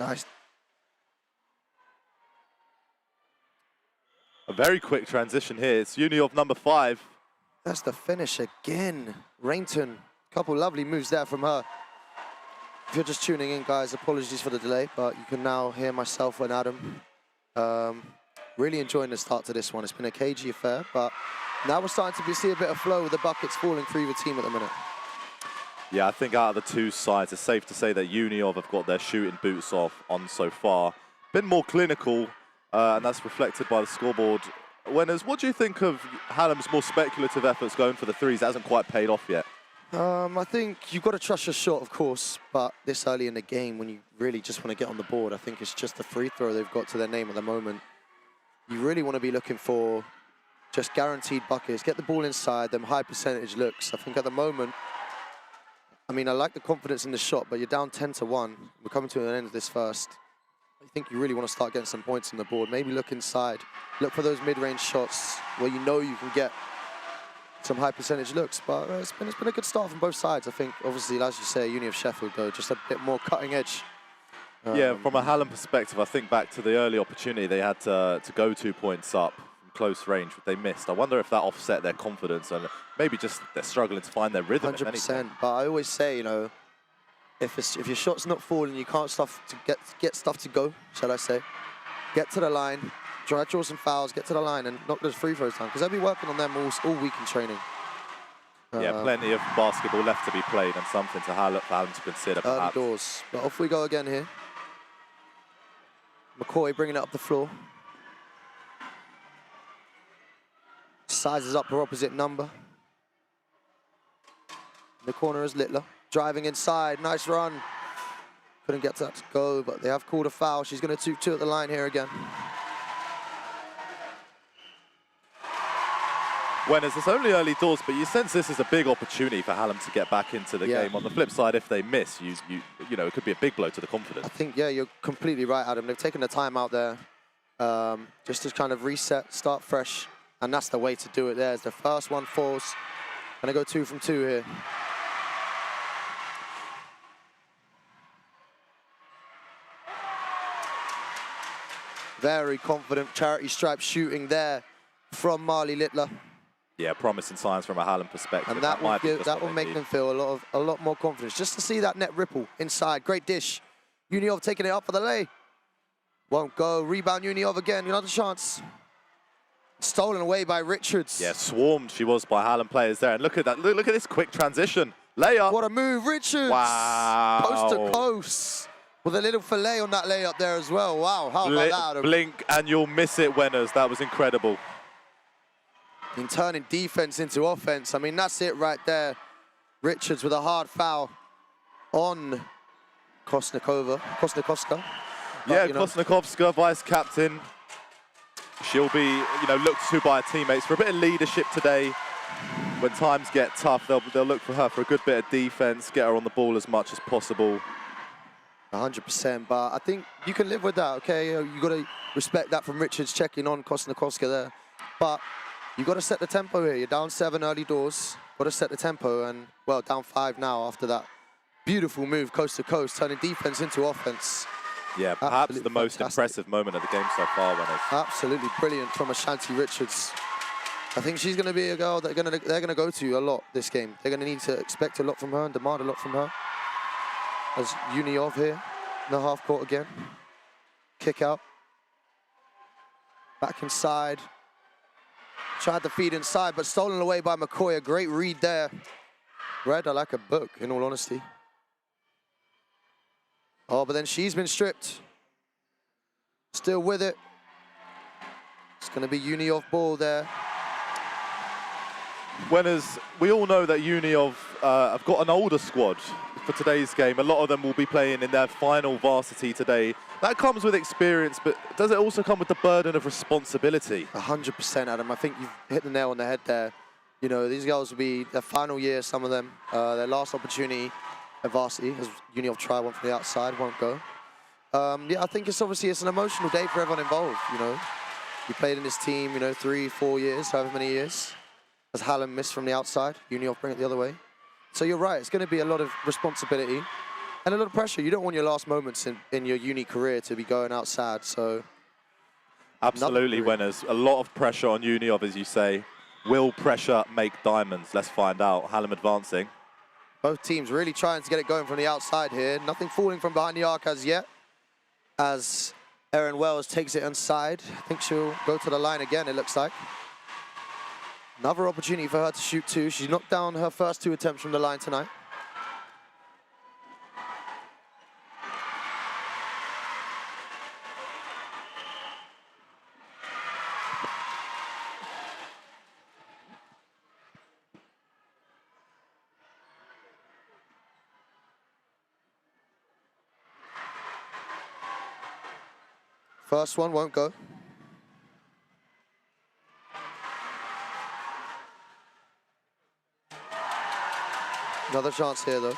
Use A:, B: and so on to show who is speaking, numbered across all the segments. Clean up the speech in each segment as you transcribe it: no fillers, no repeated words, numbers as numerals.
A: Nice.
B: A very quick transition here. It's Uni of number 5.
A: That's the finish again. Rainton, couple lovely moves there from her. If you're just tuning in, guys, apologies for the delay, but you can now hear myself and Adam. Really enjoying the start to this one. It's been a cagey affair, but now we're starting to see a bit of flow with the buckets falling for either team at the minute.
B: Yeah, I think out of the two sides, it's safe to say that Uniov have got their shooting boots off on so far. Been more clinical, and that's reflected by the scoreboard. Winners, what do you think of Hallam's more speculative efforts going for the threes? It hasn't quite paid off yet.
A: I think you've got to trust your shot, of course, but this early in the game, when you really just want to get on the board, I think it's just the free throw they've got to their name at the moment. You really want to be looking for just guaranteed buckets, get the ball inside, them high percentage looks. I think at the moment, I mean, I like the confidence in the shot, but you're down 10-1. We're coming to an end of this first. I think you really want to start getting some points on the board. Maybe look inside, look for those mid-range shots where you know you can get some high percentage looks, but it's been a good start from both sides. I think, obviously, as you say, Uni of Sheffield, though, just a bit more cutting edge.
B: Yeah, from a Hallam perspective, I think back to the early opportunity they had to go 2 points up from close range, but they missed. I wonder if that offset their confidence and maybe just they're struggling to find their rhythm.
A: 100%, but I always say, you know, if your shot's not falling, you can't get stuff to go, shall I say. Get to the line. Try to draw some fouls, get to the line, and knock those free throws down. Because they'll be working on them all week in training.
B: Yeah, plenty of basketball left to be played and something for Hallam to consider, perhaps.
A: Early doors. But off we go again here. McCoy bringing it up the floor. Sizes up her opposite number. In the corner is Littler. Driving inside, nice run. Couldn't get that to go, but they have called a foul. She's going to 2-2 at the line here again.
B: Winners, it's only early doors, but you sense this is a big opportunity for Hallam to get back into the game. On the flip side, if they miss, you know, it could be a big blow to the confidence.
A: I think, yeah, you're completely right, Adam. They've taken the time out there just to kind of reset, start fresh, and that's the way to do it there. As the first one falls, gonna go 2 from 2 here. Very confident charity stripe shooting there from Marley Littler.
B: Yeah, promising signs from a Hallam perspective.
A: And that will make them feel a lot more confidence. Just to see that net ripple inside. Great dish. Uniov taking it up for the lay. Won't go. Rebound Uniov again. Another chance. Stolen away by Richards.
B: Yeah, swarmed she was by Hallam players there. And look at that. Look at this quick transition. Layup.
A: What a move, Richards.
B: Wow.
A: Coast to coast. With a little fillet on that layup there as well. Wow, how about that, Adam?
B: Blink and you'll miss it, Winners. That was incredible.
A: In turning defense into offense. I mean, that's it right there. Richards with a hard foul on Kosnikovska.
B: Yeah, Kosnikovska, vice captain. She'll be, you know, looked to by her teammates for a bit of leadership today. When times get tough, they'll look for her for a good bit of defense, get her on the ball as much as possible.
A: 100%, but I think you can live with that, okay? You got to respect that from Richards checking on Kosnikovska there. But you got to set the tempo here. You're down 7 early doors. Got to set the tempo, and well, down 5 now after that beautiful move coast to coast, turning defense into offense.
B: Yeah, perhaps the most impressive moment of the game so far, Winners.
A: Absolutely brilliant from Ashanti Richards. I think she's going to be a girl that they're going to go to a lot this game. They're going to need to expect a lot from her and demand a lot from her. As Uniov here in the half court again. Kick out. Back inside. Tried to feed inside, but stolen away by McCoy. A great read there. Read I like a book, in all honesty. Oh, but then she's been stripped. Still with it. It's going to be Uniov ball there.
B: Winners, we all know that Uniov have got an older squad for today's game. A lot of them will be playing in their final varsity today. That comes with experience, but does it also come with the burden of responsibility?
A: 100%, Adam. I think you've hit the nail on the head there. You know, these girls will be their final year, some of them, their last opportunity at varsity, as Uniov try one from the outside, won't go. Yeah, I think it's an emotional day for everyone involved, you know. You played in this team, you know, 3, 4 years, however many years. As Hallam missed from the outside, Uniov bring it the other way. So you're right, it's going to be a lot of responsibility. And a lot of pressure. You don't want your last moments in your uni career to be going out sad, so...
B: Absolutely, winners. A lot of pressure on Uniov, as you say. Will pressure make diamonds? Let's find out. Hallam advancing.
A: Both teams really trying to get it going from the outside here. Nothing falling from behind the arc as yet. As Erin Wells takes it inside. I think she'll go to the line again, it looks like. Another opportunity for her to shoot two. She's knocked down her first 2 attempts from the line tonight. First one won't go. Another chance here, though.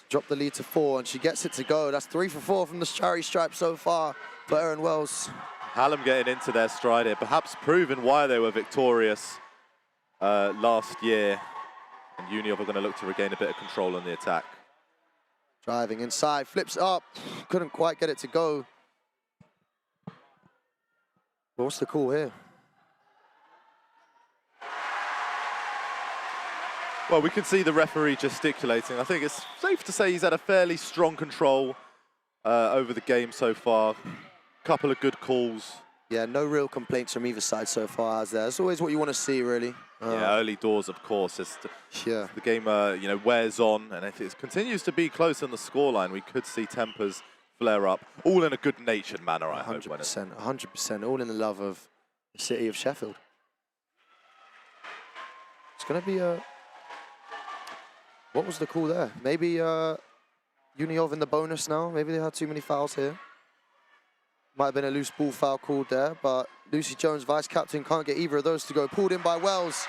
A: Drop the lead to 4, and she gets it to go. That's 3 for 4 from the charity stripe so far for Erin Wells.
B: Hallam getting into their stride here, perhaps proving why they were victorious last year. And Uniov are going to look to regain a bit of control on the attack.
A: Driving inside, flips up. Couldn't quite get it to go. What's the call here?
B: Well, we can see the referee gesticulating. I think it's safe to say he's had a fairly strong control over the game so far. Couple of good calls.
A: Yeah, no real complaints from either side so far, has there? That's always what you want to see, really.
B: Yeah, early doors, of course. As
A: yeah.
B: The game, you know, wears on, and if it continues to be close on the scoreline, we could see tempers flare up, all in a good-natured manner, I hope.
A: 100%, 100%, all in the love of the city of Sheffield. It's going to be a... What was the call there? Maybe Uniov in the bonus now. Maybe they had too many fouls here. Might have been a loose ball foul called there, but Lucy Jones, vice-captain, can't get either of those to go. Pulled in by Wells.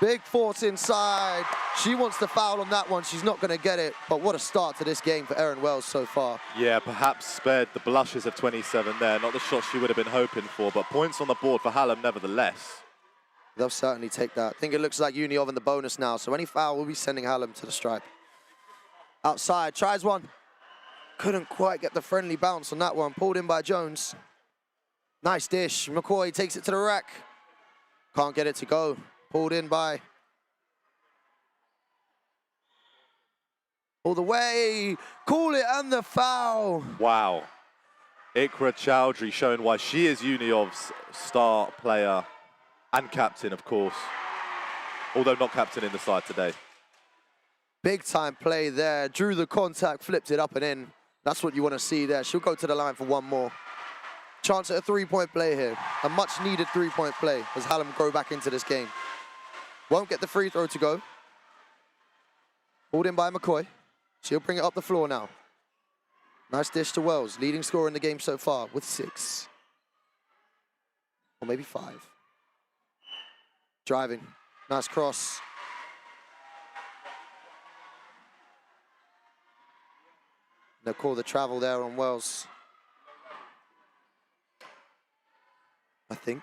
A: Big force inside. She wants to foul on that one. She's not going to get it, but what a start to this game for Erin Wells so far.
B: Yeah, perhaps spared the blushes of 27 there. Not the shot she would have been hoping for, but points on the board for Hallam nevertheless.
A: They'll certainly take that. I think it looks like Uniov in the bonus now, so any foul will be sending Hallam to the stripe. Outside, tries one. Couldn't quite get the friendly bounce on that one. Pulled in by Jones. Nice dish. McCoy takes it to the rack. Can't get it to go. Pulled in by... All the way. Call it and the foul.
B: Wow. Ikra Chowdhury showing why she is Uniov's star player and captain, of course. Although not captain in the side today.
A: Big time play there. Drew the contact, flipped it up and in. That's what you want to see there. She'll go to the line for one more. Chance at a three-point play here. A much-needed three-point play as Hallam go back into this game. Won't get the free throw to go. Pulled in by McCoy. She'll bring it up the floor now. Nice dish to Wells, leading scorer in the game so far with 6. Or maybe 5. Driving. Nice cross. They'll call the travel there on Wells. I think.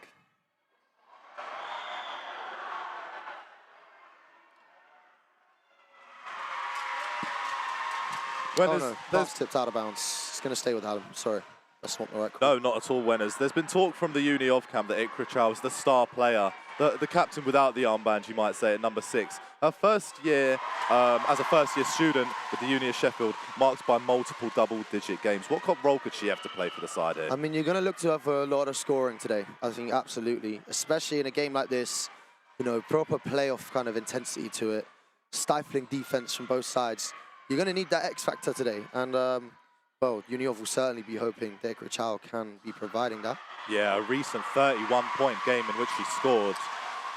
A: No, that's tipped out of bounds. It's going to stay with Hallam. Sorry, that's not the right call.
B: No, not at all, winners. There's been talk from the Uniov camp that Ikra Chow is the star player, the captain without the armband, you might say, at number 6. Her first year as a first-year student with the Uni of Sheffield, marked by multiple double-digit games. What role could she have to play for the side here?
A: I mean, you're going to look to her for a lot of scoring today. I think absolutely, especially in a game like this. You know, proper playoff kind of intensity to it, stifling defense from both sides. You're going to need that X factor today, and well, Uniov will certainly be hoping Ikra Chow can be providing that.
B: Yeah, a recent 31-point game in which she scored,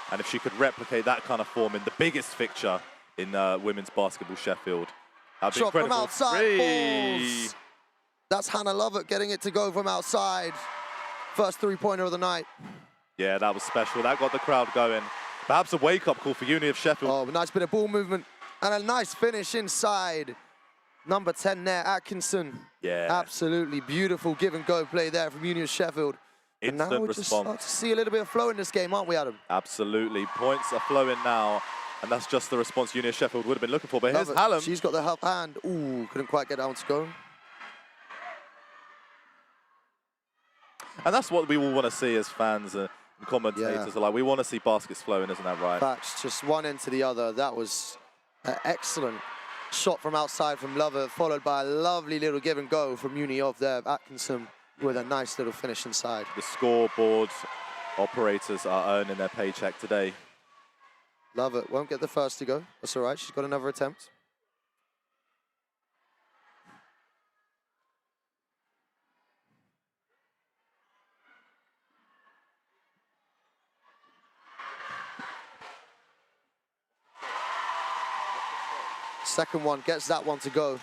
B: and if she could replicate that kind of form in the biggest fixture in women's basketball Sheffield, that'd be
A: Shot
B: incredible.
A: from outside, balls. That's Hannah Lovett getting it to go from outside. First three-pointer of the night.
B: Yeah, that was special. That got the crowd going. Perhaps a wake-up call for Uni of Sheffield.
A: Oh, a nice bit of ball movement. And a nice finish inside. Number 10 there, Atkinson.
B: Yeah.
A: Absolutely beautiful give-and-go play there from Union Sheffield. And now
B: Instant
A: we're just start to see a little bit of flow in this game, aren't we, Adam?
B: Absolutely. Points are flowing now And that's just the response Uni of Sheffield would have been looking for. But here's
A: Love it.
B: Hallam.
A: She's got the help hand. Ooh, couldn't quite get down to go.
B: And that's what we all want to see as fans and commentators. Are like, we want to see baskets flowing, isn't that right?
A: Facts, just one end to the other. That was an excellent shot from outside from Lovett, followed by a lovely little give and go from Uni of there. Atkinson with a nice little finish inside.
B: The scoreboard operators are earning their paycheck today.
A: Lovett won't get the first to go. That's all right. She's got another attempt. Second one gets that one to go.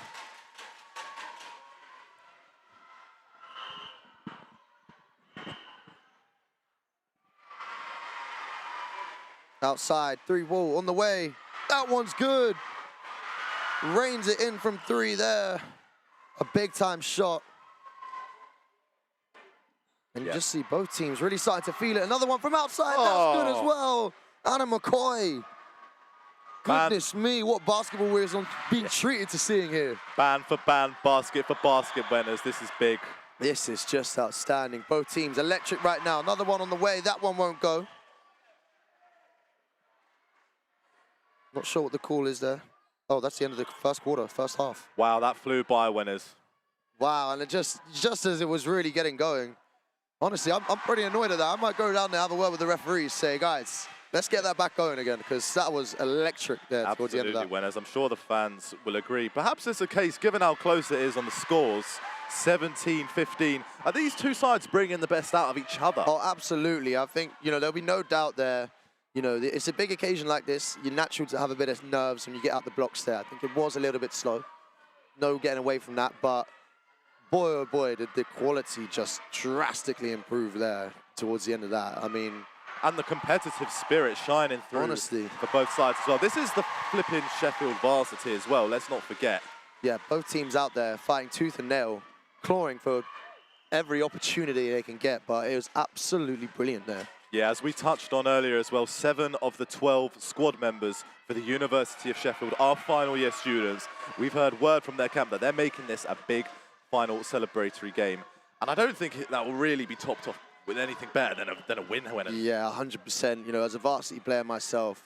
A: Outside, 3 wall on the way. That one's good. Rains it in from 3 there. A big time shot. And you just see both teams really starting to feel it. Another one from outside, that's good as well. Anna McCoy. Goodness me, what basketball we're being treated to seeing here.
B: Band for band, basket for basket winners. This is big.
A: This is just outstanding. Both teams electric right now. Another one on the way. That one won't go. Not sure what the call is there. Oh, that's the end of the first quarter, first half.
B: Wow, that flew by, winners.
A: Wow, and it just as it was really getting going. Honestly, I'm pretty annoyed at that. I might go down there, have a word with the referees, say, guys, let's get that back going again, because that was electric there towards the end of that.
B: Absolutely, winners. I'm sure the fans will agree. Perhaps it's a case, given how close it is on the scores, 17-15, are these two sides bringing the best out of each other?
A: Oh, absolutely. I think, there'll be no doubt there. It's a big occasion like this. You're natural to have a bit of nerves when you get out the blocks there. I think it was a little bit slow. No getting away from that, but boy, oh boy, did the quality just drastically improve there towards the end of that. I mean...
B: And the competitive spirit shining through
A: honestly
B: for both sides as well. This is the flipping Sheffield Varsity as well, let's not forget.
A: Yeah, both teams out there fighting tooth and nail, clawing for every opportunity they can get, but it was absolutely brilliant there.
B: Yeah, as we touched on earlier as well, 7 of the 12 squad members for the University of Sheffield are final year students. We've heard word from their camp that they're making this a big final celebratory game. And I don't think that will really be topped off with anything better than a win winner.
A: Yeah, 100%. As a varsity player myself,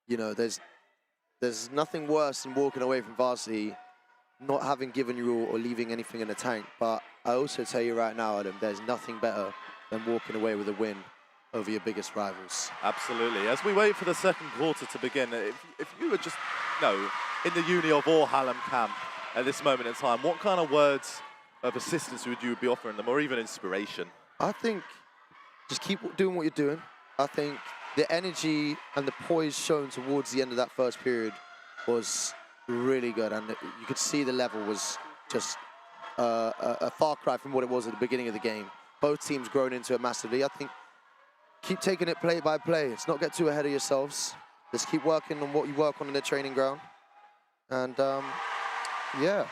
A: there's nothing worse than walking away from varsity, not having given you all or leaving anything in the tank. But I also tell you right now, Adam, there's nothing better than walking away with a win over your biggest rivals.
B: Absolutely. As we wait for the second quarter to begin, if you were just, in the Uni of or Hallam camp at this moment in time, what kind of words of assistance would you be offering them, or even inspiration?
A: I think just keep doing what you're doing. I think the energy and the poise shown towards the end of that first period was really good, and you could see the level was just a far cry from what it was at the beginning of the game. Both teams grown into it massively. I think keep taking it play by play. Let's not get too ahead of yourselves. Let's keep working on what you work on in the training ground. And yeah.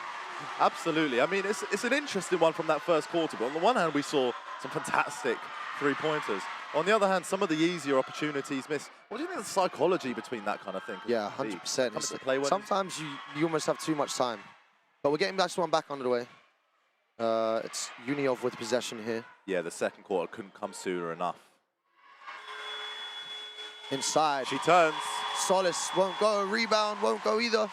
B: Absolutely. I mean, it's an interesting one from that first quarter. But on the one hand, we saw some fantastic three-pointers. On the other hand, some of the easier opportunities missed. What do you think of the psychology between that kind of thing?
A: Yeah, 100%. Sometimes you almost have too much time. But we're getting this one back underway. It's Uni of with possession here.
B: Yeah, the second quarter couldn't come sooner enough.
A: Inside.
B: She turns.
A: Solis won't go. Rebound won't go either.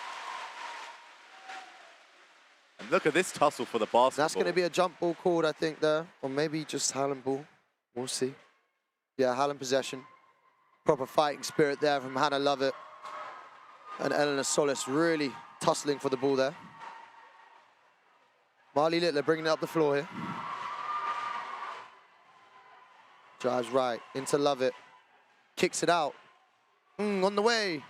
B: And look at this tussle for the basketball.
A: That's going to be a jump ball called, I think, there. Or maybe just Hallam ball. We'll see. Yeah, Hallam possession. Proper fighting spirit there from Hannah Lovett. And Eleanor Solis really tussling for the ball there. Marley Littler bringing it up the floor here. Drives right into Lovett. Kicks it out. On the way.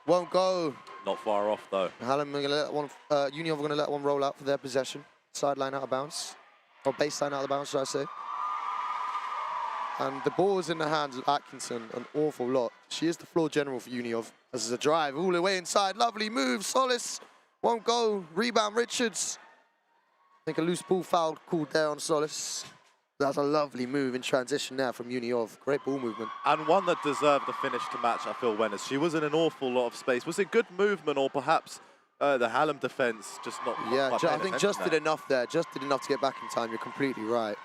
A: Won't go.
B: Not far off, though.
A: Hallam are going to let one, Uni of are going to let one roll out for their possession. Sideline out of bounds. Or baseline out of bounds, should I say. And the ball is in the hands of Atkinson an awful lot. She is the floor general for Uni of. This is a drive all the way inside. Lovely move. Solis won't go. Rebound Richards. I think a loose ball foul called there on Solis. That's a lovely move in transition there from Uniov. Great ball movement.
B: And one that deserved the finish to match, I feel, Winners. She was in an awful lot of space. Was it good movement, or perhaps the Hallam defence just not
A: Yeah,
B: quite
A: I think just did enough there. Just did enough to get back in time. You're completely right.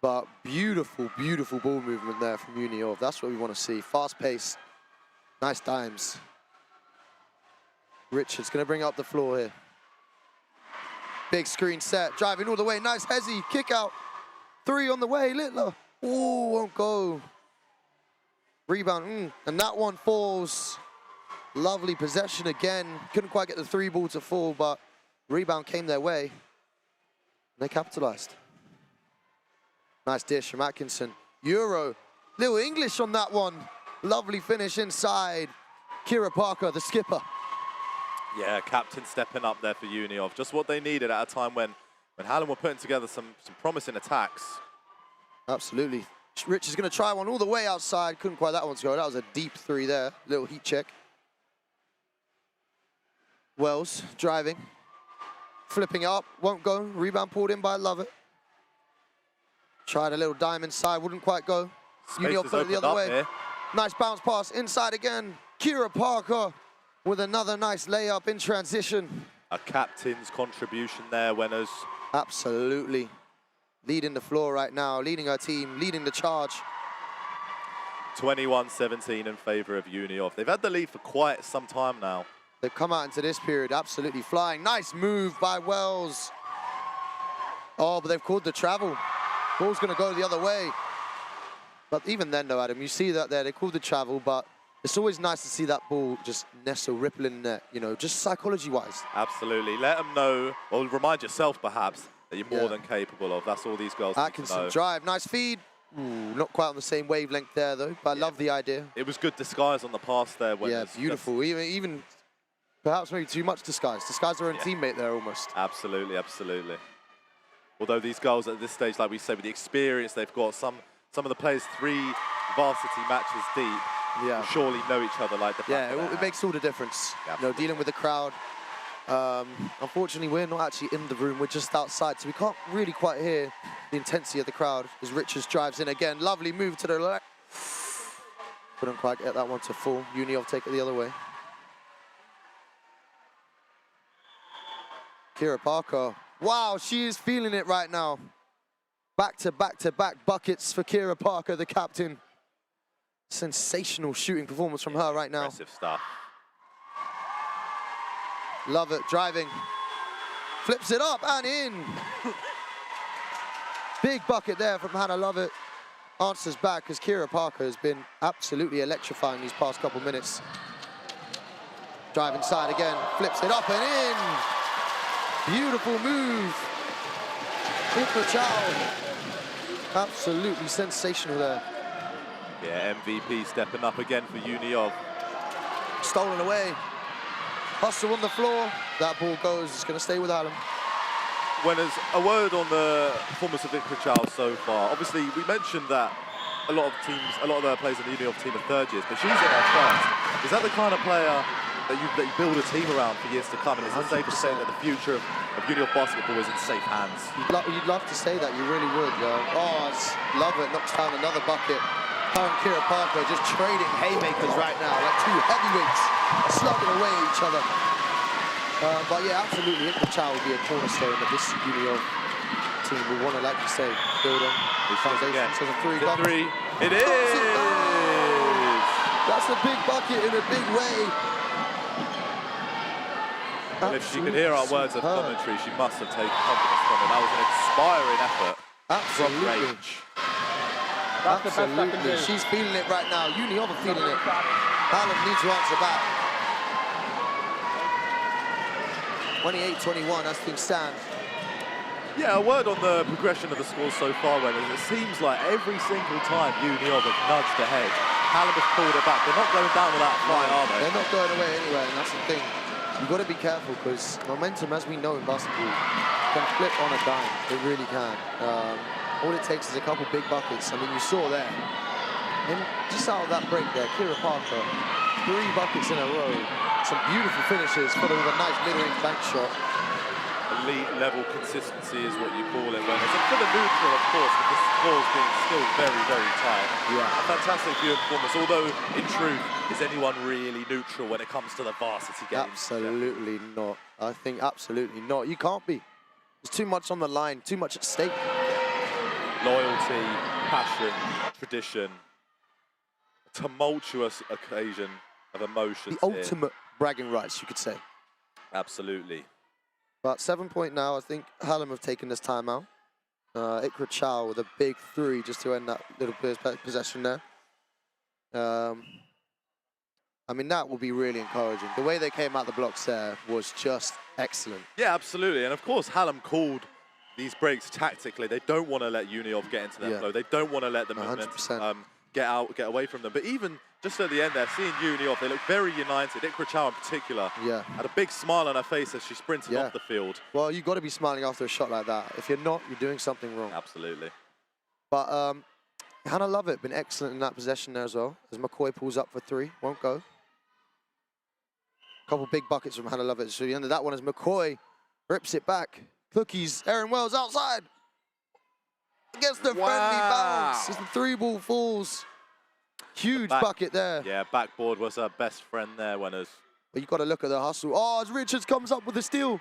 A: But beautiful, beautiful ball movement there from Uniov. That's what we want to see. Fast pace. Nice dimes. Richards going to bring up the floor here. Big screen set. Driving all the way. Nice hezzy. Kick out. 3 on the way. Littler. Ooh, won't go. Rebound. And that one falls. Lovely possession again. Couldn't quite get the 3 ball to fall, but rebound came their way. They capitalized. Nice dish from Atkinson. Euro. Little English on that one. Lovely finish inside. Kira Parker, the skipper.
B: Yeah, captain stepping up there for Uniov. Just what they needed at a time when Hallam were putting together some promising attacks.
A: Absolutely. Rich is going to try one all the way outside. Couldn't quite that one to go. That was a deep 3 there. Little heat check. Wells driving. Flipping it up. Won't go. Rebound pulled in by Lovett. Tried a little dime inside. Wouldn't quite go. Uniov put it the other way.
B: Here.
A: Nice bounce pass. Inside again. Kira Parker with another nice layup in transition.
B: A captain's contribution there, Winners.
A: Absolutely. Leading the floor right now, leading our team, leading the charge.
B: 21-17 in favour of Uniov. They've had the lead for quite some time now.
A: They've come out into this period absolutely flying. Nice move by Wells. Oh, but they've called the travel. Ball's going to go the other way. But even then, though, Adam, you see that there. They called the travel, but it's always nice to see that ball just nestle, ripple in there, you know, just psychology-wise.
B: Absolutely. Let them know, or remind yourself, perhaps, that you're more than capable of. That's all these girls need to know.
A: Atkinson drive, nice feed. Ooh, not quite on the same wavelength there, though, but I love the idea.
B: It was good disguise on the pass there.
A: Yeah, beautiful. Even perhaps maybe too much disguise. Disguise their own teammate there almost.
B: Absolutely, absolutely. Although these girls at this stage, like we said, with the experience they've got, some of the players 3 varsity matches deep, will surely know each other like the back of their
A: it makes all the difference. You know, dealing with the crowd. Unfortunately, we're not actually in the room. We're just outside, so we can't really quite hear the intensity of the crowd as Richards drives in again. Lovely move to the left. Couldn't quite get that one to fall. Uniov take it the other way. Kira Parker. Wow, she is feeling it right now. Back-to-back-to-back buckets for Kira Parker, the captain. Sensational shooting performance from her right now.
B: Impressive stuff.
A: Love it, driving. Flips it up and in. Big bucket there from Hannah Lovett. Answers back as Kira Parker has been absolutely electrifying these past couple minutes. Drive inside again, flips it up and in. Beautiful move. Chow. Absolutely sensational there.
B: Yeah, MVP stepping up again for Uniov.
A: Stolen away. Hustle on the floor. That ball goes. It's going to stay with Hallam.
B: Winners, a word on the performance of Victor Chow so far. Obviously, we mentioned that a lot of the players in the Uniov team are 3rd years, but she's in her 1st. Is that the kind of player that you build a team around for years to come? And is it safe to say that the future of Uniov basketball is in safe hands?
A: You'd love to say that. You really would, yo. Oh, love it. Knocks down another bucket. Her and Kira Parker just trading haymakers right now, like 2 heavyweights slugging away at each other. But yeah, absolutely, Victor Chow will be a cornerstone of this Uniov team. We want to, like you say, build on the foundations. So the 3
B: 3. It is!
A: That's a big bucket in a big way.
B: Well, if she could hear our words of commentary, she must have taken confidence from it. That was an inspiring effort.
A: Absolutely. Absolutely. She's feeling it right now. Uniov are feeling it. Hallam needs to answer back. 28-21, that's been stand.
B: Yeah, a word on the progression of the scores so far, Winners. It seems like every single time Uniov have nudged ahead, Hallam has pulled it back. They're not going down without a fight, are they?
A: They're not going away anyway, and that's the thing. You've got to be careful because momentum, as we know in basketball, can flip on a dime. It really can. All it takes is a couple big buckets. I mean, you saw there. And just out of that break there, Kira Parker, 3 buckets in a row. Some beautiful finishes, followed with a nice mid-range bank shot.
B: elite level consistency is what you call it. When it's for the neutral, of course, but the score's being still very, very tight.
A: Yeah.
B: A fantastic viewing performance, although in truth, is anyone really neutral when it comes to the varsity games?
A: Absolutely not. I think absolutely not. You can't be. There's too much on the line, too much at stake.
B: Loyalty, passion, tradition, a tumultuous occasion of emotions.
A: The ultimate bragging rights, you could say.
B: Absolutely.
A: But 7 point now. I think Hallam have taken this timeout. Ikra Chow with a big 3 just to end that little possession there. I mean, that will be really encouraging. The way they came out the blocks there was just excellent.
B: Yeah, absolutely. And of course, Hallam called these breaks tactically. They don't want to let Uniov get into their flow. They don't want to let the movement
A: 100%.
B: get away from them. But even just at the end there, seeing Uniov, they look very united. Ikra Chow in particular had a big smile on her face as she sprinted off the field.
A: Well, you've got to be smiling after a shot like that. If you're not, you're doing something wrong.
B: Absolutely.
A: But Hannah Lovett been excellent in that possession there as well. As McCoy pulls up for 3, won't go. Couple big buckets from Hannah Lovett. So the end of that one as McCoy rips it back. Cookies, Aaron Wells outside. Gets the friendly bounce as the 3 ball falls. Huge bucket there.
B: Yeah, backboard was her best friend there, Winners.
A: But you got to look at the hustle. Oh, as Richards comes up with the steal.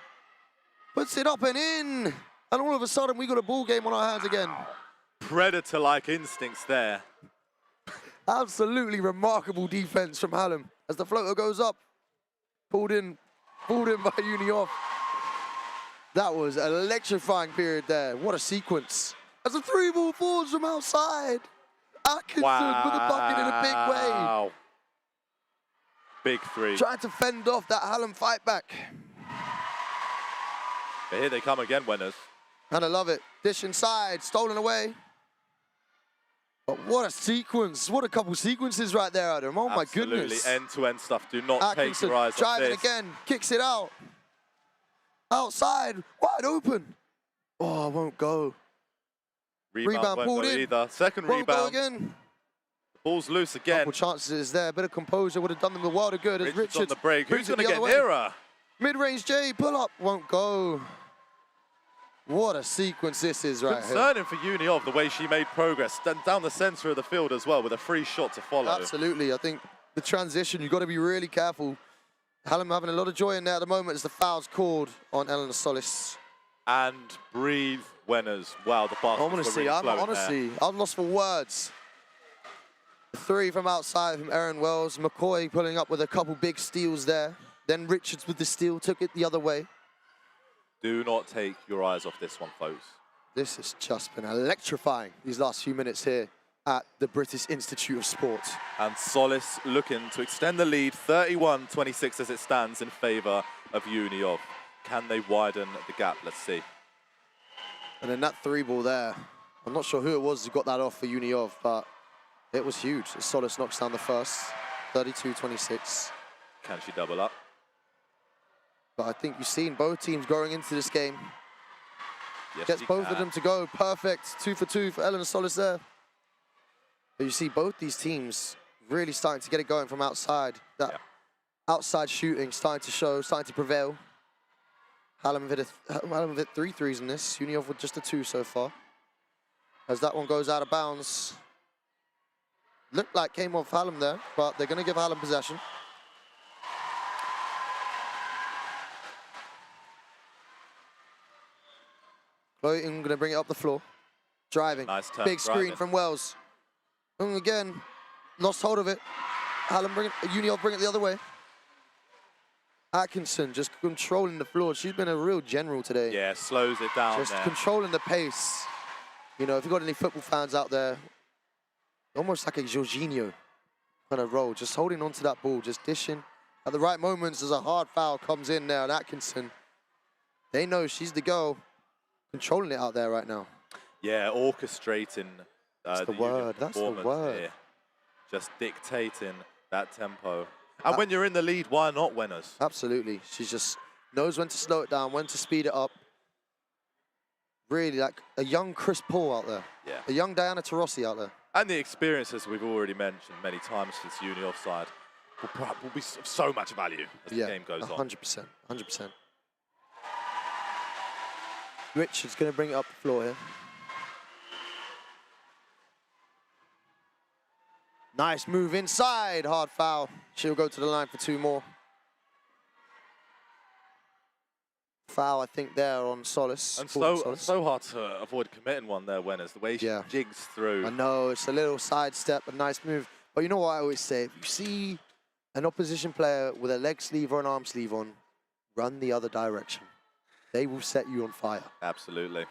A: Puts it up and in. And all of a sudden, we got a ball game on our hands again.
B: Predator-like instincts there.
A: Absolutely remarkable defense from Hallam as the floater goes up. Pulled in by Uniov. That was an electrifying period there. What a sequence. As the 3 ball falls from outside. Atkinson with a bucket in a big way.
B: Big 3.
A: Trying to fend off that Hallam fight back.
B: But here they come again, Winners.
A: And I love it. Dish inside, stolen away. But what a sequence. What a couple sequences right there, Adam. Oh my goodness.
B: Absolutely end-to-end stuff. Do not
A: Atkinson
B: take your eyes off
A: driving
B: this.
A: again, kicks it out. Outside, wide open. Oh, won't go.
B: Rebound won't
A: pulled
B: go
A: in.
B: either. Second
A: Won't go
B: rebound.
A: again.
B: Ball's loose again.
A: Couple chances there. Bit of composure would have done them the world of good. As
B: Richards
A: Richards
B: on the break.
A: brings
B: Who's
A: it
B: going to
A: the
B: get
A: other way.
B: nearer?
A: Mid-range J, pull up, won't go. What a sequence this is right here.
B: Concerning for Uniov the way she made progress down the centre of the field as well with a free shot to follow.
A: Absolutely. I think the transition, you've got to be really careful. Hallam having a lot of joy in there at the moment as the foul's called on Eleanor Solis.
B: And breathe, Winners. Wow, the baskets were really
A: honestly, I'm lost for words. 3 from outside from Aaron Wells. McCoy pulling up with a couple big steals there. Then Richards with the steal, took it the other way.
B: Do not take your eyes off this one, folks.
A: This has just been electrifying, these last few minutes here at the British Institute of Sport.
B: And Solis looking to extend the lead, 31-26 as it stands in favour of Uniov. Can they widen the gap? Let's see.
A: And then that 3 ball there, I'm not sure who it was who got that off for Uniov, but it was huge. Solis knocks down the first, 32-26.
B: Can she double up?
A: But I think you've seen both teams going into this game.
B: Yes,
A: Gets both of them to go. Perfect. 2 for 2 for Eleanor Solis there. But you see both these teams really starting to get it going from outside. That outside shooting starting to show, starting to prevail. Hallam have hit 3 threes in this. Uniov with just a 2 so far. As that one goes out of bounds. Looked like came off Hallam there, but they're going to give Hallam possession. Floating, going to bring it up the floor. Driving.
B: Nice turn.
A: Big screen from Wells. And again, lost hold of it. Hallam Uniov bring it the other way. Atkinson just controlling the floor. She's been a real general today.
B: Yeah, slows it down
A: Just
B: there.
A: controlling the pace. You know, if you've got any football fans out there, almost like a Jorginho kind of role, just holding on to that ball, just dishing. At the right moments, as a hard foul comes in there, and Atkinson, they know she's the girl controlling it out there right now.
B: Yeah, orchestrating
A: That's the word. That's the word.
B: Here. Just dictating that tempo. And when you're in the lead, why not, Winners?
A: Absolutely. She just knows when to slow it down, when to speed it up. Really like a young Chris Paul out there.
B: Yeah.
A: A young Diana Taurasi out there.
B: And the experiences we've already mentioned many times since uni offside will be of so much value as the game goes on.
A: 100%. 100%. Richard's going to bring it up the floor here. Nice move inside, hard foul. She'll go to the line for 2 more. Foul, I think, there on Solis.
B: And so hard to avoid committing one there, Winners. The way she jigs through.
A: I know, it's a little sidestep, a nice move. But you know what I always say? If you see an opposition player with a leg sleeve or an arm sleeve on, run the other direction. They will set you on fire.
B: Absolutely.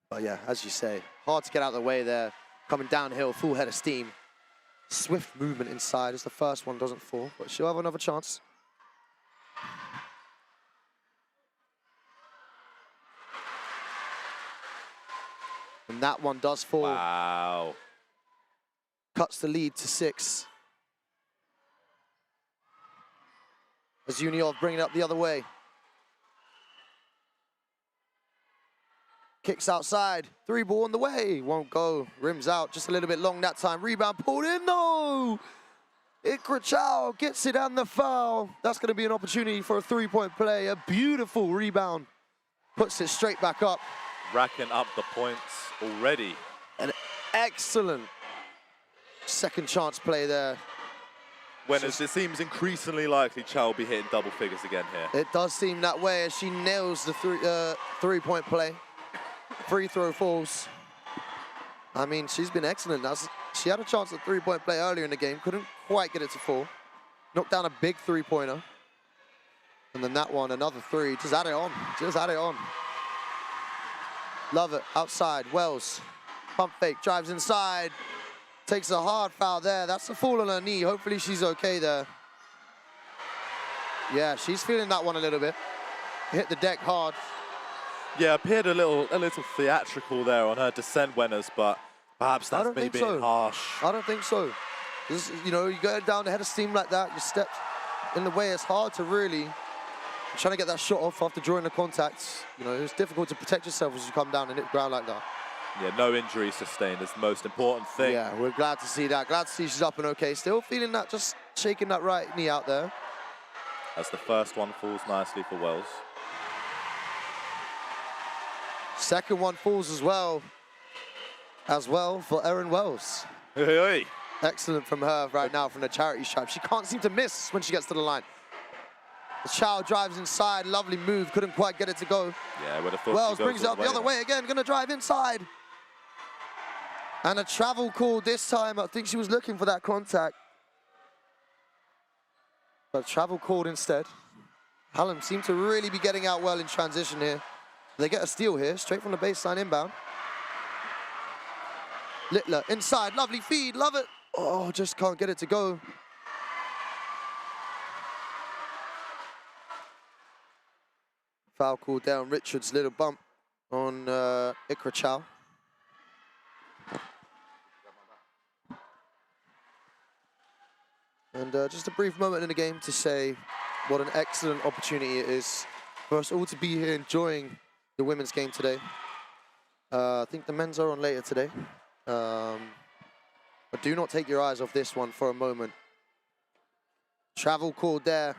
A: But yeah, as you say, hard to get out of the way there. Coming downhill, full head of steam. Swift movement inside as the first one doesn't fall, but she'll have another chance. And that one does fall.
B: Wow.
A: Cuts the lead to 6. As Uniov bringing it up the other way. Kicks outside. 3 ball on the way. Won't go. Rims out. Just a little bit long that time. Rebound pulled in. No! Ikra Chow gets it and the foul. That's going to be an opportunity for a 3-point play. A beautiful rebound. Puts it straight back up.
B: Racking up the points already.
A: An excellent second chance play there.
B: When it seems increasingly likely Chow will be hitting double figures again here.
A: It does seem that way as she nails the 3-point play. Free throw falls. I mean, she's been excellent. She had a chance at 3-point play earlier in the game. Couldn't quite get it to fall. Knocked down a big 3-pointer. And then that one, another 3. Just add it on. Just add it on. Love it. Outside. Wells. Pump fake. Drives inside. Takes a hard foul there. That's a fall on her knee. Hopefully she's okay there. Yeah, she's feeling that one a little bit. Hit the deck hard.
B: Yeah, appeared a little theatrical there on her descent, Winners, but perhaps that's me being harsh.
A: I don't think so. This, you know, you go down the head of steam like that, you step in the way. It's hard to really trying to get that shot off after drawing the contact. You know, it's difficult to protect yourself as you come down and hit the ground like that. Yeah,
B: no injury sustained is the most important thing.
A: Yeah, we're glad to see that. Glad to see she's up and okay. Still feeling that, just shaking that right knee out there.
B: As the first one falls nicely for Wells.
A: Second one falls as well for Erin Wells.
B: Hey, hey.
A: Excellent from her right now from the charity stripe. She can't seem to miss when she gets to the line. The Chow drives inside, lovely move, couldn't quite get it to go.
B: Yeah, I would have thought.
A: Wells brings it up the other way again, gonna drive inside. And a travel call this time. I think she was looking for that contact. But travel called instead. Hallam seem to really be getting out well in transition here. They get a steal here, straight from the baseline inbound. Littler inside, lovely feed, love it. Oh, just can't get it to go. Foul called down Richards, little bump on Ikra Chow. And just a brief moment in the game to say what an excellent opportunity it is for us all to be here enjoying the women's game today. I think the men's are on later today. But do not take your eyes off this one for a moment. Travel called there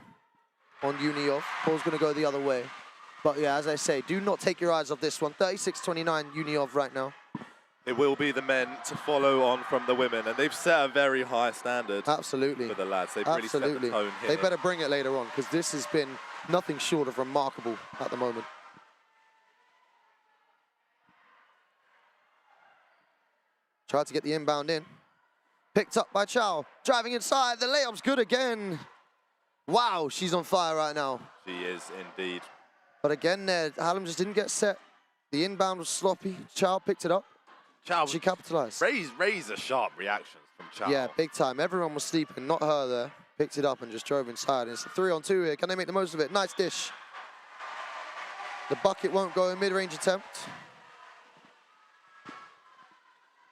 A: on Uniov. Ball's going to go the other way. But yeah, as I say, do not take your eyes off this one. 36-29 Uniov right now.
B: It will be the men to follow on from the women, and they've set a very high standard.
A: Absolutely.
B: For the lads. They've really set the tone here.
A: They better bring it later on, because this has been nothing short of remarkable at the moment. Tried to get the inbound in. Picked up by Chow. Driving inside. The layup's good again. Wow, she's on fire right now.
B: She is indeed.
A: But again there, Hallam just didn't get set. The inbound was sloppy. Chow picked it up.
B: Chow,
A: she capitalized.
B: Razor sharp reactions from Chow.
A: Yeah, big time. Everyone was sleeping, not her there. Picked it up and just drove inside. And it's a 3-on-2 here. Can they make the most of it? Nice dish. The bucket won't go, mid-range attempt.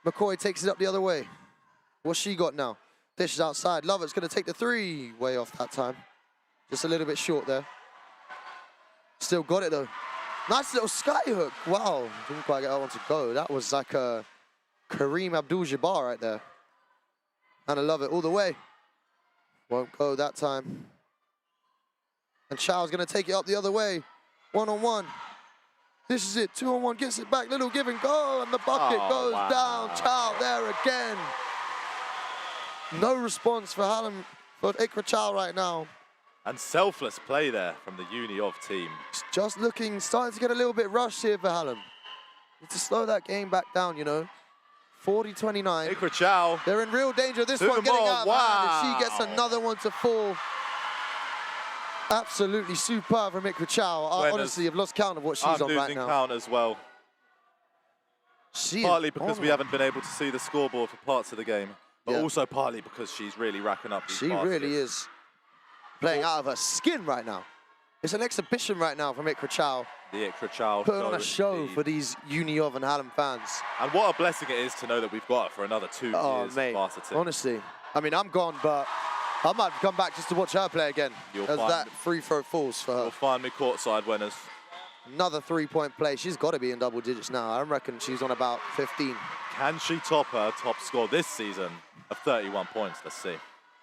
A: McCoy takes it up the other way. What's she got now? Dish is outside. Lovett's going to take the 3 way off that time. Just a little bit short there. Still got it though. Nice little sky hook. Wow. Didn't quite get that one to go. That was like a Kareem Abdul-Jabbar right there. And I love it all the way. Won't go that time. And Chow's going to take it up the other way. 1-on-1. This is it, 2-on-1, gets it back, little give and go, and the bucket goes down. Chow there again. No response for Hallam, for Ikra Chow right now.
B: And selfless play there from the Uni of team.
A: It's just looking, starting to get a little bit rushed here for Hallam. Need to slow that game back down, you know. 40-29.
B: Ikra Chow.
A: They're in real danger. This one getting out of hand, and she gets another one to fall. Absolutely superb from Ikra Chow. I honestly have lost count of what she's on right now.
B: I'm losing count as well. Partly because we haven't been able to see the scoreboard for parts of the game, but also partly because she's really racking up these baskets.
A: She really is playing out of her skin right now. It's an exhibition right now from Ikra Chow.
B: The Ikra Chow
A: putting on a show for these Uni of and Hallam fans.
B: And what a blessing it is to know that we've got her for another 2 years.
A: Mate,
B: Varsity.
A: honestly, I mean, I'm gone, but I might come back just to watch her play again. As that free throw falls for her.
B: You'll find me courtside winners.
A: Another 3-point play. She's got to be in double digits now. I reckon she's on about 15.
B: Can she top her top score this season of 31 points? Let's see.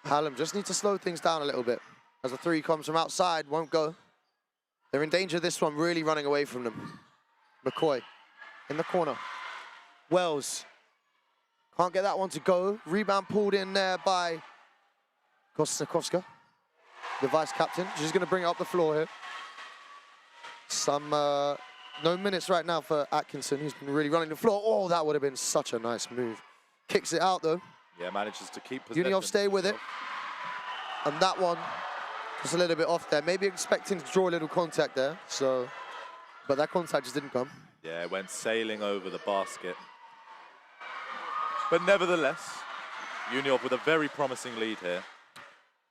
A: Hallam just need to slow things down a little bit. As the three comes from outside, won't go. They're in danger of this one, really running away from them. McCoy in the corner. Wells can't get that one to go. Rebound pulled in there by Kostakowska, the vice captain. She's going to bring it up the floor here. No minutes right now for Atkinson, who's been really running the floor. Oh, that would have been such a nice move. Kicks it out, though.
B: Yeah, manages to keep possession.
A: Unioff stay with it. And that one just a little bit off there. Maybe expecting to draw a little contact there. But that contact just didn't come.
B: Yeah, it went sailing over the basket. But nevertheless, Unioff with a very promising lead here.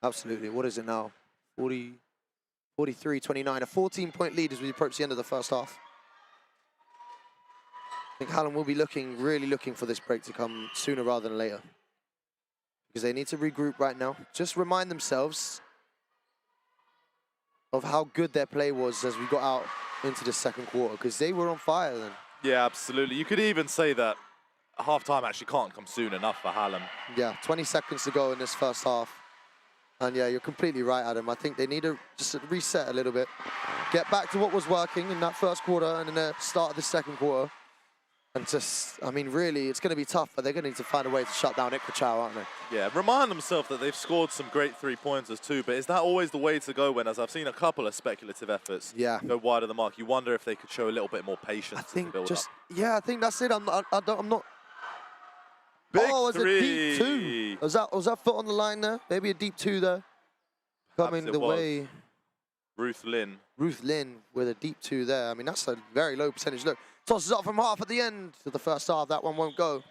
A: Absolutely. What is it now? 43-29. A 14-point lead as we approach the end of the first half. I think Hallam will be really looking for this break to come sooner rather than later. Because they need to regroup right now. Just remind themselves of how good their play was as we got out into the second quarter. Because they were on fire then.
B: Yeah, absolutely. You could even say that half-time actually can't come soon enough for Hallam.
A: Yeah, 20 seconds to go in this first half. And yeah, you're completely right, Adam. I think they need to just reset a little bit. Get back to what was working in that first quarter and in the start of the second quarter. And just, I mean, really, it's going to be tough, but they're going to need to find a way to shut down Ikra Chow, aren't they?
B: Yeah, remind themselves that they've scored some great three-pointers too, but is that always the way to go when, as I've seen a couple of speculative efforts go wide of the mark, you wonder if they could show a little bit more patience as they build up.
A: Yeah, I think that's it. I'm not...
B: Big
A: was
B: three.
A: A deep two. Was that foot on the line there? Maybe a deep two there. Coming the way.
B: Ruth Lynn
A: with a deep two there. I mean, that's a very low percentage. Look, tosses up from half at the end of the first half. That one won't go.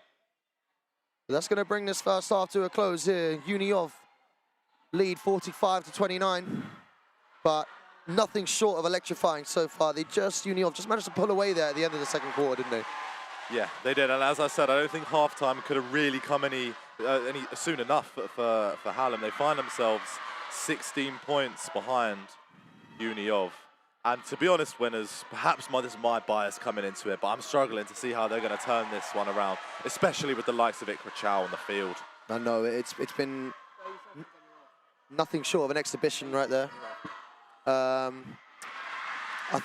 A: But that's going to bring this first half to a close here. Unioff lead 45-29. But nothing short of electrifying so far. Unioff just managed to pull away there at the end of the second quarter, didn't they?
B: Yeah, they did. And as I said, I don't think halftime could have really come any soon enough for Hallam. They find themselves 16 points behind Unioff. And to be honest, winners, perhaps this is my bias coming into it, but I'm struggling to see how they're going to turn this one around, especially with the likes of Ikra Chow on the field.
A: I know, it's been nothing short of an exhibition right there. I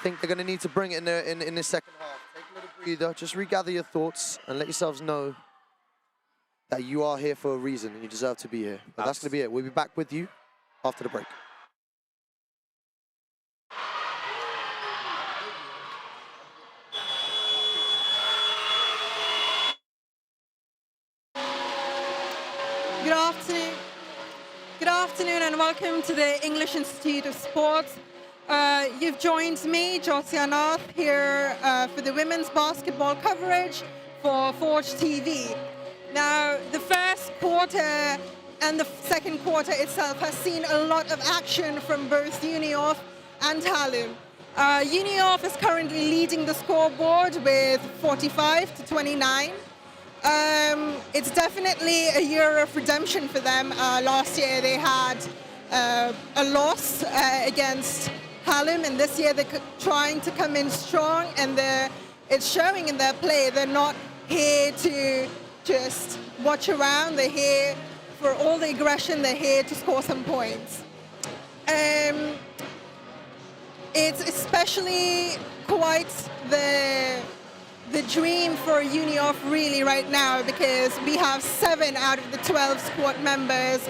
A: think they're going to need to bring it in this second half. Take a little breather, just regather your thoughts and let yourselves know that you are here for a reason and you deserve to be here. But that's going to be it. We'll be back with you after the break.
C: Good afternoon and welcome to the English Institute of Sports. You've joined me, Jyotia Nath, here for the women's basketball coverage for Forge TV. Now, the first quarter and the second quarter itself has seen a lot of action from both Unioff and Hallam. Unioff is currently leading the scoreboard with 45-29. It's definitely a year of redemption for them. Last year they had a loss against Hallam, and this year they're trying to come in strong, and it's showing in their play. They're not here to just watch around. They're here for all the aggression. They're here to score some points. it's especially quite the dream for Unioff really right now, because we have 7 out of the 12 squad members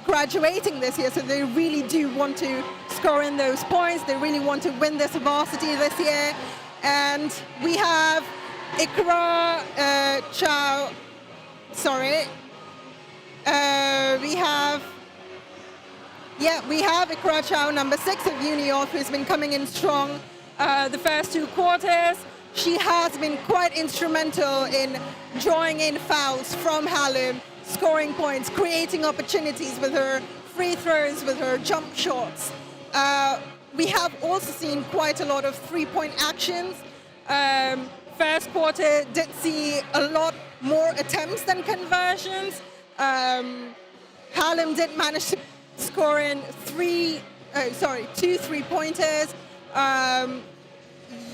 C: graduating this year, so they really do want to score in those points. They really want to win this varsity this year. And we have Ikra Chow, sorry. We have Ikra Chow, number 6 of Unioff, who's been coming in strong the first 2 quarters. She has been quite instrumental in drawing in fouls from Hallam, scoring points, creating opportunities with her free throws, with her jump shots. We have also seen quite a lot of 3-point actions. First quarter did see a lot more attempts than conversions. Hallam did manage to score in 2 3-pointers.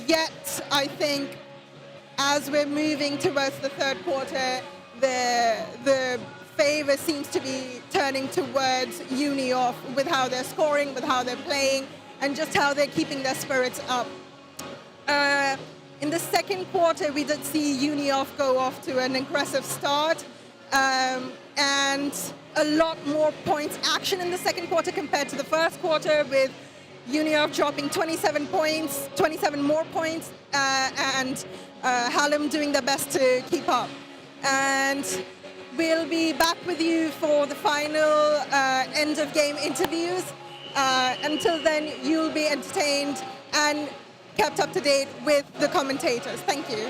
C: Yet, I think, as we're moving towards the third quarter, the favor seems to be turning towards Unioff with how they're scoring, with how they're playing, and just how they're keeping their spirits up. In the second quarter, we did see Unioff go off to an aggressive start, and a lot more points action in the second quarter compared to the first quarter, with Unioff dropping 27 points, 27 more points, and Hallam doing their best to keep up. And we'll be back with you for the final end of game interviews. Until then, you'll be entertained and kept up to date with the commentators. Thank you.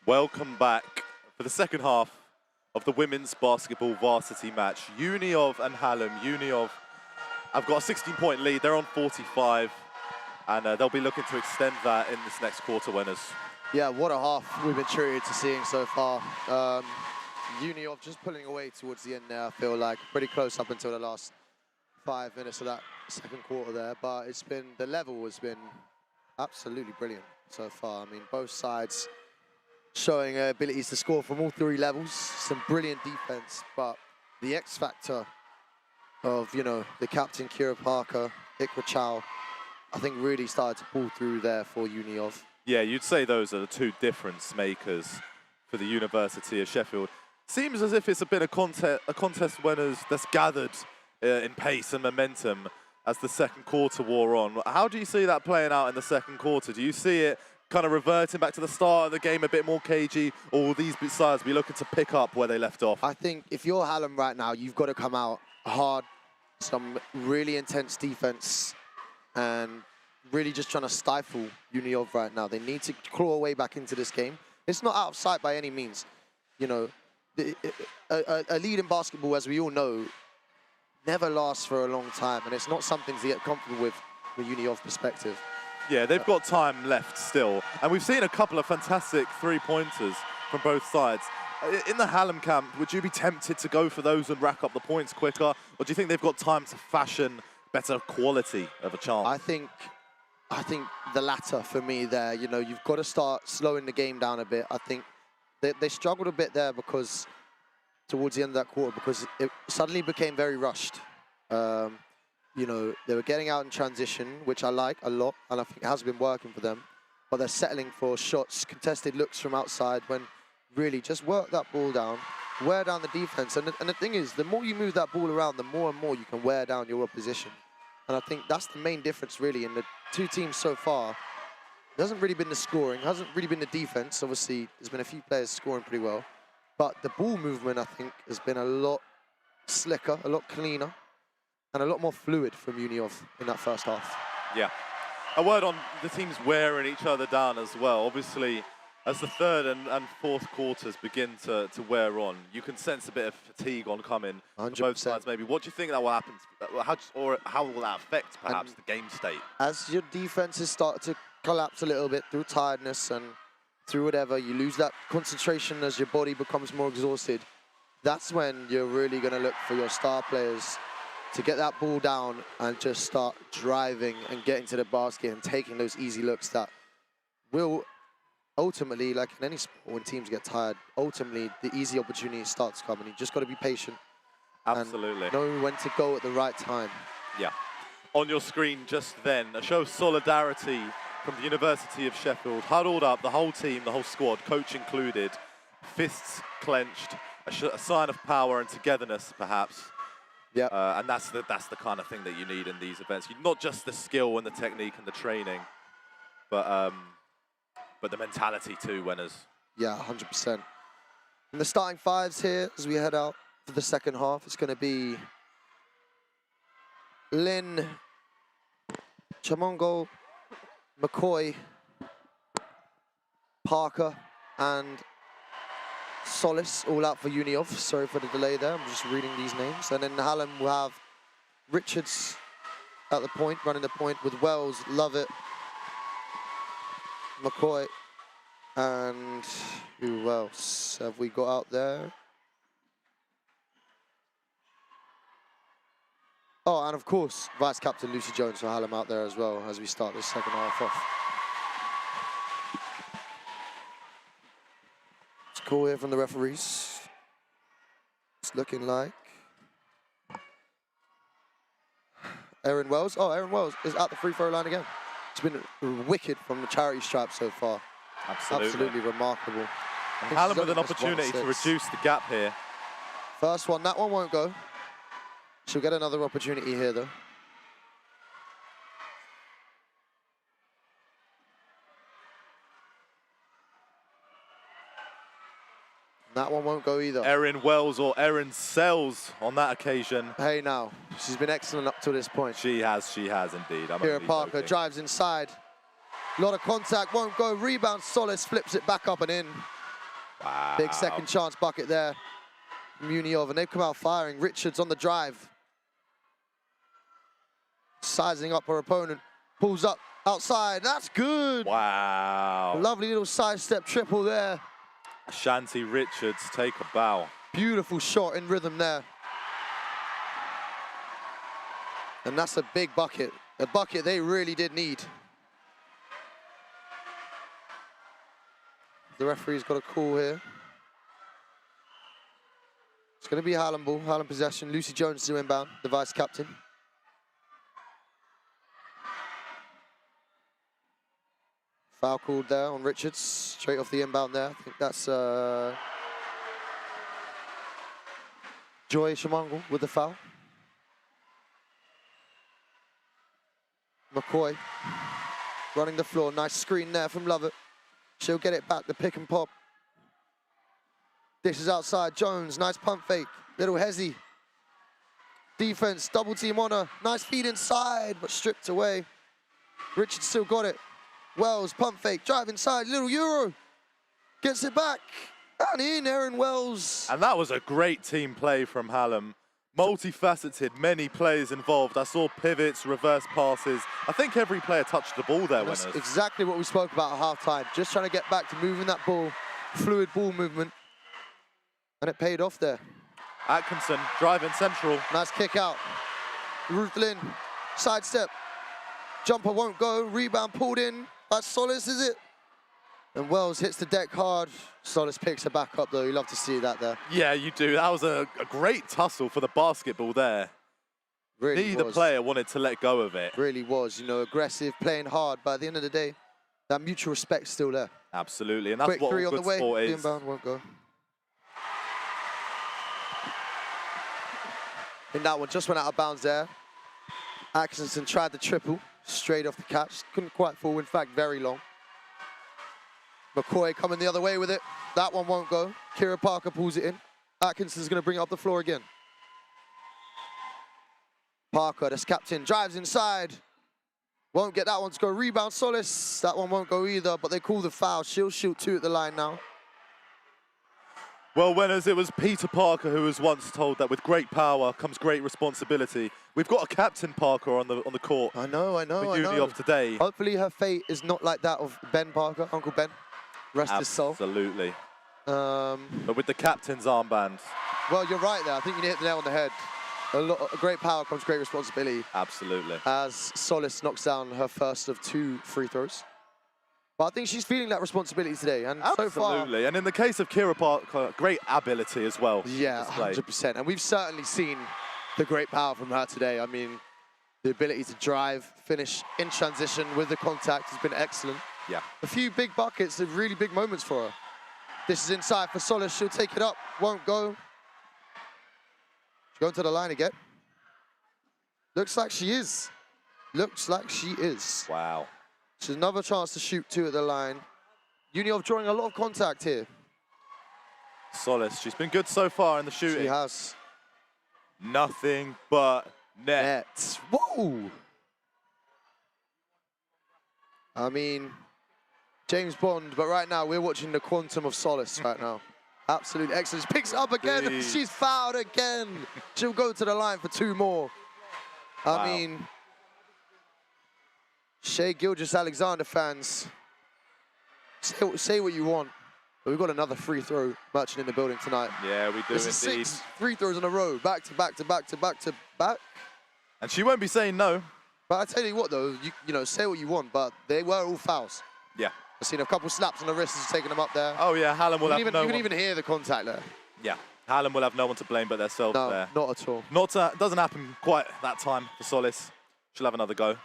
B: Welcome back for the second half of the women's basketball varsity match. Uniov and Hallam. Uniov have got a 16-point lead. They're on 45, and they'll be looking to extend that in this next quarter, winners.
A: Yeah, what a half we've been treated to seeing so far. Uniov just pulling away towards the end there, I feel like. Pretty close up until the last 5 minutes of that second quarter there. But it's been, the level has been absolutely brilliant so far. I mean, both sides showing abilities to score from all three levels. Some brilliant defense, but the X factor of, you know, the captain, Kira Parker, Ikra Chow, I think really started to pull through there for Uniov.
B: Yeah, you'd say those are the two difference makers for the University of Sheffield. Seems as if it's been a contest winners that's gathered in pace and momentum as the second quarter wore on. How do you see that playing out in the second quarter? Do you see it kind of reverting back to the start of the game, a bit more cagey, or will these sides be looking to pick up where they left off?
A: I think if you're Hallam right now, you've got to come out hard, some really intense defense, and really just trying to stifle Uniov right now. They need to claw away back into this game. It's not out of sight by any means. You know, a lead in basketball, as we all know, never lasts for a long time, and it's not something to get comfortable with from a Uniov perspective.
B: Yeah, they've got time left still. And we've seen a couple of fantastic three-pointers from both sides. In the Hallam camp, would you be tempted to go for those and rack up the points quicker? Or do you think they've got time to fashion better quality of a chance?
A: I think the latter for me there. You know, you've got to start slowing the game down a bit. I think they struggled a bit there because towards the end of that quarter, because it suddenly became very rushed. You know, they were getting out in transition, which I like a lot, and I think it has been working for them. But they're settling for shots, contested looks from outside, when really just work that ball down, wear down the defense. And the thing is, the more you move that ball around, the more and more you can wear down your opposition. And I think that's the main difference, really, in the two teams so far. It hasn't really been the scoring, hasn't really been the defense. Obviously, there's been a few players scoring pretty well. But the ball movement, I think, has been a lot slicker, a lot cleaner, and a lot more fluid from Uniov in that first half.
B: Yeah. A word on the teams wearing each other down as well. Obviously, as the third and fourth quarters begin to wear on, you can sense a bit of fatigue oncoming on both sides maybe. What do you think that will happen, how will that affect perhaps the game state?
A: As your defenses start to collapse a little bit through tiredness and through whatever, you lose that concentration as your body becomes more exhausted. That's when you're really going to look for your star players to get that ball down and just start driving and getting to the basket and taking those easy looks that will ultimately, like in any sport, when teams get tired, ultimately the easy opportunities start to come, and you just got to be patient.
B: Absolutely.
A: And know when to go at the right time.
B: Yeah. On your screen just then, a show of solidarity from the University of Sheffield, huddled up, the whole team, the whole squad, coach included, fists clenched, a sign of power and togetherness, perhaps.
A: Yeah.
B: And that's the kind of thing that you need in these events. Not just the skill and the technique and the training, but the mentality too, winners.
A: Yeah, 100%. And the starting fives here as we head out for the second half, it's going to be Lynn, Chamongo, McCoy, Parker, and Solis all out for Uniov. Sorry for the delay there. I'm just reading these names. And then Hallam will have Richards at the point, running the point with Wells, Lovett, McCoy, and who else have we got out there? Oh, and of course, Vice Captain Lucy Jones for Hallam out there as well as we start this second half off. It's cool here from the referees. It's looking like Erin Wells. Oh, Erin Wells is at the free throw line again. It's been wicked from the charity stripe so far. Absolutely remarkable.
B: And Hallam with an opportunity to reduce the gap here.
A: First one, that one won't go. She'll get another opportunity here, though. That one won't go either.
B: Erin Wells or Erin Sells on that occasion.
A: Hey now, she's been excellent up to this point.
B: She has indeed.
A: Kira Parker drives inside. A lot of contact, won't go. Rebound, Solis flips it back up and in.
B: Wow.
A: Big second chance bucket there from Uniov, and they've come out firing. Richards on the drive. Sizing up her opponent. Pulls up outside. That's good.
B: Wow.
A: Lovely little sidestep triple there.
B: Ashanti Richards take a bow.
A: Beautiful shot in rhythm there. And that's a big bucket. A bucket they really did need. The referee's got a call here. It's going to be Hallam ball, Hallam possession. Lucy Jones to inbound, the vice captain. Foul called there on Richards, straight off the inbound there. I think that's Joy Shamangal with the foul. McCoy running the floor, nice screen there from Lovett. She'll get it back, the pick and pop. This is outside, Jones, nice pump fake, little hezzy. Defense, double team on her, nice feed inside, but stripped away. Richards still got it. Wells, pump fake, drive inside, little Euro. Gets it back, and in, Erin Wells.
B: And that was a great team play from Hallam. Multifaceted, many players involved. I saw pivots, reverse passes. I think every player touched the ball there,
A: That's
B: winners.
A: exactly what we spoke about at halftime. Just trying to get back to moving that ball, fluid ball movement. And it paid off there.
B: Atkinson, driving central.
A: Nice kick out. Ruth Lynn, sidestep. Jumper won't go, rebound pulled in. That's Solis, is it? And Wells hits the deck hard. Solis picks her back up though. You love to see that there.
B: Yeah, you do. That was a great tussle for the basketball there.
A: Really
B: Neither
A: was.
B: player wanted to let go of it.
A: Really was, you know, aggressive, playing hard, but at the end of the day, that mutual respect's still there.
B: Absolutely, and that's
A: Quick
B: what
A: three
B: all
A: on the
B: good
A: way.
B: sport
A: The
B: is.
A: inbound won't go. In that one, just went out of bounds there. Atkinson tried the triple, straight off the catch. Couldn't quite fall, in fact, very long. McCoy coming the other way with it. That one won't go. Kira Parker pulls it in. Atkinson's going to bring it up the floor again. Parker, that's captain, drives inside. Won't get that one to go. Rebound, Solis. That one won't go either, but they call the foul. She'll shoot two at the line now.
B: Well, winners, it was Peter Parker who was once told that with great power comes great responsibility. We've got a Captain Parker on the court.
A: I know.
B: For Uni of today.
A: Hopefully her fate is not like that of Ben Parker, Uncle Ben. Rest his soul.
B: Absolutely.
A: Well,
B: But with the captain's armband.
A: you're right there. I think you hit the nail on the head. A great power comes great responsibility.
B: Absolutely.
A: As Solis knocks down her first of 2 free throws. But I think she's feeling that responsibility today. And so far,
B: Absolutely. And in the case of Kira Parker, great ability as well.
A: yeah,
B: displayed.
A: 100%. And we've certainly seen the great power from her today. I mean, the ability to drive, finish in transition with the contact has been excellent.
B: Yeah.
A: A few big buckets, really big moments for her. This is inside for Solis. She'll take it up, won't go. She's going to the line again. Looks like she is. Looks like she is.
B: Wow.
A: She's another chance to shoot 2 at the line. Uniov drawing a lot of contact here.
B: Solis, she's been good so far in the shooting.
A: She has.
B: Nothing but net.
A: Net. Whoa! I mean, James Bond, but right now we're watching the quantum of Solis right now. Absolute excellence. Picks it up again.
B: Indeed.
A: She's fouled again. She'll go to the line for 2 more.
B: Wow.
A: I mean, Shea Gilgeous-Alexander fans, say what you want, but we've got another free throw merchant in the building tonight.
B: Yeah, we do
A: This is
B: indeed.
A: 6 free throws in a row, back to back to back to back to back.
B: And she won't be saying no.
A: But I tell you what, though, you know, say what you want, but they were all fouls.
B: Yeah.
A: I've seen a couple slaps on the wrists, he's taking them up there.
B: Oh, yeah, Hallam will have
A: you
B: no
A: can
B: one.
A: even hear the contact there.
B: Yeah, Hallam will have no one to blame but themselves
A: No,
B: there.
A: not at all.
B: Doesn't happen quite that time for Solis. She'll have another go.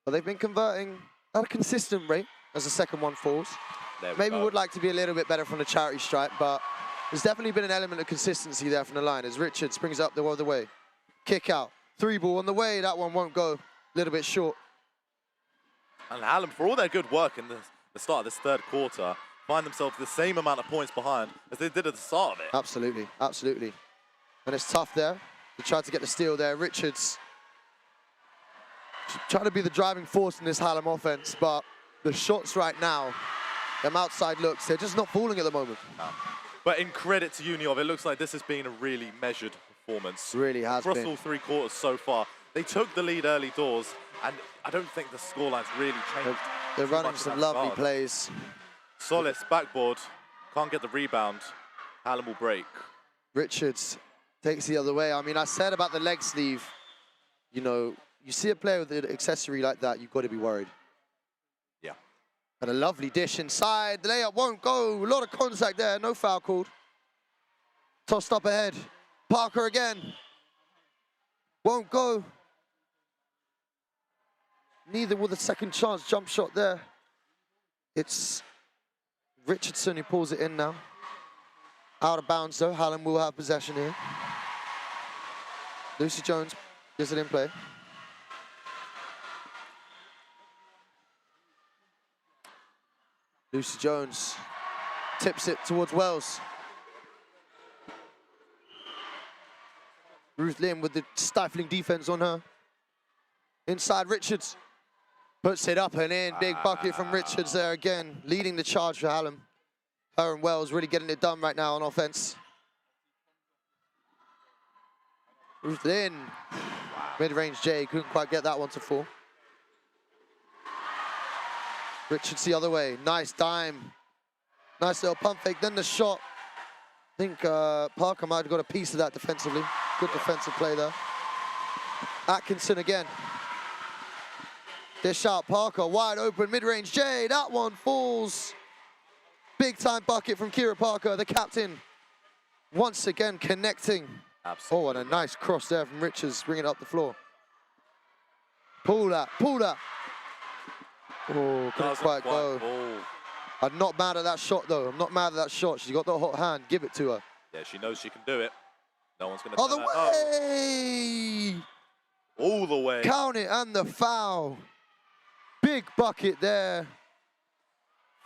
A: But they've been converting at a consistent rate as the second one falls.
B: There we
A: Maybe
B: go.
A: would like to be a little bit better from the charity stripe, but there's definitely been an element of consistency there from the line as Richards brings it up the other way. Kick out, 3 ball on the way, that one won't go. A little bit short.
B: And Hallam, for all their good work in the start of this third quarter, find themselves the same amount of points behind as they did at the start of it.
A: Absolutely, absolutely. And it's tough there. They tried to get the steal there. Richards trying to be the driving force in this Hallam offense, but the shots right now, them outside looks, they're just not falling at the moment.
B: But in credit to Uniov, it looks like this has been a really measured performance.
A: Really has
B: Across
A: been.
B: all 3 quarters so far. They took the lead early doors, and I don't think the scoreline's really changed.
A: They're
B: too
A: running
B: much in
A: some
B: that
A: lovely
B: regard.
A: plays.
B: Solis, backboard, can't get the rebound. Hallam will break.
A: Richards takes the other way. I mean, I said about the leg sleeve, you know, you see a player with an accessory like that, you've got to be worried.
B: Yeah.
A: And a lovely dish inside. The layup won't go. A lot of contact there. No foul called. Tossed up ahead. Parker again. Won't go. Neither with a second chance jump shot there. It's Richardson who pulls it in now. Out of bounds though. Hallam will have possession here. Lucy Jones gets it in play. Lucy Jones tips it towards Wells. Ruth Lim with the stifling defense on her. Inside Richards. Puts it up and in. Big bucket from Richards there again. Leading the charge for Hallam. Her and Wells really getting it done right now on offense. Ruth Lynn. Mid-range J. Couldn't quite get that one to fall. Richards the other way. Nice dime. Nice little pump fake. Then the shot. I think Parker might have got a piece of that defensively. Good defensive play there. Atkinson again. Dish out, Parker, wide open, mid-range J. That one falls. Big time bucket from Kira Parker, the captain. Once again connecting.
B: Absolutely.
A: Oh, and a nice cross there from Richards, bringing it up the floor. Pull that, pull that. Oh, couldn't quite go.
B: Ball.
A: I'm not mad at that shot though. I'm not mad at that shot. She's got the hot hand. Give it to her.
B: Yeah, she knows she can do it. No one's going to
A: Other way!
B: All the way.
A: Count it and the foul. Big bucket there.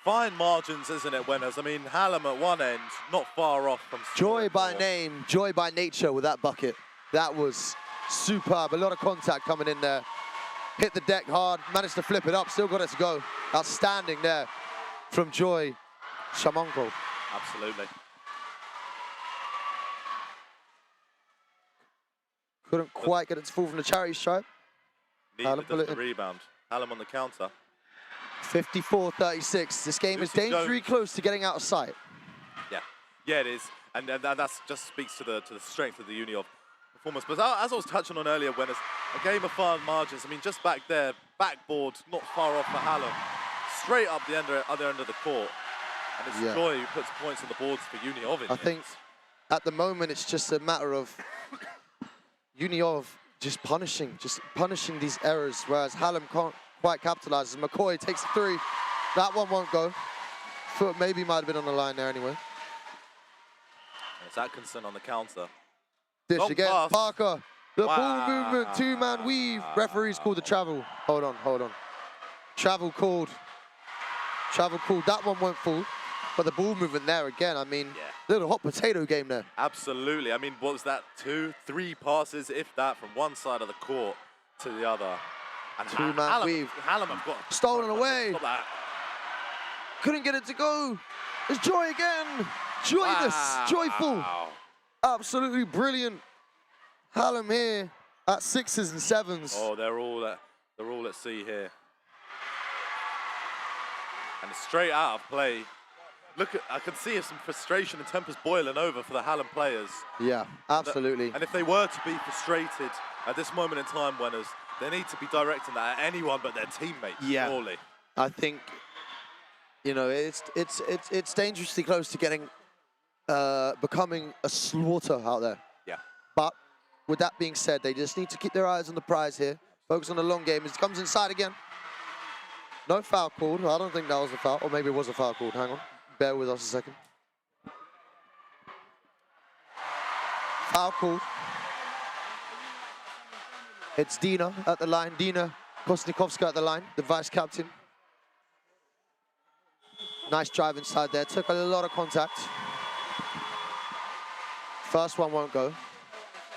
B: Fine margins, isn't it, winners? I mean, Hallam at one end, not far off from...
A: Joy by name, joy by nature with that bucket. That was superb. A lot of contact coming in there. Hit the deck hard, managed to flip it up, still got it to go. Outstanding there from Joy Shamonko.
B: Absolutely.
A: Couldn't quite get it to fall from the charity stripe.
B: Neither does the rebound. Hallam on the counter.
A: 54-36. This game is
B: Lucy
A: dangerously
B: Jones.
A: close to getting out of sight.
B: Yeah, yeah, it is, and that just speaks to the strength of the Uniov performance. But as I was touching on earlier, when it's a game of fine margins, I mean, just back there, backboard, not far off for Hallam, straight up the other end of the court, and it's Joy who puts points on the boards for Uniov.
A: I think at the moment it's just a matter of Uniov just punishing these errors, whereas Hallam can't quite capitalize. McCoy takes a three. That one won't go. Foot maybe might have been on the line there anyway.
B: And it's Atkinson on the counter.
A: Dish
B: Long
A: again,
B: pass.
A: Parker. The
B: Wow.
A: ball movement, two-man weave. Referees called the travel. Hold on. Travel called. That one won't fall. But the ball movement there again, I mean, little hot potato game there.
B: Absolutely. I mean, what was that? 2, 3 passes, if that, from one side of the court to the other. And
A: Two-man weave.
B: Hallam have got
A: Stolen away.
B: Stop that.
A: Couldn't get it to go. It's Joy again. Joyless, joyful. Absolutely brilliant. Hallam here at 6s and 7s.
B: Oh, they're all at sea here. And it's straight out of play. Look, I can see some frustration and tempers boiling over for the Hallam players.
A: Yeah, absolutely.
B: And if they were to be frustrated at this moment in time, winners, they need to be directing that at anyone but their teammates.
A: Yeah.
B: Surely.
A: I think, you know, it's dangerously close to getting becoming a slaughter out there.
B: Yeah.
A: But with that being said, they just need to keep their eyes on the prize here. Focus on the long game. As it comes inside again. No foul called. I don't think that was a foul, or maybe it was a foul called. Hang on. Bear with us a second. Foul called. It's Dina at the line. Dina Kosnikovska at the line, the vice captain. Nice drive inside there. Took a lot of contact. First one won't go.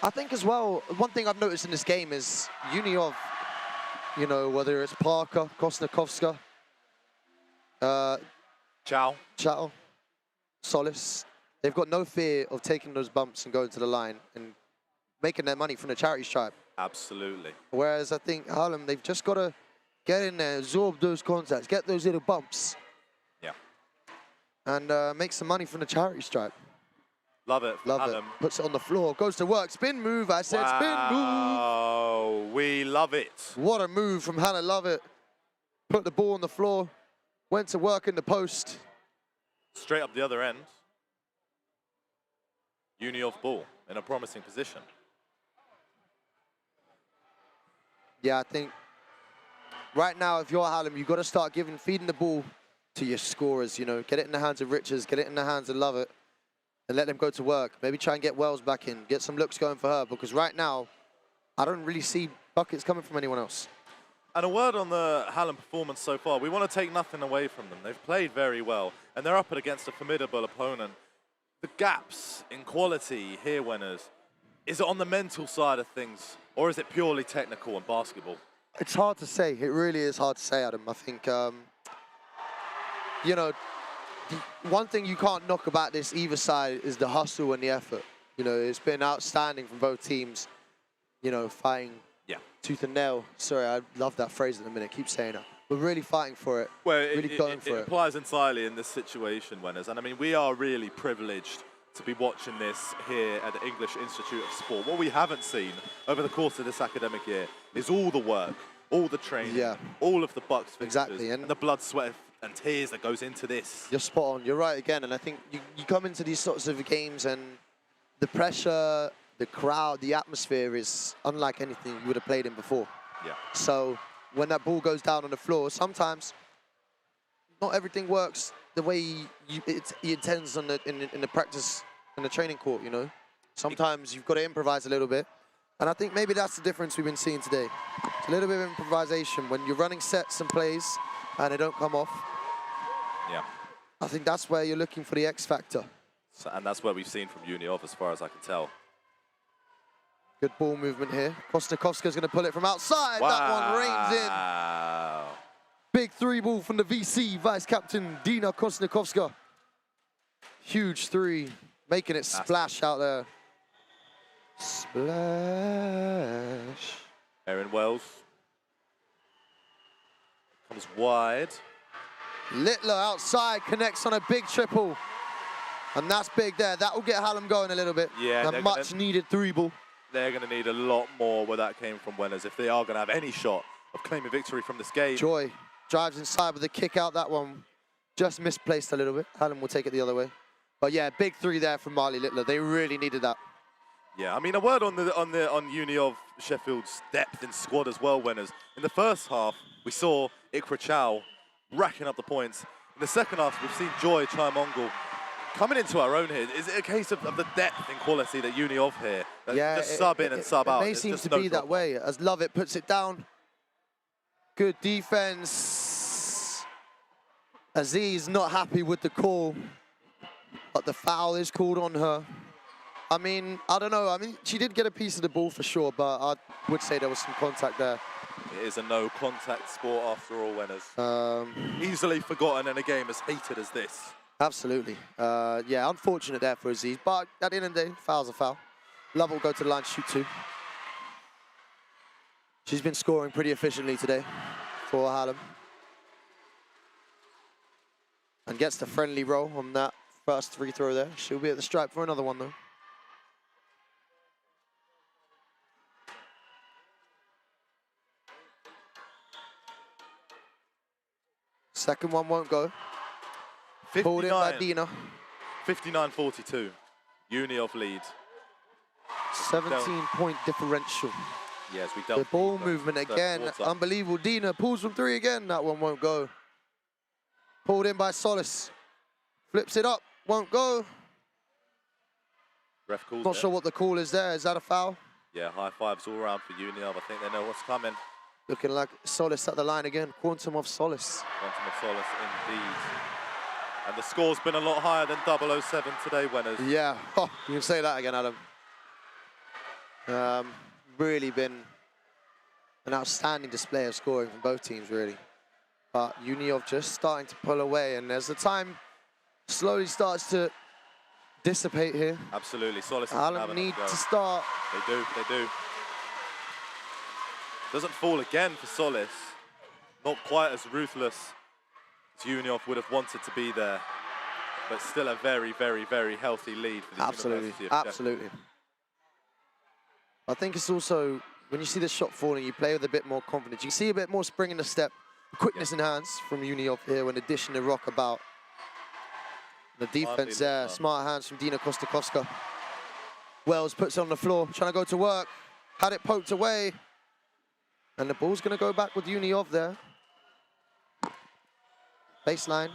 A: I think as well, one thing I've noticed in this game is Uniov, you know, whether it's Parker, Kosnikovska,
B: Ciao.
A: Chattel, Solace, they've got no fear of taking those bumps and going to the line and making their money from the charity stripe.
B: Absolutely.
A: Whereas I think Harlem, they've just got to get in there, absorb those contacts, get those little bumps.
B: Yeah.
A: And make some money from the charity stripe.
B: Love it.
A: Love
B: Harlem.
A: it. Puts it on the floor, goes to work, spin move. I said spin move.
B: Oh, we love it.
A: What a move from Hannah. Love it. Put the ball on the floor, went to work in the post.
B: Straight up the other end. Uni off ball in a promising position.
A: Yeah, I think right now, if you're Hallam, you've got to start feeding the ball to your scorers, you know. Get it in the hands of Richards, get it in the hands of Lovett, and let them go to work. Maybe try and get Wells back in, get some looks going for her, because right now, I don't really see buckets coming from anyone else.
B: And a word on the Hallam performance so far. We want to take nothing away from them. They've played very well, and they're up against a formidable opponent. The gaps in quality here, winners, is it on the mental side of things, or is it purely technical and basketball?
A: It's hard to say. It really is hard to say, Adam. I think, you know, the one thing you can't knock about this either side is the hustle and the effort. You know, it's been outstanding from both teams, you know, fighting tooth and nail. Sorry, I love that phrase in a minute. Keep saying it. We're really fighting for it.
B: Well,
A: really going for
B: it applies entirely in this situation, winners. And I mean, we are really privileged to be watching this here at the English Institute of Sport. What we haven't seen over the course of this academic year is all the work, all the training, all of the bucks,
A: exactly,
B: and the blood, sweat, and tears that goes into this.
A: You're spot on. You're right again. And I think you come into these sorts of games and the pressure, the crowd, the atmosphere is unlike anything you would have played in before.
B: Yeah.
A: So when that ball goes down on the floor, sometimes not everything works the way it intends on in the practice, in the training court, you know. Sometimes you've got to improvise a little bit. And I think maybe that's the difference we've been seeing today. It's a little bit of improvisation. When you're running sets and plays and they don't come off, I think that's where you're looking for the X factor.
B: So, and that's what we've seen from Uniov, as far as I can tell.
A: Good ball movement here. Kostnikovska's going to pull it from outside.
B: Wow.
A: That one rains in. Big three ball from the VC, vice captain Dina Kostnikovska. Huge three, making it splash out there. Splash.
B: Erin Wells comes wide.
A: Littler outside, connects on a big triple. And that's big there. That will get Hallam going a little bit.
B: Yeah,
A: a much needed three ball.
B: They're going to need a lot more where that came from, winners, if they are going to have any shot of claiming victory from this game.
A: Joy drives inside with a kick out. That one just misplaced a little bit. Hallam will take it the other way. But yeah, big three there from Marley Littler. They really needed that.
B: Yeah, I mean, a word on Uniov Sheffield's depth in squad as well, winners. In the first half, we saw Ikra Chow racking up the points. In the second half, we've seen Joy Chai-Mongol coming into our own here. Is it a case of the depth and quality that Uniov here? That just sub in and sub out.
A: It may seem to be that way as Lovett puts it down. Good defense. Aziz not happy with the call, but the foul is called on her. I mean, I don't know. I mean, she did get a piece of the ball for sure, but I would say there was some contact there.
B: It is a no-contact sport after all, winners. Easily forgotten in a game as heated as this.
A: Absolutely. Yeah, unfortunate there for Aziz, but at the end of the day, foul's a foul. Love will go to the line to shoot two. She's been scoring pretty efficiently today for Hallam. And gets the friendly roll on that first free throw there. She'll be at the stripe for another one, though. Second one won't go. Pulled in by Dina.
B: 59-42. Uniov lead.
A: 17-point differential.
B: Yes, we dealt.
A: The ball movement again, unbelievable. Dina pulls from three again. That one won't go. Pulled in by Solis. Flips it up, won't go.
B: Ref calls
A: Not sure what the call is there. Is that a foul?
B: Yeah, high fives all around for Uniov. I think they know what's coming.
A: Looking like Solis at the line again. Quantum of Solace.
B: Quantum of Solace, indeed. And the score's been a lot higher than 007 today, winners.
A: Yeah, oh, you can say that again, Adam. Really been an outstanding display of scoring from both teams, really. but Uniov just starting to pull away, and as the time slowly starts to dissipate here,
B: Absolutely. Solis
A: Hallam need to start.
B: They do. Doesn't fall again for Solis. Not quite as ruthless as Uniov would have wanted to be there, but still a very, very, very healthy lead for the University of
A: Absolutely. I think it's also, when you see the shot falling, you play with a bit more confidence. You see a bit more spring in the step, quickness in hands from Uniov here when addition to rock about. The defense there, smart hands from Dina Kostakowska. Wells puts it on the floor, trying to go to work. Had it poked away. And the ball's going to go back with Uniov there. Baseline.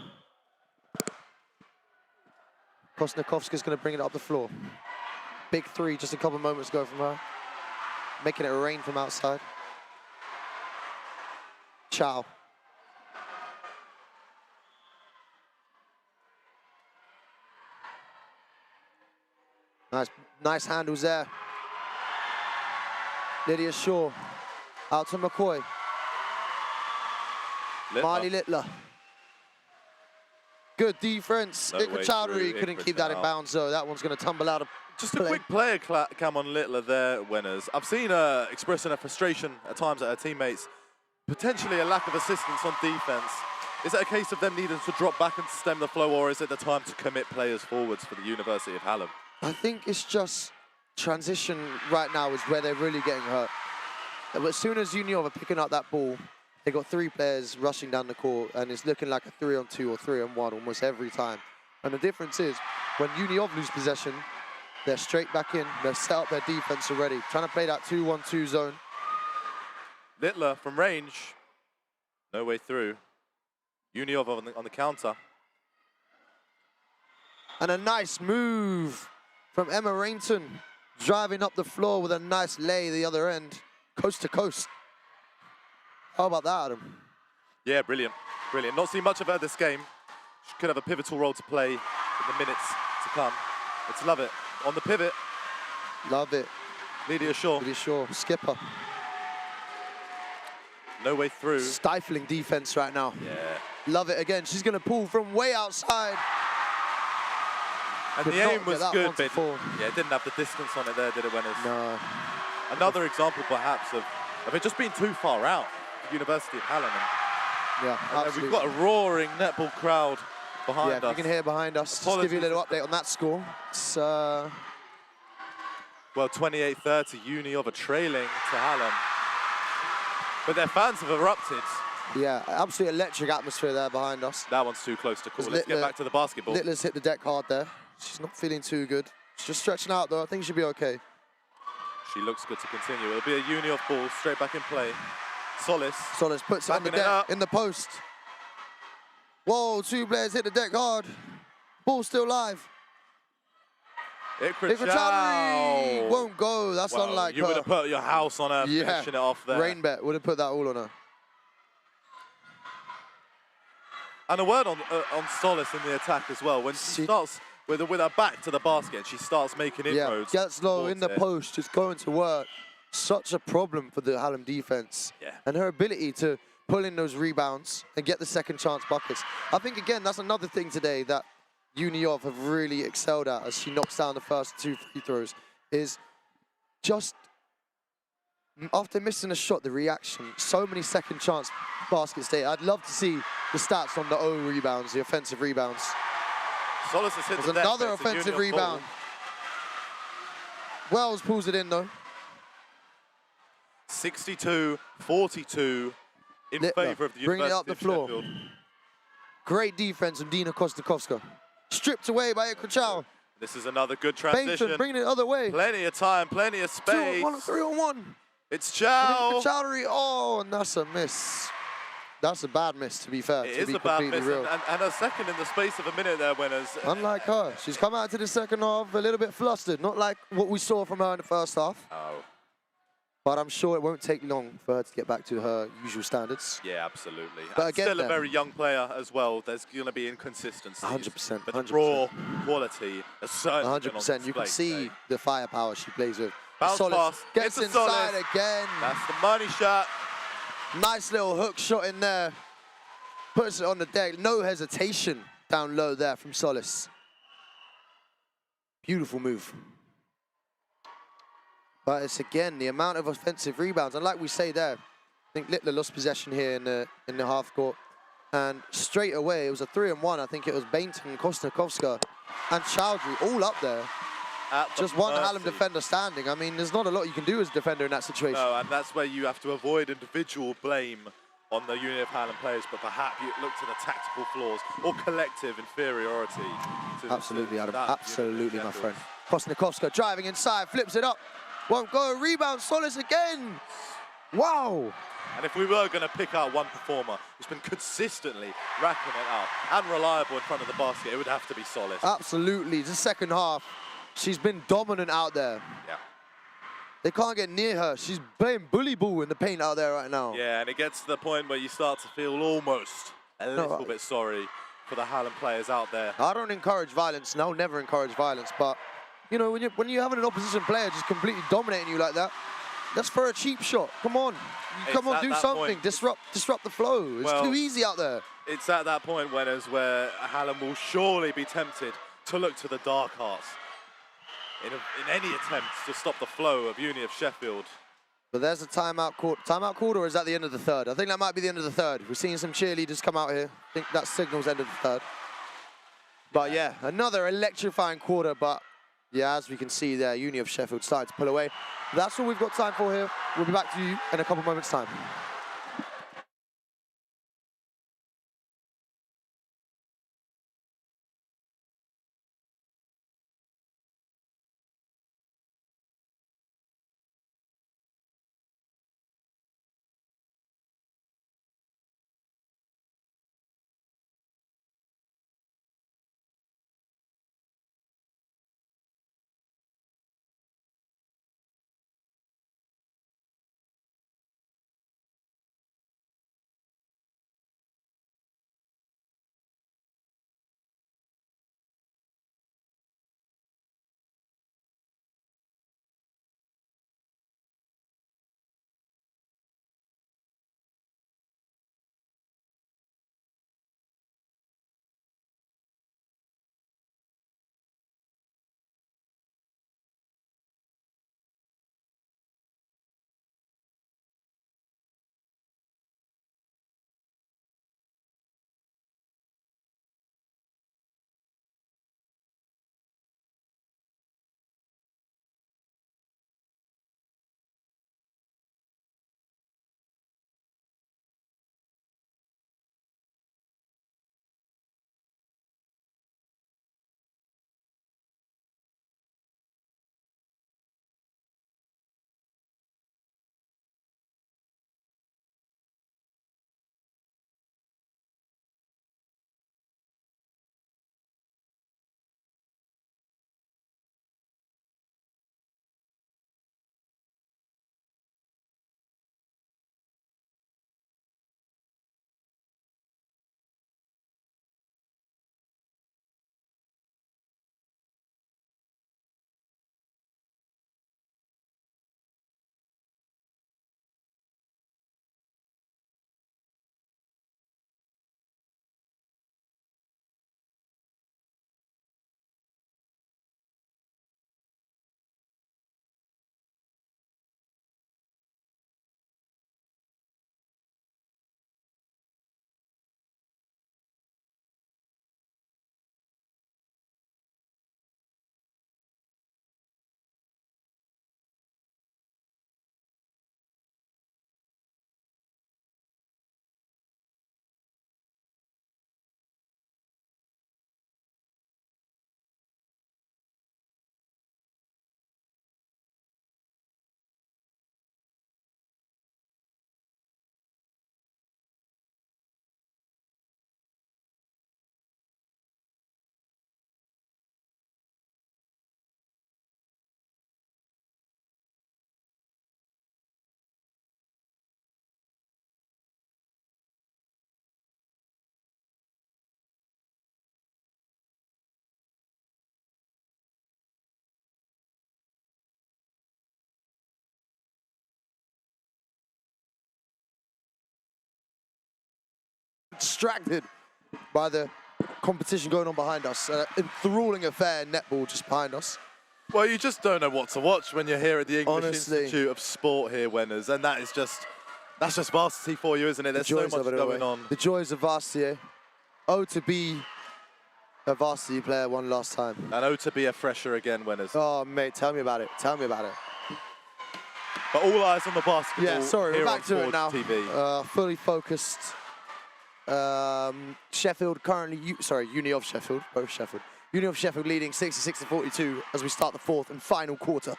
A: Kostakowska's going to bring it up the floor. Big three just a couple moments ago from her. Making it rain from outside. Chow. Nice handles there. Lydia Shaw. Out to McCoy. Marley Littler. Good defense. Ikra Chowdhury couldn't keep that in bounds, though. That one's going to tumble out of
B: Just a quick player cam on Littler there, winners. I've seen her expressing her frustration at times at her teammates. Potentially a lack of assistance on defense. Is it a case of them needing to drop back and stem the flow, or is it the time to commit players forwards for the University of Hallam?
A: I think it's just transition right now is where they're really getting hurt. But as soon as Uniov are picking up that ball, they got three players rushing down the court, and it's looking like a 3-on-2 or 3-on-1 almost every time. And the difference is, when Uniov lose possession, they're straight back in. They've set up their defense already, trying to play that 2-1-2 zone.
B: Littler from range, no way through. Uniov on the counter.
A: And a nice move from Emma Rainton, driving up the floor with a nice lay the other end, coast to coast. How about that, Adam?
B: Yeah, brilliant. Not seen much of her this game. She could have a pivotal role to play in the minutes to come. Let's love it. On the pivot.
A: Love it.
B: Lydia Shaw.
A: Skipper.
B: No way through.
A: Stifling defense right now.
B: Yeah.
A: Love it again. She's going to pull from way outside.
B: And the aim was good, but yeah, it didn't have the distance on it there, did it, Winners?
A: No.
B: Another example, perhaps, of it just being too far out, the University of Hallam.
A: Yeah, absolutely.
B: We've got a roaring netball crowd behind us.
A: Yeah, you can hear behind us. Just give you a little update on that score. It's,
B: well, 28-30, Uniov are trailing to Hallam. But their fans have erupted.
A: Yeah, absolutely electric atmosphere there behind us.
B: That one's too close to call. Let's get back to the basketball.
A: Littler's hit the deck hard there. She's not feeling too good. She's just stretching out, though. I think she'll be okay.
B: She looks good to continue. It'll be a Uniov ball straight back in play. Solis
A: puts it on the deck, in the post. Whoa, two players hit the deck hard. Ball still live.
B: Ikra Chowdhury
A: won't go. That's unlike her.
B: You would have put your house on her, finishing it off there.
A: Rain bet would have put that all on her.
B: And a word on Solis in the attack as well. When she starts with her back to the basket, she starts making inroads.
A: Yeah, gets low in the post, just going to work. Such a problem for the Hallam defense.
B: Yeah.
A: And her ability to pull in those rebounds and get the second chance buckets. I think, again, that's another thing today that Uniov have really excelled at as she knocks down the first two free throws, is just after missing a shot, the reaction. So many second chance baskets today. I'd love to see the stats on the O rebounds, the offensive rebounds.
B: Solis has hit
A: There's another offensive rebound. Wells pulls it in, though.
B: 62-42 in favour of the University
A: bringing it up the floor.
B: Sheffield.
A: Great defense from Dina Kostakowska. Stripped away by Ikra Chow.
B: This is another good transition.
A: Bainton bringing it the other way.
B: Plenty of time, plenty of space.
A: 2-on-1, 3-on-1.
B: It's Chow.
A: Chowdhury, oh, and that's a miss. That's a bad miss, to be fair.
B: It is a bad miss, and a second in the space of a minute there, Winners.
A: Unlike her, she's come out to the second half a little bit flustered, not like what we saw from her in the first half.
B: Oh.
A: But I'm sure it won't take long for her to get back to her usual standards.
B: Yeah, absolutely.
A: But
B: and
A: again,
B: still a very young player as well. There's going to be inconsistencies.
A: 100%.
B: But the raw quality is certainly
A: 100%. You can see the firepower she plays with.
B: Bounce pass.
A: Gets inside again.
B: That's the money shot.
A: Nice little hook shot in there. Puts it on the deck. No hesitation down low there from Solis. Beautiful move. But it's again the amount of offensive rebounds. And like we say there, I think Littler lost possession here in the half court. And straight away, it was a 3-on-1. I think it was Bainton, Kostnikovska, and Chowdhury all up there. Just one Hallam defender standing. I mean, there's not a lot you can do as a defender in that situation.
B: No, and that's where you have to avoid individual blame on the Uni of Hallam players, but perhaps you look to the tactical flaws or collective inferiority.
A: Absolutely, Adam. Absolutely, my friend. Kostnikovska driving inside, flips it up. Won't go. Rebound, Solis again. Wow.
B: And if we were going to pick out one performer who's been consistently racking it up and reliable in front of the basket, it would have to be Solis.
A: Absolutely. The second half, she's been dominant out there.
B: Yeah.
A: They can't get near her. She's playing bully ball in the paint out there right now.
B: Yeah, and it gets to the point where you start to feel almost a little bit sorry for the Hallam players out there.
A: I don't encourage violence, and I'll never encourage violence, but you know, when you're having an opposition player just completely dominating you like that, that's for a cheap shot. Come on. Come on, do something. Disrupt the flow. It's too easy out there.
B: It's at that point where Hallam will surely be tempted to look to the dark arts in any attempt to stop the flow of Uni of Sheffield.
A: But there's a timeout called, or is that the end of the third? I think that might be the end of the third. We're seeing some cheerleaders come out here. I think that signals end of the third. But yeah, another electrifying quarter, but yeah, as we can see there, Uni of Sheffield starting to pull away. That's all we've got time for here. We'll be back to you in a couple moments' time. distracted by the competition going on behind us. Enthralling affair in netball just behind us.
B: Well, you just don't know what to watch when you're here at the English
A: Honestly.
B: Institute of Sport here, Winners, and that's just varsity for you, isn't it? There's so much going on.
A: The joys of varsity, eh? Oh, to be a varsity player one last time.
B: And oh, to be a fresher again, Winners.
A: Oh, mate, tell me about it. Tell me about it.
B: But all eyes on the basketball.
A: Yeah, sorry,
B: here
A: we're back
B: on
A: to it now.
B: Forge TV.
A: Fully focused. Sheffield currently, Uni of Sheffield, both Sheffield. Uni of Sheffield leading 66-42 as we start the fourth and final quarter.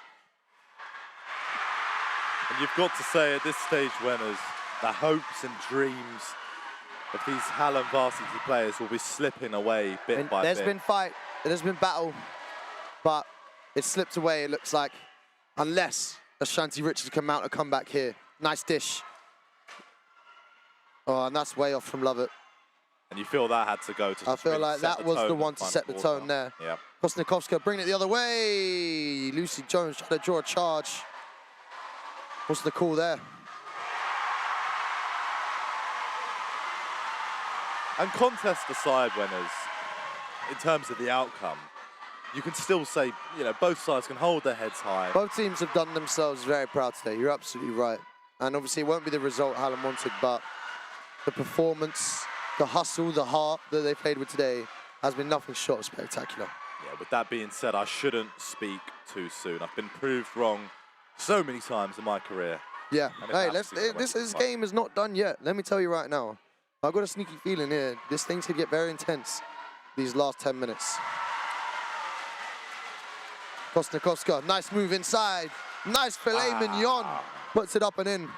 B: And you've got to say at this stage, Winners, the hopes and dreams of these Hallam varsity players will be slipping away bit by bit.
A: There's been fight, there's been battle, but it slipped away, it looks like, unless Ashanti Richards can mount a comeback here. Nice dish. Oh, and that's way off from Lovett.
B: And you feel that had to go to
A: I feel like that was the one to set the tone there.
B: Yeah.
A: Kosnikovska bringing it the other way. Lucy Jones trying to draw a charge. What's the call there?
B: And contest aside, Winners, in terms of the outcome, you can still say, you know, both sides can hold their heads high.
A: Both teams have done themselves very proud today. You're absolutely right. And obviously it won't be the result Hallam wanted, but the performance, the hustle, the heart that they played with today has been nothing short of spectacular.
B: Yeah, with that being said, I shouldn't speak too soon. I've been proved wrong so many times in my career.
A: Yeah. Hey, this game is not done yet. Let me tell you right now. I've got a sneaky feeling here. This thing could get very intense these last 10 minutes. Kosnikovska, nice move inside. Nice filet mignon. Puts it up and in.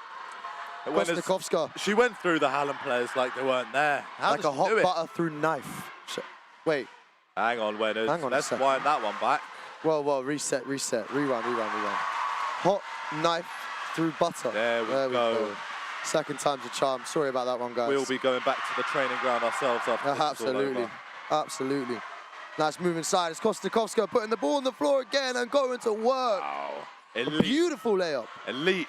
A: Kosnikovska.
B: She went through the Hallam players like they weren't there. How
A: like a hot butter through knife. Wait.
B: Hang on, Winners.
A: Hang on
B: Let's wind that one back.
A: Well, reset. Rerun. Hot knife through butter.
B: There we go.
A: Second time's a charm. Sorry about that one, guys.
B: We'll be going back to the training ground ourselves after this
A: Absolutely.
B: is all over.
A: Absolutely. Nice move inside. It's Kosnikovska putting the ball on the floor again and going to work.
B: Wow.
A: A beautiful layup.
B: Elite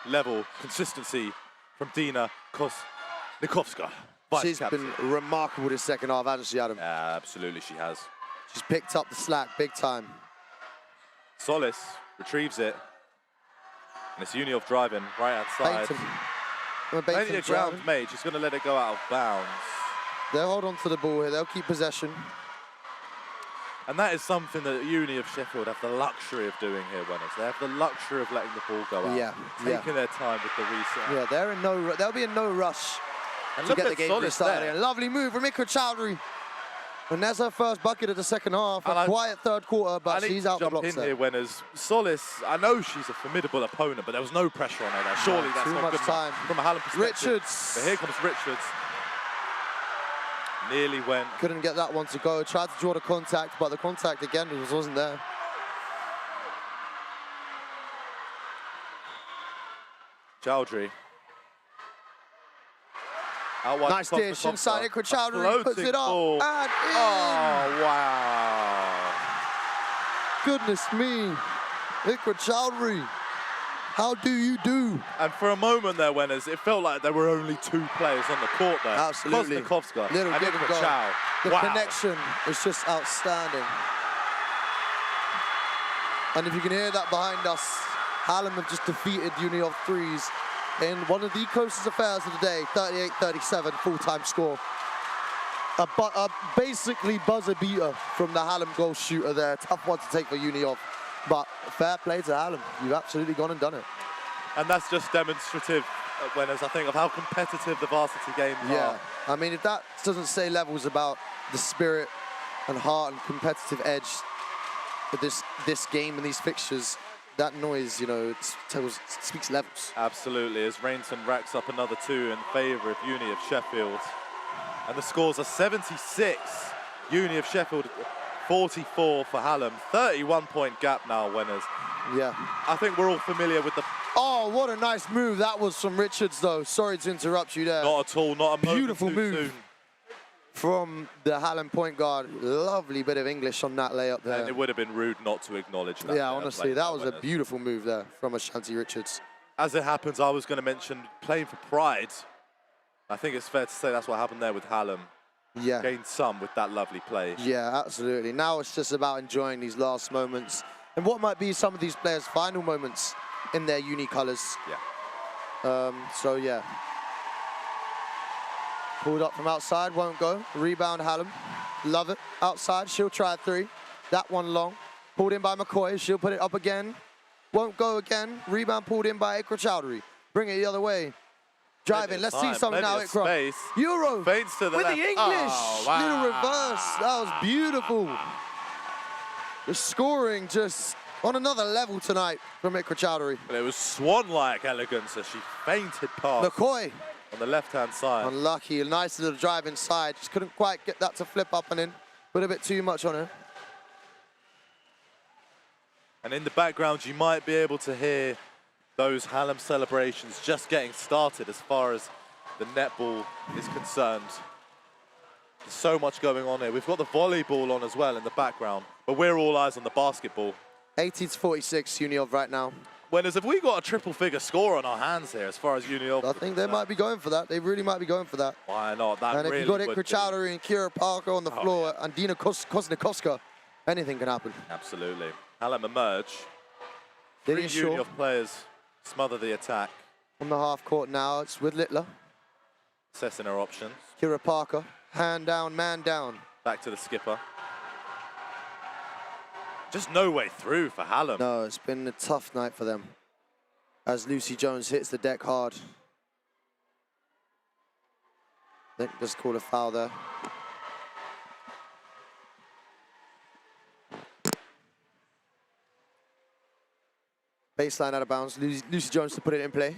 B: level consistency from Dina Kosnikovska.
A: She's been remarkable this second half, hasn't she, Adam?
B: Yeah, absolutely she has.
A: She's picked up the slack big time.
B: Solis retrieves it. And it's Uniov driving right outside. Plenty of ground made. She's going to let it go out of bounds.
A: They'll hold on to the ball here. They'll keep possession.
B: And that is something that Uni of Sheffield have the luxury of doing here, Winners. They have the luxury of letting the ball go out. Taking their time with the reset.
A: Yeah, they'll be in no rush
B: and
A: to get the game restarted. A lovely move from Ikra Chowdhury. And there's her first bucket of the second half. A quiet third quarter, but she's out the blocks there.
B: Here, Winners. Solis, I know she's a formidable opponent, but there was no pressure on her there. Surely that's
A: too
B: not
A: much
B: good
A: time
B: from a Hallam perspective.
A: Richards.
B: But here comes Richards. Nearly went.
A: Couldn't get that one to go. Tried to draw the contact, but the contact again wasn't there.
B: Chowdhury.
A: Nice dish inside. Ikra Chowdhury puts it up and in.
B: Oh, wow.
A: Goodness me. Ikra Chowdhury. How do you do?
B: And for a moment there, Winners, it felt like there were only two players on the court there.
A: Absolutely.
B: Kosnikovska
A: Little
B: and
A: give and go.
B: Chow.
A: The connection is just outstanding. And if you can hear that behind us, Hallam have just defeated Uni of Threes in one of the closest affairs of the day, 38-37 full-time score. A basically buzzer beater from the Hallam goal shooter there. Tough one to take for Uni of. But fair play to Hallam. You've absolutely gone and done it.
B: And that's just demonstrative, Winners, I think, of how competitive the varsity games are.
A: I mean, if that doesn't say levels about the spirit and heart and competitive edge of this game and these fixtures, that noise, you know, speaks levels.
B: Absolutely, as Rainton racks up another two in favour of Uni of Sheffield. And the scores are 76, Uni of Sheffield 44 for Hallam. 31-point gap now, Winners.
A: Yeah.
B: I think we're all familiar with the...
A: Oh, what a nice move that was from Richards, though. Sorry to interrupt you there.
B: Not at all, not a moment
A: beautiful
B: too
A: move
B: soon.
A: From the Hallam point guard. Lovely bit of English on that layup there.
B: And it would have been rude not to acknowledge that.
A: Yeah, honestly, that was a beautiful move there from Ashanti Richards.
B: As it happens, I was going to mention playing for pride I think it's fair to say that's what happened there with Hallam.
A: Yeah.
B: Gained some with that lovely play.
A: Yeah, absolutely. Now it's just about enjoying these last moments and what might be some of these players' final moments in their uni colours.
B: Yeah.
A: So, yeah. Pulled up from outside, won't go. Rebound, Hallam. Love it. Outside, she'll try a three. That one long. Pulled in by McCoy. She'll put it up again. Won't go again. Rebound pulled in by Ikra Chowdhury. Bring it the other way. Driving. Let's see something now, Ikra. Euro.
B: Feints to the
A: with
B: left.
A: the English.
B: Oh, wow.
A: Little reverse. That was beautiful. The scoring just on another level tonight from Ikra Chowdhury.
B: But it was swan-like elegance as she fainted past
A: McCoy.
B: on the left-hand side.
A: Unlucky. A nice little drive inside. Just couldn't quite get that to flip up and in. Put a bit too much on her.
B: And in the background, you might be able to hear those Hallam celebrations just getting started as far as the netball is concerned. There's so much going on here. We've got the volleyball on as well in the background, but we're all eyes on the basketball.
A: 80-46 Uniov right now.
B: Winners, have we got a triple-figure score on our hands here as far as Uniov?
A: I think they might be going for that. They really might be going for that.
B: Why not? That
A: and
B: really
A: if you've got
B: would
A: Ikra Chowdhury and Kira Parker on the floor and Dina Kosnikoska, anything can happen.
B: Absolutely. Hallam emerge.
A: They
B: Three
A: didn't show.
B: Uniov players smother the attack.
A: On the half court now, it's with Littler.
B: Assessing her options.
A: Kira Parker, hand down, man down.
B: Back to the skipper. Just no way through for Hallam.
A: No, it's been a tough night for them. As Lucy Jones hits the deck hard. I think just called a foul there. Baseline out of bounds. Lucy Jones to put it in play.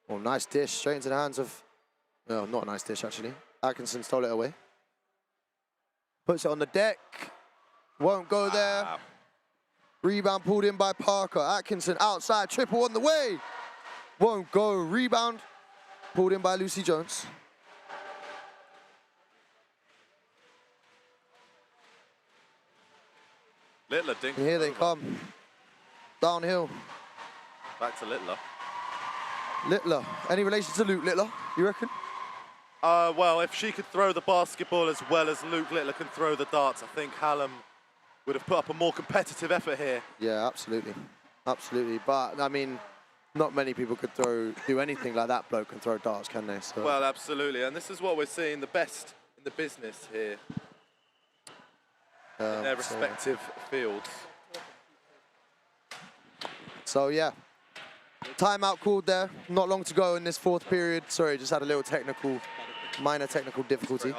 A: Oh, nice dish. Straight into the hands of... No, not a nice dish, actually. Atkinson stole it away. Puts it on the deck. Won't go there. Rebound pulled in by Parker. Atkinson outside. Triple on the way. Won't go. Rebound pulled in by Lucy Jones.
B: Littler dinks.
A: And here they come. Downhill.
B: Back to Littler.
A: Littler. Any relation to Luke Littler, you reckon?
B: Well, if she could throw the basketball as well as Luke Littler can throw the darts, I think Hallam would have put up a more competitive effort here.
A: Yeah, absolutely. Absolutely. But, I mean, not many people could do anything like that bloke can throw darts, can they? So.
B: Well, absolutely. And this is what we're seeing, the best in the business here in their respective fields.
A: So, yeah. Timeout called there. Not long to go in this fourth period. Sorry, just had a little minor technical difficulty.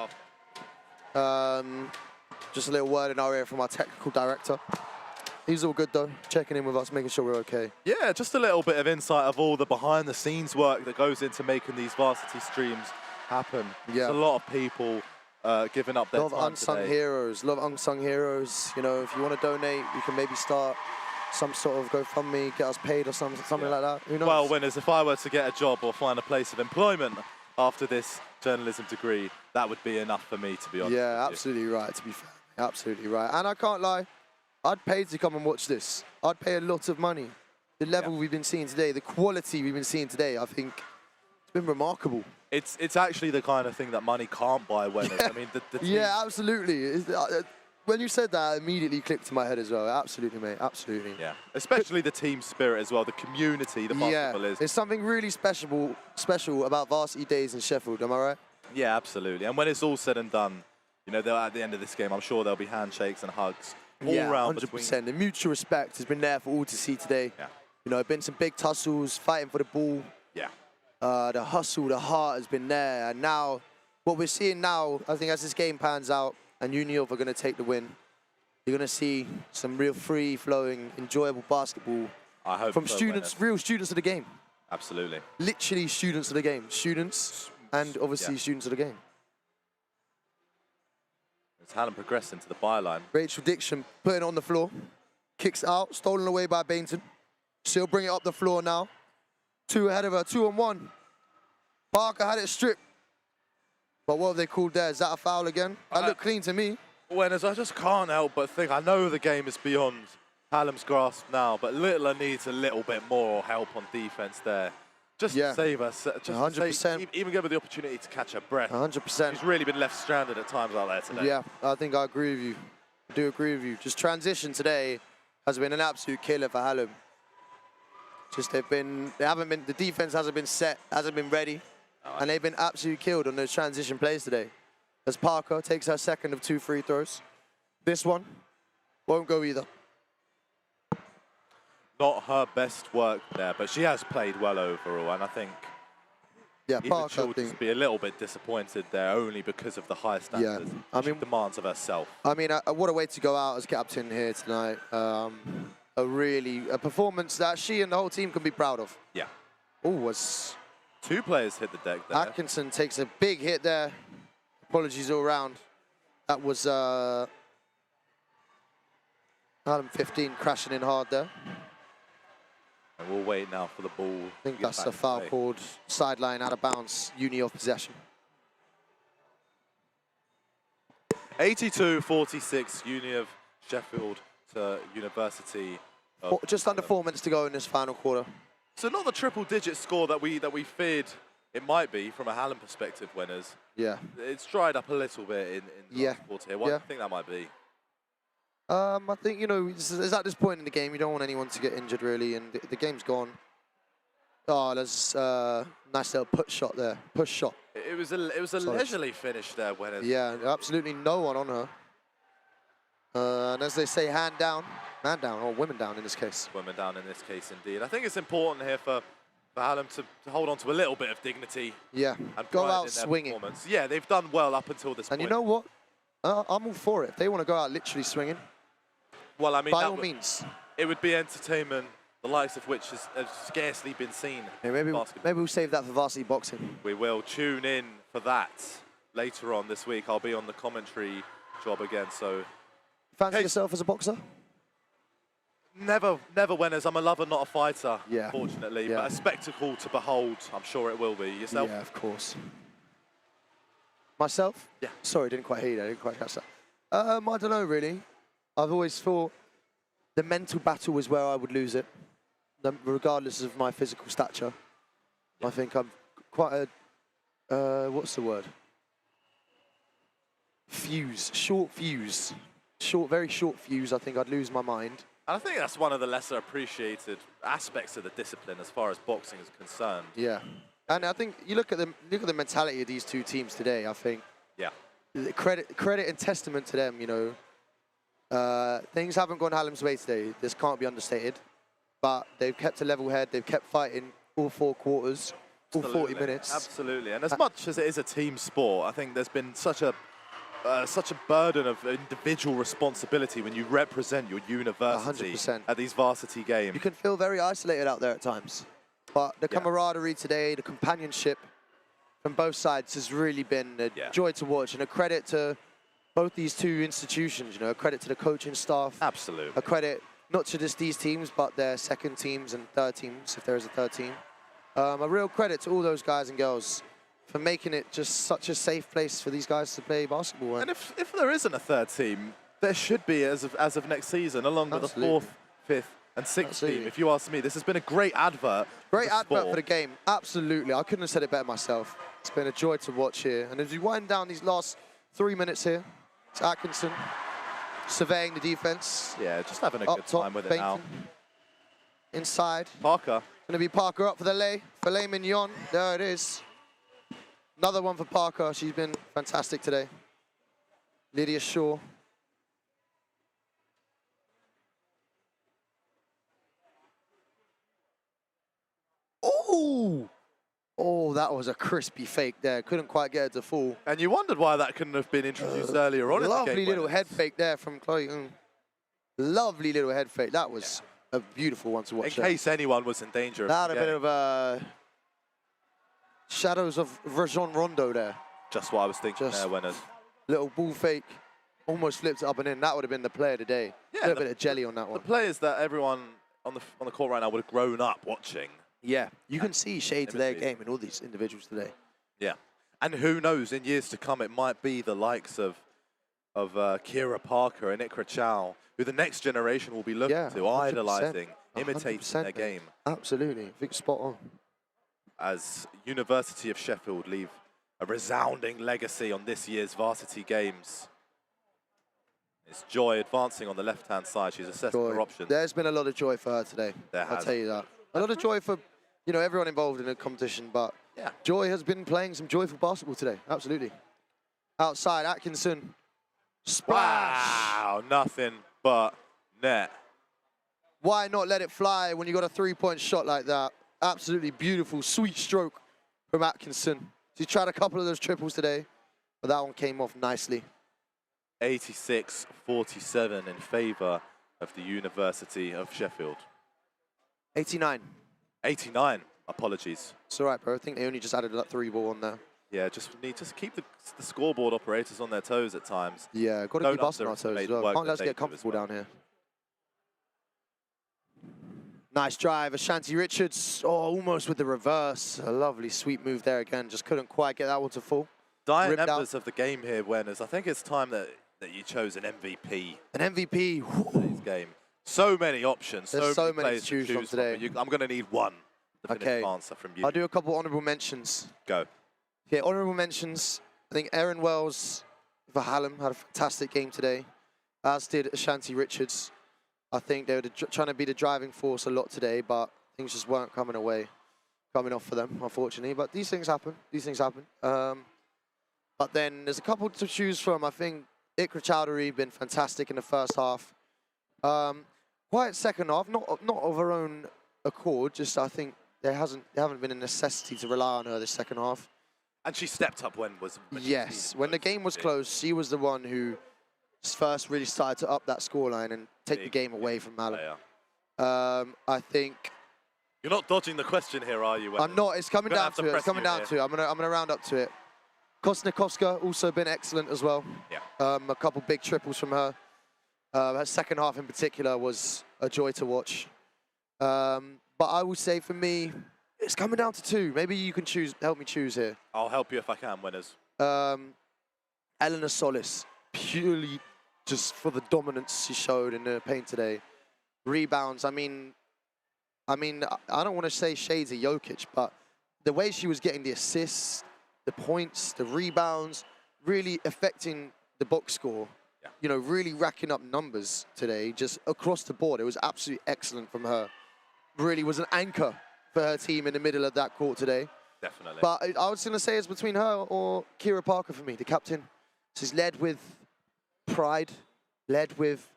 A: Just a little word in our ear from our technical director. He's all good though, checking in with us, making sure we're okay.
B: Yeah, just a little bit of insight of all the behind-the-scenes work that goes into making these varsity streams happen.
A: Yeah.
B: There's a lot of people giving up their time today.
A: A lot of unsung heroes, a lot of unsung heroes. You know, if you want to donate, you can maybe start some sort of GoFundMe, get us paid or something like that. Who knows?
B: Well, Winners, if I were to get a job or find a place of employment after this journalism degree, that would be enough for me, to be honest.
A: Yeah, absolutely right, to be fair. Absolutely right. And I can't lie, I'd pay to come and watch this. I'd pay a lot of money. The level we've been seeing today, the quality we've been seeing today, I think it's been remarkable.
B: It's actually the kind of thing that money can't buy, Winners.
A: Yeah.
B: I mean, the team...
A: Yeah, absolutely. When you said that, it immediately clicked in my head as well. Absolutely, mate. Absolutely.
B: Yeah, especially the team spirit as well, the community, the basketball is.
A: There's something really special about varsity days in Sheffield, am I right?
B: Yeah, absolutely. And when it's all said and done, you know, at the end of this game, I'm sure there'll be handshakes and hugs all round
A: 100%.
B: between.
A: The mutual respect has been there for all to see today.
B: Yeah.
A: You know, been some big tussles, fighting for the ball.
B: Yeah.
A: The hustle, the heart has been there. And now, what we're seeing now, I think as this game pans out and Uniov are going to take the win, you're going to see some real free-flowing, enjoyable basketball
B: I hope
A: from
B: so,
A: students, real students of the game.
B: Absolutely.
A: Literally students of the game. Students and obviously students of the game.
B: As Hallam progressed into the byline.
A: Rachel Dixon putting it on the floor. Kicks out, stolen away by Bainton. She'll bring it up the floor now. Two ahead of her, 2-on-1. Parker had it stripped. But what have they called there? Is that a foul again? That looked clean to me.
B: Winners, I just can't help but think, I know the game is beyond Hallam's grasp now, but Littler needs a little bit more help on defense there. just
A: Yeah.
B: to save us. Just to
A: 100%.
B: even give her the opportunity to catch her breath.
A: 100%.
B: She's really been left stranded at times out there today.
A: Yeah, I think I agree with you. I do agree with you. Just transition today has been an absolute killer for Hallam. Just the defense hasn't been set, hasn't been ready, and they've been absolutely killed on those transition plays today. As Parker takes her second of 2 free throws. This one won't go either.
B: Not her best work there, but she has played well overall, and I think
A: Yeah,
B: even
A: Parker,
B: she'll
A: I
B: just
A: think.
B: be a little bit disappointed there only because of the high standards she demands of herself.
A: I mean, what a way to go out as captain here tonight. A performance that she and the whole team can be proud of.
B: Yeah.
A: Oh, was
B: 2 players hit the deck there.
A: Atkinson takes a big hit there. Apologies all around. That was Hallam 15 crashing in hard there.
B: And we'll wait now for the ball.
A: I think that's a foul called sideline out of bounds, Uni off possession.
B: 82-46, Uni of Sheffield to University.
A: Just under 4 minutes to go in this final quarter.
B: So not the triple-digit score that we feared it might be from a Hallam perspective, winners.
A: Yeah.
B: It's dried up a little bit in the last quarter here. What do you think that might be?
A: I think, it's at this point in the game, you don't want anyone to get injured, really, and the game's gone. Oh, there's a nice little push shot there. Push shot.
B: It was a leisurely finish there, winners.
A: Yeah, absolutely no one on her. And as they say, man down, or women down in this case.
B: Women down in this case, indeed. I think it's important here for Hallam to hold on to a little bit of dignity.
A: Yeah,
B: and
A: go
B: pride
A: out
B: in their
A: swinging.
B: performance. Yeah, they've done well up until this point.
A: And you know what? I'm all for it. If they want to go out literally swinging,
B: well, I mean,
A: by all means.
B: It would be entertainment, the likes of which has scarcely been seen.
A: Yeah, maybe we'll save that for varsity boxing.
B: We will tune in for that later on this week. I'll be on the commentary job again, so...
A: Fancy yourself as a boxer?
B: Never winners. I'm a lover, not a fighter,
A: yeah.
B: Fortunately.
A: Yeah.
B: But a spectacle to behold, I'm sure it will be. Yourself?
A: Yeah, of course. Myself?
B: Yeah.
A: Sorry, didn't quite hear you. I didn't quite catch that. I don't know, really. I've always thought the mental battle is where I would lose it, regardless of my physical stature. Yeah. I think I'm quite a, what's the word? Short fuse. Very short fuse. I think I'd lose my mind.
B: And I think that's one of the lesser appreciated aspects of the discipline as far as boxing is concerned.
A: Yeah. And I think you look at the mentality of these two teams today. I think, credit and testament to them. Things haven't gone Hallam's way today. This can't be understated. But they've kept a level head. They've kept fighting all 4 quarters, all 40 minutes.
B: Absolutely. And as much as it is a team sport, I think there's been such a burden of individual responsibility when you represent your university
A: 100%.
B: At these varsity games.
A: You can feel very isolated out there at times. But the camaraderie today, the companionship from both sides has really been a joy to watch, and a credit to both these two institutions, a credit to the coaching staff.
B: Absolutely.
A: A credit not to just these teams, but their second teams and third teams, if there is a third team. A real credit to all those guys and girls for making it just such a safe place for these guys to play basketball.
B: And if there isn't a third team, there should be as of next season, along with the 4th, 5th, and 6th team. If you ask me, this has been a great advert.
A: Great advert for the game. Absolutely. I couldn't have said it better myself. It's been a joy to watch here. And as we wind down these last 3 minutes here, it's Atkinson surveying the defense.
B: Yeah, just having a good time with it now.
A: Inside.
B: Parker.
A: Going to be Parker up for the lay. Filet mignon. There it is. Another one for Parker. She's been fantastic today. Lydia Shaw. Oh! Oh, that was a crispy fake there. Couldn't quite get it to fall.
B: And you wondered why that couldn't have been introduced earlier on in the game.
A: Lovely little head fake there from Chloe. Lovely little head fake. That was a beautiful one to watch.
B: In case anyone was in danger of
A: that had a bit of shadows of Rajon Rondo there.
B: Just what I was thinking there, winners.
A: Little ball fake. Almost flipped it up and in. That would have been the play of the day.
B: Yeah,
A: a little bit of jelly on that one.
B: The players that everyone on the court right now would have grown up watching.
A: Yeah, you can see shades of their game in all these individuals today.
B: Yeah, and who knows, in years to come, it might be the likes of Kira Parker and Ikra Chow, who the next generation will be looking to, idolising, imitating their game.
A: Absolutely, I think spot on.
B: as University of Sheffield leave a resounding legacy on this year's Varsity Games. It's Joy advancing on the left-hand side. She's assessing
A: Joy.
B: her options.
A: There's been a lot of joy for her today. I'll tell you that. A lot of joy for, you know, everyone involved in the competition, but
B: Yeah.
A: Joy has been playing some joyful basketball today. Absolutely. Outside, Atkinson. Splash!
B: Wow, nothing but net.
A: Why not let it fly when you got a three-point shot like that? Absolutely beautiful, sweet stroke from Atkinson. She's tried a couple of those triples today, but that one came off nicely.
B: 86-47 in favour of the University of Sheffield.
A: 89.
B: 89, apologies.
A: It's all right, bro. I think they only just added that three ball on there.
B: Yeah, just keep the scoreboard operators on their toes at times.
A: Yeah, got to
B: Don't
A: keep us on our toes
B: underestimate
A: as
B: the
A: well.
B: work
A: Can't let
B: that
A: us
B: they
A: get
B: do as
A: comfortable
B: well.
A: down here. Nice drive, Ashanti Richards. Oh, almost with the reverse. A lovely sweep move there again. Just couldn't quite get that one to fall.
B: Dire
A: Ripped
B: members
A: out.
B: of the game here, winners. I think it's time that you chose an MVP
A: An MVP.
B: for today's game. So many options.
A: There's so many
B: players
A: to choose from today.
B: but I'm going to need one definitive
A: Okay.
B: answer from you.
A: I'll do a couple honourable mentions.
B: Go.
A: Yeah, honourable mentions. I think Erin Wells for Hallam had a fantastic game today, as did Ashanti Richards. I think they were trying to be the driving force a lot today, but things just weren't coming off for them, unfortunately. But these things happen. These things happen. But then there's a couple to choose from. I think Ikra Chowdhury been fantastic in the first half. Quiet second half, not of her own accord. Just I think there haven't been a necessity to rely on her this second half.
B: And she stepped up when
A: Yes, when the game was close, she was the one who first really started to up that scoreline and take the game away from Hallam. I think
B: You're not dodging the question here, are you?
A: I'm not. It's coming down to it. It's coming down
B: here.
A: to it. I'm gonna round up to it. Kosnikovska also been excellent as well.
B: Yeah.
A: A couple big triples from her. Her second half in particular was a joy to watch. But I would say for me, it's coming down to two. Maybe you can help me choose here.
B: I'll help you if I can, winners.
A: Eleanor Solis, purely just for the dominance she showed in the paint today. Rebounds, I mean, I don't want to say shades of Jokic, but the way she was getting the assists, the points, the rebounds, really affecting the box score.
B: Yeah.
A: You know, really racking up numbers today, just across the board. It was absolutely excellent from her. Really was an anchor for her team in the middle of that court today.
B: Definitely.
A: But I was going to say it's between her or Kira Parker for me, the captain. She's led with pride, led with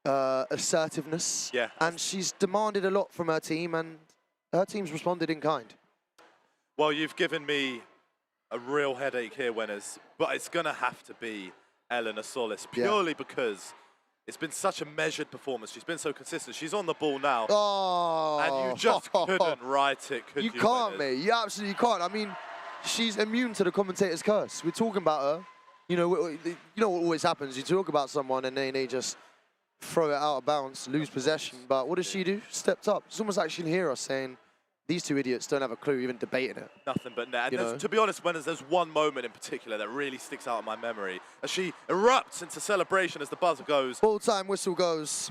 A: assertiveness.
B: Yeah.
A: And she's demanded a lot from her team, and her team's responded in kind.
B: Well, you've given me a real headache here, winners, but it's going to have to be Eleanor Solis, purely because it's been such a measured performance. She's been so consistent. She's on the ball now.
A: Oh.
B: And you just couldn't write it, could you?
A: You can't,
B: winners?
A: mate. You absolutely can't. I mean, she's immune to the commentator's curse. We're talking about her. You know what always happens? You talk about someone and then they just throw it out of bounds, lose possession. But what does she do? Stepped up. It's almost like she can hear us saying, these two idiots don't have a clue, even debating it.
B: Nothing but net.
A: You
B: And
A: know?
B: to be honest, there's one moment in particular that really sticks out in my memory as she erupts into celebration as the buzzer goes.
A: Full-time whistle goes.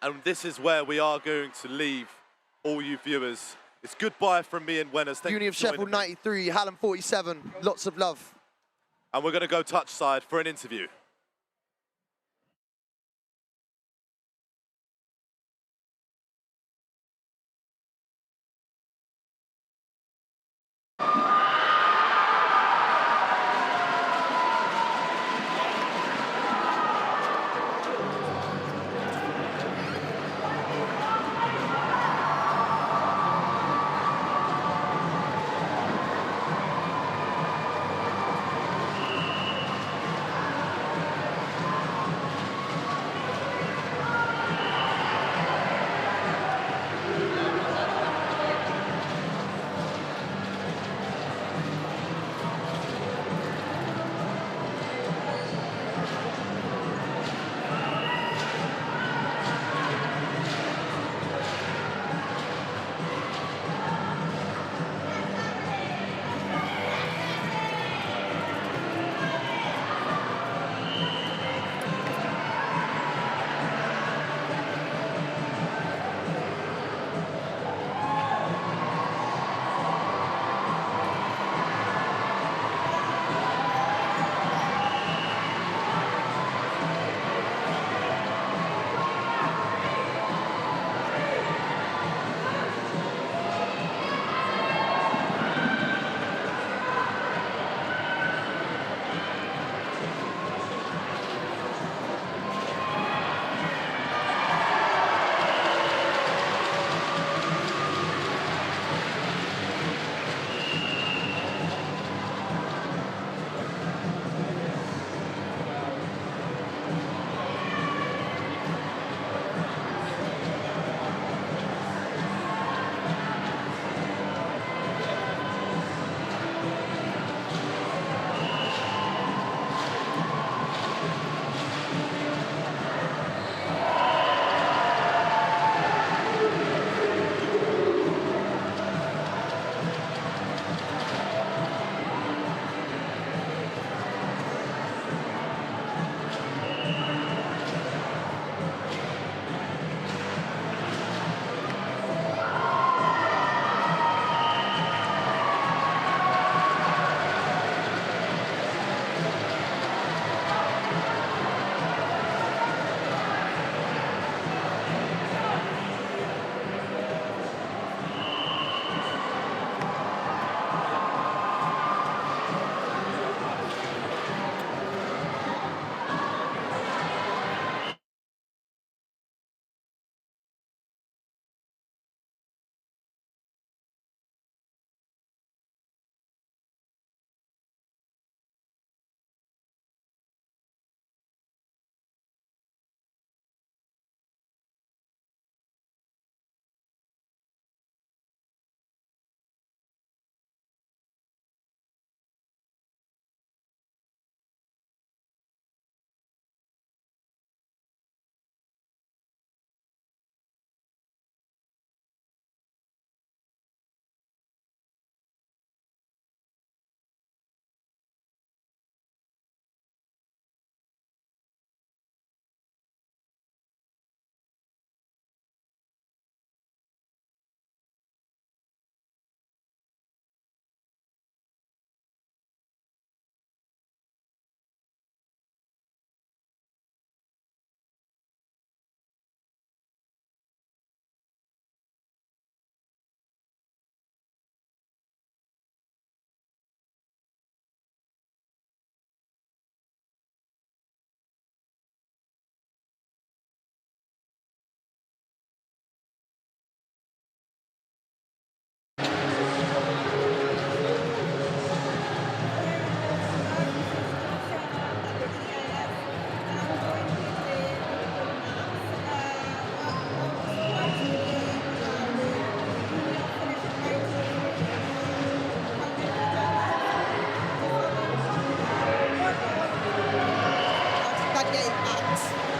B: And this is where we are going to leave all you viewers. It's goodbye from me and winners. Thank
A: Uni
B: you
A: of
B: for joining
A: Sheffield
B: me.
A: 93, Hallam 47. Lots of love.
B: And we're going to go touch side for an interview.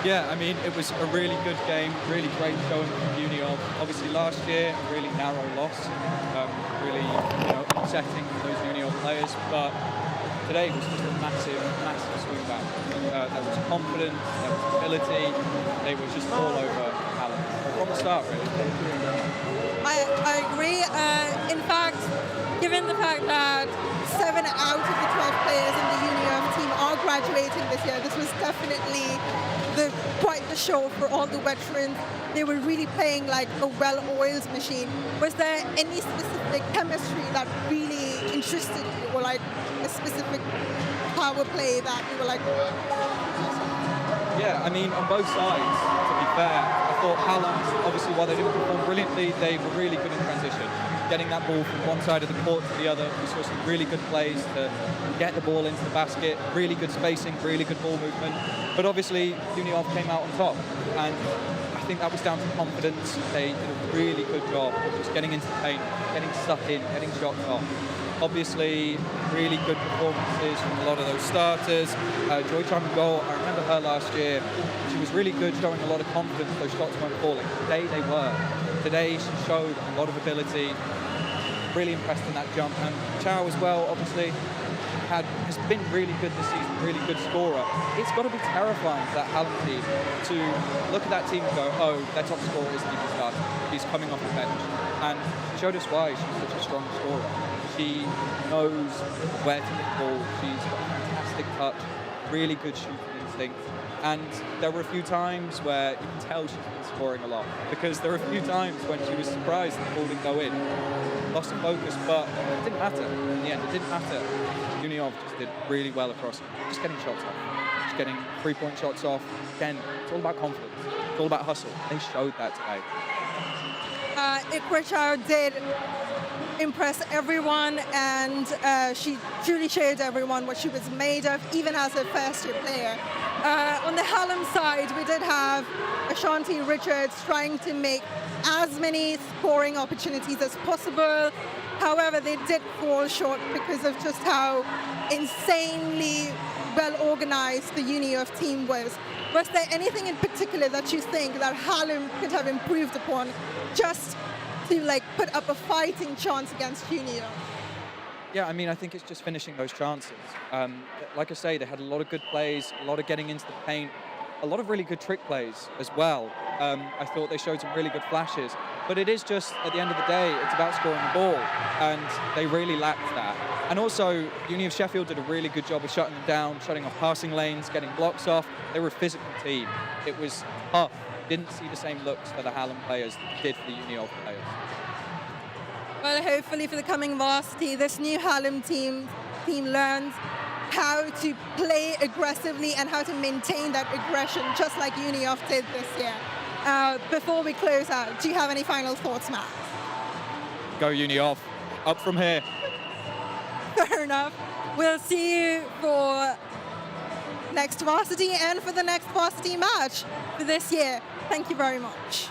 D: Yeah, I mean, it was a really good game, really great showing from Union. Obviously, last year, a really narrow loss, really, upsetting those Union players. But today was just a massive, massive swing back. There was confidence, there was ability. They were just all over Alan from the start, really.
C: I agree. In fact, given the fact that 7 out of the 12 players in the Union team are graduating this year, this was definitely quite the show for all the veterans. They were really playing like a well-oiled machine. Was there any specific chemistry that really interested you, or like a specific power play that you were like?
D: Yeah, I mean, on both sides, to be fair, I thought Haaland, obviously, while they didn't perform brilliantly, they were really good in transition. Getting that ball from one side of the court to the other, we saw some really good plays to get the ball into the basket, really good spacing, really good ball movement. But obviously, Union came out on top, and I think that was down to confidence. They did a really good job of just getting into the paint, getting stuck in, getting shots off. Obviously, really good performances from a lot of those starters. Joy Chang goal, I remember her last year. She was really good, showing a lot of confidence. Those shots weren't falling. Today they were. Today she showed a lot of ability. Really impressed in that jump. And Chow as well, obviously, has been really good this season, really good scorer. It's got to be terrifying for that Hallam team to look at that team and go, oh, their top scorer isn't even starting. He's coming off the bench. And she showed us why she's such a strong scorer. She knows where to hit the ball. She's got a fantastic touch, really good shooting instinct. And there were a few times where you can tell she's been scoring a lot, because there were a few times when she was surprised that the ball didn't go in. Lost some focus, but it didn't matter. In the end, it didn't matter. Union just did really well across, just getting shots off, just getting three-point shots off. Again, it's all about confidence. It's all about hustle. They showed that today.
C: Ikra did impress everyone, and she truly showed everyone what she was made of, even as a first-year player. On the Hallam side, we did have Ashanti Richards trying to make as many scoring opportunities as possible. However, they did fall short because of just how insanely well-organized the Union team was. Was there anything in particular that you think that Hallam could have improved upon just to put up a fighting chance against Union?
D: Yeah, I mean, I think it's just finishing those chances. Like I say, they had a lot of good plays, a lot of getting into the paint, a lot of really good trick plays as well. I thought they showed some really good flashes. But it is just, at the end of the day, it's about scoring the ball. And they really lacked that. And also, Union of Sheffield did a really good job of shutting them down, shutting off passing lanes, getting blocks off. They were a physical team. It was tough. Didn't see the same looks for the Hallam players that did for the Union players.
C: Well, hopefully for the coming Varsity, this new Hallam team learns how to play aggressively and how to maintain that aggression, just like Union did this year. Before we close out, do you have any final thoughts, Matt?
D: Go Union, up from here.
C: Fair enough. We'll see you for next Varsity and for the next Varsity match for this year. Thank you very much.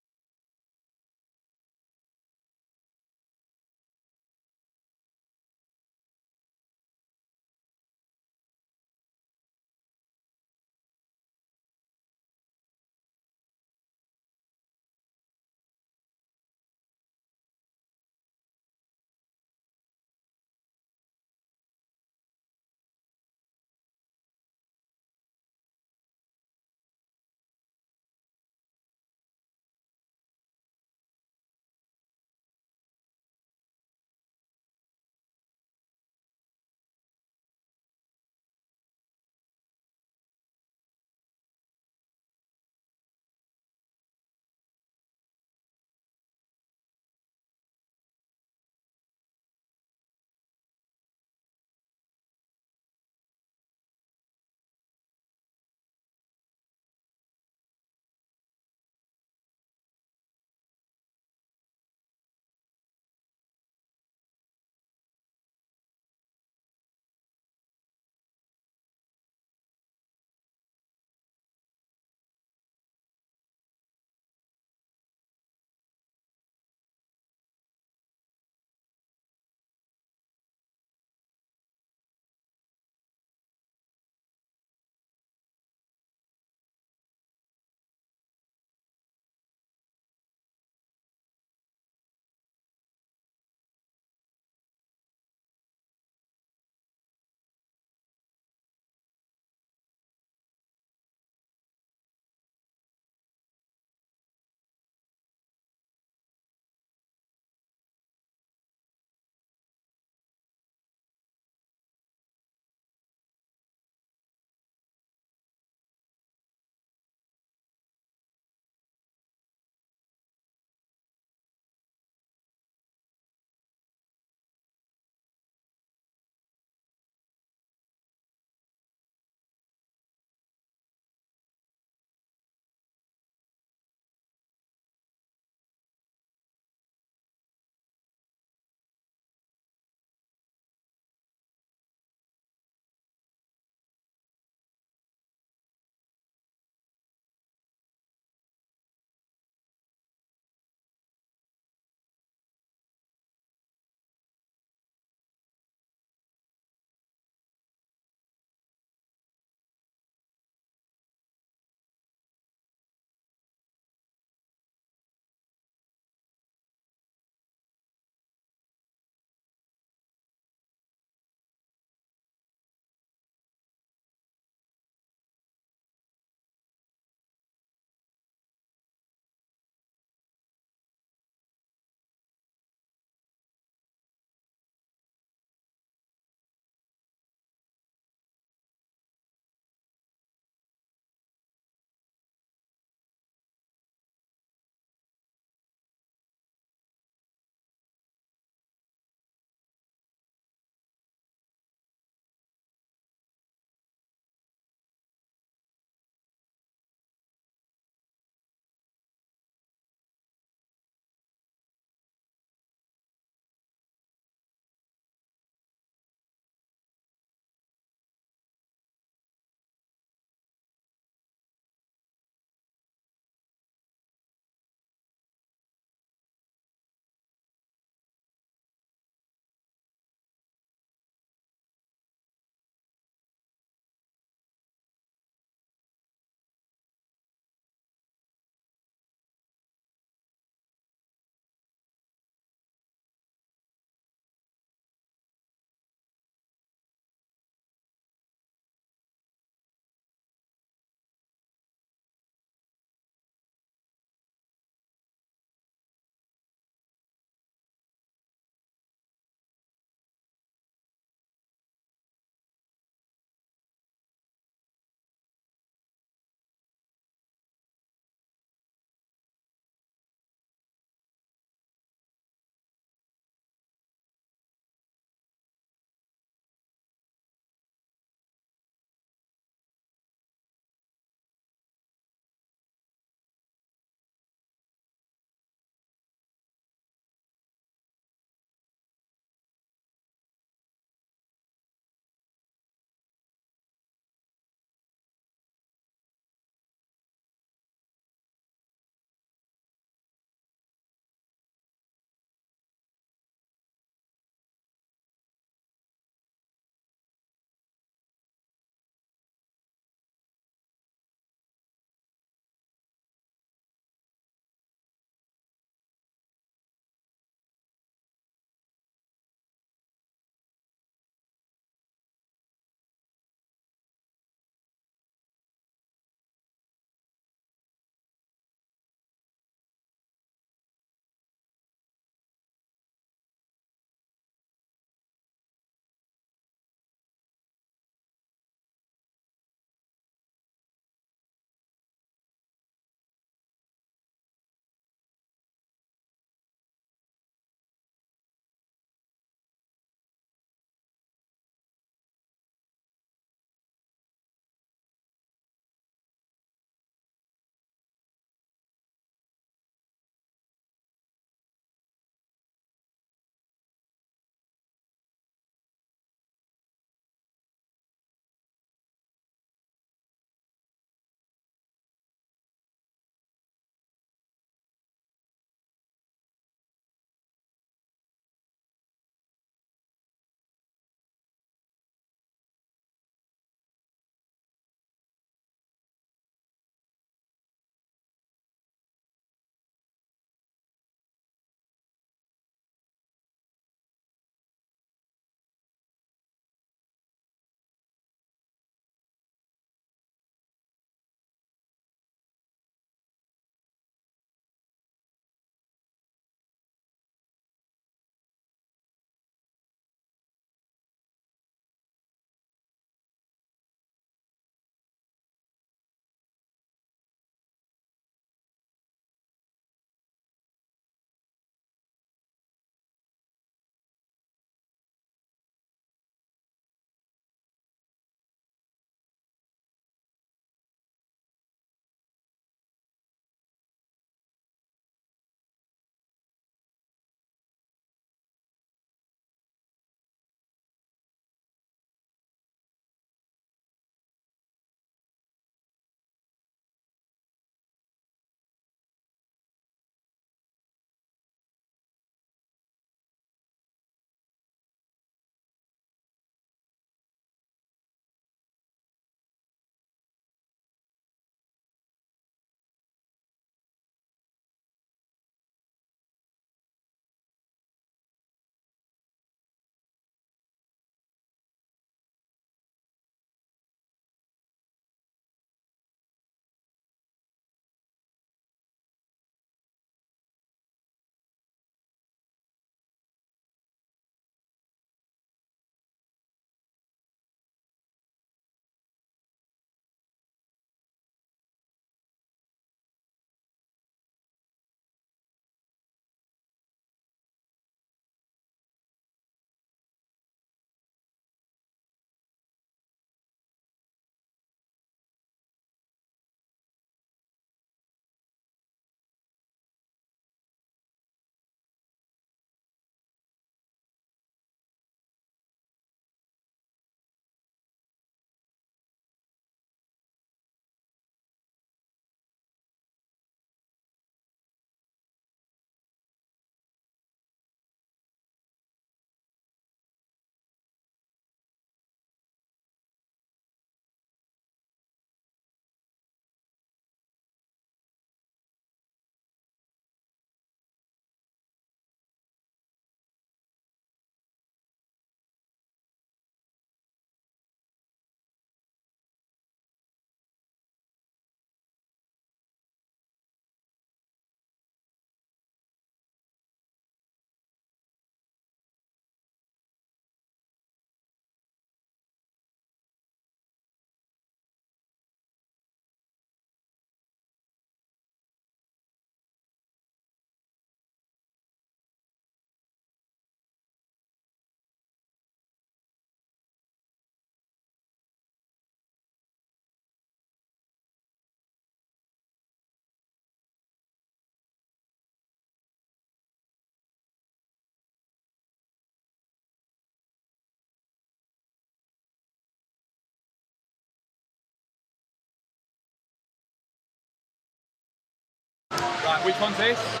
E: Right, which one's this?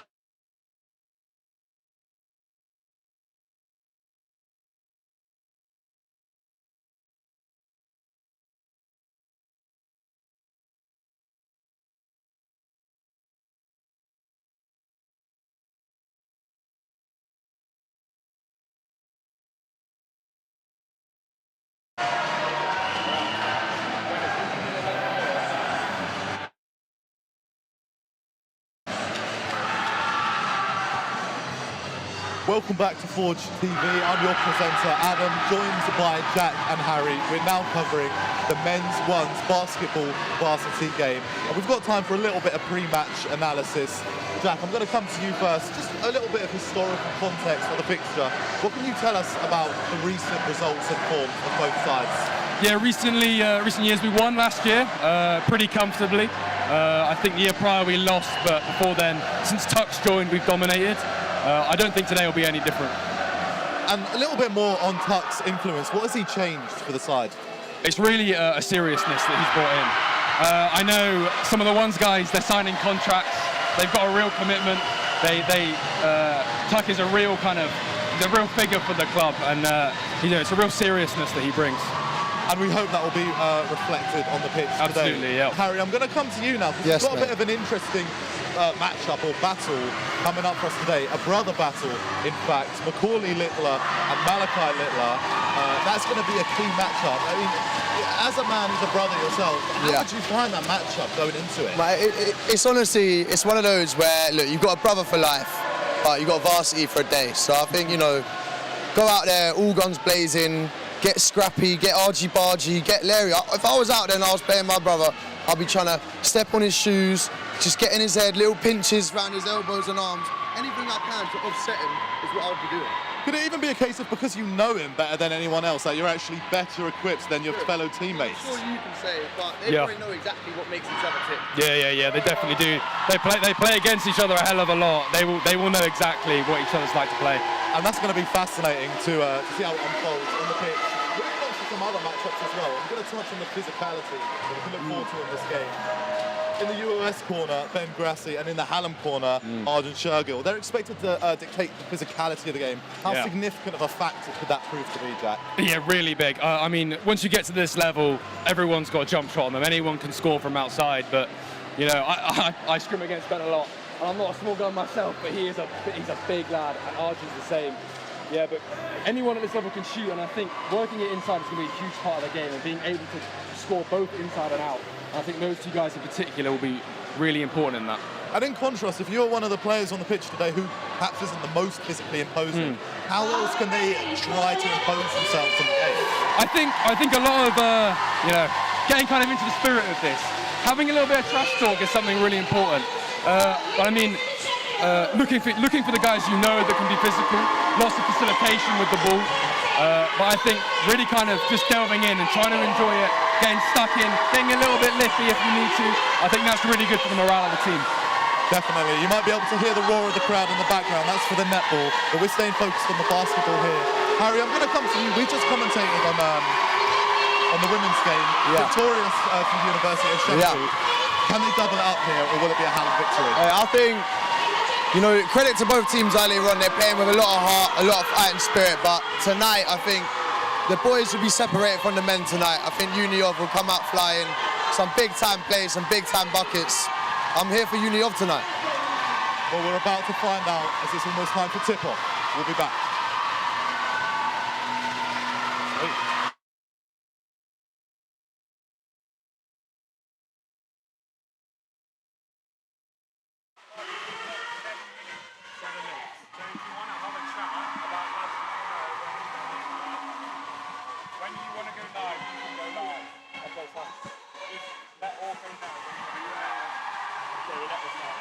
B: Welcome back to Forge TV. I'm your presenter, Adam, joined by Jack and Harry. We're now covering the men's ones basketball varsity game. And we've got time for a little bit of pre-match analysis. Jack, I'm going to come to you first. Just a little bit of historical context for the fixture. What can you tell us about the recent results and form of both sides?
E: Yeah, recent years we won last year, pretty comfortably. I think the year prior we lost, but before then, since Tuck's joined, we've dominated. I don't think today will be any different.
B: And a little bit more on Tuck's influence. What has he changed for the side?
E: It's really a seriousness that he's brought in. I know some of the ones guys, they're signing contracts. They've got a real commitment. Tuck is a real he's a real figure for the club, and it's a real seriousness that he brings.
B: And we hope that will be reflected on the pitch today.
E: Absolutely, yeah.
B: Harry, I'm going to come to you now, because
A: Yes,
B: we've got
A: mate.
B: a bit of an interesting matchup or battle coming up for us today. A brother battle, in fact. Macaulay Littler and Malachi Littler. That's going to be a key matchup. I mean, as a man who's a brother yourself, how would you find that matchup going into it?
A: It's honestly, it's one of those where, look, you've got a brother for life, but you've got varsity for a day. So I think, go out there, all guns blazing, get scrappy, get argy-bargy, get Larry. If I was out there and I was playing my brother, I'd be trying to step on his shoes, just get in his head, little pinches around his elbows and arms. Anything I can to offset him is what I would be doing.
B: Could it even be a case of, because you know him better than anyone else, that you're actually better equipped than your fellow teammates?
A: I'm sure you can say, but they probably know exactly what makes each other tick.
E: Yeah, they definitely do. They play against each other a hell of a lot. They will know exactly what each other's like to play.
B: And that's going to be fascinating to see how it unfolds on the pitch. We're going to watch some other matchups as well. I'm going to touch on the physicality that we can look forward to in this game. In the UOS corner, Ben Grassi, and in the Hallam corner, Arjun Shergill. They're expected to dictate the physicality of the game. How significant of a factor could that prove to be, Jack?
E: Yeah, really big. I mean, once you get to this level, everyone's got a jump shot on them. Anyone can score from outside, but I scrim against Ben a lot. And I'm not a small guy myself, but he's a big lad, and Arjun's the same. Yeah, but anyone at this level can shoot, and I think working it inside is going to be a huge part of the game, and being able to score both inside and out. I think those two guys in particular will be really important in that.
B: And in contrast, if you're one of the players on the pitch today who perhaps isn't the most physically imposing, how else can they try to impose themselves in the game?
E: I think a lot of getting kind of into the spirit of this, having a little bit of trash talk is something really important. But I mean, looking for the guys you know that can be physical, lots of facilitation with the ball. But I think really kind of just delving in and trying to enjoy it, getting stuck in, getting a little bit lippy if you need to. I think that's really good for the morale of the team.
B: Definitely. You might be able to hear the roar of the crowd in the background. That's for the netball, but we're staying focused on the basketball here. Harry, I'm going to come to you. We just commentated on the women's game. Victorious from the University of Sheffield. Can they double it up here, or will it be a Hallam victory?
A: I think, credit to both teams earlier on. They're playing with a lot of heart, a lot of fighting spirit. But tonight, I think the boys will be separated from the men tonight. I think Uniov will come out flying. Some big-time plays, some big-time buckets. I'm here for Uniov tonight.
B: Well, we're about to find out as it's almost time for tip-off. We'll be back.
E: When you want to go live, you can go live. Okay, fine. Just let all go down. Okay, let us know.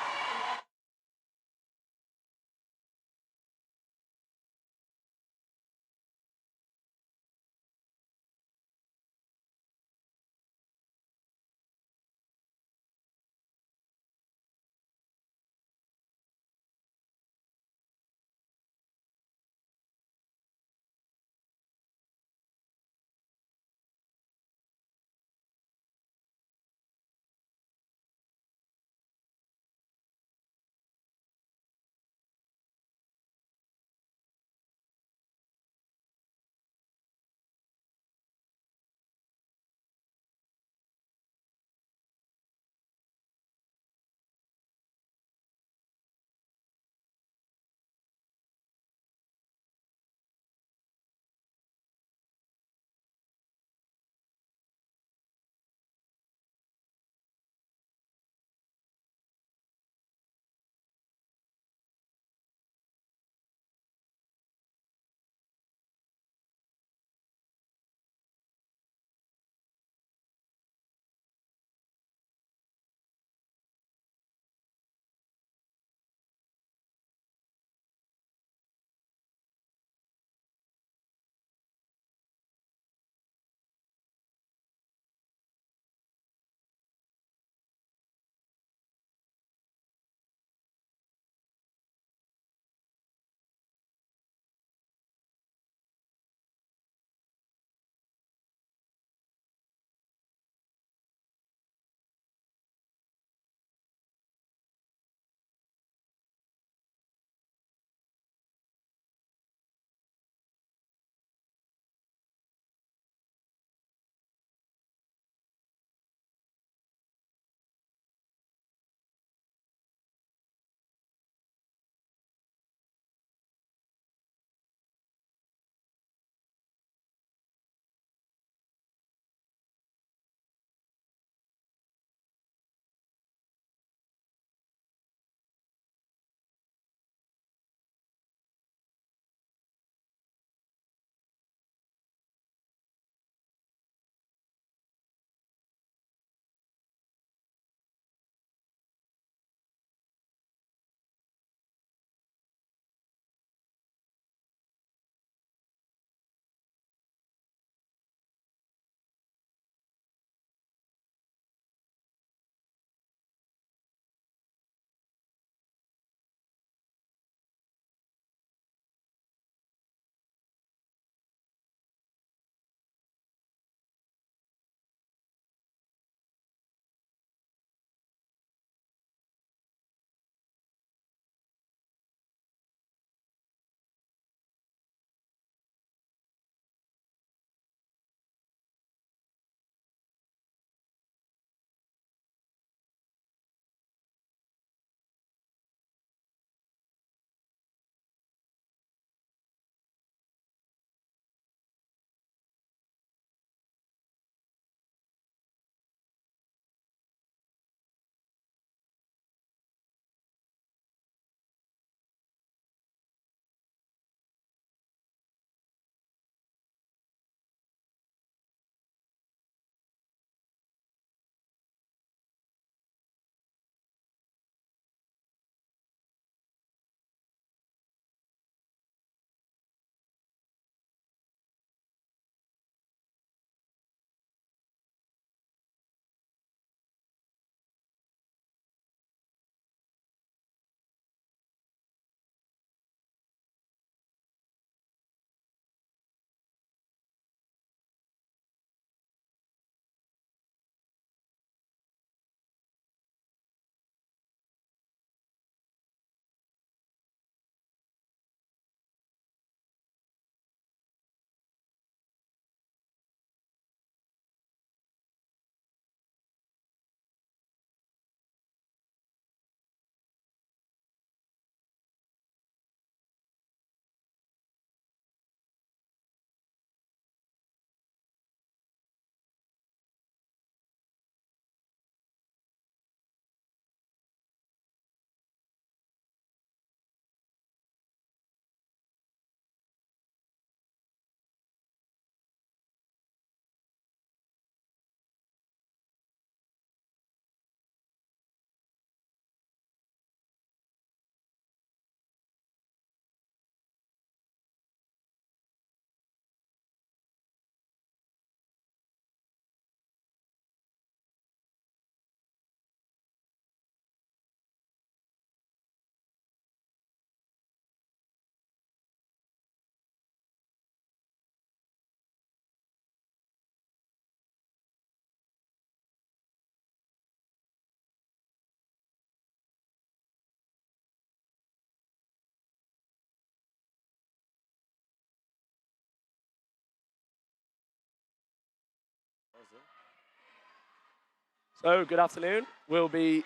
F: So, good afternoon. We'll be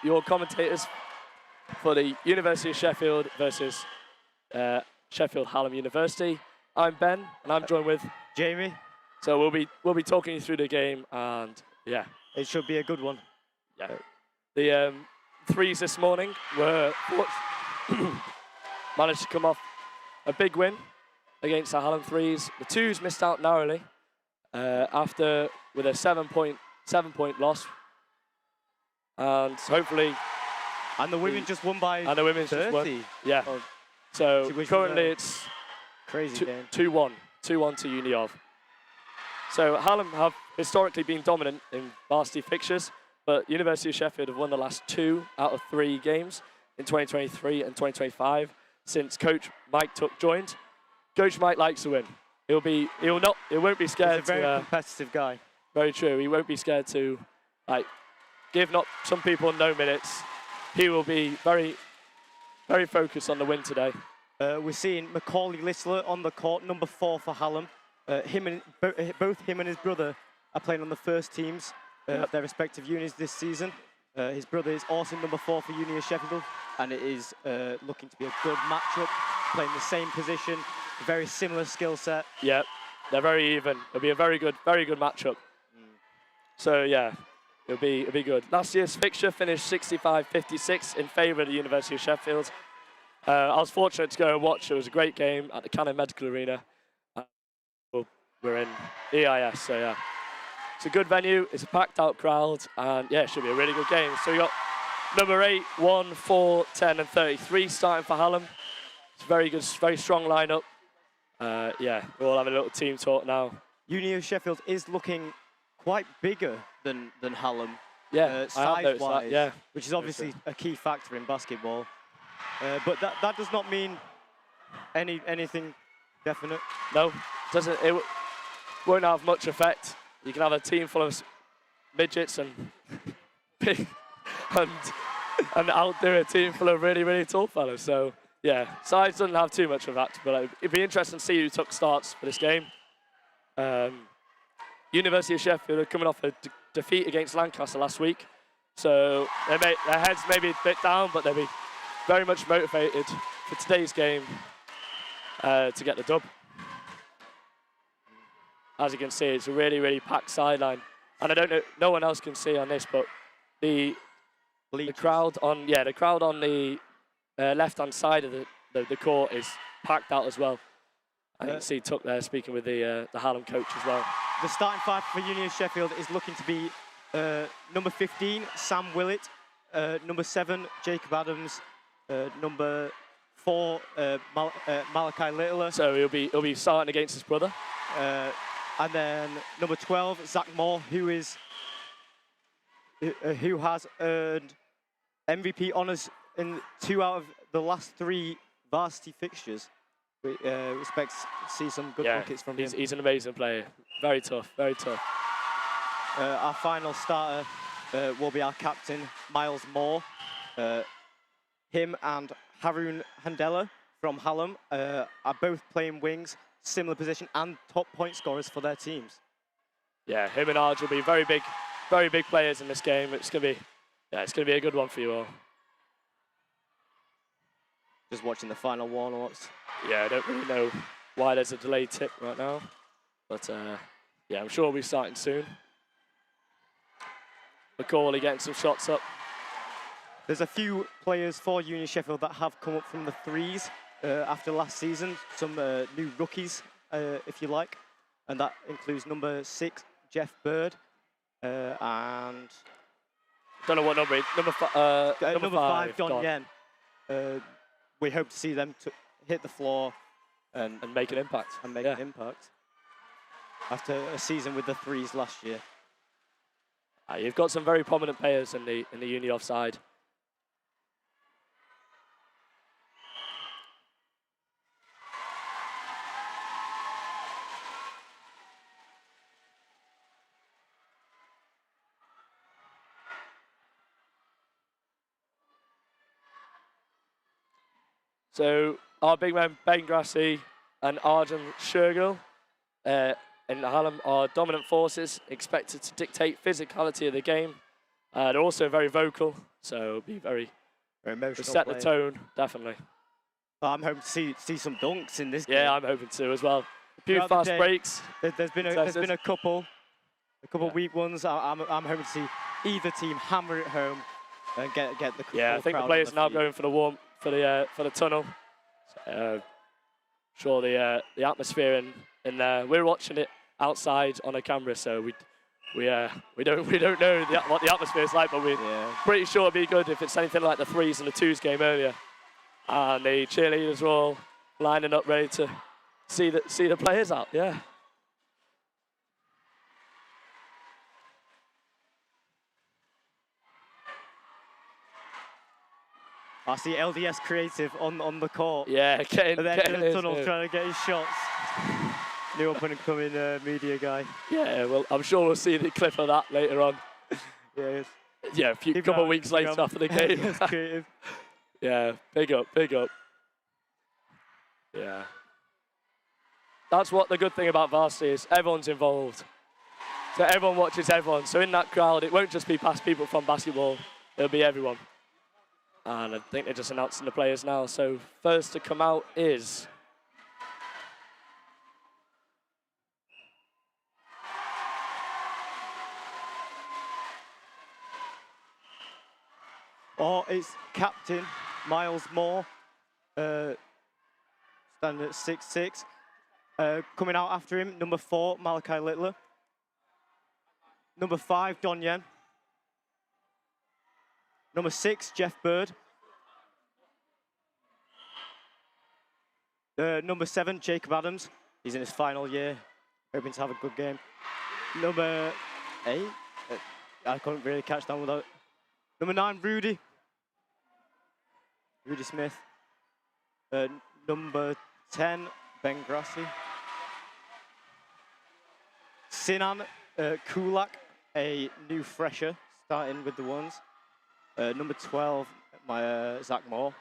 F: your commentators for the University of Sheffield versus Sheffield Hallam University. I'm Ben, and I'm joined with
G: Jamie.
F: So we'll be talking you through the game, and yeah,
G: It should be a good one.
F: yeah. The threes this morning were managed to come off a big win against the Hallam threes. The twos missed out narrowly after with a 7-point loss, and hopefully.
G: And the women just won by
F: And the women's
G: 30.
F: just won. Yeah.
G: Oh,
F: So
G: which was
F: currently
G: a
F: it's
G: crazy game.
F: 2-1 to Uni of. So Hallam have historically been dominant in varsity fixtures, but University of Sheffield have won the last 2 out of 3 games in 2023 and 2025 since Coach Mike Tuck joined. Coach Mike likes to win. He won't be scared
G: He's a very
F: to.
G: competitive guy.
F: Very true. He won't be scared to, give not some people no minutes. He will be very, very focused on the win today.
G: We're seeing Macaulay Littler on the court, number 4 for Hallam. Both him and his brother are playing on the first teams of their respective unis this season. His brother is also number 4 for Uni of Sheffield, and it is looking to be a good matchup, playing the same position, very similar skill set.
F: Yeah, they're very even. It'll be a very good matchup. So yeah, it'll be good. Last year's fixture finished 65-56 in favour of the University of Sheffield. I was fortunate to go and watch. It was a great game at the Cannon Medical Arena. We're in EIS, so yeah. It's a good venue, it's a packed out crowd, and yeah, it should be a really good game. So we got number 8, 1, 4, 10 and 33 starting for Hallam. It's a very good, very strong lineup. Yeah, we're all having a little team talk now.
G: Uni of Sheffield is looking quite bigger than Hallam.
F: Yeah, I have noticed
G: size-wise,
F: that, yeah.
G: which is obviously a key factor in basketball. But that does not mean anything definite.
F: No, it won't have much effect. You can have a team full of midgets and big and outdo a team full of really, really tall fellas. So yeah, size doesn't have too much effect, but it'd be interesting to see who took starts for this game. University of Sheffield are coming off a defeat against Lancaster last week, so their heads may be a bit down, but they'll be very much motivated for today's game to get the dub. As you can see, it's a really, really packed sideline. And I don't know, no one else can see on this, but the crowd on the left-hand side of the court is packed out as well. And you can see Tuck there speaking with the Hallam coach as well.
G: The starting 5 for Union Sheffield is looking to be number 15, Sam Willett, number 7, Jacob Adams, number 4, Malachi Littler.
F: So he'll be starting against his brother.
G: And then number 12, Zach Moore, who has earned MVP honours in 2 out of the last 3 varsity fixtures. We expect to see some good buckets from him.
F: He's an amazing player. Very tough, very tough.
G: Our final starter will be our captain, Miles Moore. Him and Haroon Handela from Hallam are both playing wings, similar position, and top point scorers for their teams.
F: Yeah, him and Arj will be very big players in this game. It's gonna be a good one for you all.
G: Just watching the final warm-ups.
F: Yeah, I don't really know why there's a delayed tip right now, but yeah, I'm sure we'll be starting soon. Macaulay getting some shots up.
G: There's a few players for Union Sheffield that have come up from the threes after last season. Some new rookies, if you like, and that includes number 6, Jeff Bird, and
F: Don't know what number. Number 5,
G: Don Yen. We hope to see them hit the floor
F: and make an impact.
G: an impact after a season with the threes last year.
F: You've got some very prominent players in the uni offside. So our big men Ben Grassi and Arjun Shergill in Hallam are dominant forces, expected to dictate physicality of the game. They're also very vocal, so be very
G: emotional.
F: set the
G: players.
F: tone, definitely.
G: I'm hoping to see some dunks in this game.
F: Yeah, I'm hoping to as well. A few
G: Throughout the
F: fast
G: day,
F: breaks.
G: There's been a couple weak ones. I'm hoping to see either team hammer it home and get the
F: Yeah, I think the players are now going for the tunnel. Sure, the atmosphere in there. We're watching it outside on a camera, so we don't know what the atmosphere is like, but we're pretty sure it'll be good if it's anything like the 3s and the 2s game earlier. And the cheerleaders are all lining up, ready to see the players out. Yeah.
G: I see LDS Creative on the court.
F: Yeah, getting
G: in the tunnel
F: his,
G: trying to get his shots. New up and coming media guy.
F: Yeah, well, I'm sure we'll see the clip of that later on.
G: Yeah,
F: a couple of weeks later after the game.
G: LDS Creative.
F: Yeah, big up. Yeah. That's what the good thing about Varsity is. Everyone's involved. So everyone watches everyone. So in that crowd, it won't just be past people from basketball. It'll be everyone. And I think they're just announcing the players now. So first to come out is...
G: It's Captain Miles Moore, standing at 6'6". Coming out after him, number 4, Malachi Littler. Number 5, Don Yen. Number 6, Jeff Bird. Number 7, Jacob Adams. He's in his final year, hoping to have a good game. Number 8, I couldn't really catch that without. Number 9, Rudy Smith. Number 10, Ben Grassi. Sinan Kulak, a new fresher, starting with the ones. Number 12, Zach Moore.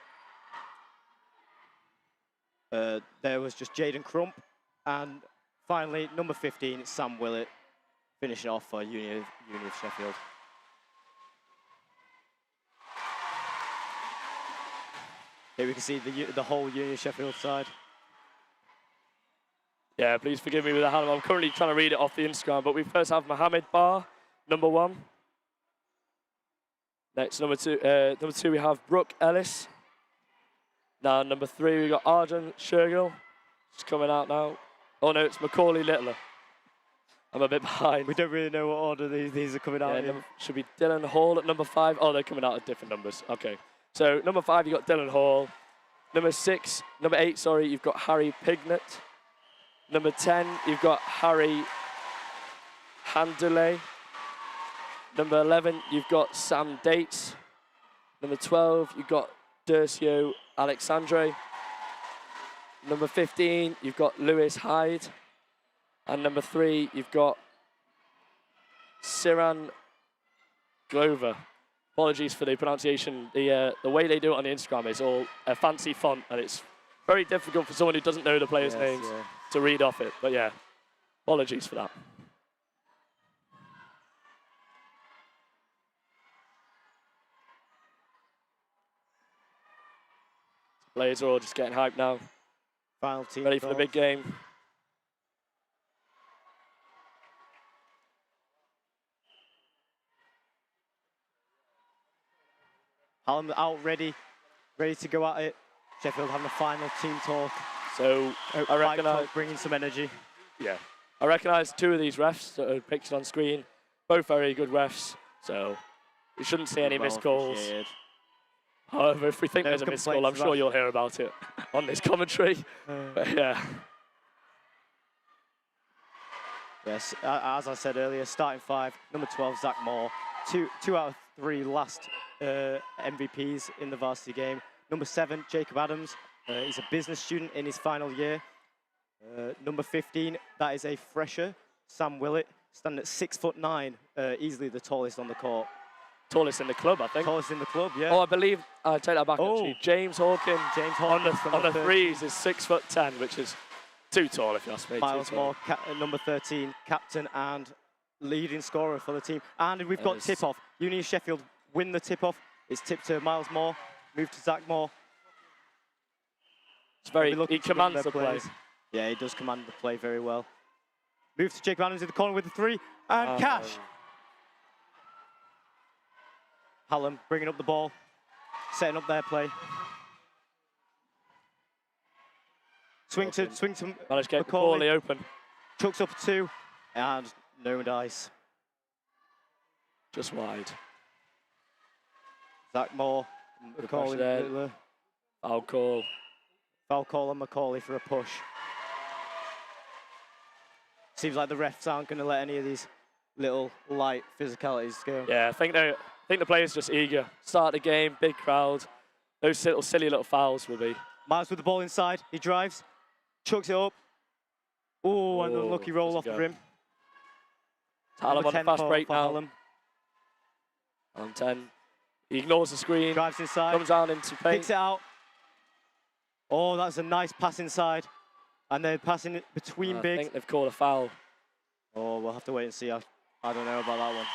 G: There was just Jaden Crump. And finally, number 15, Sam Willett, finishing off for Uni of Sheffield. Here we can see the whole Uni of Sheffield side.
F: Yeah, please forgive me with the hand. I'm currently trying to read it off the Instagram, but we first have Mohammed Barr, number 1. Next, number 2, we have Brooke Ellis. Now, number 3, we got Arjun Shergill. She's coming out now. Oh, no, it's Macaulay Littler. I'm a bit behind.
G: We don't really know what order these are coming out in.
F: Should be Dylan Hall at number 5. Oh, they're coming out at different numbers. Okay. So, number 5, you've got Dylan Hall. Number 8, sorry, you've got Harry Pignett. Number 10, you've got Harry Handele. Number 11, you've got Sam Dates. Number 12, you've got Dercio Alexandre. Number 15, you've got Lewis Hyde. And number 3, you've got Siran Glover. Apologies for the pronunciation. The way they do it on the Instagram is all a fancy font, and it's very difficult for someone who doesn't know the players' names to read off it. But yeah, apologies for that. Players are all just getting hyped now.
G: Final team
F: ready for the big game.
G: Hallam out ready to go at it. Sheffield having a final team talk.
F: So I recognise
G: bringing some energy.
F: Yeah, I recognise 2 of these refs that are pictured on screen. Both very good refs, so we shouldn't see any missed calls. However, if we think there's a missed call, I'm sure you'll hear about it on this commentary. But yeah.
G: Yes, as I said earlier, starting 5, number 12, Zach Moore. 2 out of 3 last MVPs in the varsity game. Number 7, Jacob Adams. He's a business student in his final year. Number 15, that is a fresher, Sam Willett, standing at 6'9", easily the tallest on the court.
F: Tallest in the club, I think.
G: Tallest in the club, yeah.
F: Oh, I believe, I take that back actually. James Hawkins
G: on
F: the threes is 6'10", which is Too tall, if you ask me.
G: Miles
F: too tall.
G: Moore, number 13, captain and leading scorer for the team. And we've got tip-off. Uni Sheffield win the tip-off. It's tipped to Miles Moore, move to Zach Moore.
F: It's he commands the play.
G: Yeah, he does command the play very well. Move to Jacob Adams in the corner with the 3, and Cash. Hallam bringing up the ball, setting up their play. Swing to
F: Managed to get
G: Macaulay.
F: Macaulay open.
G: Chucks up 2, and no dice.
F: Just wide.
G: Zach Moore, Macaulay.
F: there. Foul call.
G: Foul call on Macaulay for a push. Seems like the refs aren't going to let any of these little light physicalities go.
F: Yeah, I think the players just eager. Start the game, big crowd. Those silly little fouls will be.
G: Miles with the ball inside. He drives, chucks it up. Oh, and an unlucky roll off the rim.
F: Hallam on the fast break now.
G: Hallam.
F: On 10. He ignores the screen.
G: Drives inside.
F: Comes down into paint.
G: Picks it out. Oh, that's a nice pass inside. And they're passing it between bigs.
F: I think they've called a foul.
G: Oh, we'll have to wait and see. I don't know about that one.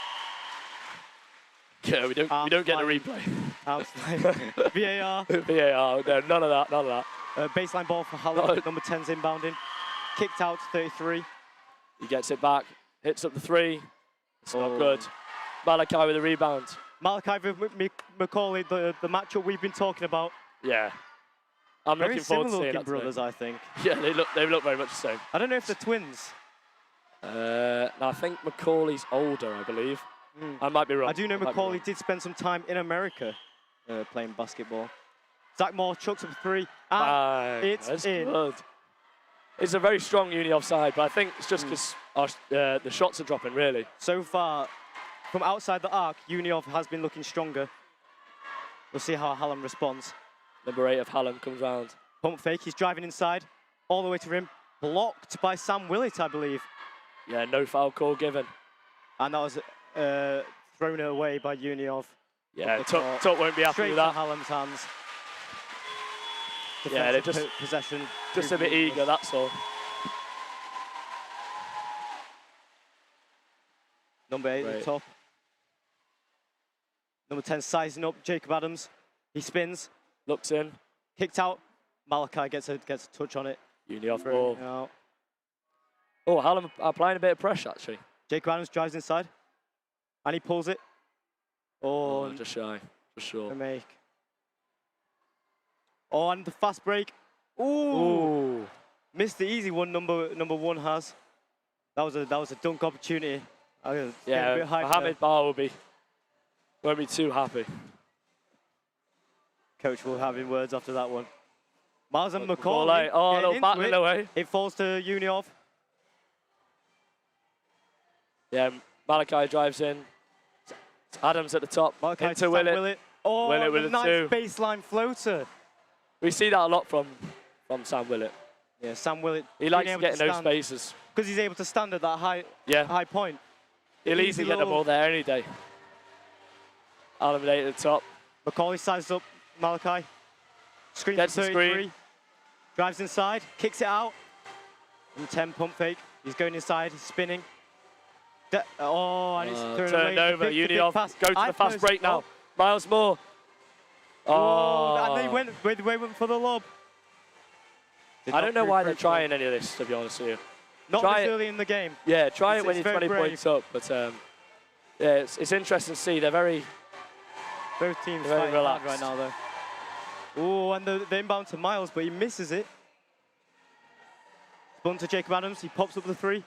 F: Yeah, we don't get a replay.
G: VAR.
F: VAR. No, none of that.
G: Baseline ball for Hallam. Number 10's inbounding. Kicked out to 33.
F: He gets it back. Hits up the 3. It's not good. Malachi with a rebound.
G: Malachi with Macaulay, the matchup we've been talking about.
F: Yeah. I'm
G: Very
F: looking forward to
G: similar
F: seeing
G: looking
F: that
G: brothers, I think.
F: Yeah, they look very much the same.
G: I don't know if they're twins.
F: No, I think Macaulay's older, I believe. I might be wrong.
G: I do know Macaulay did spend some time in America playing basketball. Zach Moore chucks up a 3. And it's in.
F: Good. It's a very strong Uni offside, but I think it's just because the shots are dropping, really.
G: So far, from outside the arc, Uniov has been looking stronger. We'll see how Hallam responds.
F: Number 8 of Hallam comes round.
G: Pump fake, he's driving inside, all the way to rim. Blocked by Sam Willett, I believe.
F: Yeah, no foul call given.
G: And that was thrown away by Uniov.
F: Yeah, Tuck won't be happy
G: Straight
F: with that.
G: to Hallam's hands.
F: Yeah, they're just
G: possession.
F: Just a bit eager, that's all.
G: Number 8 at the top. Number 10 sizing up Jacob Adams. He spins.
F: Looks in.
G: Kicked out. Malachi gets a touch on it.
F: Uni off ball.
G: Out.
F: Oh, Hallam applying a bit of pressure, actually.
G: Jacob Adams drives inside. And he pulls it. Oh,
F: just shy. For sure.
G: Make. Oh, and the fast break.
F: Ooh.
G: Missed the easy one. Number 1 has. That was a dunk opportunity.
F: Yeah, Mohamed Bar won't be too happy.
G: Coach will have in words after that one. Miles and Macaulay.
F: Oh, little battling away.
G: It falls to Uniov.
F: Yeah, Malachi drives in. Adams at the top.
G: Malachi
F: into Willett.
G: Oh,
F: Willett with a
G: nice
F: 2.
G: baseline floater.
F: We see that a lot from Sam Willett.
G: Yeah, Sam Willett.
F: He likes to get in those spaces.
G: Because he's able to stand at that high point.
F: He'll easily get the ball there any day. Hallam 8 at the top.
G: Macaulay sizes up Malachi. Screen
F: Gets
G: for
F: the
G: 33.
F: screen.
G: Drives inside, kicks it out. And 10 pump fake. He's going inside, he's spinning. And he's thrown away.
F: Turnover, Uniov. Go to the fast break now.
G: Oh.
F: Miles Moore.
G: And they went for the lob.
F: I don't know why they're trying any of this, to be honest with you.
G: Not this early in the game.
F: Yeah, try it when
G: It's
F: you're 20
G: very
F: points up. But yeah, it's interesting to see. They're very
G: Both teams
F: very
G: fighting
F: relaxed
G: hard right now, though. Oh, and the inbound to Miles, but he misses it. Spun to Jacob Adams. He pops up the 3.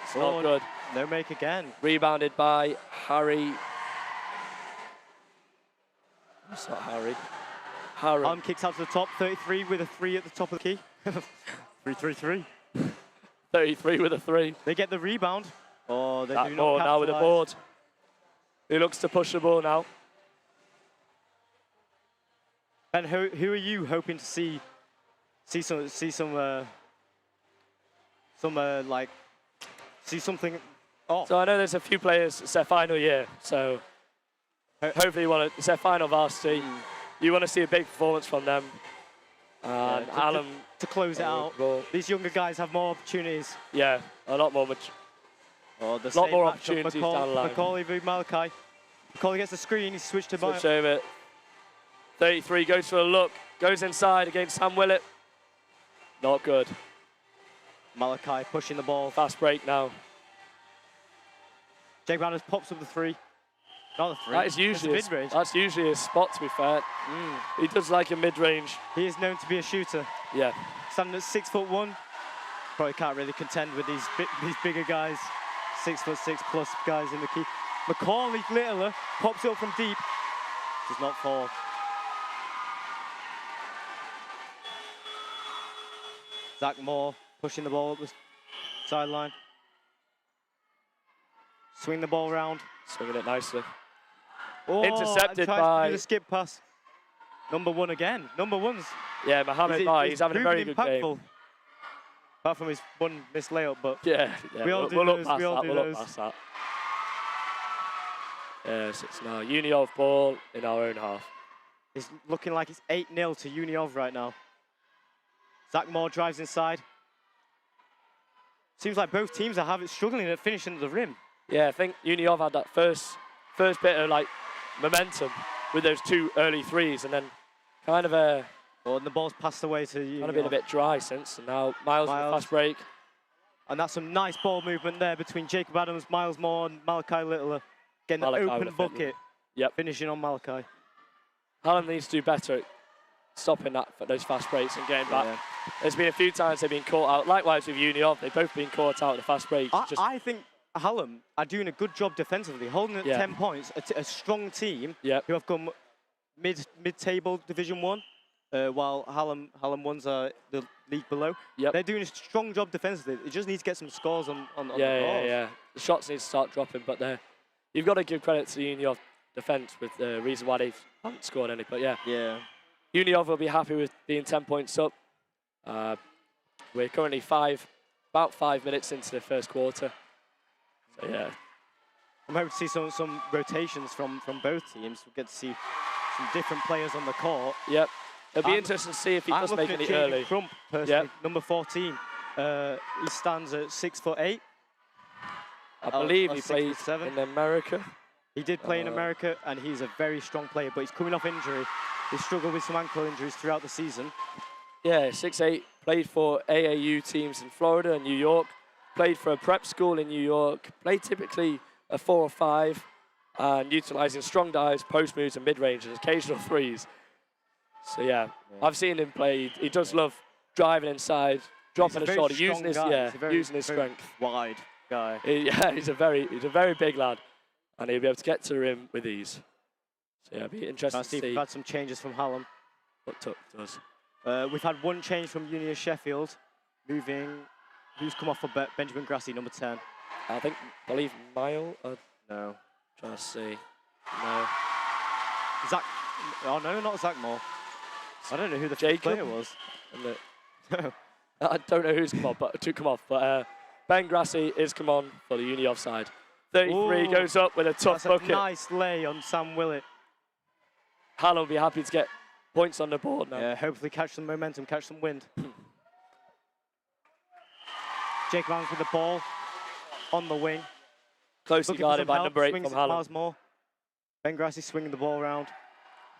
F: It's not good.
G: No make again.
F: Rebounded by Harry. It's not Harry.
G: Hallam kicks out to the top. 33 with a 3 at the top of the key. 3-3-3.
F: 33 with a 3.
G: They get the rebound. Oh, they
F: That
G: do
F: ball
G: not
F: now with the board. He looks to push the ball now.
G: And who are you hoping to see something? Oh,
F: So I know there's a few players, it's their final year, so hopefully it's their final varsity. You want to see a big performance from them. And Hallam
G: to close it out.
F: Ball.
G: These younger guys have more opportunities.
F: Yeah, a lot more. Much.
G: Oh, the
F: A lot
G: same
F: more
G: matchup,
F: opportunities down the line.
G: Macaulay v Malachi. Macaulay gets the screen, he's switched to
F: Switch over. 33 goes for a look. Goes inside against Sam Willett. Not good.
G: Malachi pushing the ball.
F: Fast break now.
G: Jake Brown pops up the 3. Not the 3.
F: That is usually
G: mid-range.
F: that's usually his spot, to be fair. He does like a mid-range.
G: He is known to be a shooter.
F: Yeah.
G: Standing at 6'1", probably can't really contend with these bigger guys. 6'6" plus guys in the key. Macaulay Littler pops up from deep. Does not fall. Zach Moore pushing the ball up the sideline. Swing the ball around.
F: Swinging it nicely.
G: Oh,
F: Intercepted
G: and tries
F: by-
G: to do the skip pass. Number 1 again. Number 1's.
F: Yeah, Mohamed Bai, he's having a very
G: proving
F: good game.
G: impactful. Apart from his one missed layup, but
F: Yeah,
G: We all do
F: we'll look
G: those,
F: past
G: we all
F: that.
G: do
F: We'll look
G: those.
F: past that. Yes, it's now Uniov ball in our own half.
G: it's looking like it's 8-0 to Uniov right now. Zach Moore drives inside. Seems like both teams are struggling at finishing at the rim.
F: Yeah, I think Uniov had that first bit of like momentum with those 2 early threes, and then kind of
G: And the ball's passed away to Uniov.
F: kind of been a bit dry since. And now Miles with a fast break.
G: And that's some nice ball movement there between Jacob Adams, Miles Moore, and Malachi Littler. Getting
F: Malachi
G: the
F: with
G: open
F: a fit.
G: bucket.
F: Yep.
G: Finishing on Malachi.
F: Hallam needs to do better at stopping those fast breaks and getting back.
G: Yeah.
F: There's been a few times they've been caught out. Likewise with Uniov, they've both been caught out in the fast breaks.
G: I think Hallam are doing a good job defensively, holding at 10 points. A strong team who have come mid-table Division 1, while Hallam ones are the league below.
F: Yep.
G: They're doing a strong job defensively. It just needs to get some scores on the balls.
F: Yeah. The shots need to start dropping, but you've got to give credit to the Uniov defence with the reason why they haven't scored any. But
G: Yeah.
F: Uniov will be happy with being 10 points up. We're currently about 5 minutes into the first quarter. So yeah.
G: I'm hoping to see some rotations from both teams. We'll get to see some different players on the court.
F: Yep. It'll be interesting to see if he does make any early.
G: Crump, personally, number 14. He stands at 6'8".
F: I believe
G: or
F: he played
G: 6'7".
F: in America.
G: He did play in America, and he's a very strong player, but he's coming off injury. He struggled with some ankle injuries throughout the season.
F: Yeah, 6'8", played for AAU teams in Florida and New York, played for a prep school in New York, played typically a 4 or 5, and utilising strong dives, post moves, and mid-range, and occasional threes. So yeah, I've seen him play. He does love driving inside, dropping a shot, using his strength.
G: Wide guy.
F: He's a very big lad, and he'll be able to get to the rim with ease. So yeah, it'll be interesting to see.
G: We've had some changes from Hallam.
F: What Tuck does.
G: We've had one change from Uni of Sheffield, moving. Who's come off for Benjamin Grassi, number 10?
F: I believe Mile.
G: No.
F: Trying to see. No.
G: Zach. Oh no, not Zach Moore. I don't know who the
F: Jacob
G: player was.
F: I don't know who's come off, but Ben Grassi is come on for the Uni offside. 33 goes up with a tough bucket.
G: A nice lay on Sam Willett.
F: Hallam will be happy to get points on the board now.
G: Yeah, hopefully catch some momentum, catch some wind. Jake Vance with the ball on the wing.
F: Closely guarded by number 8 from Hallam.
G: Miles Moore. Ben Grassi swinging the ball around.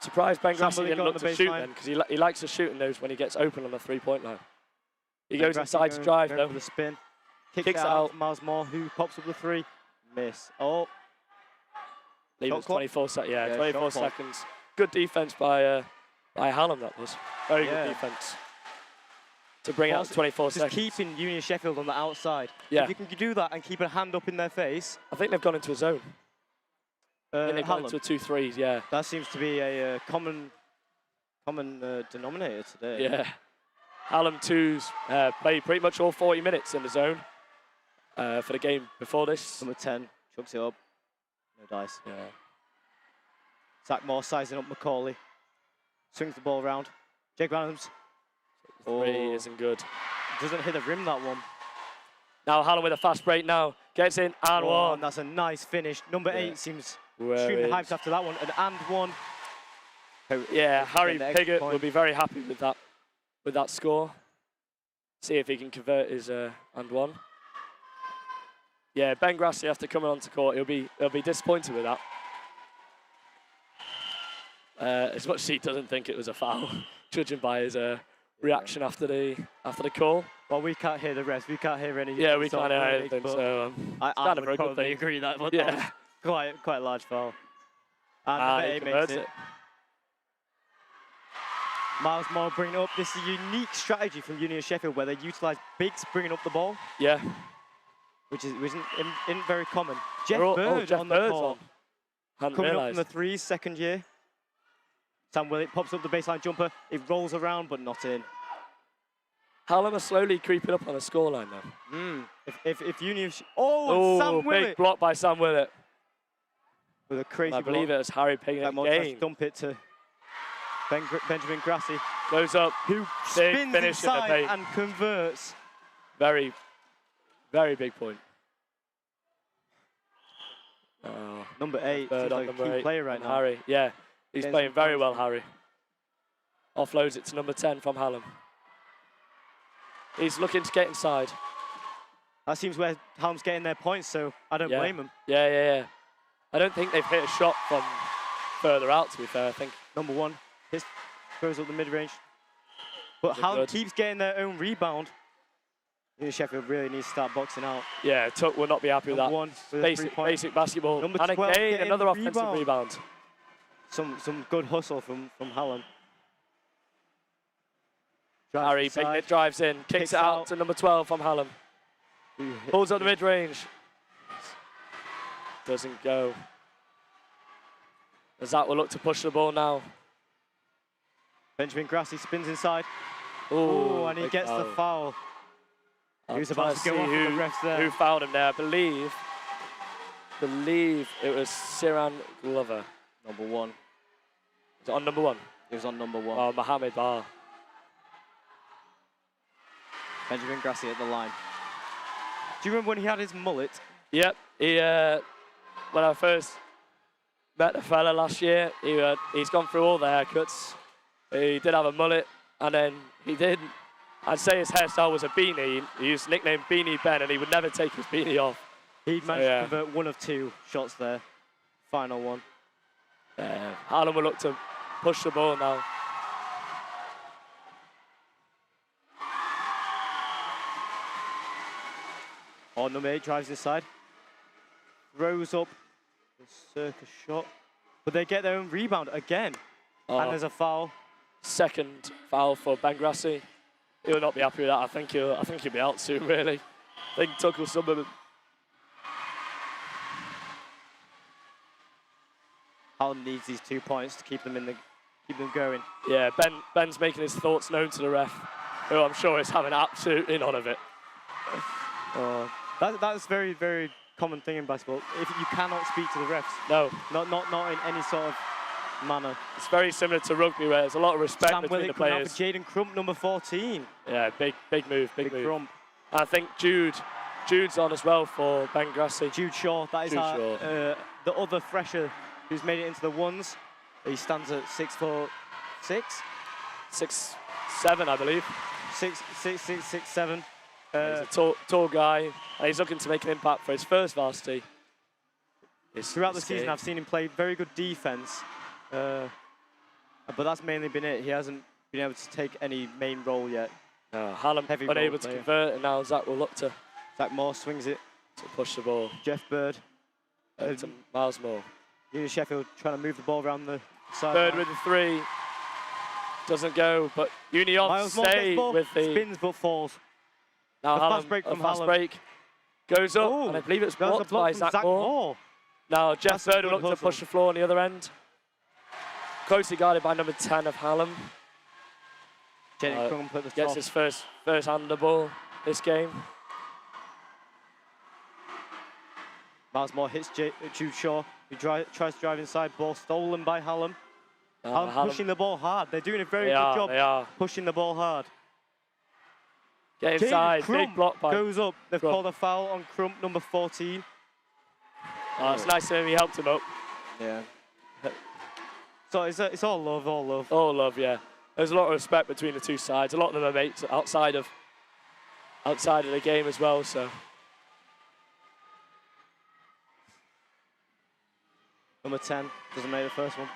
F: Surprised Ben Grassi didn't look
G: the
F: to shoot
G: baseline.
F: then, because he likes to shoot in those when he gets open on the 3-point line. He
G: Ben
F: goes
G: Grassi
F: inside to drive
G: going
F: though.
G: for the spin.
F: Kicks
G: Kicks
F: it
G: it
F: out.
G: out. Miles Moore, who pops up the 3. Miss. Oh,
F: Leave
G: Shot
F: us
G: clock?
F: 24 seconds. Yeah,
G: Yeah,
F: 24
G: shot clock.
F: seconds. Good defense by Hallam, that was. Very
G: Yeah.
F: good defense. To bring out 24
G: just
F: seconds.
G: keeping Union Sheffield on the outside.
F: Yeah.
G: If you can do that and keep a hand up in their face,
F: I think they've gone into a zone. I think they've gone
G: Hallam,
F: into a 2-3s, yeah.
G: that seems to be a common denominator today.
F: Yeah. Hallam 2s played pretty much all 40 minutes in the zone for the game before this.
G: Number 10 chucks it up. No dice.
F: Yeah.
G: Zach Moore sizing up Macaulay. Swings the ball around. Jake Adams.
F: 3 isn't good.
G: Doesn't hit the rim, that one.
F: Now Hallam with a fast break now. Gets in and one.
G: And that's a nice finish. Number 8 seems shooting
F: is-
G: hyped after that one. And one.
F: Yeah, Harry
G: the extra
F: Piggott
G: point.
F: will be very happy with that score. See if he can convert his and one. Yeah, Ben Grassi after coming onto court, he'll be disappointed with that. As much as he doesn't think it was a foul, judging by his reaction after the call.
G: Well, we can't hear the rest. We can't hear any.
F: Yeah, we can't hear anything. So
G: I would probably agree that. But
F: yeah,
G: quite a large foul.
F: And
G: he
F: he
G: makes
F: converts
G: it. Miles Moore bringing up. This is a unique strategy from Uni of Sheffield where they utilise bigs bringing up the ball.
F: Yeah.
G: Which isn't very common. Jeff
F: Jeff
G: Bird on the
F: Bird's
G: court.
F: Hadn't
G: Coming
F: realised.
G: up from the threes, second year. Sam Willett pops up the baseline jumper. It rolls around, but not in.
F: Hallam are slowly creeping up on a scoreline now.
G: If Uni of
F: big
G: Sam Willett
F: block by Sam Willett.
G: with a crazy
F: I believe
G: block.
F: it was Harry picking up
G: That
F: the
G: tries to
F: game.
G: dump it to Benjamin Grassi,
F: Goes up.
G: who
F: Big
G: spins
F: finish in the
G: inside
F: paint.
G: and converts.
F: Very, very big point.
G: Number 8,
F: Bird
G: seems
F: on
G: like a
F: number
G: key
F: 8.
G: player right
F: and
G: now.
F: Harry, yeah. He's
G: Getting
F: playing
G: some
F: very
G: points.
F: well, Harry. Offloads it to number 10 from Hallam. He's looking to get inside.
G: That seems where Hallam's getting their points, so I don't blame him.
F: Yeah. I don't think they've hit a shot from further out, to be fair. I think
G: Number 1 throws up the mid-range. But
F: They're
G: Hallam
F: good.
G: keeps getting their own rebound. Sheffield really needs to start boxing out.
F: yeah, Tuck will not be happy with
G: Number
F: that.
G: 1 with a three-point.
F: Basic basketball.
G: Number
F: And
G: 12
F: again,
G: getting
F: another
G: the
F: offensive rebound.
G: Some good hustle from Hallam.
F: Harry drives in, kicks it out to number 12 from Hallam. Pulls up the mid-range. Doesn't go. Zach will look to push the ball now.
G: Benjamin Grassi spins inside.
F: Oh,
G: And he
F: big
G: gets the foul. He was about to go off with the refs there.
F: Who fouled him there? I believe it was Siran Glover.
G: Number 1.
F: Is it on number 1?
G: It was on number 1.
F: Oh, Mohammed Bar.
G: Benjamin Grassi at the line. Do you remember when he had his mullet?
F: Yep. He when I first met the fella last year, he's gone through all the haircuts. He did have a mullet, and then he didn't. I'd say his hairstyle was a beanie. He used the nickname Beanie Ben, and he would never take his beanie off.
G: He managed to convert 1 of 2 shots there. Final one.
F: Hallam will look to push the ball now.
G: Number 8 drives inside. Throws up a circus shot. But they get their own rebound again. And there's a foul.
F: Second foul for Ben Grassi. He'll not be happy with that. I think he'll be out soon, really. I think Tuck will sub him.
G: Hallam needs these 2 points to keep them going.
F: Yeah, Ben's making his thoughts known to the ref, who I'm sure is having absolutely none of it.
G: That's very, very common thing in basketball. If you cannot speak to the refs.
F: No.
G: Not in any sort of manner.
F: It's very similar to rugby, where there's a lot of respect
G: Sam
F: between
G: Willett
F: the
G: coming out
F: players.
G: for Jaden Crump, number 14.
F: Yeah, big move, big move.
G: Crump.
F: And I think Jude's on as well for Ben Grassi.
G: Jude Shaw, that is
F: Jude
G: the other fresher who's made it into the ones. He stands at 6'6".
F: 6'7", I believe.
G: 6'7".
F: He's a tall guy, and he's looking to make an impact for his first varsity.
G: Throughout the season, I've seen him play very good defense, but that's mainly been it. He hasn't been able to take any main role yet.
F: Hallam unable to convert, and now Zach will look to.
G: Zach Moore swings it
F: to push the ball.
G: Jeff Bird.
F: To Miles Moore.
G: Uni Sheffield trying to move the ball around the side.
F: Bird with the 3. Doesn't go, but Uni on stay with the.
G: Spins but falls.
F: Now
G: fast break from
F: fast
G: Hallam.
F: break. Goes up, and I believe it's blocked by Zach Moore. Now Jeff Bird will look to push the floor on the other end. Closely guarded by number 10 of Hallam.
G: Jaden Crump at the
F: gets
G: top.
F: his first hand on the ball this game.
G: Miles Moore hits Jude Shaw, who tries to drive inside. Ball stolen by Hallam. Hallam pushing the ball hard. They're doing a very good job pushing the ball hard.
F: Get inside,
G: Crump
F: big block by
G: goes up. They've
F: Crump.
G: called a foul on Crump, number 14.
F: It's nice to him, he helped him up.
G: Yeah. So it's all love, all love.
F: All love, yeah. There's a lot of respect between the two sides. A lot of them are mates outside of outside of the game as well. So
G: Number 10 doesn't make the first one.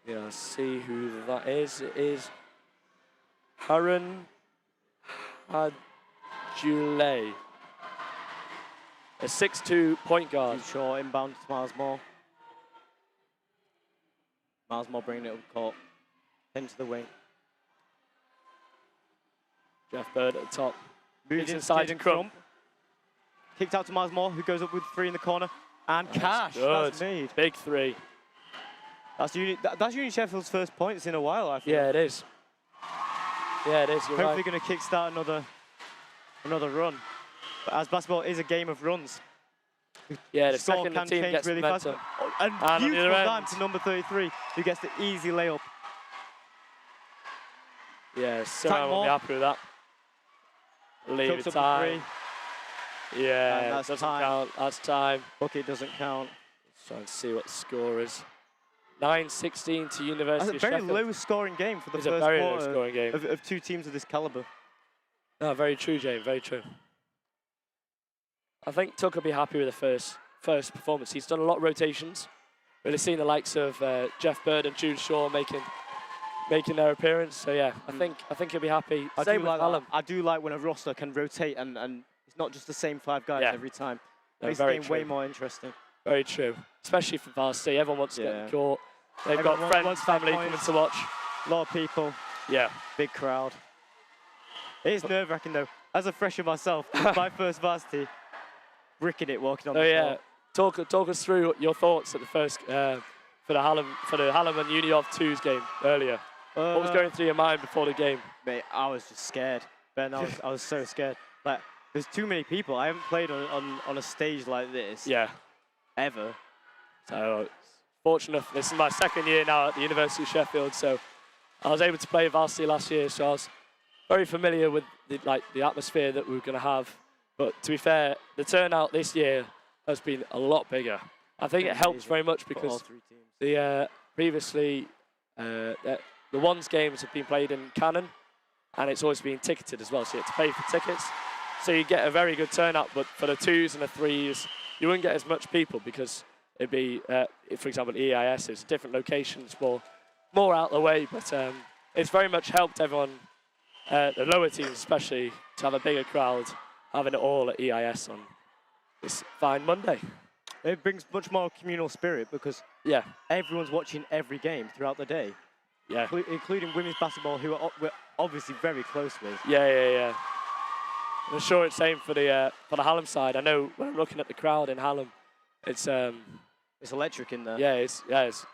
F: yeah, let's see who that is. It is Harun Hadjulay, a 6'2" point guard.
G: Too short, inbound to Miles Moore. Miles Moore bringing it up court. Into the wing.
F: Jeff Bird at the top.
G: Moves
F: Moves inside to Crump.
G: Kicked out to Miles Moore, who goes up with 3 in the corner. And Cash,
F: Good.
G: that's made.
F: Big 3.
G: That's Uni Sheffield's first points in a while, I feel.
F: Yeah, it is. Yeah, it is. You're
G: Hopefully
F: right.
G: going to kickstart another run. But as basketball is a game of runs.
F: Yeah, the
G: Score
F: second the
G: can
F: team
G: change
F: gets
G: really fast.
F: momentum.
G: Oh, and
F: on the other
G: beautiful
F: end.
G: time to number 33, who gets the easy layup.
F: Yeah, so
G: Tag
F: I won't
G: Moore.
F: be happy with that. Leave
G: Chucks
F: it
G: up the
F: time.
G: 3.
F: Yeah,
G: And that's
F: doesn't
G: time.
F: count. That's time.
G: Bucket doesn't count.
F: Let's try and see what the score is. 9-16 to University
G: That's a very
F: of Sheffield.
G: low scoring game for the
F: It's a
G: first
F: very low
G: quarter
F: scoring game.
G: of 2 teams of this caliber.
F: No, very true, James. Very true. I think Tuck will be happy with the first performance. He's done a lot of rotations. Really seen the likes of Jeff Bird and Jude Shaw making their appearance. So yeah, I think he'll be happy. Same with Hallam.
G: I do like when a roster can rotate and it's not just the same 5 guys
F: Yeah.
G: every time.
F: No,
G: Makes the
F: very
G: game way
F: true.
G: more interesting.
F: Very true. Especially for Varsity. Everyone wants to get in
G: Yeah.
F: the court. They've
G: Everyone
F: got friends,
G: wants their
F: family coming
G: points.
F: to watch.
G: A lot of people,
F: Yeah.
G: big crowd. It is nerve-wracking though. As a fresher myself, my first varsity, bricking it walking on
F: Oh
G: the
F: yeah.
G: floor.
F: Talk us through your thoughts at the first for the Hallam and Uni of 2's game earlier. What was going through your mind before the game?
G: Mate, I was just scared. Ben, I was so scared. Like, there's too many people. I haven't played on a stage like this
F: Yeah.
G: ever.
F: So fortunate. This is my second year now at the University of Sheffield. So I was able to play Varsity last year. So I was very familiar with the atmosphere that we were going to have. But to be fair, the turnout this year has been a lot bigger. I think it helps very much
G: For all
F: because
G: 3 teams.
F: the previously the ones games have been played in Cannon, and it's always been ticketed as well. So you have to pay for tickets. So you get a very good turnout. But for the 2s and the 3s, you wouldn't get as much people because it'd be, for example, EIS is different locations, more out the way. But it's very much helped everyone, the lower teams especially, to have a bigger crowd, having it all at EIS on this fine Monday.
G: It brings much more communal spirit because
F: Yeah,
G: everyone's watching every game throughout the day,
F: yeah,
G: including women's basketball, who we're obviously very close with.
F: yeah. I'm sure it's same for the Hallam side. I know when I'm looking at the crowd in Hallam, it's
G: It's electric in there.
F: it's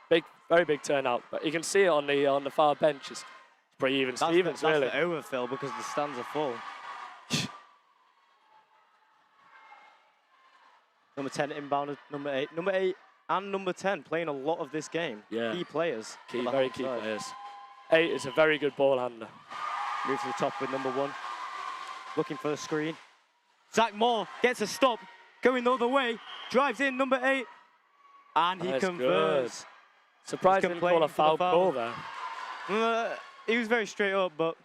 F: big, very big turnout. But you can see it on the far bench. It's pretty even Stevens,
G: that's
F: really.
G: the overfill because the stands are full. Number 10 inbounded, number 8. Number 8 and number 10 playing a lot of this game.
F: Yeah.
G: Key players.
F: Key,
G: for the
F: very
G: Hallam
F: key
G: side.
F: players. 8 is a very good ball handler.
G: Move to the top with number 1. Looking for the screen. Zach Moore gets a stop. Going the other way. Drives in, number 8. And he
F: That's
G: converts.
F: Surprised he didn't call a
G: complaining for
F: foul
G: the foul.
F: call there.
G: He was very straight up, but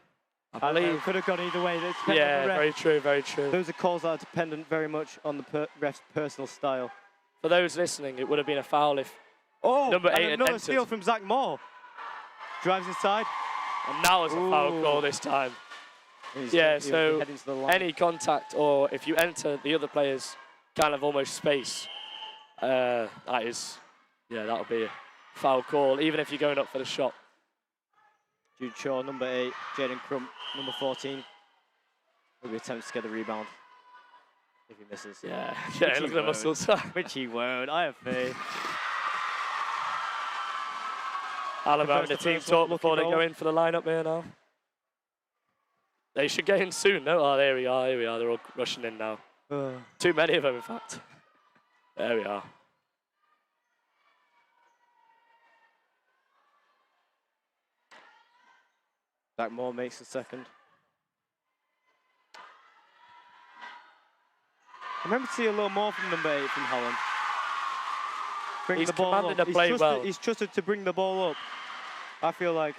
F: I believe.
G: could have gone either way. It depends on
F: Yeah,
G: the ref.
F: very true, very true.
G: Those are calls that are dependent very much on the ref's personal style.
F: For those listening, it would have been a foul if
G: Oh,
F: Number
G: and
F: 8 had
G: another
F: entered.
G: steal from Zach Moore. Drives inside.
F: and now it's a foul
G: Ooh.
F: call this time.
G: He was
F: so
G: heading to the line.
F: any contact or if you enter the other player's kind of almost space, that'll be a foul call, even if you're going up for the shot.
G: Jude Shaw, number 8. Jaden Crump, number 14. Maybe attempts to get the rebound. If he misses.
F: Yeah,
G: Which
F: look
G: he
F: at the
G: won't.
F: muscles.
G: Which he won't. I have faith.
F: Alabama and the
G: the
F: team
G: first one,
F: talk before they
G: lucky
F: go
G: roll.
F: in for the lineup here now. They should get in soon, no? Oh, there we are, They're all rushing in now. Too many of them, in fact. There we are.
G: Zach Moore makes the second. I remember to see a little more from number 8 from Holland. Bring
F: He's
G: the ball
F: commanding
G: up.
F: the play well.
G: He's trusted to bring the ball up. I feel like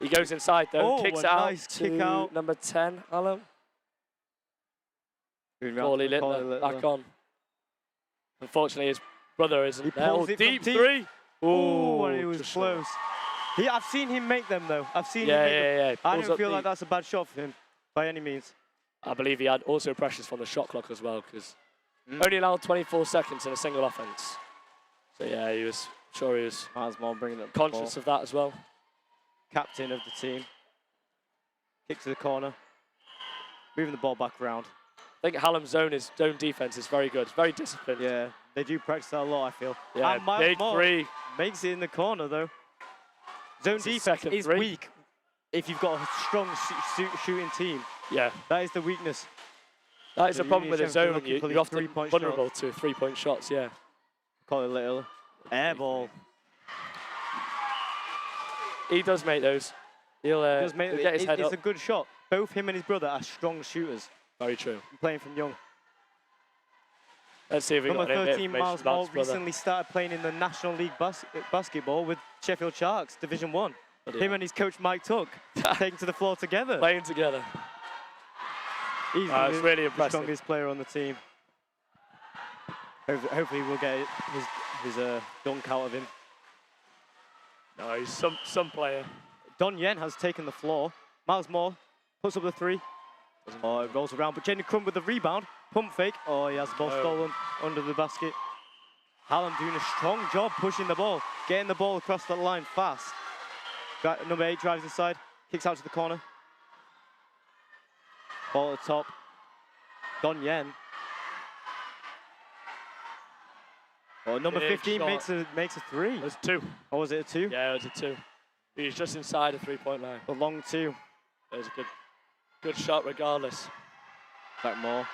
F: He goes inside, though.
G: Oh,
F: Kicks
G: a
F: it out
G: nice
F: to
G: kick out.
F: number 10, Alan. Macaulay Littler back on. Unfortunately, his brother isn't
G: He
F: there.
G: pulls it from
F: Deep
G: deep.
F: three.
G: Oh, and he was
F: just
G: close. I've seen him make them, though. I've seen him
F: Yeah,
G: make them.
F: yeah, yeah.
G: I
F: Pulls
G: don't
F: up
G: feel like
F: deep.
G: that's a bad shot for him, by any means.
F: I believe he had also pressures from the shot clock as well, because only allowed 24 seconds in a single offense. So yeah, he was
G: Miles Moore bringing up the
F: conscious
G: ball.
F: of that as well.
G: Captain of the team. Kick to the corner. Moving the ball back around.
F: I think Hallam's zone defense is very good. It's very disciplined.
G: Yeah, they do practice that a lot, I feel.
F: Yeah,
G: And Miles
F: big
G: Moore
F: three.
G: makes it in the corner, though. Zone
F: It's his
G: defense
F: second
G: is
F: three.
G: weak if you've got a strong shooting team.
F: Yeah,
G: That is the weakness.
F: that is
G: So
F: the problem with
G: Union
F: his
G: Sheffield
F: zone.
G: looking for
F: You're
G: these
F: often
G: three-point
F: vulnerable to three-point shots, yeah.
G: Call it a little air ball.
F: He does make those. He'll get his head
G: it's
F: up.
G: a good shot. Both him and his brother are strong shooters,
F: Very true.
G: playing from young.
F: Let's see if we
G: Number
F: got any bit of
G: 13,
F: information
G: Miles
F: about
G: Moore,
F: his brother.
G: recently started playing in the National League basketball with Sheffield Sharks, Division 1.
F: Bloody
G: Him
F: hell.
G: and his coach Mike Tuck taken to the floor together.
F: Playing together.
G: He's
F: It's really
G: the
F: impressive.
G: strongest player on the team. Hopefully we'll get his dunk out of him.
F: No, he's some player.
G: Don Yen has taken the floor. Miles Moore puts up the three. Oh, it rolls around, but Jenny Crumb with the rebound. Pump fake. Oh, he has the ball stolen under the basket. Hallam doing a strong job pushing the ball, getting the ball across the line fast. Number 8 drives inside, kicks out to the corner. Ball at the top. Don Yen. Oh, number
F: Big
G: 15
F: shot.
G: makes a three.
F: There's two.
G: Or was it a two?
F: Yeah, it was a two. He's just inside the three-point line.
G: A long two.
F: It was a good shot regardless.
G: Back Moore.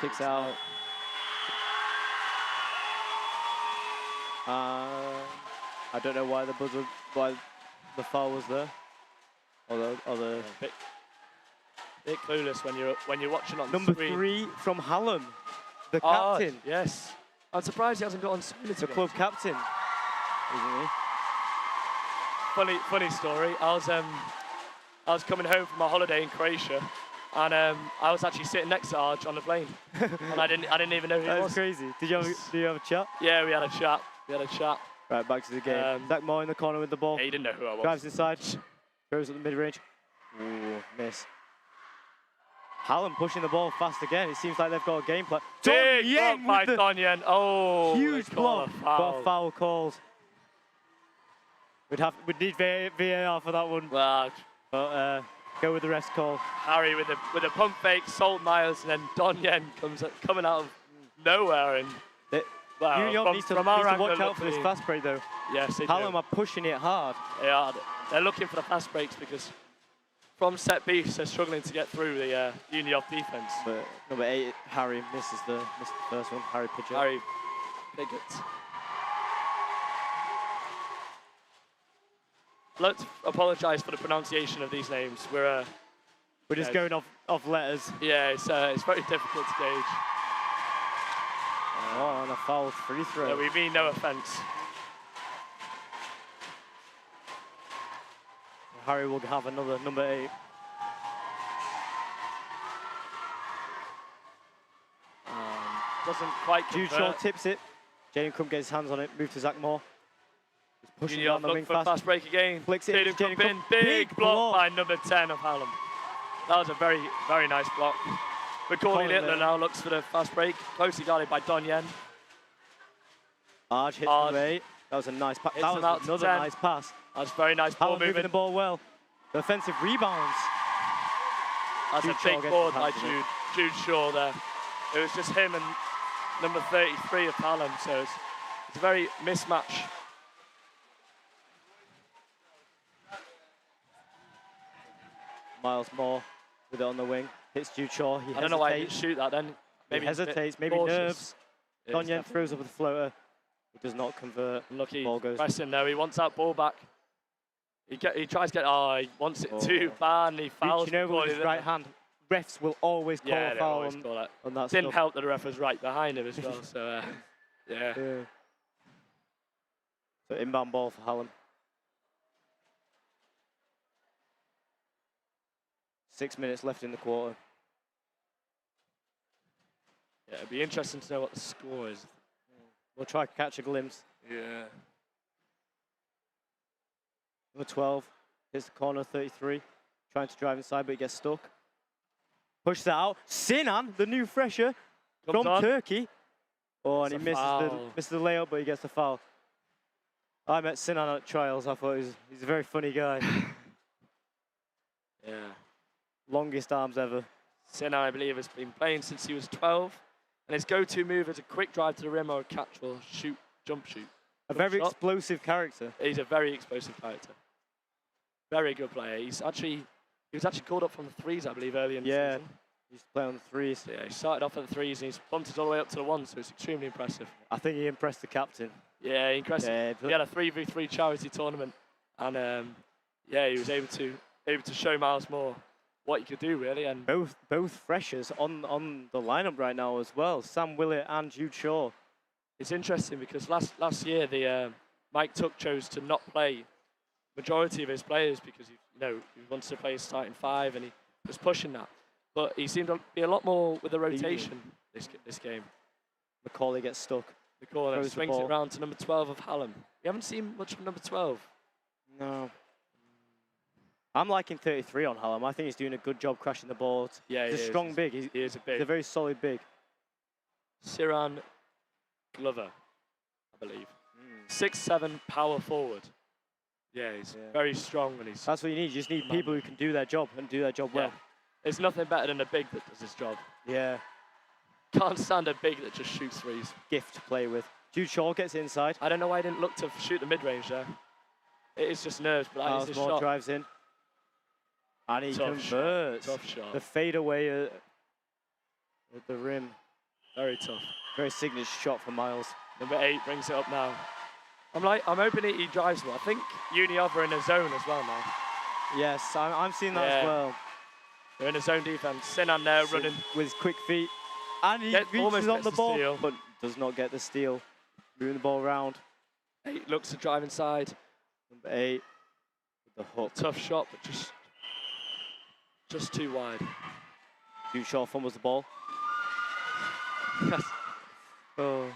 G: Kicks out. I don't know why the foul was there. Or the
F: Bit clueless when you're watching on
G: number
F: screen.
G: 3 from Hallam, the
F: Oh,
G: captain,
F: yes. I'm surprised he hasn't got on screen.
G: the club captain, isn't he?
F: Funny story. I was coming home from my holiday in Croatia, and I was actually sitting next to Arj on the plane, and I didn't even know who he
G: That's
F: was.
G: crazy. Did you have a chat?
F: Yeah, we had a chat.
G: Right, back to the game. Zach Moore in the corner with the ball.
F: Yeah, he didn't know who I was.
G: Drives inside. Throws at the mid-range. Ooh, miss. Hallam pushing the ball fast again. It seems like they've got a game plan.
F: Big
G: Don Yen
F: block by
G: with the
F: Don Yen. Oh,
G: huge
F: they call
G: block.
F: a foul.
G: Got a foul called. We'd need VAR for that one.
F: Well,
G: But go with the rest call.
F: Harry with a pump fake, sold Miles, and then Don Yen coming out of nowhere. And well,
G: Union needs to watch out for this
F: looking-
G: fast break though.
F: Yes, they
G: Hallam
F: do.
G: are pushing it hard.
F: They are. They're looking for the fast breaks because from set piece they're struggling to get through the Union defense.
G: But number 8, Harry missed the first one. Harry Pidgeot.
F: Harry Piggott. Let's apologise for the pronunciation of these names. We're
G: just going off letters.
F: yeah, it's very difficult to gauge.
G: Oh, and a foul free throw.
F: Yeah, we mean no offence.
G: Harry will have another number 8.
F: Doesn't quite
G: Jude Shaw
F: convert.
G: tips it. Jaden Crump gets his hands on it. Move to Zach Moore. He's pushing
F: Union
G: down the
F: look
G: wing
F: for
G: fast.
F: fast break again.
G: Flicks it
F: Jaden
G: to Jaden
F: Crump in.
G: Crump.
F: Big
G: Big
F: block
G: block.
F: by number 10 of Hallam. That was a very, very nice block. Macaulay
G: Colin
F: Littler
G: there.
F: now looks for the fast break. Closely guarded by Don Yen.
G: Arj hits
F: Arj.
G: number 8. That was a nice pass.
F: Hits
G: That
F: him
G: was
F: out to
G: another
F: 10.
G: nice pass.
F: That's very nice ball
G: Hallam moving
F: movement.
G: the ball well. Defensive rebounds.
F: That's
G: Jude
F: a
G: Shaw
F: big
G: gets
F: board
G: his
F: by
G: hands on it.
F: Jude Shaw there. It was just him and number 33 of Hallam, so it's a very mismatch.
G: Miles Moore with it on the wing. Hits Jude Shaw. He
F: I don't know why he didn't
G: hesitates.
F: shoot that then. Maybe
G: He
F: he's a bit
G: hesitates. Maybe
F: cautious.
G: nerves.
F: Yeah,
G: Don
F: he's
G: Yen
F: definitely
G: throws up with the floater. He does not convert.
F: Lucky
G: Ball goes.
F: pressing though. He wants that ball back. He tries to get. Oh, he wants it too bad, and he fouls.
G: Reaching over with
F: Macaulay
G: his right hand. Refs will always call
F: Yeah,
G: a
F: they
G: foul
F: always call that.
G: on that
F: Didn't
G: stuff.
F: help that the ref was right behind him as well. So yeah.
G: Yeah. So inbound ball for Hallam. 6 minutes left in the quarter.
F: Yeah, it'd be interesting to know what the score is.
G: We'll try to catch a glimpse.
F: Yeah.
G: Number 12 hits the corner, 33. Trying to drive inside, but he gets stuck. Pushes it out. Sinan, the new fresher
F: Comes
G: from
F: on.
G: Turkey. Oh, and
F: It's
G: he
F: a
G: misses the layup, but he gets the foul. I met Sinan at trials. I thought he's a very funny guy.
F: Yeah.
G: Longest arms ever.
F: Sinan, I believe, has been playing since he was 12. And his go-to move is a quick drive to the rim or a catch or shoot, jump shoot.
G: A
F: Jump
G: very
F: shot.
G: explosive character.
F: He's a very explosive character. Very good player. He was actually called up from the threes, I believe, early in the
G: Yeah.
F: season.
G: He used to play on the threes.
F: So yeah, he started off at the threes and he's bumped it all the way up to the ones, so it's extremely impressive.
G: I think he impressed the captain.
F: Yeah, impressive.
G: Yeah,
F: He had a 3v3 charity tournament, and yeah, he was able to show Miles more what he could do really. And
G: both freshers on the lineup right now as well. Sam Willett and Jude Shaw.
F: it's interesting because last year the Mike Tuck chose to not play majority of his players because he wanted to play his starting five and he was pushing that. But he seemed to be a lot more with the rotation this game.
G: Macaulay gets stuck.
F: The corner
G: Throws the
F: swings it
G: ball.
F: round to number 12 of Hallam. We haven't seen much of number 12.
G: No. I'm liking 33 on Hallam. I think he's doing a good job crashing the ball.
F: Yeah,
G: He's
F: he
G: a
F: is.
G: strong big.
F: He is a big.
G: He's a very solid big.
F: Siran Glover, I believe. 6'7" power forward. Yeah, he's very strong and he's.
G: That's what you need. You just need people who can do their job and do their job well.
F: There's nothing better than a big that does his job.
G: Yeah.
F: Can't stand a big that just shoots threes.
G: Gift to play with. Jude Shaw gets inside.
F: I don't know why I didn't look to shoot the mid-range there. It is just nerves, but that is his
G: Miles
F: shot.
G: drives in. And he
F: Tough shot.
G: converts.
F: Tough shot.
G: The fadeaway at the rim.
F: Very tough.
G: Very signature shot for Miles.
F: Number 8 brings it up now. I'm hoping he drives well. I think Uniov are in a zone as well now.
G: Yes, I'm seeing that as well.
F: They're in a zone defense. Sinan there running.
G: With his quick feet. And he
F: Almost
G: reaches on
F: gets
G: the
F: the
G: ball,
F: steal.
G: but does not get the steal. Moving the ball around.
F: 8 looks to drive inside.
G: Number 8 with the hook.
F: Tough shot, but just too wide.
G: Jude Shaw fumbles the ball.
F: Yes.
G: Oh.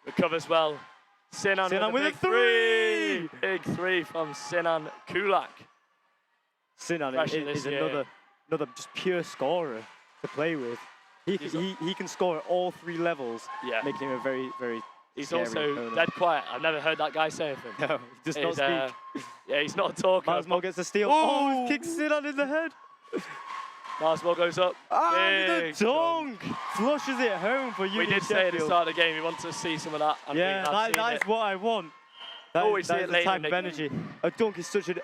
F: Recovers well. Sinan
G: with a
F: big
G: three!
F: Big three from Sinan Kulak.
G: Sinan
F: Freshman this
G: is
F: year.
G: another just pure scorer to play with. He can score at all 3 levels, making him a very, very
F: He's
G: scary
F: also
G: opponent.
F: dead quiet. I've never heard that guy say anything.
G: No, he does not speak.
F: Yeah, he's not a talker.
G: Miles Moore gets the steal.
F: Ooh.
G: Oh, he kicks Sinan in the head.
F: Miles Moore goes up.
G: And
F: Big
G: the dunk! Flushes it home for you.
F: We did say at the start of the game we wanted to see some of that. And
G: Yeah, that is what I want.
F: Always see
G: that
F: it
G: is the
F: later
G: type
F: in the
G: of energy. A dunk is such an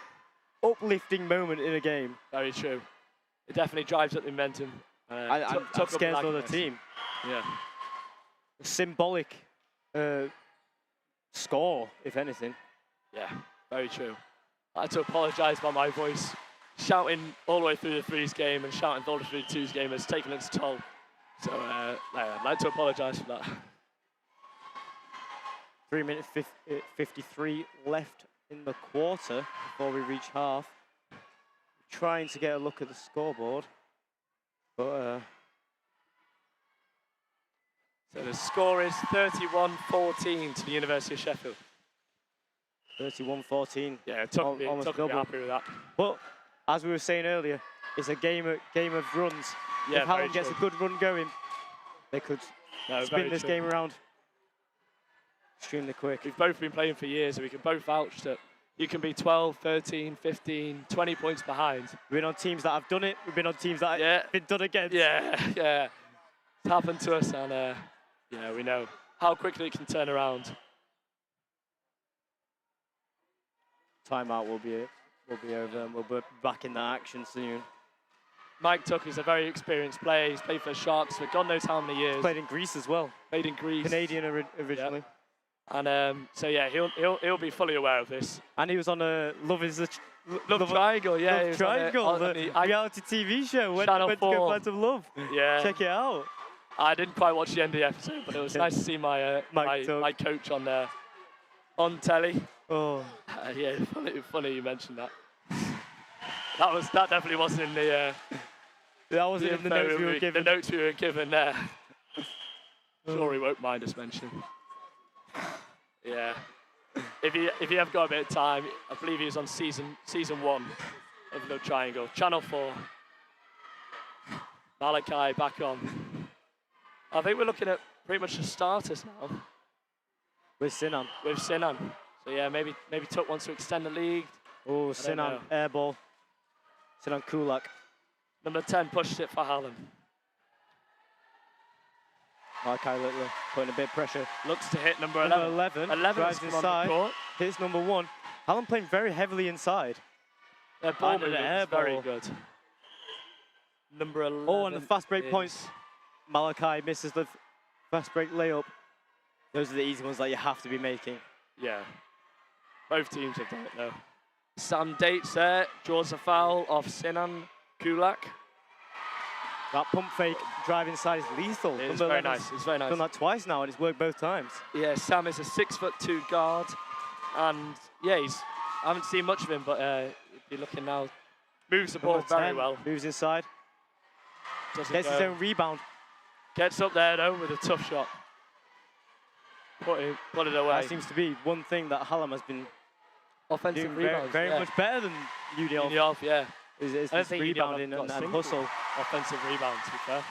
G: uplifting moment in a game.
F: Very true. It definitely drives up the momentum.
G: And scares the other team.
F: Yeah.
G: A symbolic score, if anything.
F: Yeah, very true. I had to apologise about my voice. Shouting all the way through the threes game and shouting all the way through the twos game has taken its toll. So I'd like to apologise for that.
G: 3 minutes 53 left in the quarter before we reach half. Trying to get a look at the scoreboard, but
F: so the score is 31-14 to the University of Sheffield.
G: 31-14.
F: Yeah, it took me
G: almost double.
F: happy with that.
G: But as we were saying earlier, it's a game of runs.
F: Yeah,
G: if Hallam
F: very
G: gets a
F: true.
G: good run going, they could
F: No,
G: spin
F: very
G: this
F: true.
G: game around extremely quick.
F: We've both been playing for years, and we can both vouch that you can be 12, 13, 15, 20 points behind.
G: We've been on teams that have done it. We've been on teams that have been done against.
F: Yeah. It's happened to us, and we know how quickly it can turn around.
G: Timeout will be over, and we'll be back in that action soon.
F: Mike Tuck is a very experienced player. He's played for the Sharks for God knows how many years.
G: Played in Greece as well.
F: Played in Greece.
G: Canadian originally.
F: Yep. And so yeah, he'll be fully aware of this.
G: And he was on a Love
F: Triangle, yeah.
G: Love Triangle, the reality TV show. Went to go find some love.
F: Yeah.
G: Check it out.
F: I didn't quite watch the end of the episode, but it was nice to see my my coach on telly.
G: Oh.
F: Yeah, funny you mentioned that. That definitely wasn't in the.
G: That wasn't in the notes we were given.
F: The notes we were given there. Sure, he won't mind us mentioning. Yeah. If you have got a bit of time, I believe he was on season 1 of No Triangle. Channel 4. Malachi back on. I think we're looking at pretty much the starters now.
G: With Sinan.
F: With Sinan. So yeah, maybe Tuck wants to extend the league.
G: Oh, Sinan, air ball. Sinan Kulak.
F: Number 10 pushed it for Hallam.
G: Malachi Littler putting a bit of pressure.
F: Looks to hit number 11.
G: Number 11 drives inside. Hits number 1. Hallam playing very heavily inside.
F: Their ball
G: And an
F: movement
G: air
F: is very
G: ball.
F: good. Number 11.
G: Oh, and the fast break
F: is-
G: points. Malachi misses the fast break layup. Those are the easy ones that you have to be making.
F: Yeah. Both teams have done it though. Sam Dates there, draws a foul off Sinan Kulak.
G: That pump fake drive inside is lethal.
F: It's
G: Number
F: very
G: 11's
F: nice. It's very nice.
G: done that twice now, and it's worked both times.
F: Yeah, Sam is a 6'2" guard, and yeah, I haven't seen much of him, but if you're looking now, moves the ball
G: Number
F: very
G: 10
F: well.
G: Moves inside.
F: Doesn't
G: Gets his
F: go.
G: own rebound.
F: Gets up there though with a tough shot. Put it away.
G: That seems to be one thing that Hallam has been
F: Offensive
G: doing very,
F: rebounds.
G: very
F: yeah.
G: much better than Union.
F: Unioff, yeah.
G: Is
F: I don't
G: this
F: think Unioff
G: rebounding
F: have got
G: and
F: a single
G: hustle.
F: Offensive rebound, to be fair.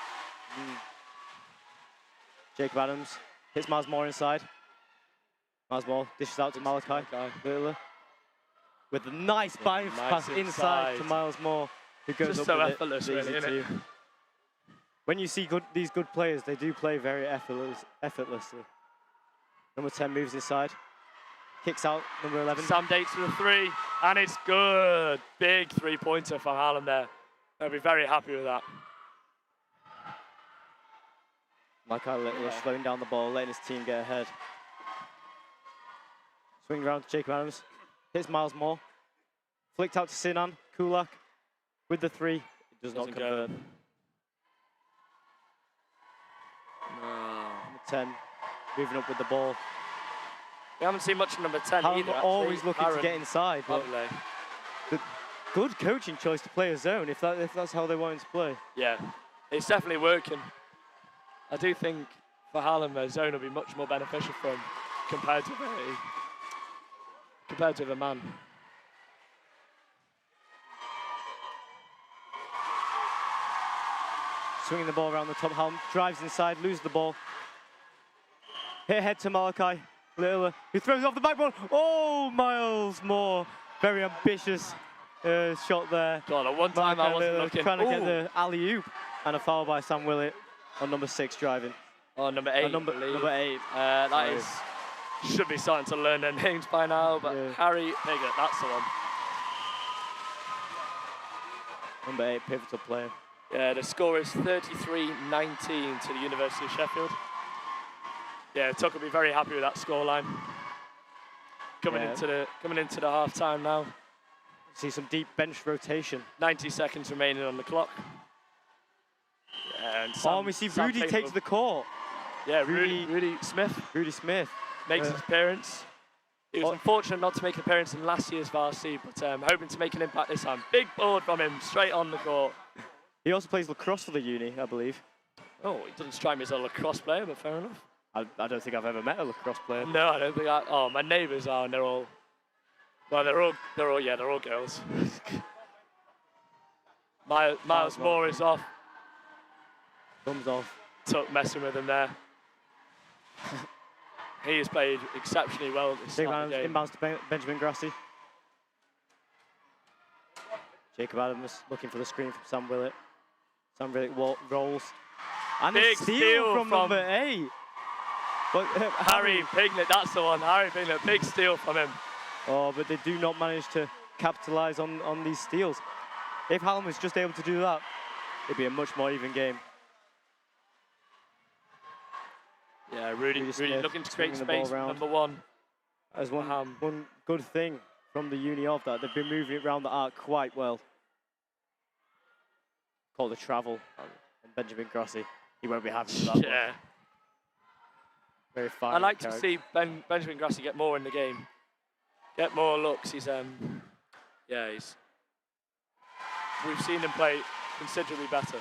G: Jacob Adams hits Miles Moore inside. Miles Moore dishes out to Malachi. Littler. With a nice bounce
F: nice
G: pass inside to
F: inside.
G: Miles Moore, who goes
F: Just
G: up
F: so
G: with
F: effortless,
G: it.
F: really,
G: Easy
F: isn't it?
G: too. When you see these good players, they do play very effortlessly. Number 10 moves inside. Kicks out number 11.
F: Sam Dates with a 3, and it's good. Big 3-pointer from Hallam there. They'll be very happy with that.
G: Malachi Littler slowing down the ball, letting his team get ahead. Swing around to Jacob Adams. Hits Miles Moore. Flicked out to Sinan Kulak with the 3. It does not
F: Doesn't go.
G: convert. Number 10 moving up with the ball.
F: We haven't seen much of number 10
G: Hallam
F: either. actually.
G: always looking to
F: Aaron
G: get inside, but
F: Lovely.
G: good coaching choice to play a zone if that's how they want him to play.
F: Yeah, it's definitely working. I do think for Hallam, a zone will be much more beneficial for him compared to a man.
G: Swinging the ball around the top. Hallam drives inside, loses the ball. Hit ahead to Malachi Littler, who throws off the backboard. Oh, Miles Moore. Very ambitious shot there.
F: God, at one time I
G: Malachi
F: wasn't
G: Littler
F: looking.
G: trying to get
F: Ooh.
G: the alley-oop, and a foul by Sam Willett on number 6 driving.
F: Oh, number 8.
G: Number 8.
F: That
G: Sorry.
F: is should be starting to learn their names by now, but
G: Yeah.
F: Harry Piggott, that's the one.
G: Number 8, pivotal player.
F: Yeah, the score is 33-19 to the University of Sheffield. Yeah, Tuck will be very happy with that scoreline. Coming into the half time now.
G: See some deep bench rotation.
F: 90 seconds remaining on the clock. Yeah, and
G: And we see Rudy take to the court.
F: Yeah,
G: Rudy-
F: Rudy Smith
G: Rudy Smith.
F: makes his appearance. He was unfortunate not to make an appearance in last year's Varsity, but hoping to make an impact this time. Big board from him, straight on the court.
G: He also plays lacrosse for the uni, I believe.
F: Oh, he doesn't strike me as a lacrosse player, but fair enough.
G: I don't think I've ever met a lacrosse player.
F: No, I don't think oh, my neighbours are, and they're all they're all girls. Miles Moore is off.
G: Thumbs off.
F: Tuck messing with him there. He has played exceptionally well this
G: Jacob
F: start of
G: Adams
F: the game.
G: inbounds to Benjamin Grassi. Jacob Adams looking for the screen from Sam Willett. Sam Willett rolls. And
F: Big
G: a steal
F: steal
G: from
F: from
G: number 8. But,
F: Harry Pignett, that's the one. Harry Pignett, big steal from him.
G: Oh, but they do not manage to capitalise on these steals. If Hallam was just able to do that, it'd be a much more even game.
F: Yeah, Rudy
G: Smith
F: looking to create
G: swinging the ball
F: space.
G: round.
F: Number 1.
G: As one good thing from the uni of that, they've been moving it around the arc quite well. Called the travel and Benjamin Grassi. He won't be happy with that one.
F: Yeah.
G: Very fine.
F: I'd like to see Benjamin Grassi get more in the game. Get more looks. We've seen him play considerably better.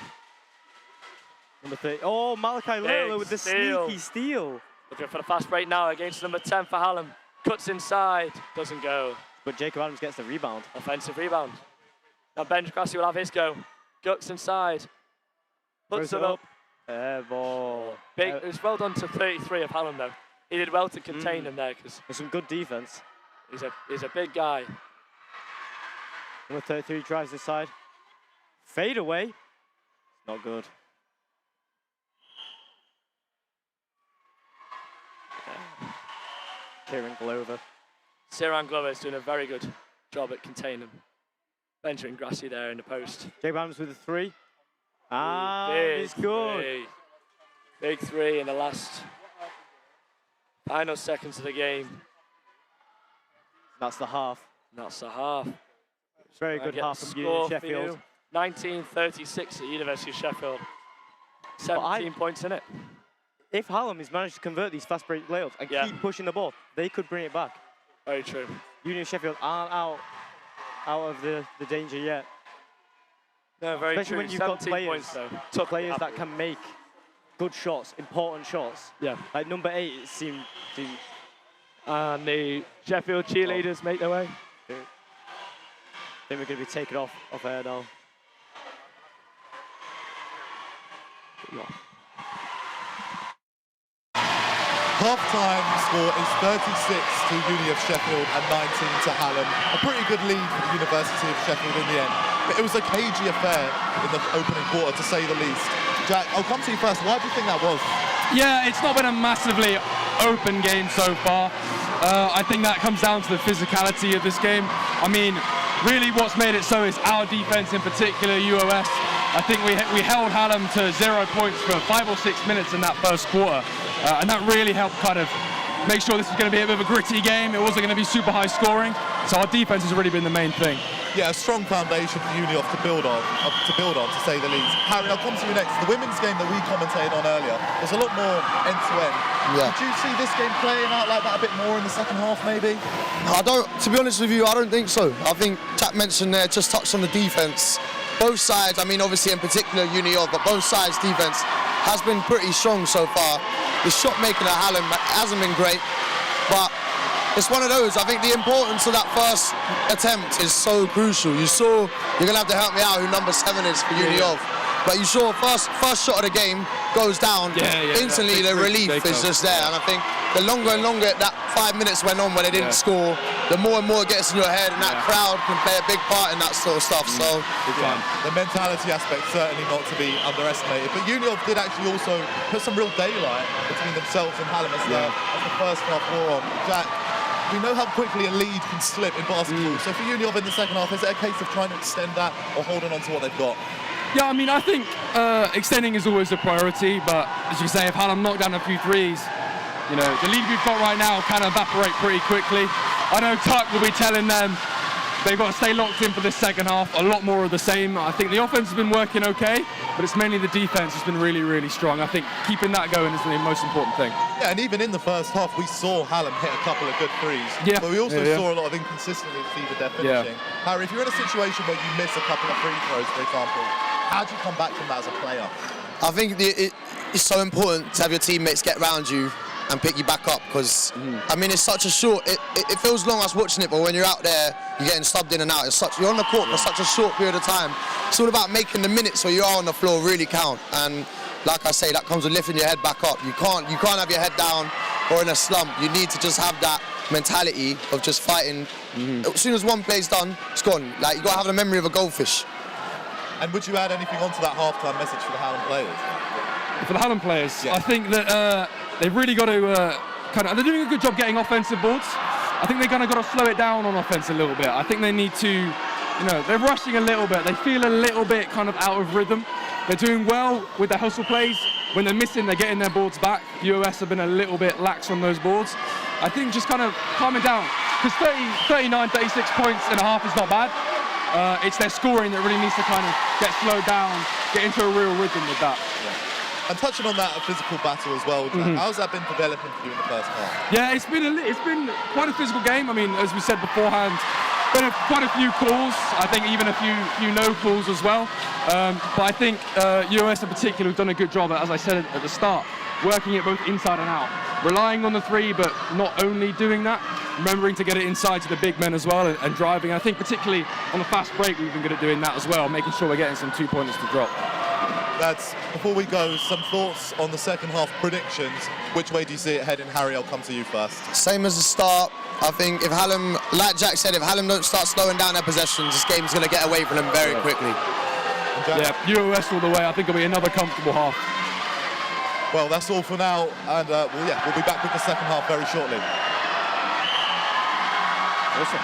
G: Number 30. Oh, Malachi Little with the
F: steal.
G: sneaky steal.
F: Looking for the fast break now against number 10 for Hallam. Cuts inside, doesn't go.
G: But Jacob Adams gets the rebound.
F: Offensive rebound. Now Ben Grassi will have his go. Gucks inside. Puts it up.
G: Ball.
F: Big, it was well done to 33 of Hallam though. He did well to contain him there because
G: There's some good defense.
F: he's a big guy.
G: Number 33 drives inside. Fade away. Not good. Kieran Glover.
F: Ciaran Glover is doing a very good job at containing him. Benjamin Grassi there in the post.
G: Jacob Adams with a 3.
F: Big
G: It's good.
F: three. Big three in the last final seconds of the game.
G: That's the half.
F: That's the half.
G: Very
F: I'll
G: good
F: get
G: half
F: the
G: from
F: score for
G: Sheffield.
F: you. 1936 at University of Sheffield. 17 points in it.
G: If Hallam has managed to convert these fast break layups and keep pushing the ball, they could bring it back.
F: Very true.
G: Union Sheffield aren't out of the danger yet.
F: No, very
G: Especially
F: true.
G: when you've got
F: 17
G: players,
F: points though. Tough
G: players that can make good shots, important shots.
F: Yeah.
G: Like number 8, it seemed.
F: And the Sheffield cheerleaders make their way.
G: I think we're going to be taken off air now.
B: Half-time score is 36 to Uni of Sheffield and 19 to Hallam. A pretty good lead for the University of Sheffield in the end. But it was a cagey affair in the opening quarter, to say the least. Jack, I'll come to you first. Why do you think that was?
E: Yeah, it's not been a massively open game so far. I think that comes down to the physicality of this game. I mean, really what's made it so is our defense, in particular UOS. I think we held Hallam to 0 points for 5 or 6 minutes in that first quarter. And that really helped kind of make sure this was going to be a bit of a gritty game. It wasn't going to be super high scoring. So our defense has really been the main thing.
B: Yeah, a strong foundation for Unioff to build on, to say the least. Harry, I'll come to you next. The women's game that we commentated on earlier was a lot more end-to-end.
A: Yeah.
B: Did you see this game playing out like that a bit more in the second half, maybe?
A: To be honest with you, I don't think so. I think Jack mentioned there, just touched on the defense. Both sides, I mean, obviously in particular Unioff, but both sides' defense has been pretty strong so far. The shot making at Hallam hasn't been great, but it's one of those. I think the importance of that first attempt is so crucial. You saw, you're going to have to help me out who number 7 is for Unioff, but you saw first shot of the game goes down, instantly the relief is just there. And I think the longer and longer that 5 minutes went on when they didn't score, the more and more it gets in your head, and that crowd can play a big part in that sort of stuff. So
B: the mentality aspect certainly not to be underestimated. But Unioff did actually also put some real daylight between themselves and Hallam as the first half wore on. Jack, we know how quickly a lead can slip in basketball. So for Unioff in the second half, is it a case of trying to extend that or holding on to what they've got?
E: Yeah, I mean, I think extending is always a priority, but as you say, if Hallam knock down a few threes, you know, the lead we've got right now can evaporate pretty quickly. I know Tuck will be telling them they've got to stay locked in for this second half, a lot more of the same. I think the offense has been working okay, but it's mainly the defense has been really, really strong. I think keeping that going is the most important thing.
B: Yeah, and even in the first half, we saw Hallam hit a couple of good threes.
E: Yeah.
B: But we also saw a lot of inconsistency with their finishing. Harry, if you're in a situation where you miss a couple of free throws, for example, how do you come back from that as a player?
A: I think it's so important to have your teammates get around you and pick you back up, because I mean, it's such a short, it feels long us watching it, but when you're out there, you're getting subbed in and out. You're on the court for such a short period of time. It's all about making the minutes where you are on the floor really count. And like I say, that comes with lifting your head back up. You can't have your head down or in a slump. You need to just have that mentality of just fighting. As soon as one play's done, it's gone. Like, you got to have the memory of a goldfish.
B: And would you add anything onto that halftime message for the Hallam players?
E: For the Hallam players, I think that they've really got to they're doing a good job getting offensive boards. I think they're got to slow it down on offense a little bit. I think they need to, you know, they're rushing a little bit. They feel a little bit kind of out of rhythm. They're doing well with their hustle plays. When they're missing, they're getting their boards back. UOS have been a little bit lax on those boards. I think just kind of calming down, because 39, 36 points in a half is not bad. It's their scoring that really needs to kind of get slowed down, get into a real rhythm with that.
B: And touching on that physical battle as well, Jack, how's that been developing for you in the first half?
E: Yeah, it's been quite a physical game. I mean, as we said beforehand, been quite a few calls. I think even a few no calls as well. But I think US in particular have done a good job, as I said at the start, working it both inside and out. Relying on the three, but not only doing that, remembering to get it inside to the big men as well and driving. I think particularly on the fast break, we've been good at doing that as well, making sure we're getting some 2-pointers to drop.
B: Lads, before we go, some thoughts on the second half predictions. Which way do you see it heading? Harry, I'll come to you first.
A: Same as the start. I think if Hallam, like Jack said, if Hallam don't start slowing down their possessions, this game's going to get away from them very quickly.
E: Yeah, US all the way. I think it'll be another comfortable half.
B: Well, that's all for now, and we'll be back with the second half very shortly.
E: Awesome.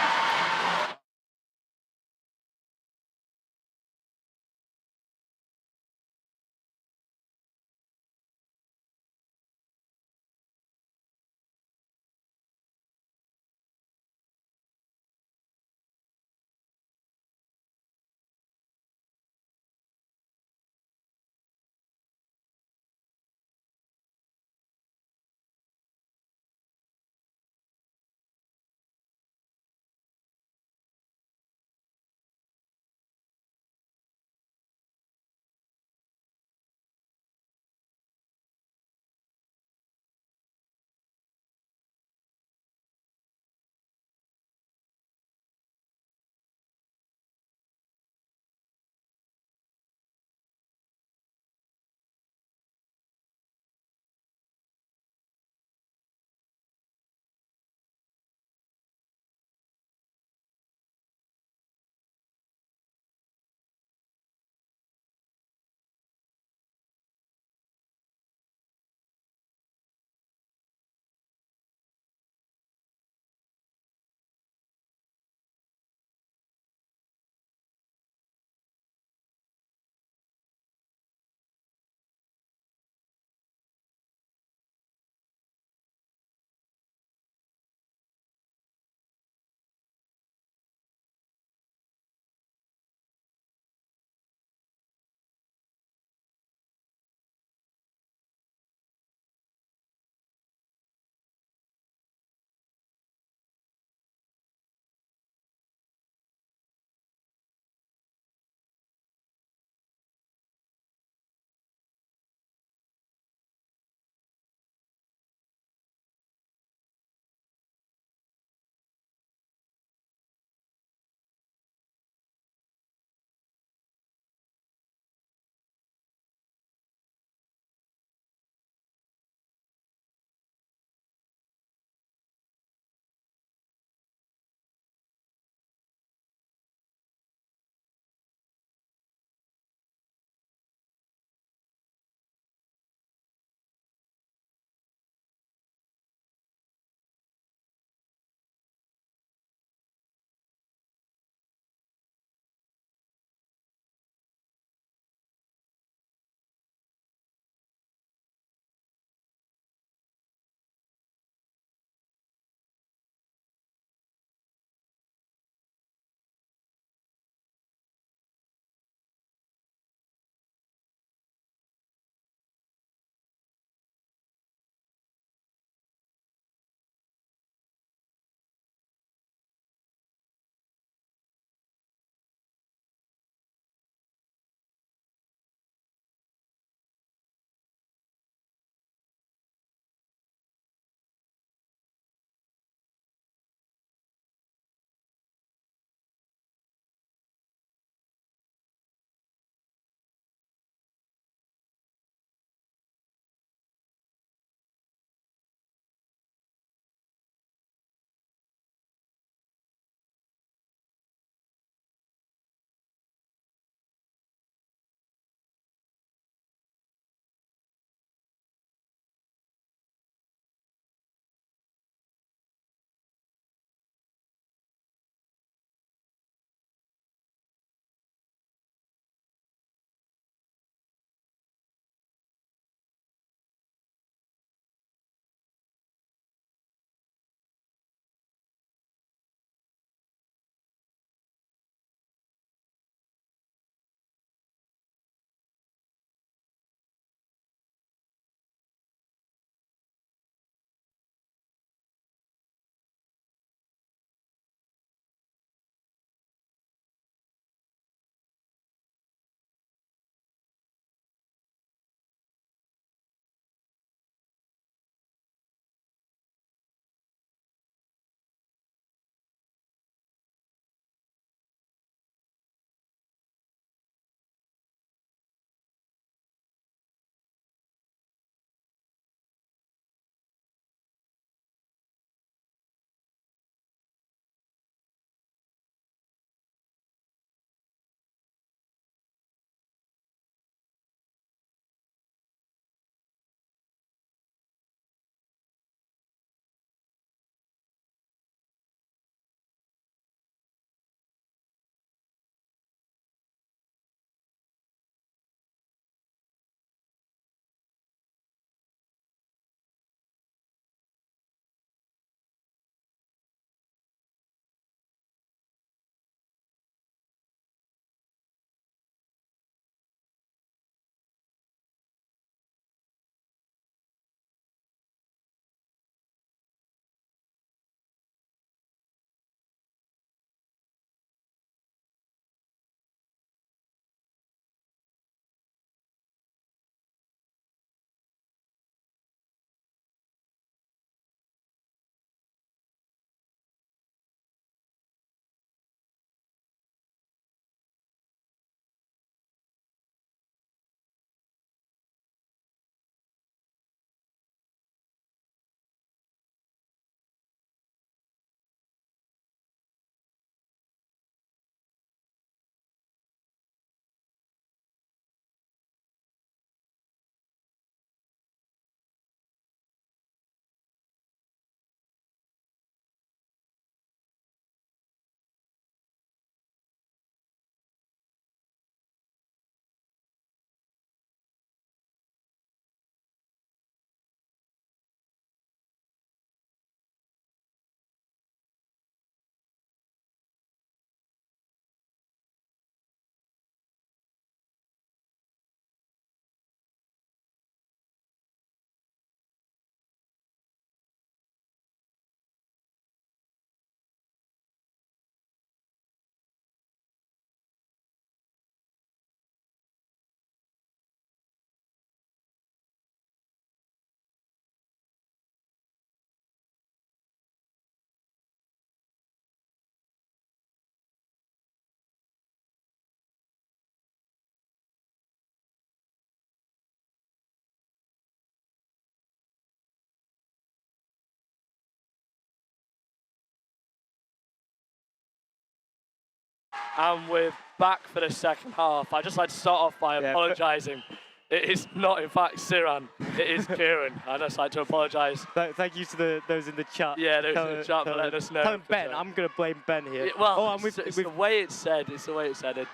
F: And we're back for the second half. I'd just like to start off by apologising. It is not, in fact, Siran. It is Kieran. I'd just like to apologise.
G: Thank you to those in the chat.
F: Yeah, those in the chat for letting us know.
G: Tell Ben, I'm going to blame Ben here.
F: Yeah, well, it's the way it's said. It's the way it's said.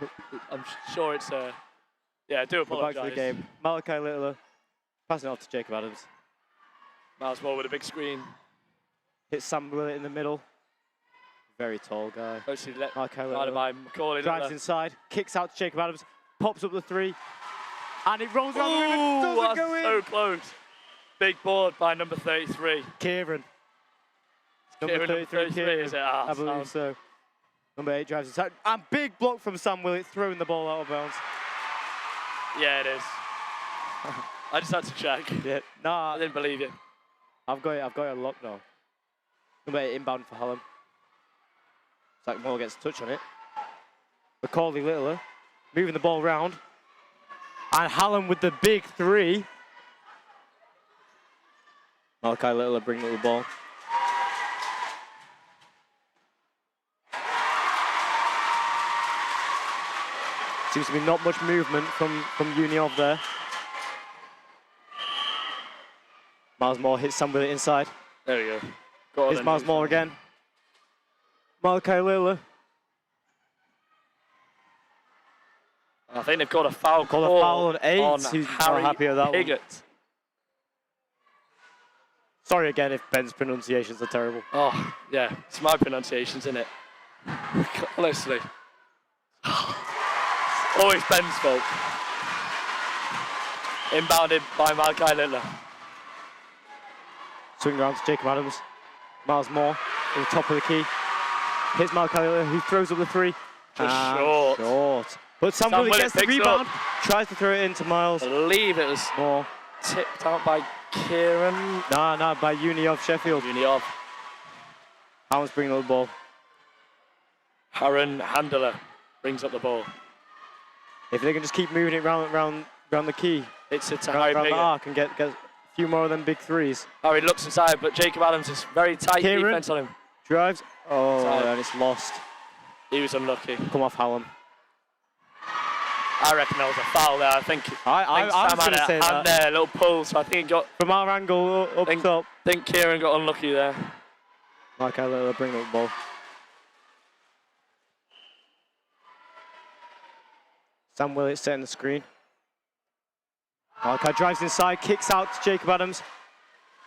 F: I'm sure it's... yeah, I do apologise.
G: Back to the game. Malachi Littler passing it off to Jacob Adams.
F: Miles Moore with a big screen.
G: Hits Sam Willett in the middle. Very tall guy.
F: Mostly let
G: by
F: Macaulay
G: drives inside, kicks out to Jacob Adams, pops up the 3, and it rolls around the rim
F: Ooh,
G: and doesn't go in.
F: So close. Big board by number 33.
G: Kieran.
F: Number 33,
G: Kieran,
F: is it?
G: I believe so. Number 8 drives inside, and big block from Sam Willett, throwing the ball out of bounds.
F: Yeah, it is. I just had to check.
G: Yeah, nah,
F: I didn't believe you.
G: I've got it locked now. Number 8 inbound for Hallam. Zach Moore gets a touch on it. Macaulay Littler moving the ball around. And Hallam with the big 3. Malachi Littler bringing up the ball. Seems to be not much movement from Uniov there. Miles Moore hits somebody inside.
F: There we go.
G: Here's Miles Moore again. Malachi Littler.
F: I think they've got a foul
G: Called
F: call
G: a foul on 8.
F: on
G: He's
F: Harry
G: not happy with that
F: Piggott.
G: one. Sorry again if Ben's pronunciations are terrible.
F: Oh, yeah. It's my pronunciations, isn't it? Honestly. Always Ben's fault. Inbounded by Malachi Littler.
G: Swing around to Jacob Adams. Miles Moore at the top of the key. Hits Malachi Littler, who throws up the 3.
F: Just short.
G: Short. But Sam Willett gets the rebound. Tries to throw it into Miles.
F: I believe it was
G: Moore.
F: tipped out by Kieran.
G: Nah, by Uniov Sheffield.
F: Uniov.
G: Hallam's bringing up the ball.
F: Aaron Handler brings up the ball.
G: If they can just keep moving it round the key,
F: It's to
G: round
F: Harry
G: the
F: Piggott.
G: arc and get a few more of them big 3s.
F: Harry looks inside, but Jacob Adams is very tight
G: Kieran
F: defense on him.
G: drives. Oh,
F: Inside.
G: and it's lost.
F: He was unlucky.
G: Come off Hallam.
F: I reckon that was a foul there. I think
G: I was
F: Sam
G: going to
F: had
G: say
F: a
G: that.
F: hand there, a little pull, so I think he got.
G: From our angle up top.
F: I think Kieran got unlucky there.
G: Malachi Littler bring up the ball. Sam Willett setting the screen. Malachi drives inside, kicks out to Jacob Adams.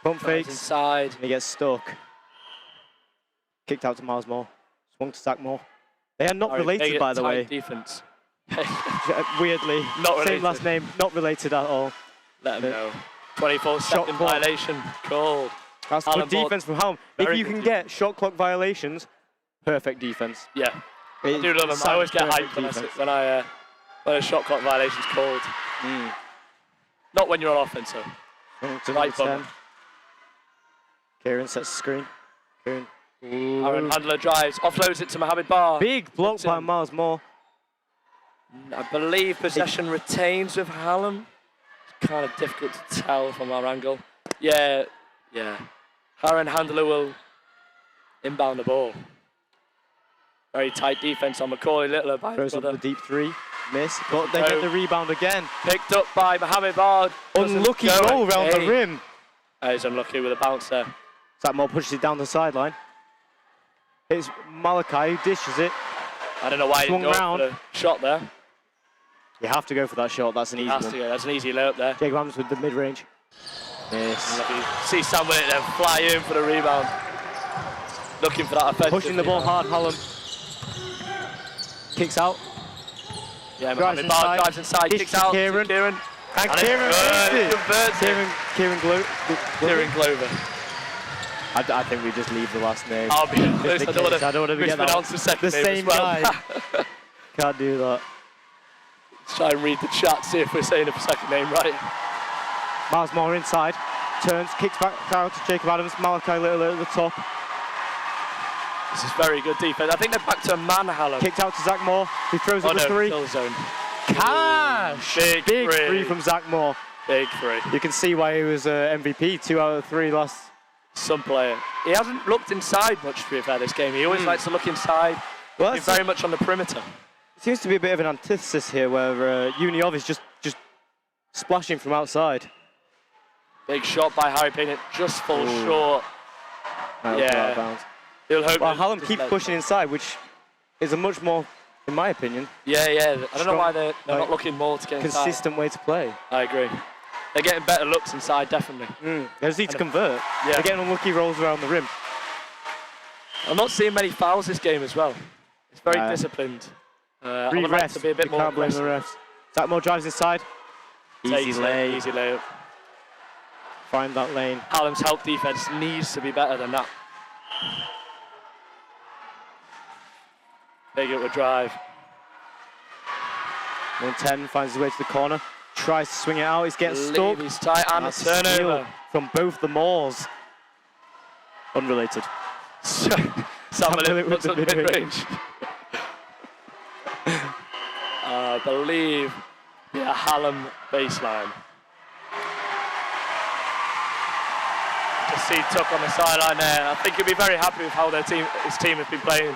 G: Pump fakes.
F: Inside.
G: And he gets stuck. Kicked out to Miles Moore. Swung to Zach Moore. They are not related, by the way.
F: Defense.
G: Weirdly.
F: Not related.
G: Same last name, not related at all.
F: Let him know. 24-second
G: clock.
F: violation called.
G: That's good defense from Hallam. If you can get shot clock violations, perfect defense.
F: Yeah. I do love them. I always get hyped when a shot clock violation's called. Not when you're on offense, though. Right bummer.
G: Kieran sets the screen. Kieran.
F: Aaron Handler drives, offloads it to Mohamed Barr.
G: Big block by Miles Moore.
F: I believe possession retains with Hallam. It's kind of difficult to tell from our angle. Yeah. Aaron Handler will inbound the ball. Very tight defense on Macaulay Littler by his
G: Throws up
F: brother.
G: the deep 3. Miss. But they get the rebound again.
F: Picked up by Mohamed Barr.
G: Unlucky roll around the rim.
F: He's unlucky with a bounce there.
G: Zach Moore pushes it down the sideline. It's Malachi who dishes it.
F: I don't know why he didn't go for the shot there.
G: You have to go for that shot. That's an easy one.
F: That's an easy layup there.
G: Jacob Adams with the mid-range. Miss.
F: See Sam Willett then fly in for the rebound. Looking for that offensive.
G: Pushing the ball hard, Hallam. Kicks out.
F: Yeah, Mohamed Barr drives inside, kicks out to Kieran.
G: And Kieran
F: converts it. Kieran Glover.
G: I think we just leave the last name.
F: I'll be honest, I don't want to mispronounce the second name
G: same
F: as well.
G: guy. Can't do that.
F: Let's try and read the chat, see if we're saying the second name right.
G: Miles Moore inside, turns, kicks back out to Jacob Adams, Malachi Littler at the top.
F: This is very good defense. I think they're back to a man, Hallam.
G: Kicked out to Zach Moore, who throws up the 3.
F: Kill zone.
G: Cash! Big 3 from Zach Moore.
F: Big 3.
G: You can see why he was MVP, 2 out of 3 last.
F: Some player. He hasn't looked inside much, to be fair, this game. He always likes to look inside. Well, he's very much on the perimeter.
G: seems to be a bit of an antithesis here where Uniov is just splashing from outside.
F: Big shot by Harry Payne. It just falls short.
G: Out of bounds.
F: He'll hope.
G: Well, Hallam keeps pushing inside, which is a much more, in my opinion,
F: Yeah. I don't know why they're not looking more to get inside.
G: consistent way to play.
F: I agree. They're getting better looks inside, definitely.
G: They just need to convert.
F: Yeah.
G: They're getting unlucky rolls around the rim.
F: I'm not seeing many fouls this game as well. It's very disciplined. I
G: Three
F: would like
G: refs.
F: to be a bit
G: You
F: more
G: can't blame the
F: aggressive.
G: refs. Zach Moore drives inside.
F: Takes
G: Easy
F: it,
G: lay.
F: Easy layup.
G: Find that lane.
F: Hallam's help defense needs to be better than that. Big up a drive.
G: 110 finds his way to the corner. Tries to swing it out. He's getting stuck.
F: He's tight and a
G: That's a steal
F: turnover.
G: from both the Moors. Unrelated.
F: Sam
G: Willett
F: puts
G: with
F: up
G: the
F: mid-range. I believe the Hallam baseline. Just see Tuck on the sideline there. I think he'll be very happy with how his team has been playing.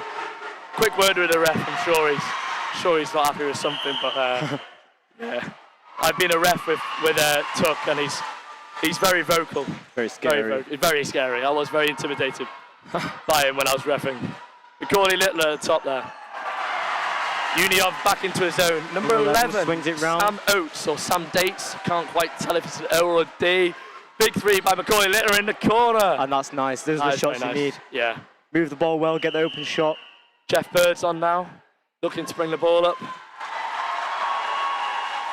F: Quick word with the ref. I'm sure he's not happy with something, but yeah. I've been a ref with Tuck, and he's very vocal.
G: Very scary.
F: Very scary. I was very intimidated by him when I was reffing. Macaulay Littler at the top there. Uniov back into his zone. Number 11,
G: swings it round.
F: Sam Oates or Sam Dates. Can't quite tell if it's an O or a D. Big three by Macaulay Littler in the corner.
G: And that's nice. Those are the shots you need.
F: Yeah.
G: Move the ball well, get the open shot.
F: Jeff Bird's on now, looking to bring the ball up.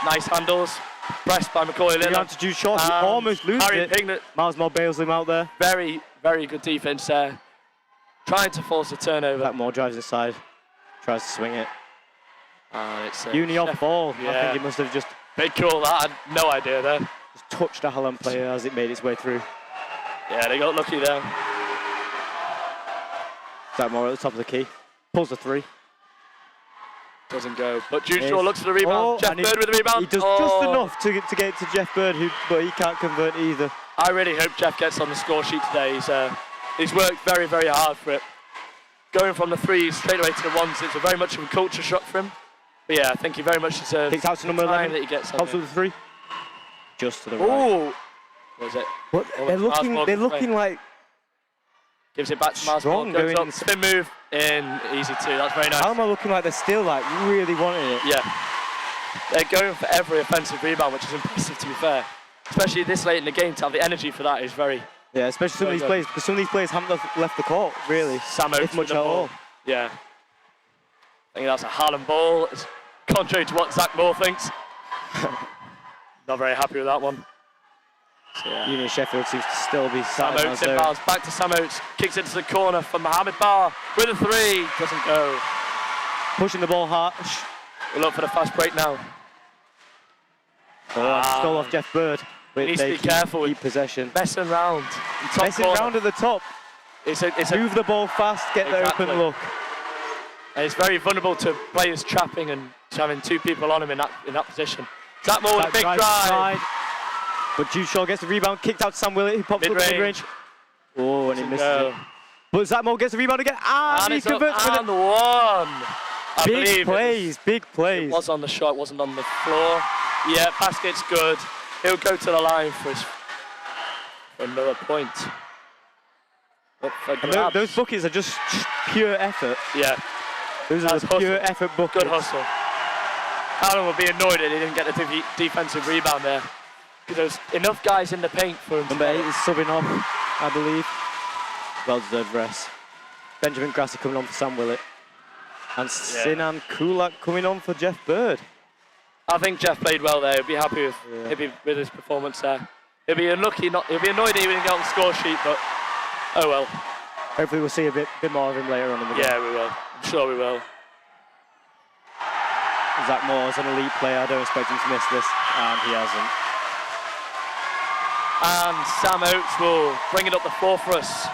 F: Nice handles. Pressed by Macaulay Littler.
G: Down to Jude Shaw, he almost loses
F: Harry
G: it.
F: Pignet.
G: Miles Moore bails him out there.
F: Very, very good defense there. Trying to force a turnover.
G: Zach Moore drives inside. Tries to swing it.
F: And it's
G: Uniov ball. I
F: Yeah.
G: think he must have just
F: Big call that. I had no idea there.
G: touched a Hallam player as it made its way through.
F: Yeah, they got lucky there.
G: Zach Moore at the top of the key. Pulls the three.
F: Doesn't go. But Jude Shaw looks for the rebound.
G: Oh,
F: Jeff
G: and
F: Bird with the rebound.
G: He does just enough to get to Jeff Bird, but he can't convert either.
F: I really hope Jeff gets on the score sheet today. He's worked very, very hard for it. Going from the threes straight away to the ones, it's a very much of a culture shock for him. But yeah, I think he very much deserves
G: Kicks out to number
F: the time
G: 11.
F: that he gets on
G: Helps
F: it.
G: with the three. Just to the right.
F: Ooh! Was it?
G: But they're looking like
F: Gives it back to Miles
G: strong
F: Moore. Goes
G: going
F: up, spin move in, easy two. That's very nice.
G: Hallam are looking like they're still like really wanting it.
F: Yeah. They're going for every offensive rebound, which is impressive to be fair. Especially this late in the game, to have the energy for that is very...
G: Yeah, especially some of these players, because some of these players haven't left the court, really.
F: Sam Oates
G: if much
F: with
G: at
F: the
G: all.
F: ball. Yeah. I think that's a Hallam ball. It's contrary to what Zach Moore thinks. Not very happy with that one. So, yeah.
G: Union Sheffield seems to still be
F: Sam
G: sat in
F: Oates
G: that zone.
F: inbounds. Back to Sam Oates. Kicks it to the corner for Mohamed Barr with a three. Doesn't go.
G: Pushing the ball hard.
F: We'll look for the fast break now.
G: Stole off Jeff Bird. But
F: Needs to
G: they
F: be careful with
G: keep possession.
F: messing round.
G: Messing round at the top.
F: It's
G: Move the ball fast, get
F: Exactly.
G: the open look.
F: And it's very vulnerable to players trapping and having two people on him in that position. Zach Moore with a big drive.
G: Inside. But Jude Shaw gets the rebound, kicked out to Sam Willett, who pops up mid-range. Oh, and he misses it. But Zach Moore gets the rebound again, and he
F: it's up
G: converts with
F: and one.
G: big plays, big plays.
F: It was on the shot, wasn't on the floor. Yeah, basket's good. He'll go to the line for another point. Up for
G: And
F: grabs.
G: those buckets are just pure effort.
F: Yeah,
G: Those are
F: That's
G: the pure
F: hustle.
G: effort buckets.
F: good hustle. Hallam will be annoyed that he didn't get the defensive rebound there. Because there's enough guys in the paint for him to
G: Number 8 is subbing off, I believe. Well-deserved rest. Benjamin Grassi coming on for Sam Willett. And Sinan Kulak coming on for Jeff Bird.
F: I think Jeff played well there. He'll be happy with his performance there. He'll be unlucky, he'll be annoyed he didn't get on the score sheet, but oh well.
G: Hopefully we'll see a bit more of him later on in the game.
F: Yeah, we will. I'm sure we will.
G: Zach Moore is an elite player. I don't expect him to miss this, and he hasn't.
F: And Sam Oates will bring it up the floor for us,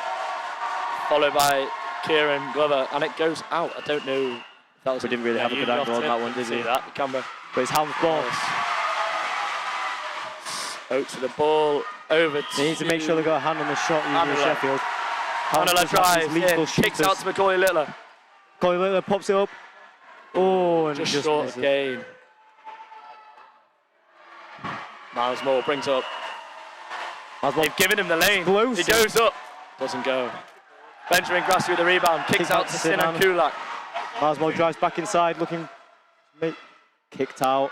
F: followed by Kieran Glover, and it goes out. I don't know if that was...
G: We didn't really have a good angle on that one, did we?
F: See that, the camera.
G: But it's Hallam's ball.
F: Oates with the ball over to...
G: They need to make sure they've got a hand on the shot, Union
F: Handler.
G: Sheffield. Hallam
F: Handler
G: just has these
F: drives
G: lethal
F: in, kicks out
G: shooters.
F: to Macaulay Littler.
G: Macaulay Littler pops it up. Oh, and
F: just
G: just
F: short
G: misses.
F: of gain. Miles Moore brings up.
G: Miles Moore
F: They've given him the lane.
G: explosive.
F: He goes up. Doesn't go. Benjamin Grassi with the rebound. Kicks out to Sinan Kulak.
G: Miles Moore drives back inside, looking. Kicked out.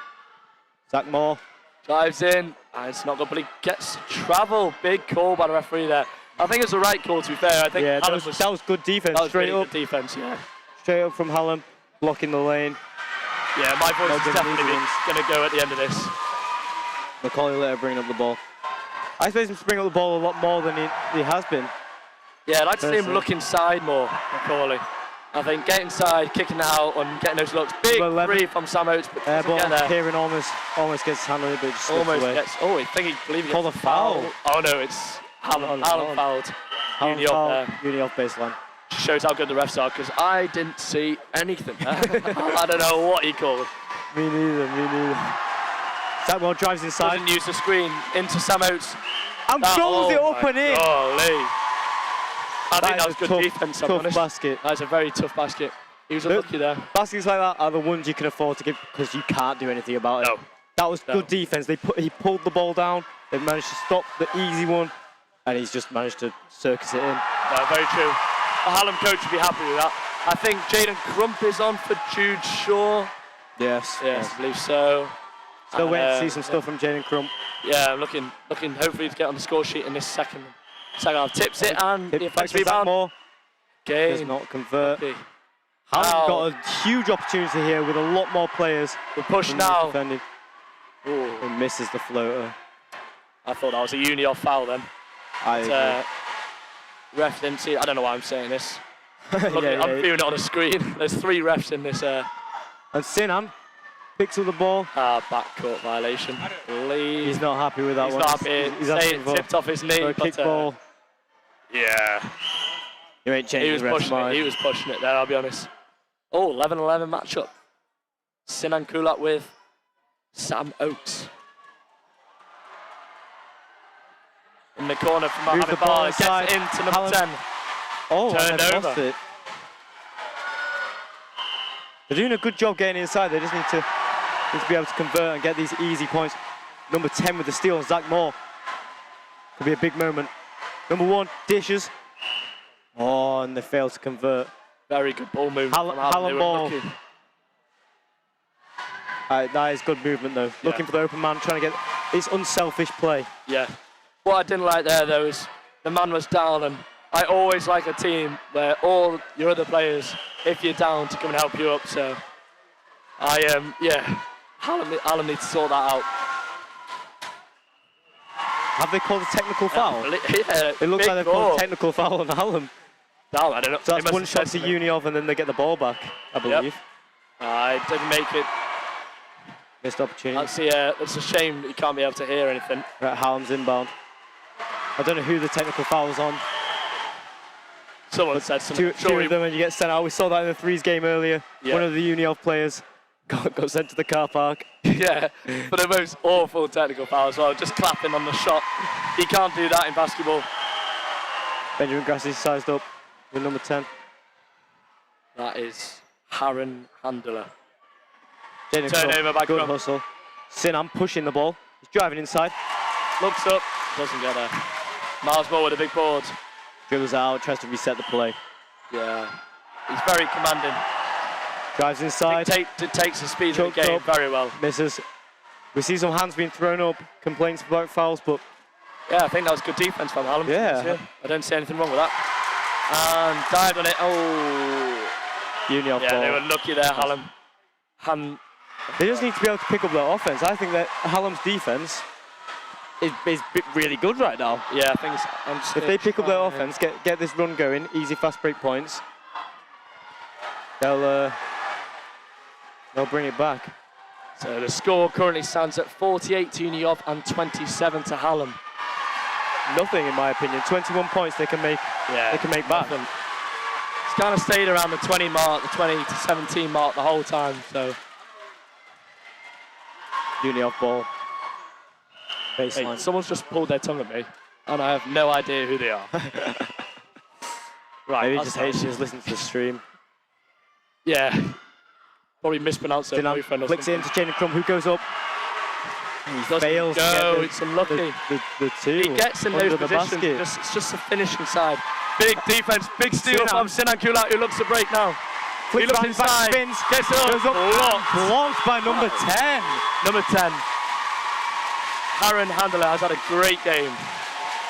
G: Zach Moore.
F: Drives in. And it's not good, but he gets travel. Big call by the referee there. I think it's the right call, to be fair. I think
G: Yeah,
F: Hallam
G: that was good defense.
F: that was
G: Straight
F: really
G: up.
F: good defense, yeah.
G: Straight up from Hallam, blocking the lane.
F: Yeah, my voice
G: No
F: is
G: good
F: definitely
G: movements.
F: going to go at the end of this.
G: Macaulay later bringing up the ball. I expect him to bring up the ball a lot more than he has been.
F: Yeah, I'd like to see him
G: Personally.
F: look inside more, Macaulay. I think get inside, kicking it out, and getting those looks. Big
G: Number 11.
F: three from Sam Oates, but doesn't
G: Ball.
F: get there.
G: Kieran almost gets handled, but just slips
F: Almost
G: away.
F: gets. Oh, I think he believe he
G: Call
F: gets
G: a foul.
F: Oh no, it's Hallam. Hallam fouled.
G: Hallam
F: Uni off
G: foul,
F: there.
G: Uni off baseline.
F: Shows how good the refs are, because I didn't see anything there. I don't know what he called.
G: Me neither. Zach Moore drives inside.
F: Doesn't use the screen into Sam Oates.
G: And throws it
F: oh
G: up
F: my
G: and in.
F: golly. I think that was
G: is
F: good
G: tough,
F: defense. I'm
G: tough
F: honest.
G: basket.
F: That's a very tough basket. He was
G: Look,
F: unlucky there.
G: Baskets like that are the ones you can afford to give because you can't do anything about it.
F: No.
G: That was
F: No.
G: good defense. He pulled the ball down. They managed to stop the easy one, and he's just managed to circus it in.
F: No, very true. The Hallam coach would be happy with that. I think Jaden Crump is on for Jude Shaw.
G: Yes.
F: Yes, I believe so.
G: Still waiting to see
F: And,
G: some stuff from Jaden Crump.
F: Yeah, I'm looking hopefully to get on the score sheet in this second half. Tips it and the
G: Hit back
F: offensive
G: to Zach
F: rebound.
G: Moore. Does
F: Gain.
G: not convert.
F: Okay.
G: Hallam
F: Now-
G: got a huge opportunity here with a lot more players.
F: We're pushed
G: than he's
F: now.
G: defending.
F: Ooh,
G: And misses the floater.
F: I thought that was a uni off foul then.
G: I agree.
F: Ref didn't see it. I don't know why I'm saying this. I'm
G: Yeah.
F: viewing it on a screen. There's 3 refs in this
G: And Sinan picks up the ball.
F: backcourt violation. Believe.
G: He's not happy with that
F: He's
G: one.
F: not happy.
G: He's
F: Say
G: asking
F: it
G: for
F: tipped off his knee.
G: a
F: but,
G: kick ball.
F: Yeah.
G: You ain't
F: He
G: changing
F: was
G: the ref's
F: pushing it.
G: mind.
F: He was pushing it there, I'll be honest. Oh, 11-11 matchup. Sinan Kulak with Sam Oates. In the corner from
G: Move the
F: Mohamed
G: ball
F: Bar.
G: inside.
F: Gets it into number
G: Hallam.
F: 10.
G: Oh, and
F: Turned
G: they've
F: over.
G: lost it. They're doing a good job getting inside. They just need to be able to convert and get these easy points. Number 10 with the steal, Zach Moore. Could be a big moment. Number 1, dishes. Oh, and they failed to convert.
F: Very good ball movement.
G: Hallam
F: from Hallam. They were
G: ball.
F: lucky.
G: That is good movement, though. Looking for the open man, trying to get... It's unselfish play.
F: Yeah. What I didn't like there, though, is the man was down, and I always like a team where all your other players, if you're down, to come and help you up. So, Hallam needs to sort that out.
G: Have they called a technical foul?
F: Yeah,
G: It looks
F: big
G: like they've called
F: ball.
G: a technical foul on Hallam.
F: Down, I don't know.
G: So
F: They
G: that's
F: must
G: one
F: have
G: shot
F: said
G: to
F: something.
G: Unioff, and then they get the ball back, I believe.
F: It didn't make it.
G: Missed opportunity.
F: It's a shame that you can't be able to hear anything.
G: Right, Hallam's inbound. I don't know who the technical foul's on.
F: Someone said something.
G: Two of them, and you get sent out. We saw that in the threes game earlier.
F: Yeah.
G: One of the Unioff players got sent to the car park.
F: Yeah, for the most awful technical foul as well. Just clapping on the shot. You can't do that in basketball.
G: Benjamin Grassi sized up with number 10.
F: That is Harren Handler.
G: Jaden
F: Turnover
G: Crump,
F: by
G: good
F: Crump.
G: hustle. Sinan pushing the ball. He's driving inside.
F: Looks up, doesn't get there. Miles Moore with a big board.
G: Dribbles out, tries to reset the play.
F: Yeah, he's very commanding.
G: Drives inside.
F: Takes the speed of
G: Choked
F: the game
G: up.
F: very well.
G: Misses. We see some hands being thrown up. Complaints about fouls, but
F: Yeah, I think that was good defense from Hallam.
G: Yeah.
F: I don't see anything wrong with that. And dived on it. Oh.
G: Unioff
F: Yeah,
G: ball.
F: they were lucky there, Hallam.
G: They just need to be able to pick up their offense. I think that Hallam's defense is really good right now.
F: Yeah, I think it's...
G: If they pick up their offense, get this run going, easy fast break points, they'll bring it back.
F: So the score currently stands at 48 to Unioff and 27 to Hallam.
G: Nothing, in my opinion. 21 points they can make.
F: Yeah,
G: they can make back.
F: nothing. It's kind of stayed around the 20 mark, the 20 to 17 mark the whole time. So
G: Unioff ball.
F: hey,
G: Baseline.
F: someone's just pulled their tongue at me, and I have no idea who they are. Right,
G: Maybe he
F: that's
G: just hates
F: nice.
G: you, just listen to the stream.
F: Yeah. Probably mispronounced her
G: Sinan
F: boyfriend or
G: flicks it
F: something.
G: into Jaden Crumb, who goes up. He
F: Doesn't
G: fails to
F: go,
G: get
F: it's unlucky.
G: the two
F: He gets in
G: under
F: those
G: the
F: positions,
G: basket.
F: it's just the finishing side. Big defense, big steal
G: Sinan.
F: from Sinan Kulak, who looks to break now. He
G: Flicks
F: looks
G: round, back
F: inside,
G: spins,
F: gets it
G: goes up,
F: blocked.
G: blocked by number 10.
F: Number 10. Aaron Handler has had a great game.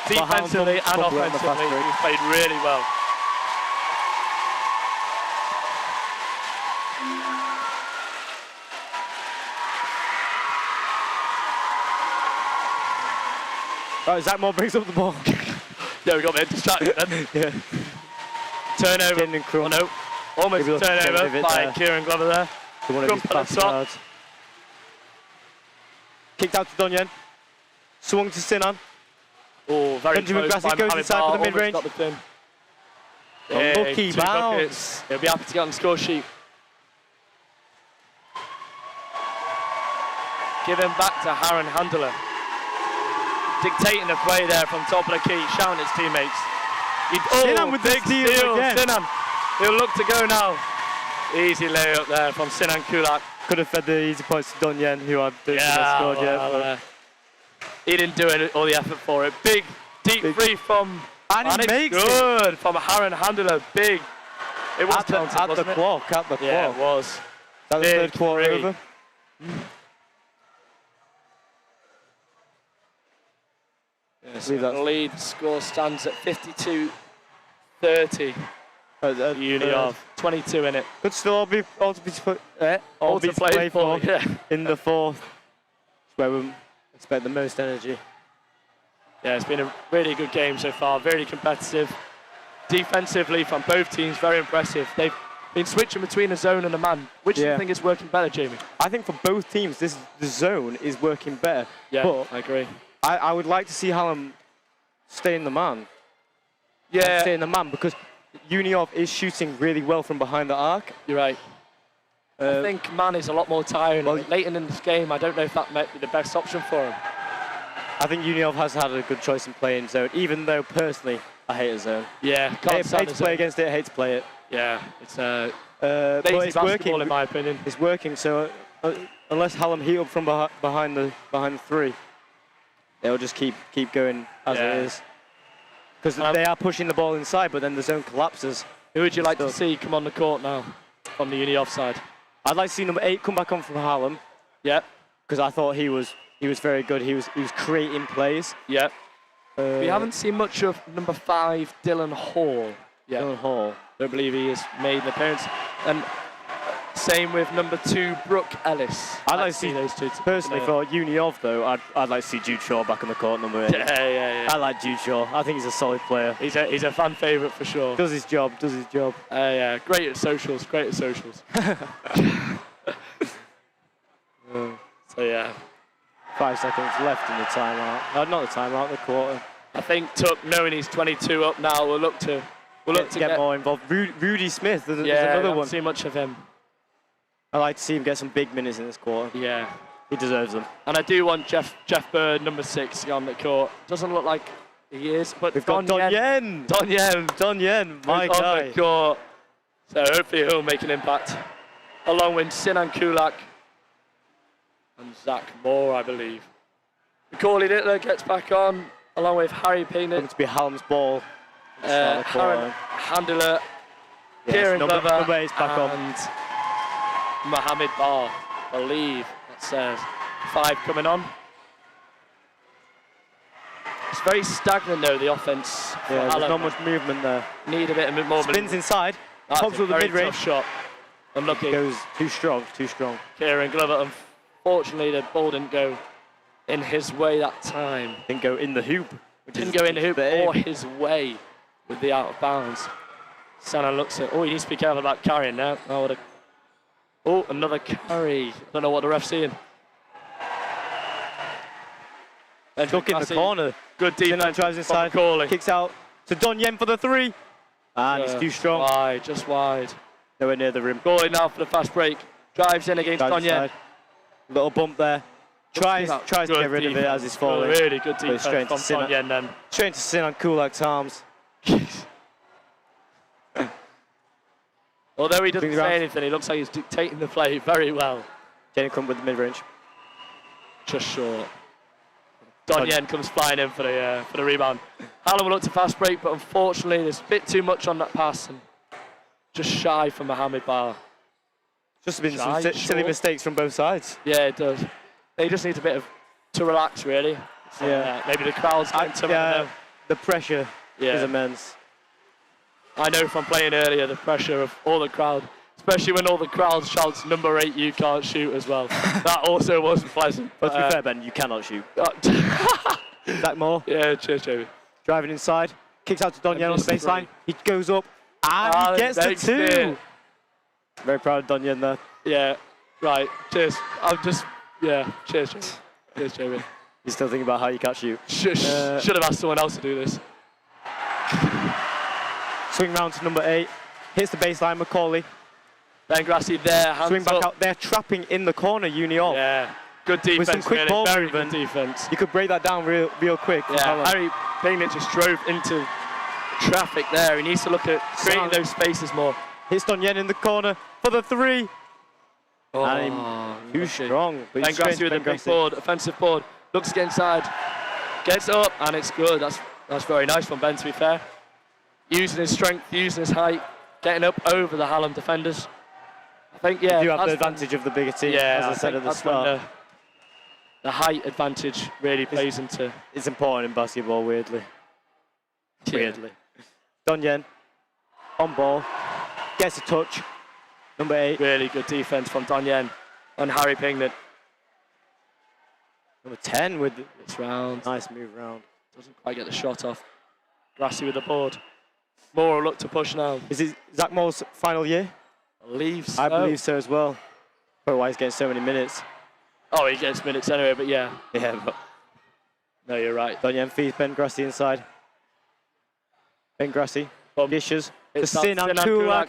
F: Defensively and
G: Couple on the fast
F: offensively,
G: break.
F: he's played really well.
G: Right, Zach Moore brings up the ball.
F: Yeah, we got a bit distracted then.
G: Yeah.
F: Turnover.
G: Jaden Crumb.
F: Oh no. Almost
G: Maybe
F: a
G: look to get rid
F: turnover
G: of it
F: by
G: there.
F: Kieran Glover there.
G: To one of
F: Crumb
G: his
F: at the
G: passing
F: top.
G: yards. Kicked out to Donyen. Swung to Sinan.
F: Oh, very
G: Benjamin
F: close
G: Grassi
F: by
G: goes
F: Mohamed
G: inside
F: Bar,
G: for the
F: almost
G: mid-range.
F: got the pin.
G: Unlucky
F: two
G: bounce.
F: buckets. He'll be happy to get on the score sheet. Give him back to Aaron Handler. Dictating the play there from top of the key, shouting at his teammates.
G: Sinan with the
F: big
G: steal again.
F: Sinan. He'll look to go now. Easy layup there from Sinan Kulak.
G: Could have fed the easy points to Donyen, who I don't think has scored yet.
F: well, he didn't do all the effort for it. Big, deep three from...
G: And he
F: it's
G: makes
F: good from Aaron Handler. Big. It was counted,
G: at
F: wasn't
G: the
F: it?
G: clock, at the
F: Yeah,
G: clock.
F: it was.
G: Is that the
F: Big
G: third quarter
F: three.
G: over?
F: Yes,
G: believe that's-
F: the lead score stands at 52-30. Uni of 22 in it.
G: Could still all to play for
F: yeah.
G: in the fourth. That's where we expect the most energy.
F: Yeah, it's been a really good game so far. Very competitive. Defensively from both teams, very impressive. They've been switching between a zone and a man. Which do you think is working better, Jamie?
G: I think for both teams, the zone is working better.
F: Yeah,
G: but
F: I agree.
G: I would like to see Hallam stay in the man.
F: Yeah,
G: Stay in the man because Uniov is shooting really well from behind the arc.
F: you're right. I think man is a lot more tiring.
G: well,
F: Late in this game, I don't know if that might be the best option for him.
G: I think Uniov has had a good choice in playing zone, even though personally I hate a zone.
F: Yeah,
G: I
F: can't
G: hate
F: stand
G: to
F: the
G: play
F: zone.
G: against it, I hate to play it.
F: Yeah, it's
G: But
F: lazy
G: it's
F: basketball
G: working.
F: in my opinion.
G: It's working, so unless Hallam heat up from behind the three, they'll just keep going as it is. Because they are pushing the ball inside, but then the zone collapses.
F: Who would you like to see come on the court now from the Uni offside?
G: I'd like to see number 8 come back on from Hallam.
F: Yeah,
G: Because I thought he was very good. He was creating plays.
F: yeah. We haven't seen much of number 5, Dylan Hall. Yeah,
G: Dylan Hall.
F: don't believe he has made an appearance. And same with number 2, Brooke Ellis.
G: I'd like to see
F: those two.
G: Personally, for Uniov though, I'd like to see Jude Shaw back on the court, number 8.
F: Yeah.
G: I like Jude Shaw. I think he's a solid player.
F: He's a fan favourite for sure.
G: Does his job.
F: Yeah, great at socials. So yeah,
G: 5 seconds left in the timeout. Not the timeout, the quarter.
F: I think Tuck, knowing he's 22 up now, will look to
G: get more involved. Rudy Smith, there's
F: yeah,
G: another
F: I
G: one.
F: don't see much of him.
G: I like to see him get some big minutes in this quarter.
F: Yeah,
G: He deserves them.
F: and I do want Jeff Bird, number 6, on the court. Doesn't look like he is, but
G: We've got Don Yen.
F: Don Yen,
G: My
F: who's on
G: guy.
F: the court. So hopefully he'll make an impact, along with Sinan Kulak and Zach Moore, I believe. Macaulay Littler gets back on, along with Harry Payne,
G: Looking to be Hallam's ball. Start the quarter.
F: Aaron Handler,
G: Yes,
F: Kieran
G: number
F: Glover,
G: 8's back on.
F: and Mohamed Bar, I believe. That's 5 coming on. It's very stagnant though, the offense. for
G: Yeah, there's
F: Hallam.
G: not much movement there.
F: Need a bit more.
G: Spins inside.
F: That's
G: Pops
F: a
G: with the
F: very
G: mid-range.
F: tough shot. Unlucky.
G: Goes too strong.
F: Kieran Glover, unfortunately, the ball didn't go in his way that time.
G: Didn't go in the hoop.
F: Didn't go in the hoop
G: the aim.
F: or his way with the out of bounds. Sana looks at, he needs to be careful about carrying now. Another carry. Don't know what the ref's seeing.
G: Tuck in the corner.
F: Good
G: Sinan
F: defense.
G: drives inside.
F: Macaulay.
G: Kicks out to Don Yen for the 3. And he's too strong.
F: Just wide.
G: Nowhere near the rim.
F: Macaulay now for the fast break. Drives in against
G: Drives
F: Donye.
G: inside. Little bump there. Tries to get rid of it as he's falling.
F: Really good
G: But it's
F: defense
G: straight
F: from
G: to Sinan.
F: Donye then.
G: Straight to Sinan Kulak's arms.
F: Although he doesn't
G: Swings
F: say
G: around.
F: anything, he looks like he's dictating the play very well.
G: Jaden Crump with the mid-range.
F: Just short. Don Yen comes flying in for the rebound. Hallam will look to fast break, but unfortunately there's a bit too much on that pass and just shy from Mohamed Bar.
G: Just been
F: Shy,
G: some silly
F: short.
G: mistakes from both sides.
F: Yeah, it does. He just needs a bit to relax, really. So,
G: Yeah.
F: maybe the crowd's getting to him. I don't know.
G: The pressure
F: Yeah.
G: is immense.
F: I know from playing earlier the pressure of all the crowd, especially when all the crowd shouts "number 8, you can't shoot" as well. That also wasn't pleasant.
G: But to be fair, Ben, you cannot shoot. Zach Moore
F: Yeah, cheers, Jamie.
G: driving inside. Kicks out to Don Yen on the
F: missed the
G: baseline. He goes up and he gets the
F: makes
G: 2.
F: it.
G: Very proud of Don Yen there.
F: Yeah, right. Cheers. Cheers, Jamie. Cheers, Jamie.
G: He's still thinking about how you catch shoot.
F: Should have asked someone else to do this.
G: Swing round to number 8. Hits the baseline, Macaulay.
F: Ben Grassi there, hands
G: Swing back
F: up.
G: out. They're trapping in the corner, Uni off.
F: Yeah, good defense.
G: With some quick
F: really.
G: ball
F: Very
G: movement.
F: good defense.
G: You could break that down real quick. for
F: Yeah,
G: Hallam.
F: Harry Payne just drove into traffic there. He needs to look at creating those spaces more.
G: Hits Don Yen in the corner for the 3.
F: Oh,
G: And too
F: okay.
G: strong. But
F: Ben
G: he's straight
F: Grassi
G: to
F: with a
G: Ben
F: big
G: Grassi.
F: board, offensive board. Looks to get inside. Gets up, and it's good. That's very nice from Ben, to be fair. Using his strength, using his height, getting up over the Hallam defenders. I think, yeah.
G: You have the
F: that's
G: advantage of the bigger team,
F: Yeah,
G: as I said
F: think
G: at the
F: that's when
G: start.
F: the height advantage really plays into.
G: It's important in basketball, weirdly.
F: Yeah.
G: Weirdly. Don Yen on ball. Gets a touch. Number 8.
F: Really good defense from Don Yen on Harry Pinglet.
G: Number 10 with
F: This round.
G: nice move round.
F: Doesn't quite get the shot off. Grassi with the board. Moore will look to push now.
G: Is it Zach Moore's final year?
F: Believe so.
G: I believe so as well. Probably why he's getting so many minutes.
F: Oh, he gets minutes anyway, but yeah.
G: Yeah, but
F: No, you're right.
G: Don Yen feeds Ben Grassi inside. Ben Grassi dishes to
F: It's that
G: Sinan
F: Sinan
G: Kulak.
F: Kulak.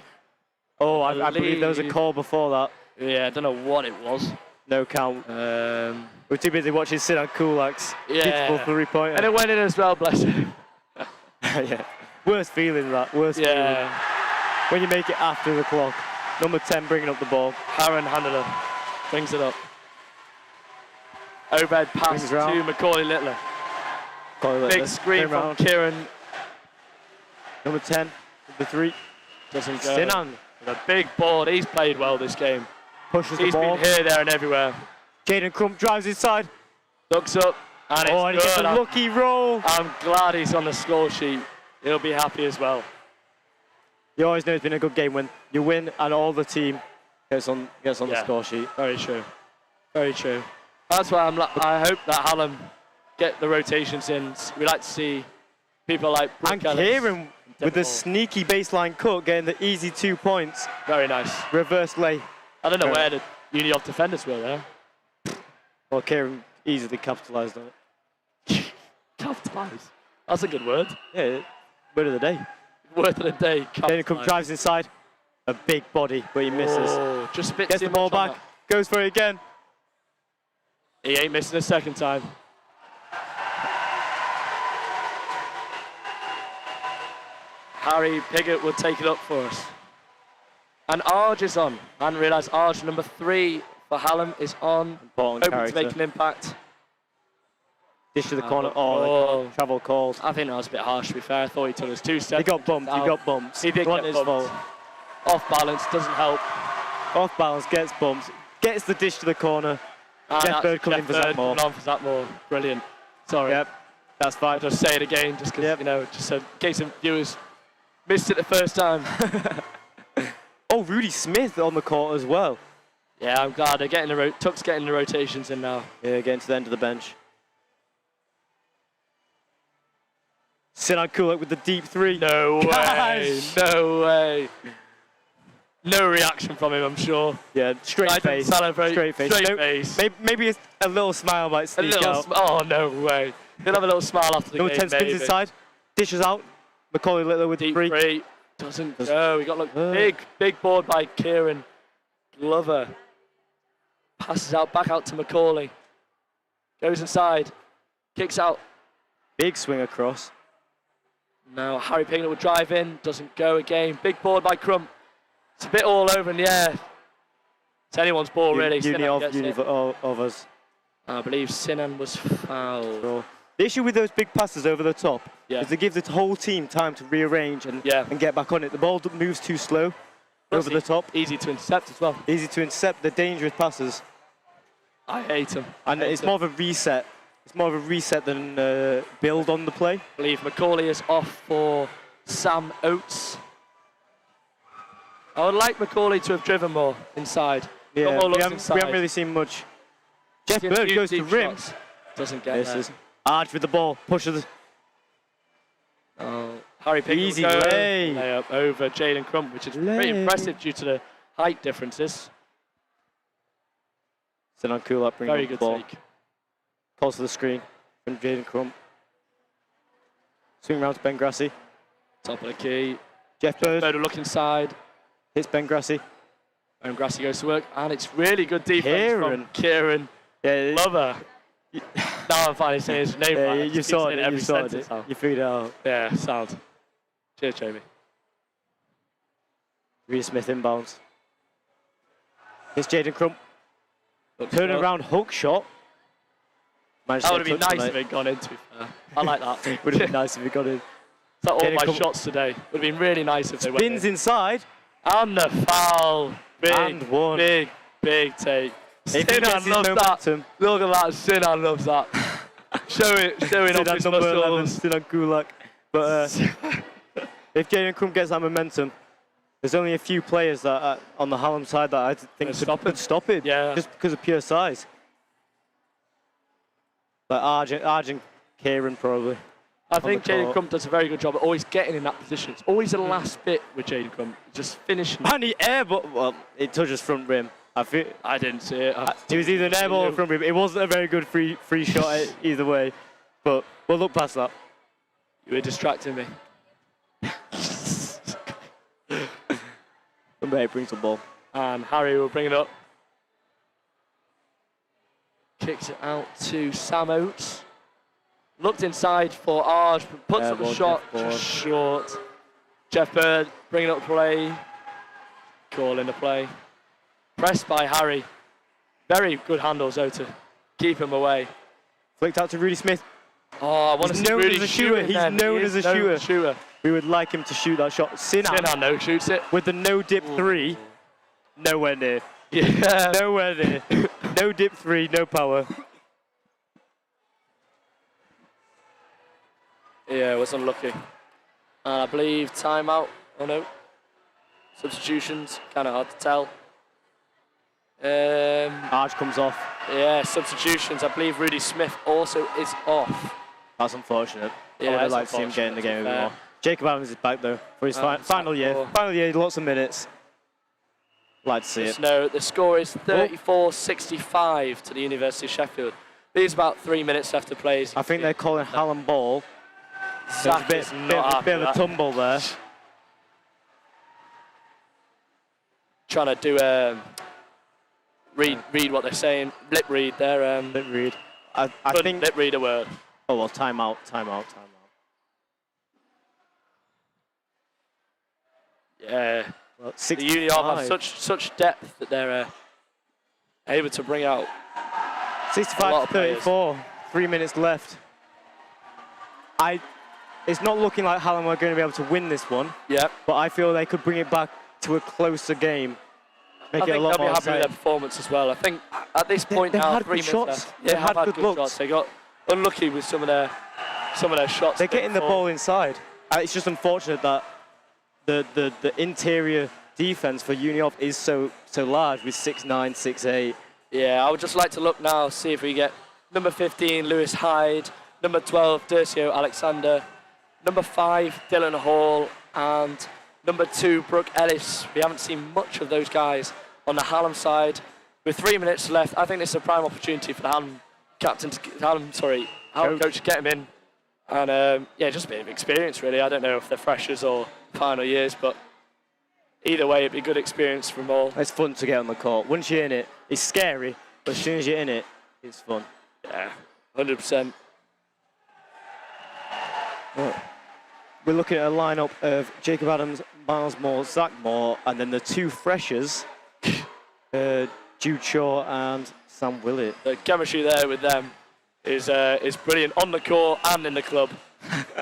G: Oh, I believe there was a call before that.
F: Yeah, I don't know what it was.
G: No count. We're too busy watching Sinan Kulak's
F: Yeah.
G: beautiful 3-pointer.
F: And it went in as well, bless him.
G: Yeah. Worst feeling that. Worst feeling.
F: Yeah.
G: When you make it after the clock. Number 10 bringing up the ball.
F: Aaron Handler brings it up. Overhead pass
G: Brings it round.
F: to Macaulay Littler. Big screen from
G: round.
F: Kieran.
G: Number 10 with the 3.
F: Doesn't go.
G: Sinan
F: With a big board. He's played well this game.
G: pushes the
F: He's
G: ball.
F: been here, there, and everywhere.
G: Jaden Crump drives inside.
F: Looks up, and
G: Oh, and he
F: it's
G: gets
F: good.
G: a lucky roll.
F: I'm glad he's on the score sheet. He'll be happy as well.
G: You always know it's been a good game when you win and all the team gets on the
F: Yeah.
G: score sheet.
F: Very true. Very true. That's why I hope that Hallam get the rotations in. We like to see people like Brooke
G: And
F: Ellis.
G: Kieran with the
F: Netball.
G: sneaky baseline cut, getting the easy 2 points.
F: Very nice.
G: Reverse lay.
F: I don't know where the Uni of defenders were there.
G: Well, Kieran easily capitalised on it.
F: Capitalise. That's a good word.
G: Yeah, word of the day.
F: Word of the day.
G: Jaden Crump
F: capitalise.
G: drives inside. A big body, but he misses.
F: Oh, just a bit
G: Gets
F: too
G: the ball
F: much on
G: back, goes for it again.
F: that. He ain't missing a second time. Harry Piggott will take it up for us. And Arge is on. I hadn't realised Arge, number 3 for Hallam, is on.
G: Important
F: Hoping to make
G: character.
F: an impact.
G: Dish to the
F: Oh,
G: corner.
F: oh.
G: The travel called.
F: I think that was a bit harsh, to be fair. I thought he took his 2 steps.
G: He got bumped. He
F: out.
G: got bumped.
F: He did
G: Wasn't
F: get
G: his
F: bumped.
G: fault.
F: Off balance, doesn't help.
G: Off balance, gets bumped. Gets the dish to the corner.
F: And
G: Jeff
F: that's
G: Bird coming in for
F: Jeff
G: Zach
F: Bird
G: Moore.
F: coming on for Zach Moore. Brilliant. Sorry.
G: Yep, that's fine.
F: I'll just say it again, just because,
G: Yep.
F: you know, just so in case some viewers missed it the first time.
G: Oh, Rudy Smith on the court as well.
F: Yeah, I'm glad they're getting Tuck's getting the rotations in now.
G: Yeah, getting to the end of the bench. Sinan Kulak with the deep 3.
F: No way.
G: Guys.
F: No way. No reaction from him, I'm sure.
G: Yeah, straight
F: I didn't
G: face.
F: celebrate.
G: Straight face.
F: Straight
G: No,
F: face.
G: Maybe a little smile might
F: A
G: sneak
F: little
G: out.
F: oh, no way. He'll have a little smile after the
G: Number
F: game,
G: 10 spins
F: maybe.
G: inside. Dishes out. Macaulay Littler with
F: Deep
G: 3.
F: 3. Doesn't go. We got big board by Kieran Glover. Passes out, back out to Macaulay. Goes inside. Kicks out.
G: Big swing across.
F: Now Harry Pignet will drive in. Doesn't go again. Big board by Crump. It's a bit all over in the air. It's anyone's ball, really.
G: Uni
F: Sinan
G: of,
F: gets
G: uni
F: it.
G: of us.
F: I believe Sinan was fouled.
G: So, the issue with those big passes over the top is they give the whole team time to rearrange and get back on it. The ball moves too slow over the top.
F: Easy to intercept as well.
G: Easy to intercept. The dangerous passes.
F: I hate them.
G: And it's more of a reset. It's more of a reset than build on the play.
F: I believe Macaulay is off for Sam Oates. I would like Macaulay to have driven more inside.
G: Yeah,
F: Got more
G: we
F: looks
G: haven't
F: inside.
G: really seen much. Jeff
F: Gets
G: Bird
F: few
G: goes to
F: deep
G: rim.
F: shots. Doesn't get
G: This
F: there.
G: is Arch with the ball. Pushes.
F: Harry Pickett
G: Easy
F: will go
G: lay.
F: layup over Jaden Crump, which is pretty impressive due to the height differences.
G: Sinan Kulak bringing
F: Very
G: up the
F: good
G: ball.
F: take.
G: Calls to the screen from Jaden Crump. Swing round to Ben Grassi.
F: Top of the key.
G: Jeff Bird
F: Bird will look inside.
G: hits Ben Grassi.
F: And Grassi goes to work, and it's really good defense
G: Kieran.
F: from Kieran
G: Yeah,
F: Lover. Now I'm finally saying his name right. I
G: you
F: just keep
G: saw
F: saying
G: it.
F: every
G: You saw
F: sentence
G: it.
F: now.
G: You figured it out.
F: Yeah, sound. Cheers, Jamie.
G: Reed Smith inbounds. Here's Jaden Crump.
F: Looks
G: Turn
F: up.
G: around hook shot. Managed
F: That
G: to
F: would have been
G: touch
F: nice
G: on
F: if
G: it.
F: it had gone in, to be fair. I like that.
G: Would have been nice if he got in.
F: It's like all
G: Jaden
F: my
G: Crump
F: shots today. Would have been really nice if they went
G: Spins
F: in.
G: inside.
F: And the foul. Big,
G: And one.
F: big, big take.
G: If he
F: Sinan
G: gets his
F: loves that.
G: momentum.
F: Look at that. Sinan loves that. showing off
G: Sinan
F: his
G: number 11,
F: muscles.
G: Sinan Kulak. But if Jaden Crump gets that momentum, there's only a few players that on the Hallam side that I think could stop it.
F: Yeah.
G: Just because of pure size. Like Arjun Kieran probably.
F: I think
G: the
F: Jaden
G: court.
F: Crump does a very good job at always getting in that position. It's always the last bit with Jaden Crump. Just finishing.
G: And he airball. Well, it touches front rim. I
F: didn't see it.
G: It was either an airball or front rim. It wasn't a very good free shot either way. But we'll look past that.
F: You were distracting me.
G: Number 8 brings the ball.
F: And Harry will bring it up. Kicks it out to Sam Oates. Looked inside for Arj, but puts up a
G: Airball,
F: shot
G: Jeff Bird.
F: just short. Jeff Bird bringing up play. Calling the play. Pressed by Harry. Very good handles though to keep him away.
G: Flicked out to Rudy Smith.
F: Oh, I want to
G: He's
F: see
G: known
F: Rudy
G: as a
F: shoot
G: shooter.
F: it
G: He's
F: then.
G: known
F: He
G: as
F: is
G: a
F: known
G: shooter. We would like him to shoot that shot.
F: Sinan no shoots it.
G: with the no dip 3. Nowhere near.
F: Yeah.
G: Nowhere near. No dip 3, no power.
F: Yeah, was unlucky. And I believe timeout. Oh no. Substitutions, kind of hard to tell.
G: Arch comes off.
F: Yeah, substitutions. I believe Rudy Smith also is off.
G: That's unfortunate.
F: Yeah,
G: I would have
F: that's
G: liked to see him get in the game a bit
F: unfortunate,
G: more. Jacob Adams is back though for his final year.
F: cool.
G: Final year, lots of minutes. Like to see it.
F: No, the score is 34-65 to the University of Sheffield. There's about 3 minutes left to play.
G: I think they're calling Hallam ball. There's a
F: Zach
G: bit,
F: is
G: bit,
F: not
G: of, bit of a
F: happy with that.
G: tumble there.
F: Trying to do read what they're saying. Lip read there.
G: Lip read. I
F: Couldn't
G: think.
F: lip read a word.
G: Oh well, timeout.
F: Yeah.
G: Well,
F: The Uni have
G: 65.
F: such depth that they're able to bring out. a lot of players.
G: 65-34. 3 minutes left. It's not looking like Hallam are going to be able to win this one,
F: Yeah.
G: but I feel they could bring it back to a closer game. Make
F: I
G: it a
F: think
G: lot
F: they'll be
G: more
F: happy with their
G: exciting.
F: performance as well. I think at this point
G: they've
F: now,
G: had
F: 3
G: good
F: minutes
G: shots.
F: left.
G: They've
F: They have
G: had
F: had
G: good
F: good
G: looks.
F: shots. They got unlucky with some of their shots.
G: They're getting the ball inside. It's just unfortunate that the interior defense for Uni Off is so large with 6'9", 6'8".
F: Yeah, I would just like to look now, see if we get number 15, Lewis Hyde, number 12, Dercio Alexander, number 5, Dylan Hall, and number 2, Brooke Ellis. We haven't seen much of those guys on the Hallam side. With 3 minutes left, I think this is a prime opportunity for the Hallam Hallam coach to get him in. And yeah, just a bit of experience really. I don't know if they're freshers or final years, but either way, it'd be a good experience from all.
G: It's fun to get on the court. Once you're in it, it's scary, but as soon as you're in it, it's fun.
F: Yeah, 100%.
G: we're looking at a lineup of Jacob Adams, Miles Moore, Zach Moore, and then the two freshers, Jude Shaw and Sam Willett.
F: The chemistry there with them is brilliant on the court and in the club.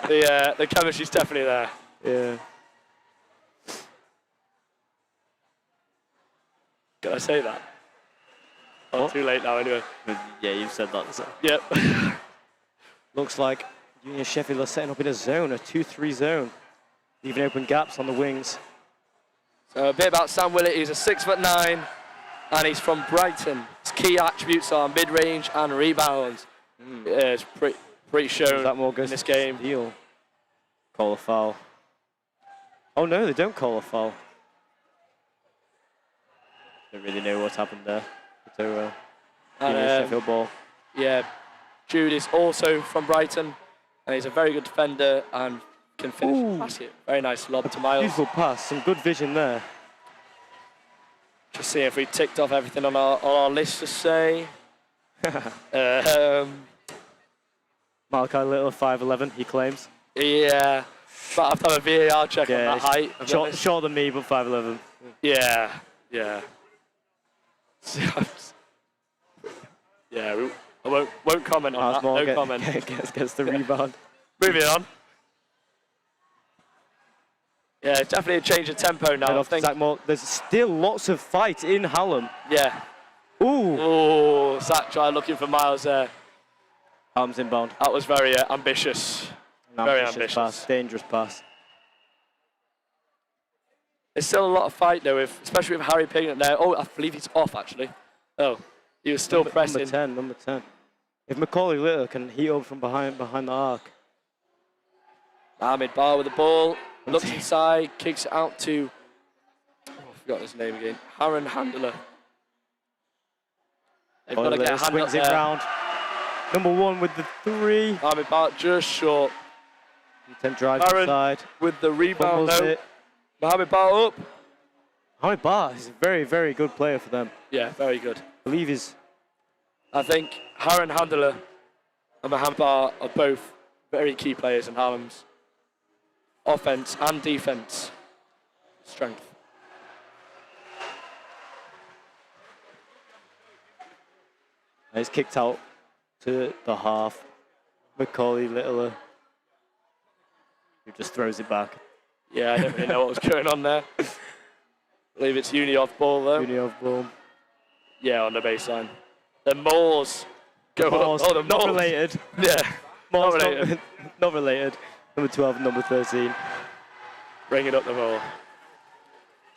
F: The chemistry's definitely there.
G: Yeah.
F: Can I say that? Oh, too late now anyway.
G: Yeah, you've said that. So.
F: Yep.
G: Looks like Union Sheffield are setting up in a zone, a 2-3 zone. Leaving open gaps on the wings.
F: So a bit about Sam Willett. He's a 6'9", and he's from Brighton. His key attributes are mid-range and rebounds. Yeah, it's pretty shown
G: That more goes
F: in this game.
G: Steal. Call a foul. Oh no, they don't call a foul. Don't really know what's happened there. So, Union Sheffield ball.
F: Yeah, Jude is also from Brighton, and he's a very good defender and can finish the basket. Very nice lob to Miles.
G: Beautiful pass, some good vision there.
F: Just see if we ticked off everything on our list to say.
G: Malachi Little, 5'11", he claims.
F: Yeah, but I've done a VAR check on that height.
G: Shorter than me, but 5'11".
F: Yeah. Yeah, I won't comment on that. No comment.
G: Gets the rebound.
F: Moving on. Yeah, it's definitely a change of tempo now. I think.
G: Zach Moore. There's still lots of fight in Hallam.
F: Yeah.
G: Ooh.
F: Oh, Zach tried looking for Miles there.
G: Arms inbound.
F: That was very ambitious. Very ambitious.
G: Pass. Dangerous pass.
F: There's still a lot of fight though, especially with Harry Pigott there. Oh, I believe he's off actually. Oh, he was still pressing.
G: Number 10. If Macaulay Little can heat up from behind the arc.
F: Ahmed Barr with the ball. Looks inside, kicks it out to, I forgot his name again, Aaron Handler. They've got to get a hand
G: swings
F: up
G: it
F: there.
G: round. Number 1 with the 3.
F: Ahmed Barr just short.
G: 10 drives
F: Aaron
G: inside.
F: with the rebound.
G: No.
F: Mohamed Barr up.
G: Mohamed Barr is a very, very good player for them.
F: Yeah, very good.
G: I believe he's...
F: I think Aaron Handler and Mohamed Barr are both very key players in Harlem's offense and defense strength.
G: He's kicked out to the half. Macaulay Littler, who just throws it back.
F: Yeah, I don't really know what was going on there. I believe it's Uni off ball though.
G: Uni off ball.
F: Yeah, on the baseline. The Moors go up. Oh, the
G: not
F: Moors.
G: related.
F: Yeah,
G: Moors
F: not related.
G: Not related. Number 12 and number 13.
F: Bringing up the ball.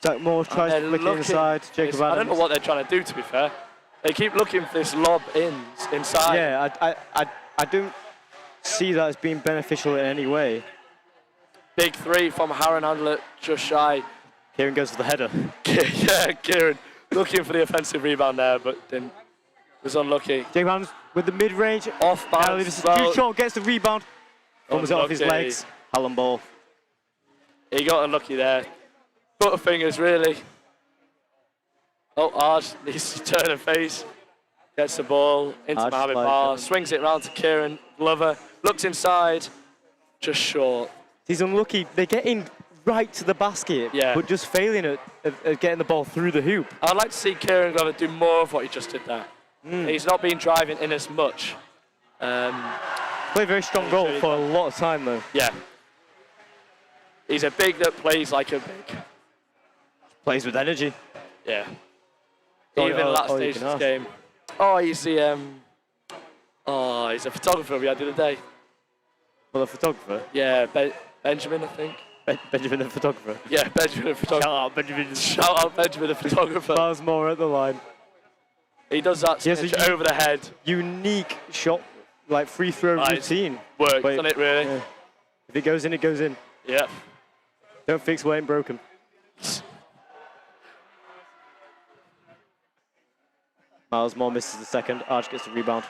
G: Zach Moore tries to flick it inside. Jacob Adams.
F: I don't know what they're trying to do, to be fair. They keep looking for this lob inside.
G: Yeah, I don't see that as being beneficial in any way.
F: Big three from Aaron Handler, just shy.
G: Kieran goes for the header.
F: Yeah, Kieran looking for the offensive rebound there, but was unlucky.
G: Jacob Adams with the mid-range.
F: Off balance.
G: Jude Shaw gets the rebound. Comes it off his legs. Hallam ball.
F: He got unlucky there. Butterfingers, really. Oh, Arj needs to turn and face. Gets the ball into
G: Arj
F: Mohamed Barr. Swings it round to Kieran Glover. Looks inside. Just short.
G: He's unlucky. They're getting right to the basket, but just failing at getting the ball through the hoop.
F: I'd like to see Kieran Glover do more of what he just did there. He's not been driving in as much.
G: Played a very strong role for a lot of time, though.
F: Yeah. He's a big that plays like a big.
G: Plays with energy.
F: Yeah. Even last stage of this game. Oh, he's the he's a photographer we had the other day.
G: Well, a photographer?
F: Yeah, Benjamin, I think.
G: Benjamin the photographer?
F: Yeah, Benjamin the photographer.
G: Shout out Benjamin.
F: Shout out Benjamin the photographer.
G: Miles Moore at the line.
F: He does that over the head.
G: Unique shot, like free throw routine.
F: Worked, doesn't it, really?
G: Yeah. If it goes in, it goes in.
F: Yeah.
G: Don't fix what ain't broken. Miles Moore misses the second. Arch gets the rebound.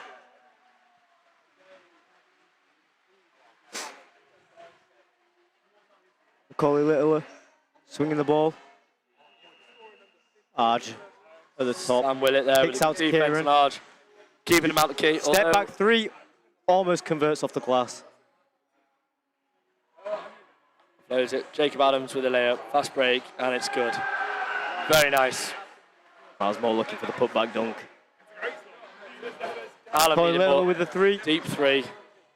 G: Macaulay Littler swinging the ball. Arch at the top.
F: Sam Willett there.
G: Kicks out to Kieran.
F: Arch. Keeping him out the key.
G: Step back three. Almost converts off the glass.
F: Flows it. Jacob Adams with a layup. Fast break, and it's good. Very nice.
G: I was more looking for the putback dunk.
F: Alan
G: Macaulay
F: beat him
G: Little
F: up.
G: with the 3.
F: Deep 3.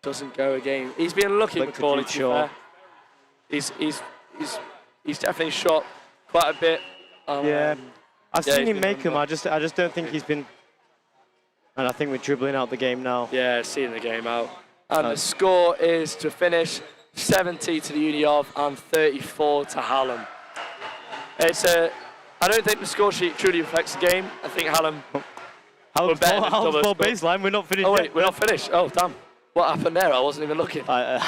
F: Doesn't go again. He's been unlucky,
G: Flicked it
F: Macaulay,
G: deep
F: to be
G: short.
F: fair. He's definitely shot quite a bit.
G: Yeah. I've
F: yeah,
G: seen
F: he's
G: him
F: been
G: make them. I just don't think he's been. And I think we're dribbling out the game now.
F: Yeah, seeing the game out. And the score is to finish 70 to the Uni of and 34 to Hallam. I don't think the score sheet truly reflects the game. I think Hallam.
G: Hallam's
F: better than
G: ball
F: Thomas, but-
G: baseline. We're not finished.
F: Oh
G: yet.
F: wait, we're not finished. Oh damn! What happened there? I wasn't even looking.
G: I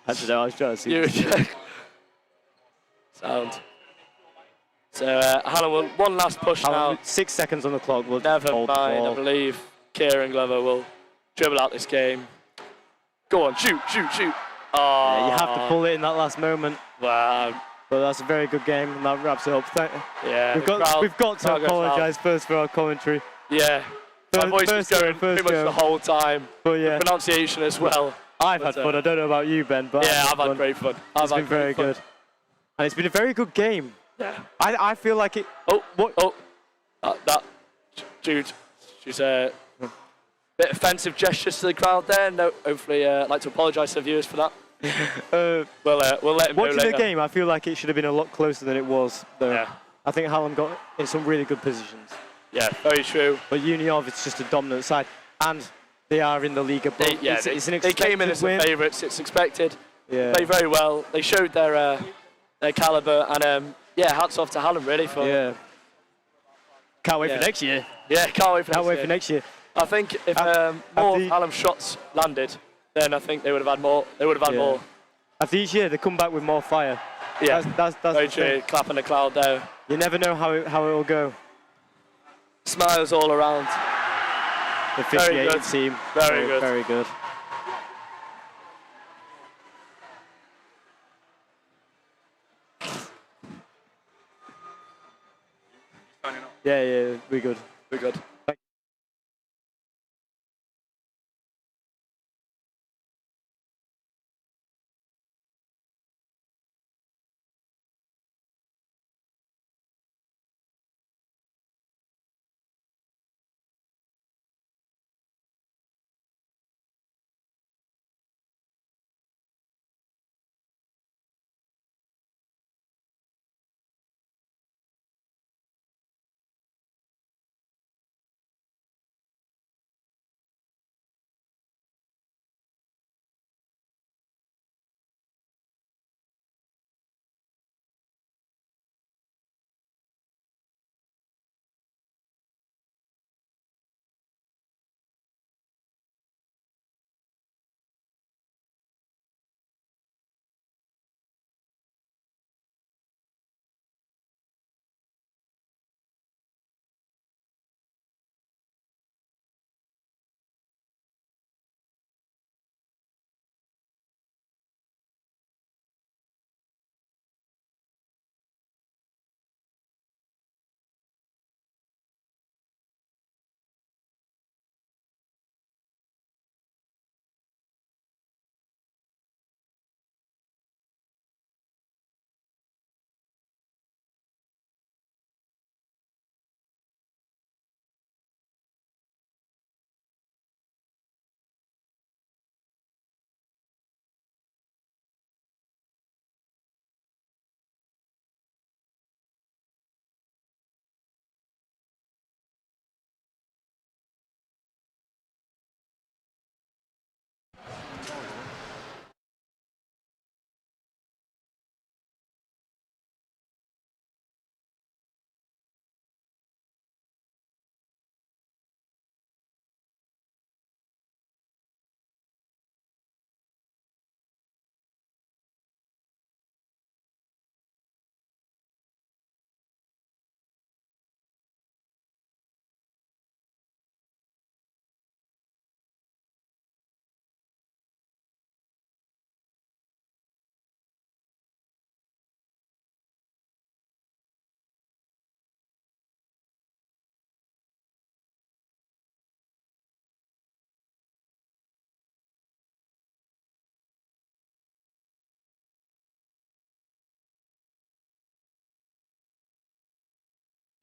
G: don't know. I was trying to see.
F: You sound. So Hallam will one last push now.
G: 6 seconds on the clock. We'll
F: Never
G: hold the
F: mind. I
G: ball.
F: believe Kieran Glover will dribble out this game. Go on, shoot, shoot, shoot. Oh,
G: Yeah, you have to pull it in that last moment.
F: Wow.
G: But that's a very good game, and that wraps it up.
F: Yeah.
G: We've
F: the
G: got
F: crowd
G: to
F: goes
G: apologise first for our commentary.
F: Yeah. My voice was going pretty much
G: go.
F: the whole time.
G: But yeah,
F: Pronunciation as well.
G: I've had fun. I don't know about you, Ben, but
F: Yeah, I've had
G: fun.
F: great fun.
G: It's been very good. And it's been a very good game.
F: Yeah.
G: I feel like it.
F: Oh,
G: What?
F: oh. That Jude, she's bit offensive gestures to the crowd there. No, hopefully, I'd like to apologise to the viewers for that. We'll let him know
G: Watching
F: later.
G: the game, I feel like it should have been a lot closer than it was, though.
F: Yeah.
G: I think Hallam got in some really good positions.
F: Yeah, very true.
G: But Uni of, it's just a dominant side. And they are in the league above. It's an
F: they came in
G: expected
F: as
G: win.
F: the favourites. It's expected.
G: Yeah.
F: Played very well. They showed their calibre, and yeah, hats off to Hallam really for.
G: Yeah. Can't wait
F: Yeah.
G: for next year.
F: Yeah, can't wait for
G: Can't
F: next
G: wait
F: year.
G: for next year.
F: I think if more of Hallam's shots landed, then I think they would have had more. They would have had
G: Yeah.
F: more.
G: After each year, they come back with more fire.
F: Yeah,
G: That's
F: very
G: the
F: true.
G: thing.
F: Clapping the crowd there.
G: You never know how it will go.
F: Smiles all around.
G: The
F: Very
G: 58
F: good.
G: team.
F: Very good.
G: Very good. Yeah, we're good.
F: We're good.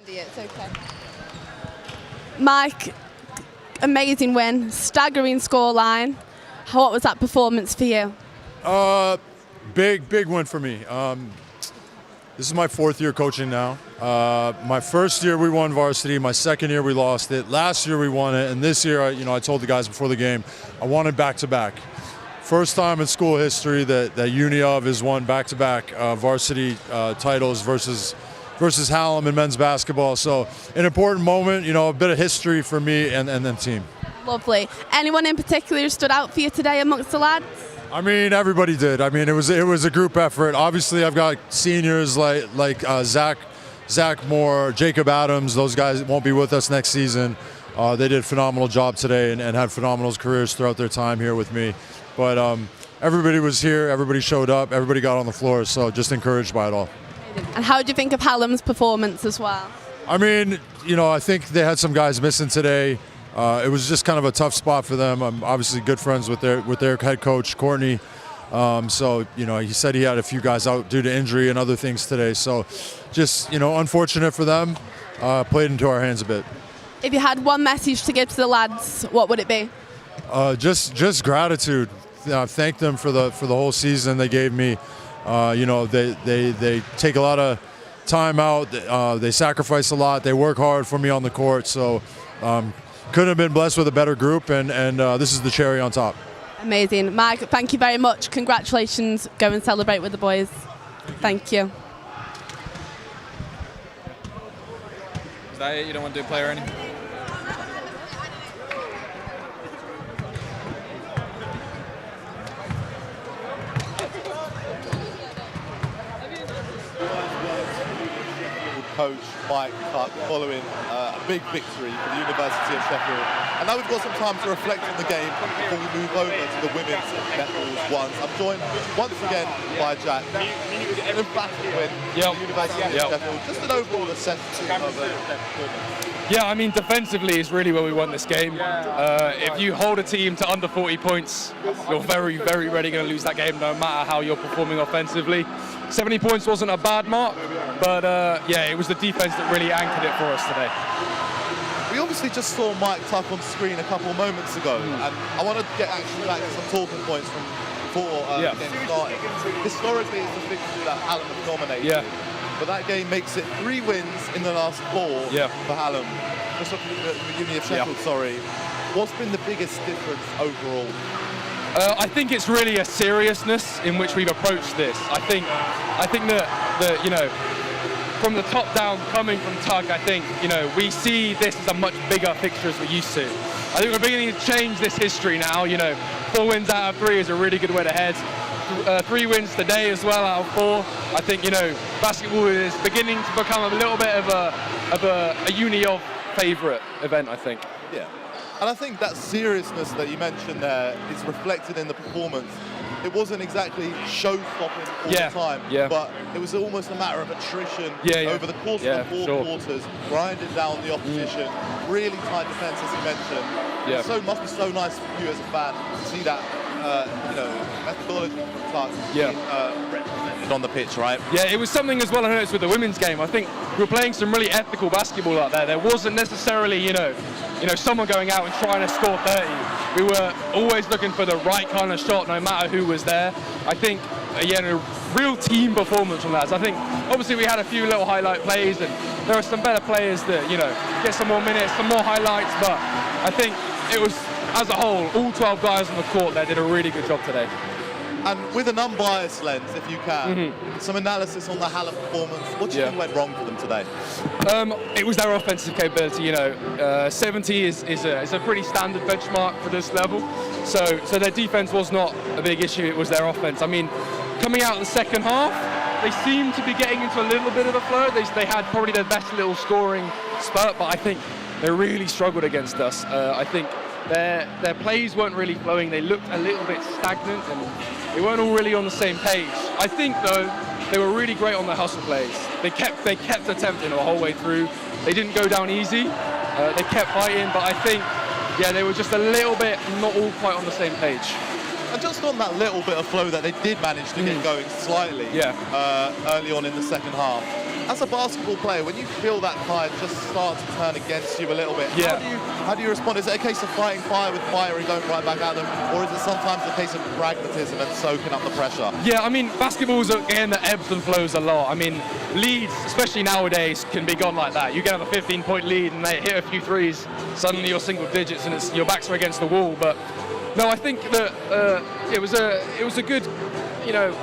H: It's okay. Mike, amazing win, staggering scoreline. What was that performance for you?
I: Big win for me. This is my 4th year coaching now. My first year we won varsity. My second year we lost it. Last year we won it, and this year, I told the guys before the game, I wanted back-to-back. First time in school history that Uni of has won back-to-back varsity titles versus Hallam in men's basketball. So an important moment, a bit of history for me and the team.
H: Lovely. Anyone in particular who stood out for you today amongst the lads?
I: I mean, everybody did. I mean, it was a group effort. Obviously, I've got seniors like Zach Moore, Jacob Adams. Those guys won't be with us next season. They did a phenomenal job today and had phenomenal careers throughout their time here with me. But everybody was here. Everybody showed up. Everybody got on the floor. So just encouraged by it all.
H: And how do you think of Hallam's performance as well?
I: I mean, I think they had some guys missing today. It was just kind of a tough spot for them. I'm obviously good friends with their head coach, Courtney. So, he said he had a few guys out due to injury and other things today. So just, unfortunate for them. Played into our hands a bit.
H: If you had one message to give to the lads, what would it be?
I: Just gratitude. Thank them for the whole season they gave me. They take a lot of time out. They sacrifice a lot. They work hard for me on the court. So couldn't have been blessed with a better group, and this is the cherry on top.
H: Amazing. Mike, thank you very much. Congratulations. Go and celebrate with the boys. Thank you.
D: Is that it? You don't want to do player or anything?
B: Coach Mike Tuck following a big victory for the University of Sheffield. And now we've got some time to reflect on the game before we move over to the women's netball ones. I'm joined once again by Jack. An emphatic win for the University of Sheffield. Just an overall assessment of the performance.
E: Yeah, I mean, defensively is really where we won this game. If you hold a team to under 40 points, you're very, very ready going to lose that game no matter how you're performing offensively. 70 points wasn't a bad mark, but it was the defense that really anchored it for us today.
B: We obviously just saw Mike Tuck on screen a couple of moments ago, and I want to get actually back to some talking points from before the game started. Historically, it's the fixture that Hallam has dominated. Yeah. But that game makes it 3 wins in the last 4 for Hallam. Just looking at the Uni of Sheffield, sorry. What's been the biggest difference overall?
E: I think it's really a seriousness in which we've approached this. I think that from the top down, coming from Tug, I think we see this as a much bigger picture as we used to. I think we're beginning to change this history now. 4 wins out of 3 is a really good way to head. 3 wins today as well out of 4. I think basketball is beginning to become a little bit of a Uni of favourite event. I think.
B: Yeah, and I think that seriousness that you mentioned there is reflected in the performance. It wasn't exactly show-stopping all the time, but it was almost a matter of attrition over the course of the 4 quarters, grinding down the opposition, really tight defence, as you mentioned. It must be so nice for you as a fan to see that methodology from Clark represented on the pitch, right? Yeah,
E: it was something as well I noticed with the women's game. I think we were playing some really ethical basketball out there. There wasn't necessarily, someone going out and trying to score 30. We were always looking for the right kind of shot, no matter who was there. I think, a real team performance from that. I think, obviously, we had a few little highlight plays, and there are some better players that, get some more minutes, some more highlights, but I think it was, as a whole, all 12 guys on the court there did a really good job today.
B: And with an unbiased lens, if you can, some analysis on the Hallam performance. What do you think went wrong for them today?
E: It was their offensive capability. 70 is a pretty standard benchmark for this level. So their defense was not a big issue. It was their offense. I mean, coming out of the second half, they seemed to be getting into a little bit of a flow. They had probably their best little scoring spurt, but I think they really struggled against us. I think their plays weren't really flowing. They looked a little bit stagnant, and they weren't all really on the same page. I think, though, they were really great on their hustle plays. They kept attempting the whole way through. They didn't go down easy. They kept fighting, but I think, they were just a little bit not all quite on the same page.
B: And just on that little bit of flow that they did manage to get going slightly early on in the second half, As a basketball player, when you feel that tide just start to turn against you a little bit,
E: Yeah.
B: how do you respond? Is it a case of fighting fire with fire and going right back at them, or is it sometimes a case of pragmatism and soaking up the pressure?
E: Yeah, I mean, basketball's a game that ebbs and flows a lot. I mean, leads, especially nowadays, can be gone like that. You can have a 15-point lead and they hit a few threes, suddenly you're single digits and your backs are against the wall. But no, I think that it was a good, you know,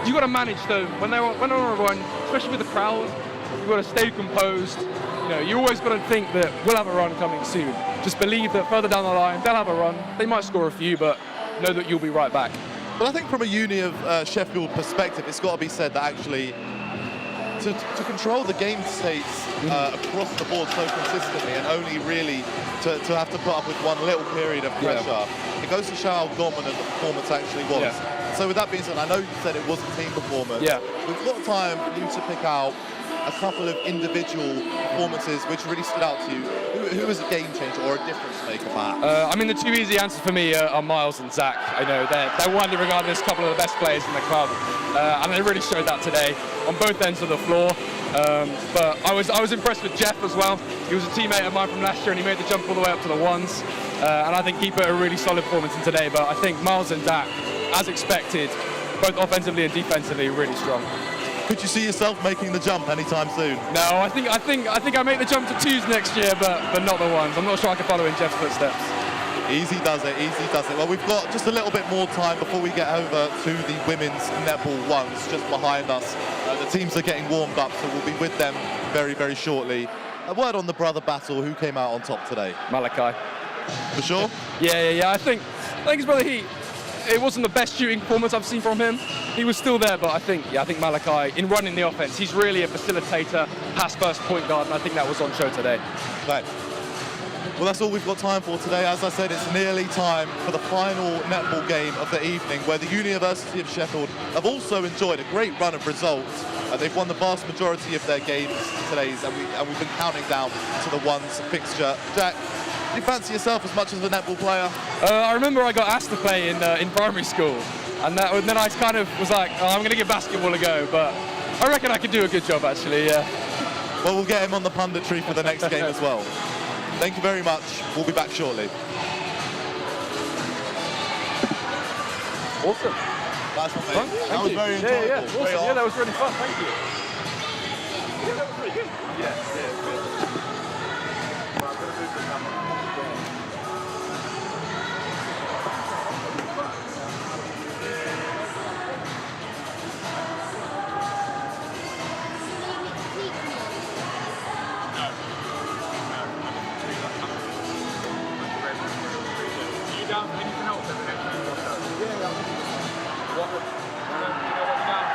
E: you got to manage them when they're on a run, especially with the crowd. You got to stay composed. You know, you always got to think that we'll have a run coming soon. Just believe that further down the line they'll have a run. They might score a few, but know that you'll be right back.
B: But I think from a Uni of Sheffield perspective, it's got to be said that actually to control the game states across the board so consistently and only really to have to put up with one little period of pressure, it goes to show how dominant the performance actually was.
E: Yeah.
B: So with that being said, I know you said it was a team performance.
E: Yeah.
B: We've got time for you to pick out a couple of individual performances which really stood out to you. Who was a game changer or a difference maker, perhaps?
E: I mean, the two easy answers for me are Miles and Zach. I know they're widely regarded as a couple of the best players in the club, and they really showed that today on both ends of the floor. But I was impressed with Jeff as well. He was a teammate of mine from last year, and he made the jump all the way up to the ones. And I think he put a really solid performance in today. But I think Miles and Zach, as expected, both offensively and defensively, really strong.
B: Could you see yourself making the jump anytime soon?
E: No, I think I make the jump to twos next year, but not the ones. I'm not sure I can follow in Jeff's footsteps.
B: Easy does it, easy does it. Well, we've got just a little bit more time before we get over to the women's netball ones just behind us. The teams are getting warmed up, so we'll be with them very, very shortly. A word on the brother battle. Who came out on top today?
E: Malachi.
B: For sure?
E: Yeah. I think his brother it wasn't the best shooting performance I've seen from him. He was still there, but I think Malachi, in running the offense, he's really a facilitator, pass-first point guard, and I think that was on show today.
B: Right. Well, that's all we've got time for today. As I said, it's nearly time for the final netball game of the evening, where the University of Sheffield have also enjoyed a great run of results. They've won the vast majority of their games today, and we've been counting down to the ones fixture. Jack, do you fancy yourself as much as a netball player?
E: I remember I got asked to play in primary school, and then I kind of was like, oh, I'm going to give basketball a go, but I reckon I could do a good job, actually, yeah.
B: Well, we'll get him on the punditry for the next game as well. Thank you very much. We'll be back shortly.
E: Awesome.
B: Nice one, mate.
E: Fun.
B: That was very enjoyable.
E: Yeah, awesome.
B: Very
E: Yeah, that was really fun. Thank you.
F: Yeah, that was pretty good. Yeah, good. Well, I'm going to move the camera. Down for anything else in the next few months? Yeah. Do you know what you're down for?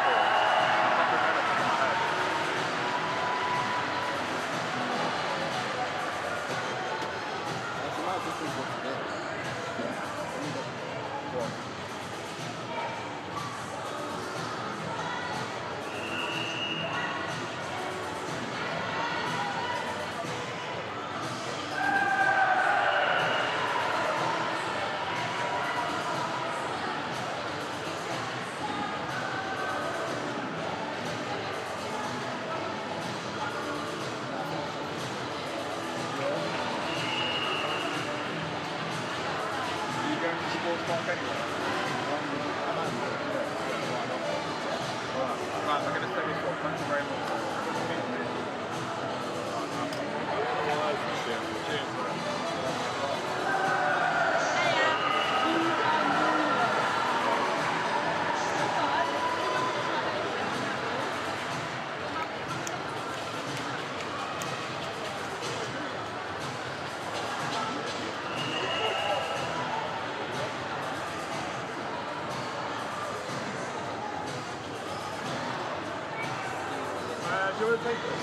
F: Do you want to take this?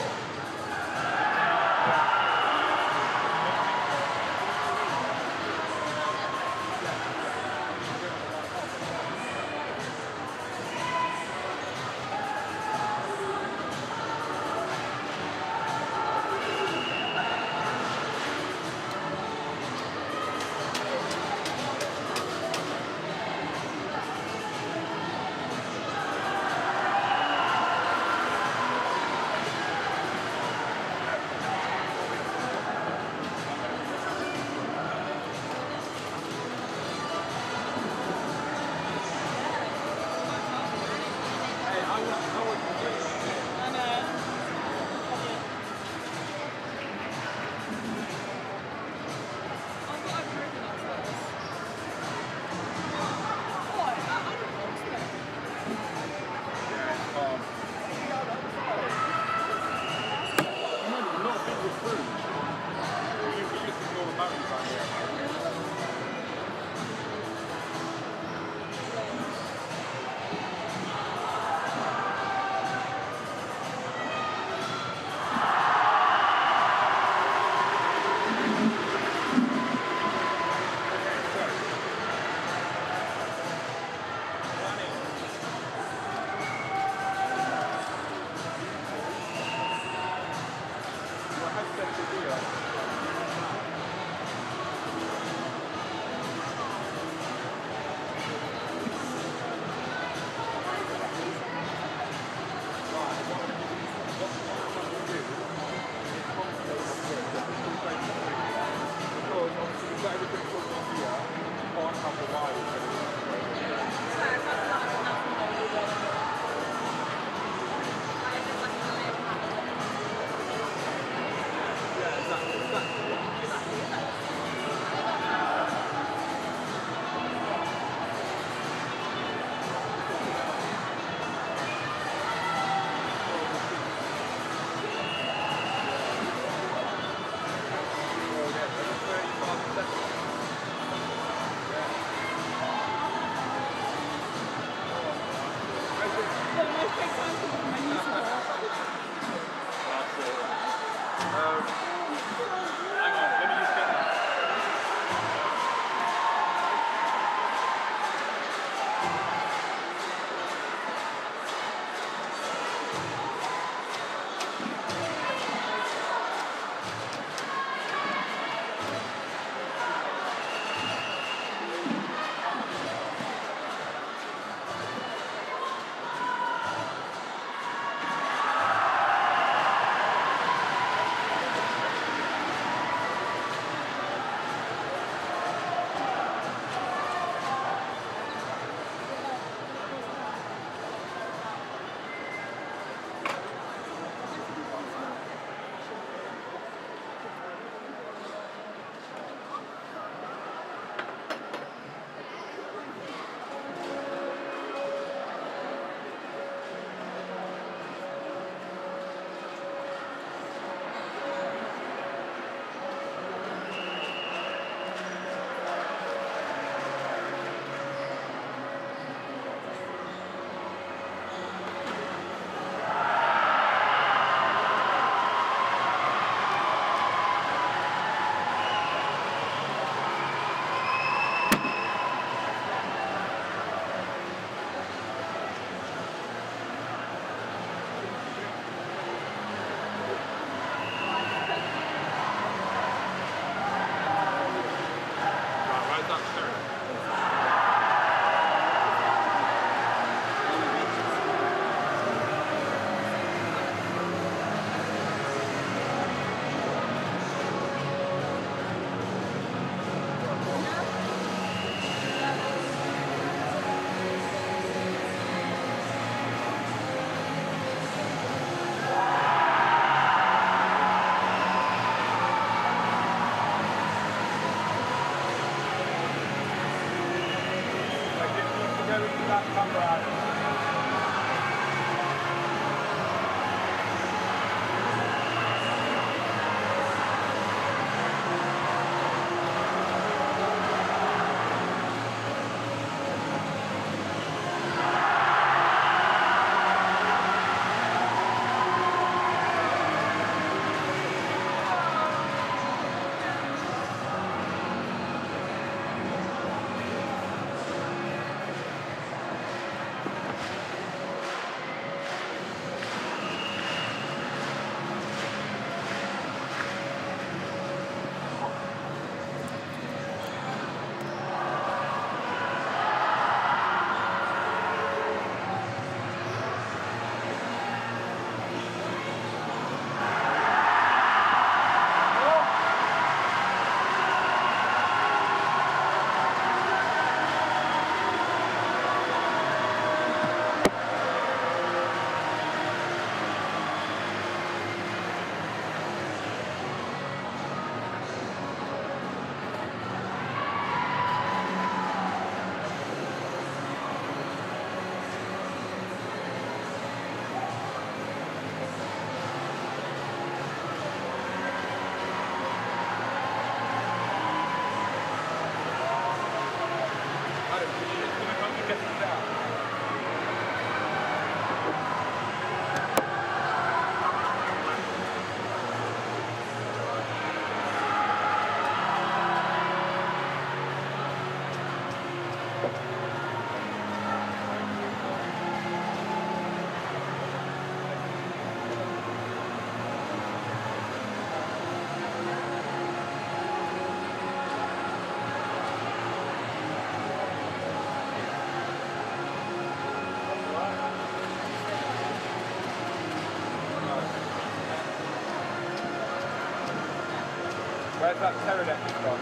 J: Where's that pterodactyl from?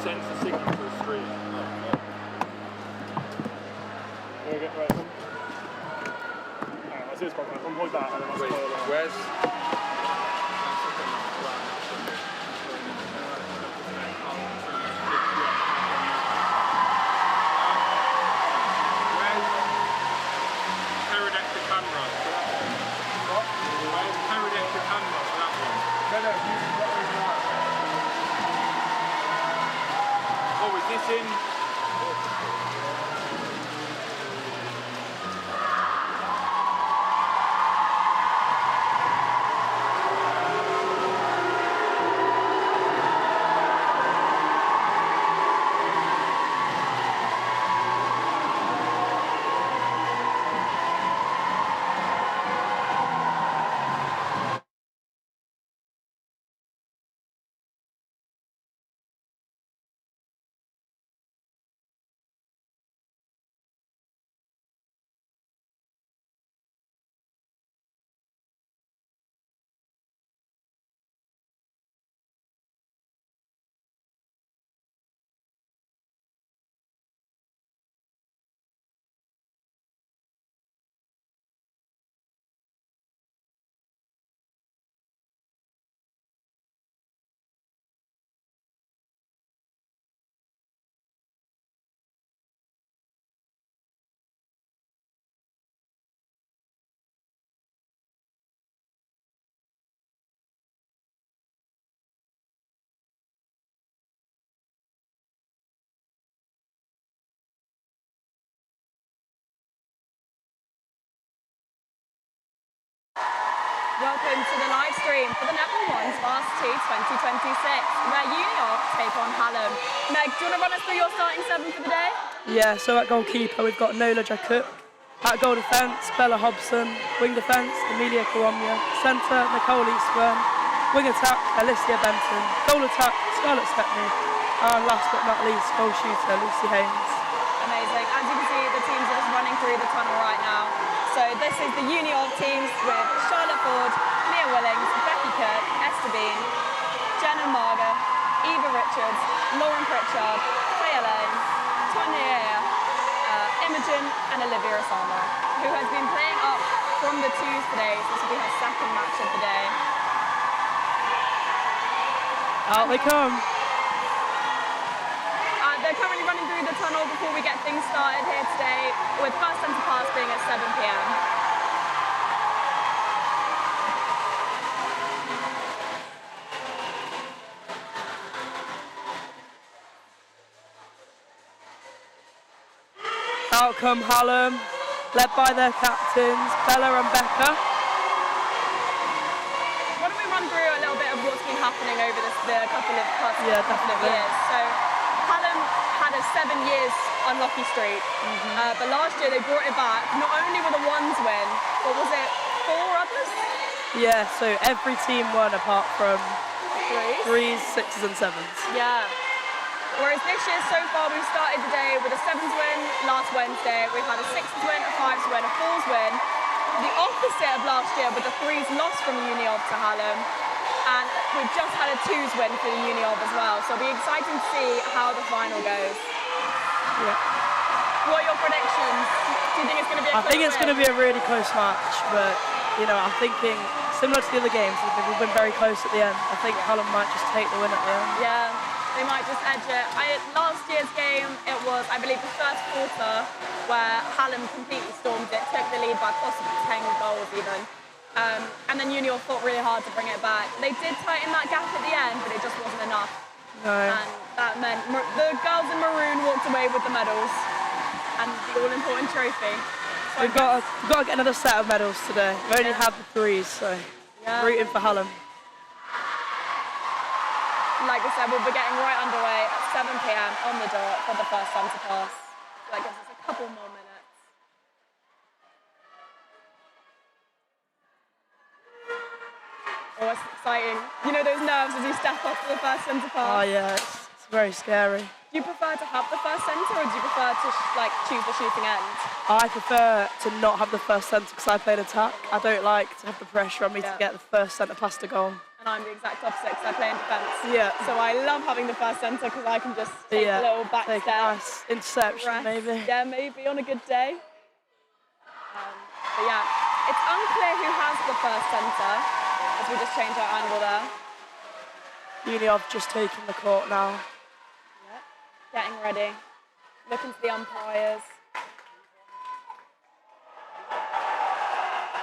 J: Sends the signal to the screen. There we go, right. Alright, let's do this properly. Unplug that and then I'll spoil it. Where's... Oh, is this in?
K: Welcome to the live stream for the Netball Ones Varsity 2026, where Union take on Hallam. Meg, do you want to run us through your starting seven for the day?
L: Yeah, so at goalkeeper we've got Nola Jakut. At goal defence, Bella Hobson. Wing defence, Emilia Koromia. Centre, Nicole Eastburn. Wing attack, Alicia Benton. Goal attack, Scarlett Stepney. And last but not least, goal shooter, Lucy Haynes.
K: Amazing. As you can see, the teams are just running through the tunnel right now. So this is the Uni of teams with Charlotte Ford, Mia Willings, Becky Kirk, Esther Bean, Jenna Marga, Eva Richards, Lauren Pritchard, Freya Lane, Tonya Imogen and Olivia Osama, who has been playing up from the twos today. So this will be her second match of the day.
L: Out they come.
K: They're currently running through the tunnel before we get things started here today, with first centre pass being at 7 p.m.
L: Out come Hallam, led by their captains, Bella and Becca.
K: Why don't we run through a little bit of what's been happening over the couple of past couple of years? So Hallam had a 7 years unlucky streak, but last year they brought it back, not only with a ones win, but was it 4 others?
L: Yeah, so every team won apart from
K: Threes,
L: 3s, 6s and 7s.
K: Yeah. Whereas this year so far we've started the day with a 7s win last Wednesday, we've had a 6s win, a 5s win, a 4s win. The opposite of last year with the 3s lost from Uni of to Hallam, and we've just had a 2s win for the Uni of as well. So it'll be exciting to see how the final goes.
L: Yeah.
K: What are your predictions? Do you think it's going to be a
L: I think it's going to be a really close match, but you know, I'm thinking similar to the other games, we've been very close at the end. I think Hallam might just take the win at the end.
K: Yeah. They might just edge it. Last year's game, it was, I believe, the first quarter where Hallam completely stormed it, took the lead by possibly 10 goals even. And then Union fought really hard to bring it back. They did tighten that gap at the end, but it just wasn't enough.
L: No.
K: And that meant the girls in maroon walked away with the medals and the all-important trophy. So
L: We've got to get another set of medals today. We've only had the 3s, so rooting for Hallam.
K: Like I said, we'll be getting right underway at 7 p.m. on the dot for the first centre pass. So that gives us a couple more minutes. Oh, it's exciting. You know those nerves as you step up to the first centre pass?
L: Oh yeah, it's very scary.
K: Do you prefer to have the first centre or do you prefer to choose the shooting end?
L: I prefer to not have the first centre because I played attack. I don't like to have the pressure on me to get the first centre pass to goal.
K: And I'm the exact opposite because I play in defence.
L: Yeah.
K: So I love having the first centre because I can just take a little back
L: take
K: step.
L: a nice interception maybe.
K: Yeah, maybe on a good day. But yeah, it's unclear who has the first centre as we just change our angle there.
L: Uni have just taken the court now.
K: Getting ready, looking to the umpires.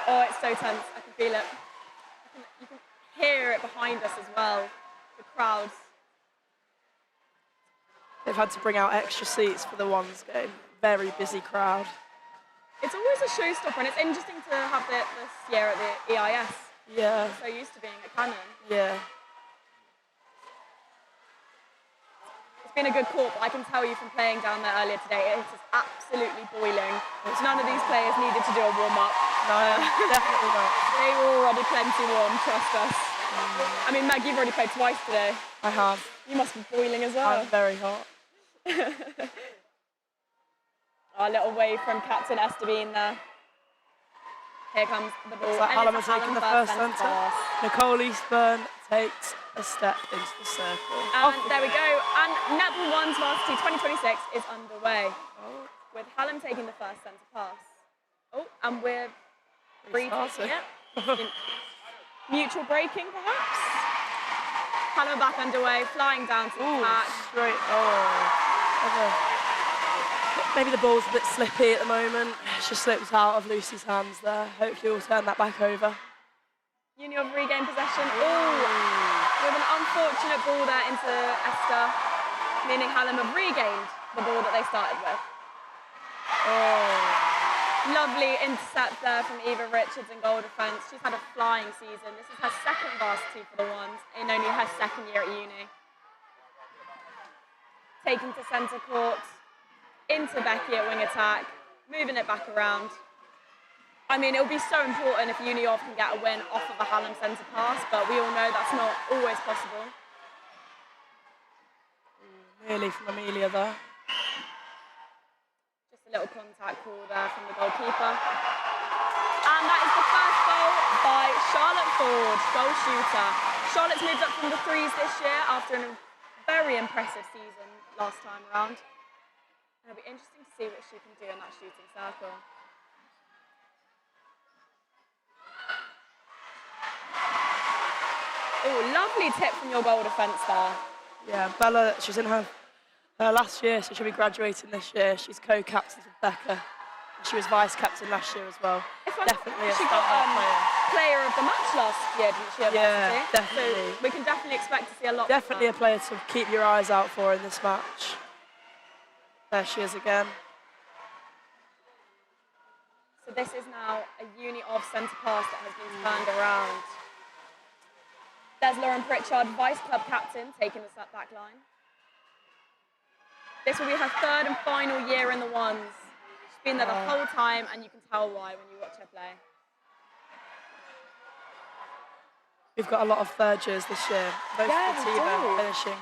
K: Oh, it's so tense, I can feel it. You can hear it behind us as well, the crowds.
L: They've had to bring out extra seats for the ones game. Very busy crowd.
K: It's always a showstopper, and it's interesting to have this year at the EIS.
L: Yeah.
K: I'm so used to being at Cannon.
L: Yeah.
K: It's been a good court, but I can tell you from playing down there earlier today, it is absolutely boiling. None of these players needed to do a warm-up.
L: No, definitely not.
K: They were already plenty warm, trust us. I mean, Meg, you've already played twice today.
L: I have.
K: You must be boiling as well.
L: I'm very hot.
K: Our little wave from Captain Esterbeen there. Here comes the ball.
L: It's like Hallam are taking the first
K: centre.
L: centre. Nicole Eastburn takes a step into the circle.
K: And there we go. And Netball 1's Varsity 2026 is underway. With Hallam taking the first centre pass. Oh, and we're retaking it. Mutual breaking, perhaps. Hallam back underway, flying down to the attack.
L: Straight. Maybe the ball's a bit slippy at the moment. It's just slipped out of Lucy's hands there. Hopefully we'll turn that back over.
K: Union have regained possession. Oh, with an unfortunate ball there into Esther, meaning Hallam have regained the ball that they started with. Oh, lovely intercept there from Eva Richards in goal defence. She's had a flying season. This is her second varsity for the ones in only her second year at uni. Taken to centre court, into Becky at wing attack, moving it back around. I mean, it'll be so important if Uni can get a win off of a Hallam centre pass, but we all know that's not always possible.
L: Nearly from Amelia there.
K: Just a little contact call there from the goalkeeper. And that is the first goal by Charlotte Ford, goal shooter. Charlotte's moved up from the 3s this year after a very impressive season last time around. And it'll be interesting to see what she can do in that shooting circle. Oh, lovely tip from your goal defence there.
L: Yeah, Bella, she's in her last year, so she'll be graduating this year. She's co-captain with Becca. She was vice-captain last year as well. Definitely a
K: she got
L: standout
K: player of the match last year, didn't she?
L: Yeah, definitely.
K: So we can definitely expect to see a lot.
L: Definitely a player to keep your eyes out for in this match. There she is again.
K: So this is now a uni of centre pass that has been turned around. There's Lauren Pritchard, vice club captain, taking us that back line. This will be her third and final year in the ones. She's been there the whole time, and you can tell why when you watch her play.
L: We've got a lot of third years this year. Both the team are finishing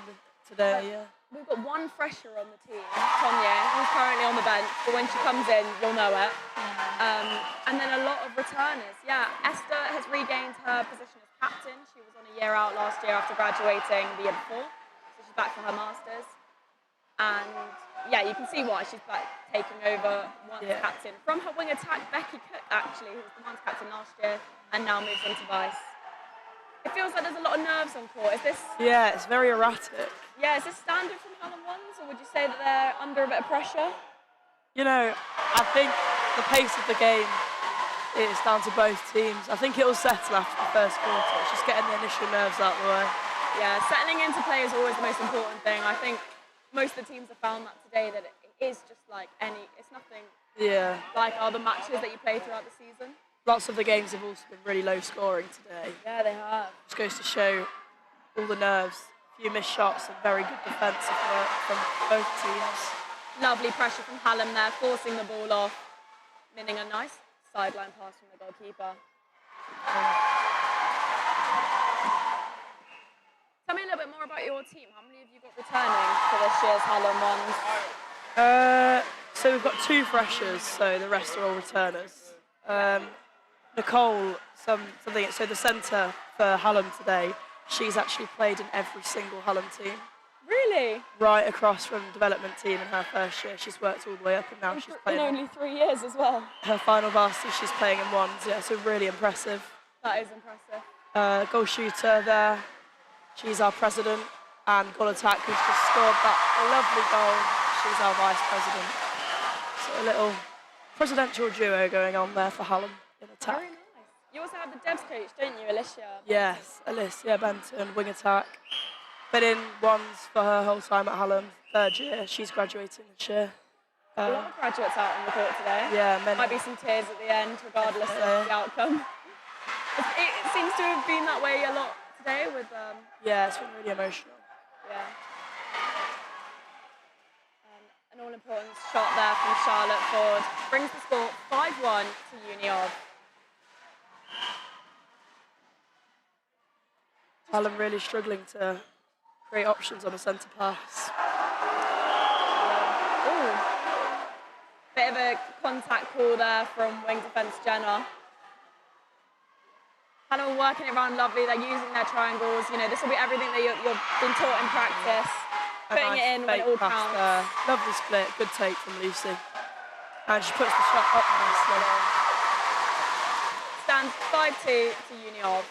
L: today,
K: We've got one fresher on the team, Tonya, who's currently on the bench, but when she comes in, you'll know it. And then a lot of returners. Yeah, Esther has regained her position as captain. She was on a year out last year after graduating the year before, so she's back for her masters. And yeah, you can see why she's back taking over one's captain from her wing attack, Becky Cook, actually, who was the one's captain last year and now moves into vice. It feels like there's a lot of nerves on court. Is this?
L: Yeah, it's very erratic.
K: Yeah, is this standard from Hallam ones, or would you say that they're under a bit of pressure?
L: You know, I think the pace of the game is down to both teams. I think it'll settle after the first quarter. It's just getting the initial nerves out of the way.
K: Yeah, settling into play is always the most important thing. I think most of the teams have found that today, that it is just like it's nothing like other matches that you play throughout the season.
L: Lots of the games have also been really low scoring today.
K: Yeah, they have.
L: Just goes to show all the nerves. A few missed shots and very good defensive work from both teams.
K: Lovely pressure from Hallam there, forcing the ball off, winning a nice sideline pass from the goalkeeper. Tell me a little bit more about your team. How many have you got returning for this year's Hallam ones?
L: So we've got 2 freshers, so the rest are all returners. Nicole, so the centre for Hallam today, she's actually played in every single Hallam team.
K: Really?
L: Right across from development team in her first year. She's worked all the way up and now she's playing.
K: In only 3 years as well.
L: Her final varsity, she's playing in ones, so really impressive.
K: That is impressive.
L: Goal shooter there, she's our president, and goal attack, who's just scored that lovely goal. She's our vice president. So a little presidential duo going on there for Hallam in attack.
K: Very nice. You also have the Devs coach, don't you, Alicia?
L: Yes, Alicia Benton, wing attack. Been in ones for her whole time at Hallam, third year. She's graduating this year.
K: A lot of graduates out on the court today.
L: Yeah, many.
K: Might be some tears at the end, regardless of the outcome. It seems to have been that way a lot today with...
L: Yeah, it's been really emotional.
K: Yeah. An all-important shot there from Charlotte Ford. Brings the score 5-1 to Uni of.
L: Hallam really struggling to create options on a centre pass.
K: Ooh. Bit of a contact call there from wing defence Jenna. Hallam working it around lovely. They're using their triangles. You know, this will be everything that you've been taught in practice. Putting it in when it all counts.
L: Lovely split, good take from Lucy. And she puts the shot up nicely.
K: Stands 5-2 to Uni of.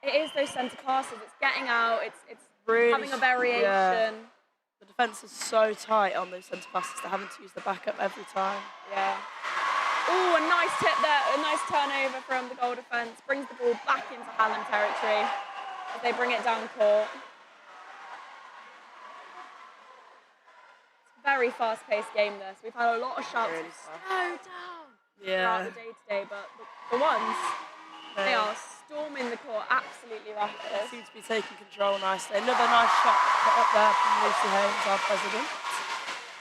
K: It is those centre passes. It's getting out. It's really having a variation.
L: Yeah. The defence is so tight on those centre passes. They're having to use the backup every time.
K: Yeah. Oh, a nice tip there. A nice turnover from the goal defence. Brings the ball back into Hallam territory as they bring it down court. It's a very fast-paced game, this. We've had a lot of shouts. Really slow down. Throughout the day today, but the ones, they are storming the court, absolutely rapid.
L: Seems to be taking control nicely. Another nice shot put up there from Lucy Haynes, our president.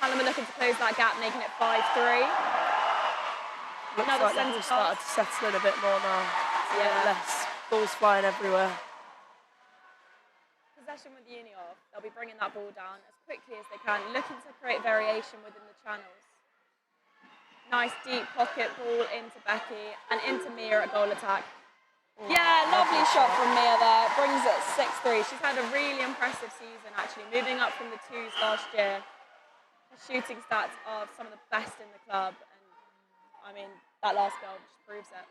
K: Hallam are looking to close that gap, making it 5-3.
L: Looks like they've all started to settle in a bit more now.
K: Yeah.
L: Less balls flying everywhere.
K: Possession with Uni of. They'll be bringing that ball down as quickly as they can, looking to create variation within the channels. Nice deep pocket ball into Becky and into Mia at goal attack. Yeah, lovely shot from Mia there. Brings it 6-3. She's had a really impressive season, actually, moving up from the 2s last year. Her shooting stats are some of the best in the club, and I mean, that last goal just proves it.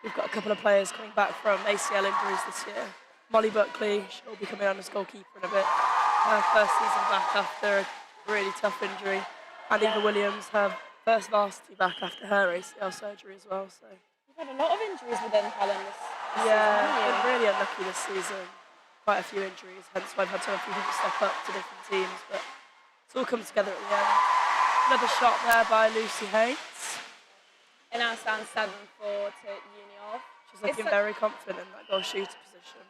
L: We've got a couple of players coming back from ACL injuries this year. Molly Buckley, she'll be coming on as goalkeeper in a bit. Her first season back after a really tough injury. And Eva Williams, her first varsity back after her ACL surgery as well. So
K: You've had a lot of injuries within Helen this season,
L: yeah,
K: haven't you?
L: been really unlucky this season. Quite a few injuries, hence why I've had to have a few people step up to different teams. But it's all come together at the end. Another shot there by Lucy Hayes.
K: It now stands 7-4 to Uni of.
L: She's looking very confident in that goal shooter position.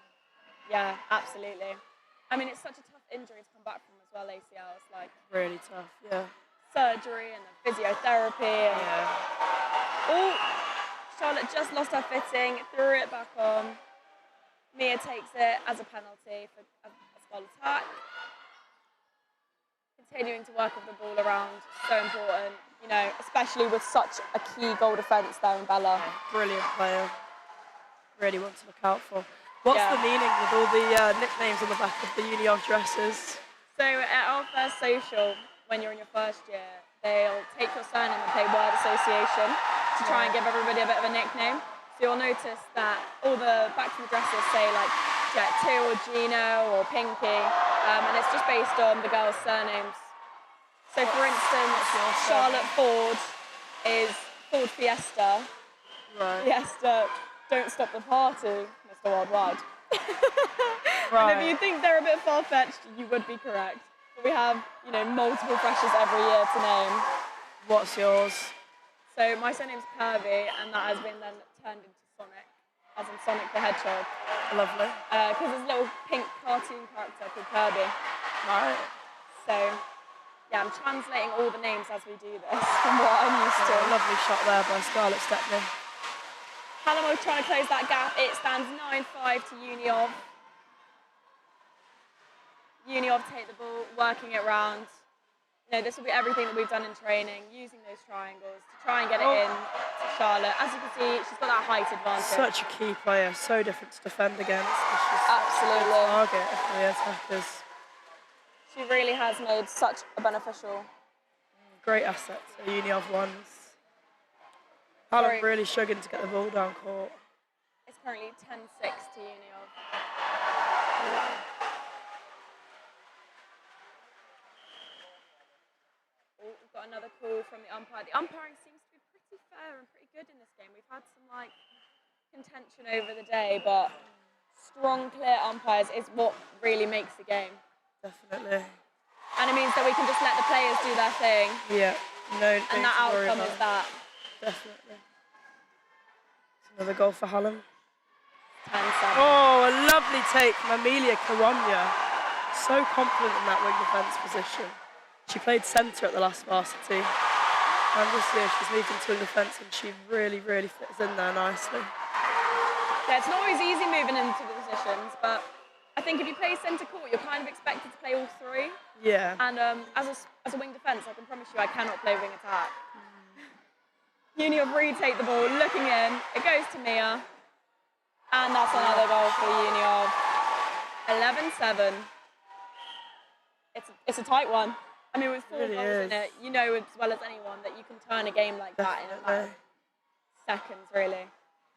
K: Yeah, absolutely. I mean, it's such a tough injury to come back from as well, ACL. It's like
L: really tough, yeah.
K: Surgery and the physiotherapy. And oh, Charlotte just lost her fitting, threw it back on. Mia takes it as a penalty for a goal attack. Continuing to work with the ball around, so important, you know, especially with such a key goal defence there in Bella.
L: Yeah, brilliant player. Really one to look out for. What's the meaning with all the nicknames on the back of the Uni of dresses?
K: So at our first social, when you're in your first year, they'll take your surname and play word association to try and give everybody a bit of a nickname. So you'll notice that all the backs of the dresses say like Jet 2 or Gino or Pinky, and it's just based on the girls' surnames. So for instance, Charlotte Ford is Ford Fiesta.
L: Right.
K: Fiesta, don't stop the party, Mr. Worldwide.
L: Right.
K: And if you think they're a bit far-fetched, you would be correct. But we have, you know, multiple freshers every year to name.
L: What's yours?
K: So my surname's Kirby, and that has been then turned into Sonic, as in Sonic the Hedgehog.
L: Lovely.
K: Because there's a little pink cartoon character called Kirby.
L: Right.
K: So, yeah, I'm translating all the names as we do this from what I'm used to.
L: Lovely shot there by Scarlett Stepney.
K: Hallam trying to close that gap. It stands 9-5 to Uni of. Uni of take the ball, working it round. You know, this will be everything that we've done in training, using those triangles to try and get it in to Charlotte. As you can see, she's got that height advantage.
L: Such a key player, so different to defend against. She's
K: absolutely
L: a target for the attackers.
K: She really has made such a beneficial.
L: Great asset to Uni of ones. Hallam really struggling to get the ball down court.
K: It's currently 10-6 to Uni of. We've got another call from the umpire. The umpiring seems to be pretty fair and pretty good in this game. We've had some like contention over the day, but strong, clear umpires is what really makes the game.
L: Definitely.
K: And it means that we can just let the players do their thing.
L: Yeah, no.
K: And that outcome is that.
L: Definitely. It's another goal for Hallam.
K: 10-7.
L: Oh, a lovely take from Amelia Karonya. So confident in that wing defence position. She played centre at the last varsity. And this year she's moved into wing defence and she really, really fits in there nicely.
K: Yeah, it's not always easy moving into the positions, but I think if you play centre court, you're kind of expected to play all three.
L: Yeah.
K: And as a wing defence, I can promise you I cannot play wing attack. Uni of retake the ball, looking in. It goes to Mia. And that's another goal for Uni of. 11-7. It's a tight one. I mean, with 4
L: really
K: goals
L: is.
K: in it, you know as well as anyone that you can turn a game like that in a matter of seconds, really.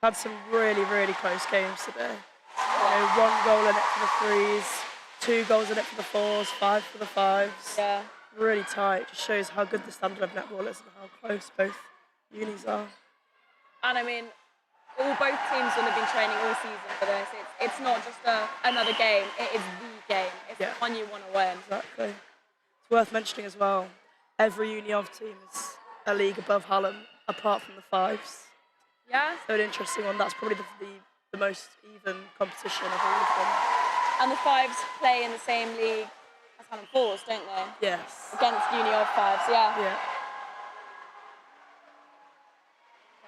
L: Had some really, really close games today. You know, 1 goal in it for the 3s, 2 goals in it for the 4s, 5 for the 5s.
K: Yeah.
L: Really tight. Just shows how good the standard of netball is and how close both unis are.
K: And I mean, both teams will have been training all season for this. It's not just another game. It is the game. It's the one you want to win.
L: Exactly. It's worth mentioning as well, every uni of team is a league above Hallam, apart from the 5s.
K: Yeah.
L: So an interesting one. That's probably the most even competition of all of them.
K: And the 5s play in the same league as Hallam 4s, don't they?
L: Yes.
K: Against uni of 5s, yeah.
L: Yeah.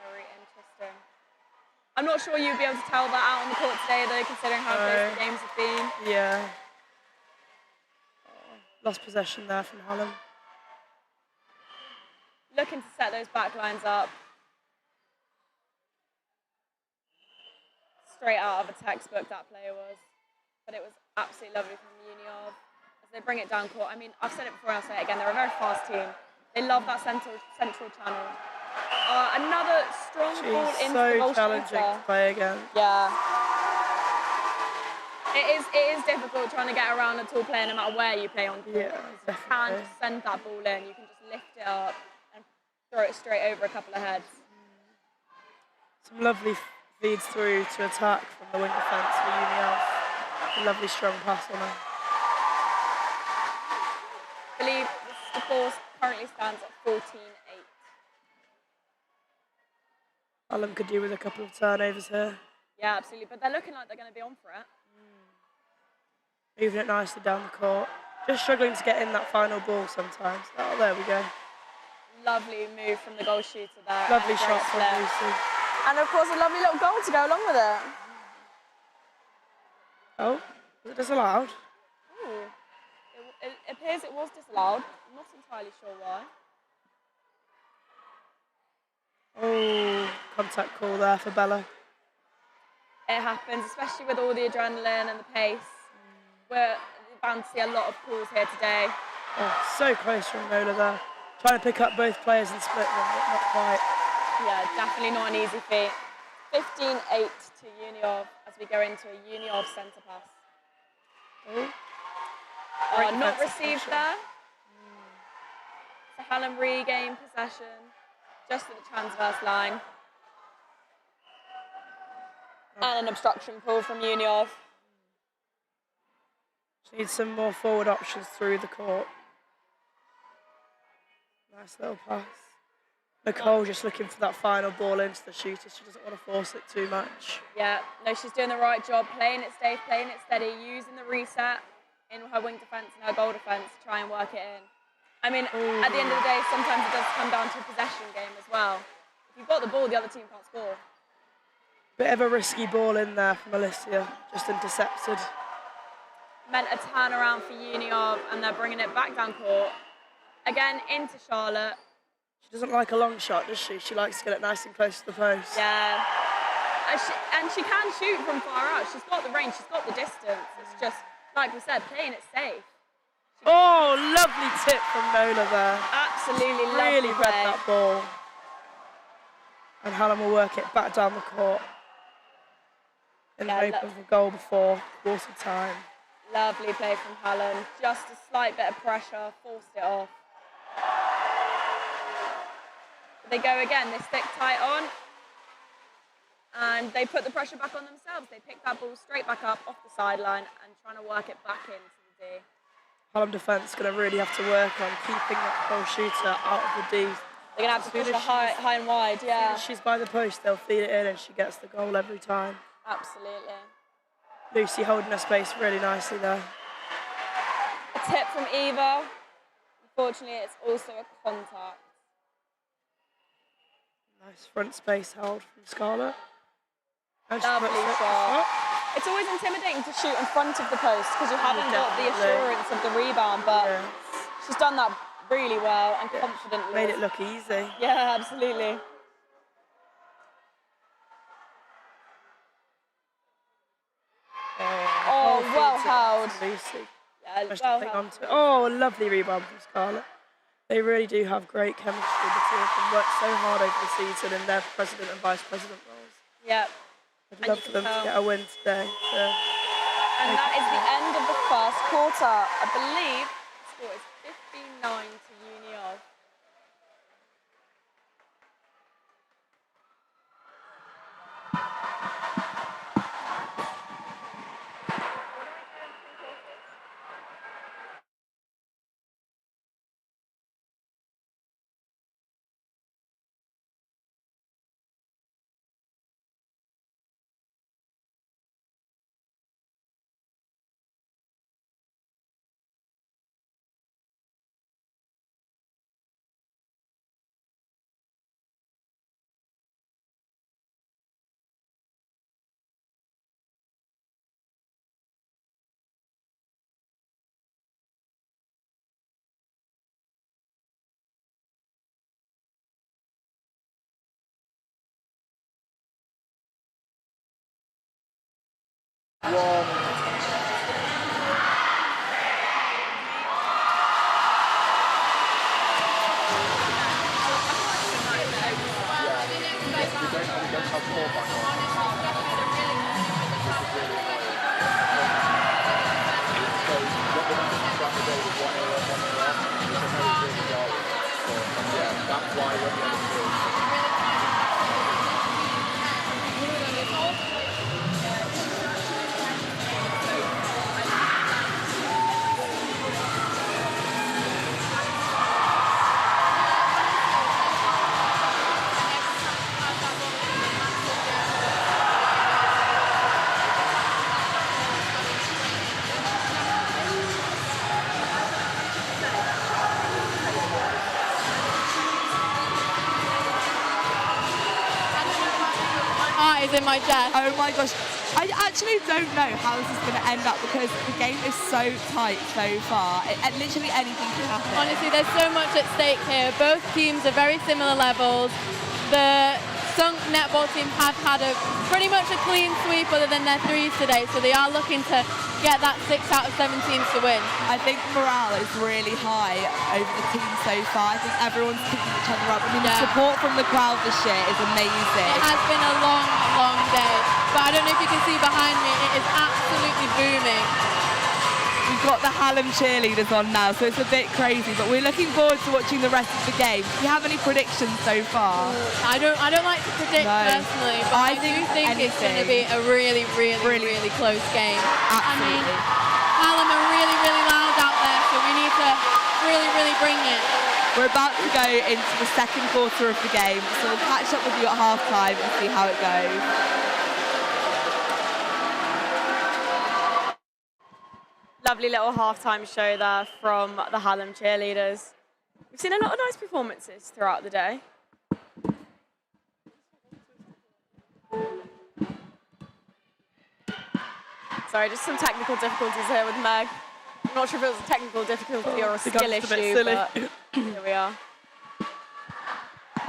K: Very interesting. I'm not sure you'd be able to tell that out on the court today, though, considering how close the games have been.
L: Yeah. Lost possession there from Hallam.
K: Looking to set those back lines up. Straight out of a textbook, that player was. But it was absolutely lovely from Uni of. As they bring it down court. I mean, I've said it before and I'll say it again, they're a very fast team. They love that central channel. Another strong ball
L: She's
K: into the goal
L: so challenging
K: shooter.
L: to play again.
K: Yeah. It is difficult trying to get around a tall player no matter where you play on court.
L: Yeah,
K: You can't just send that ball in. You can just lift it up and throw it straight over a couple of heads.
L: Some lovely feeds through to attack from the wing defence for Union. A lovely strong pass on her.
K: I believe the score currently stands at 14-8.
L: Hallam could do with a couple of turnovers here.
K: Yeah, absolutely. But they're looking like they're going to be on for it.
L: Moving it nicely down the court. Just struggling to get in that final ball sometimes. Oh, there we go.
K: Lovely move from the goal shooter there.
L: Lovely
K: and a
L: shot
K: great
L: from
K: flip.
L: Lucy.
K: And of course, a lovely little goal to go along with it.
L: Oh, was it disallowed?
K: Ooh. It appears it was disallowed. I'm not entirely sure why.
L: Oh, contact call there for Bella.
K: It happens, especially with all the adrenaline and the pace. We're bound to see a lot of calls here today.
L: Oh, so close from Nola there. Trying to pick up both players and split them, but not quite.
K: Yeah, definitely not an easy feat. 15-8 to Uniov as we go into a Uniov centre pass.
L: Great
K: Not
L: defensive
K: received
L: pressure.
K: there. So Hallam regain possession just at the transverse line. And an obstruction call from Uniov.
L: She needs some more forward options through the court. Nice little pass. Nicole just looking for that final ball into the shooter. She doesn't want to force it too much.
K: Yeah, no, she's doing the right job, playing it safe, playing it steady, using the reset in her wing defence and her goal defence to try and work it in. I mean, at the end of the day, sometimes it does come down to a possession game as well. If you've got the ball, the other team can't score.
L: Bit of a risky ball in there from Alicia, just intercepted.
K: Meant a turnaround for Uniov, and they're bringing it back down court. Again, into Charlotte.
L: She doesn't like a long shot, does she? She likes to get it nice and close to the post.
K: Yeah. And she can shoot from far out. She's got the range, she's got the distance. It's just, like we said, playing it safe.
L: Oh, lovely tip from Nola there.
K: Absolutely lovely
L: Really read
K: play.
L: that ball. And Hallam will work it back down the court. In the hope of a goal before quarter time.
K: Lovely play from Hallam. Just a slight bit of pressure, forced it off. They go again, they stick tight on. And they put the pressure back on themselves. They pick that ball straight back up off the sideline and trying to work it back into the D.
L: Hallam defence going to really have to work on keeping that goal shooter out of the D.
K: They're going to have to push her high and wide, yeah.
L: As she's by the post, they'll feed it in and she gets the goal every time.
K: Absolutely.
L: Lucy holding her space really nicely there.
K: A tip from Eva. Unfortunately, it's also a contact.
L: Nice front space held from Scarlett. And she
K: Lovely
L: puts it
K: shot.
L: up.
K: It's always intimidating to shoot in front of the post because you haven't got the assurance of the rebound, but she's done that really well and confidently.
L: Made it look easy.
K: Yeah, absolutely. Oh, well held.
L: Lucy.
K: Yeah,
L: Managed
K: well
L: to cling
K: held.
L: onto it. Oh, lovely rebound from Scarlett. They really do have great chemistry. The two of them worked so hard over the season in their president and vice president roles.
K: Yep.
L: I'd love for them to get a win today.
K: And that is the end of the first quarter. I believe the score is 15-9 to Uniov.
J: 4 back on. So what the manager throughout the day was 1-0 up, 1-0 up, which I know is really jarring. But yeah, that's why when the other two.
H: Heart is in my chest.
M: Oh my gosh. I actually don't know how this is going to end up because the game is so tight so far. Literally anything can happen.
H: Honestly, there's so much at stake here. Both teams are very similar levels. The Sunk netball team have had pretty much a clean sweep other than their threes today, so they are looking to get that 6 out of 7 teams to win.
M: I think morale is really high over the team so far. I think everyone's picking each other up. I mean, the support from the crowd this year is amazing.
H: It has been a long, long day, but I don't know if you can see behind me, it is absolutely booming.
M: We've got the Hallam cheerleaders on now, so it's a bit crazy, but we're looking forward to watching the rest of the game. Do you have any predictions so far?
H: I don't like to predict personally, but I do think it's going to be a really close game.
M: Absolutely.
H: I mean, Hallam are really loud out there, so we need to really bring it.
M: We're about to go into the second quarter of the game, so we'll catch up with you at half-time and see how it goes.
K: Lovely little halftime show there from the Hallam cheerleaders. We've seen a lot of nice performances throughout the day. Sorry, just some technical difficulties here with Meg. I'm not sure if it was a technical difficulty or a skill issue, but here we are.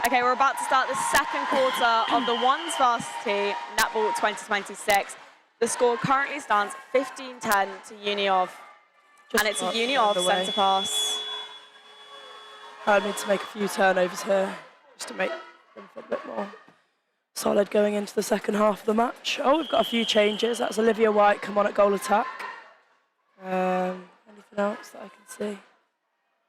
K: Okay, we're about to start the second quarter of the Ones Varsity Netball 2026. The score currently stands 15-10 to Uni of, and it's a Uni of centre pass.
L: I need to make a few turnovers here just to make them feel a bit more solid going into the second half of the match. Oh, we've got a few changes. That's Olivia White come on at goal attack. Anything else that I can see?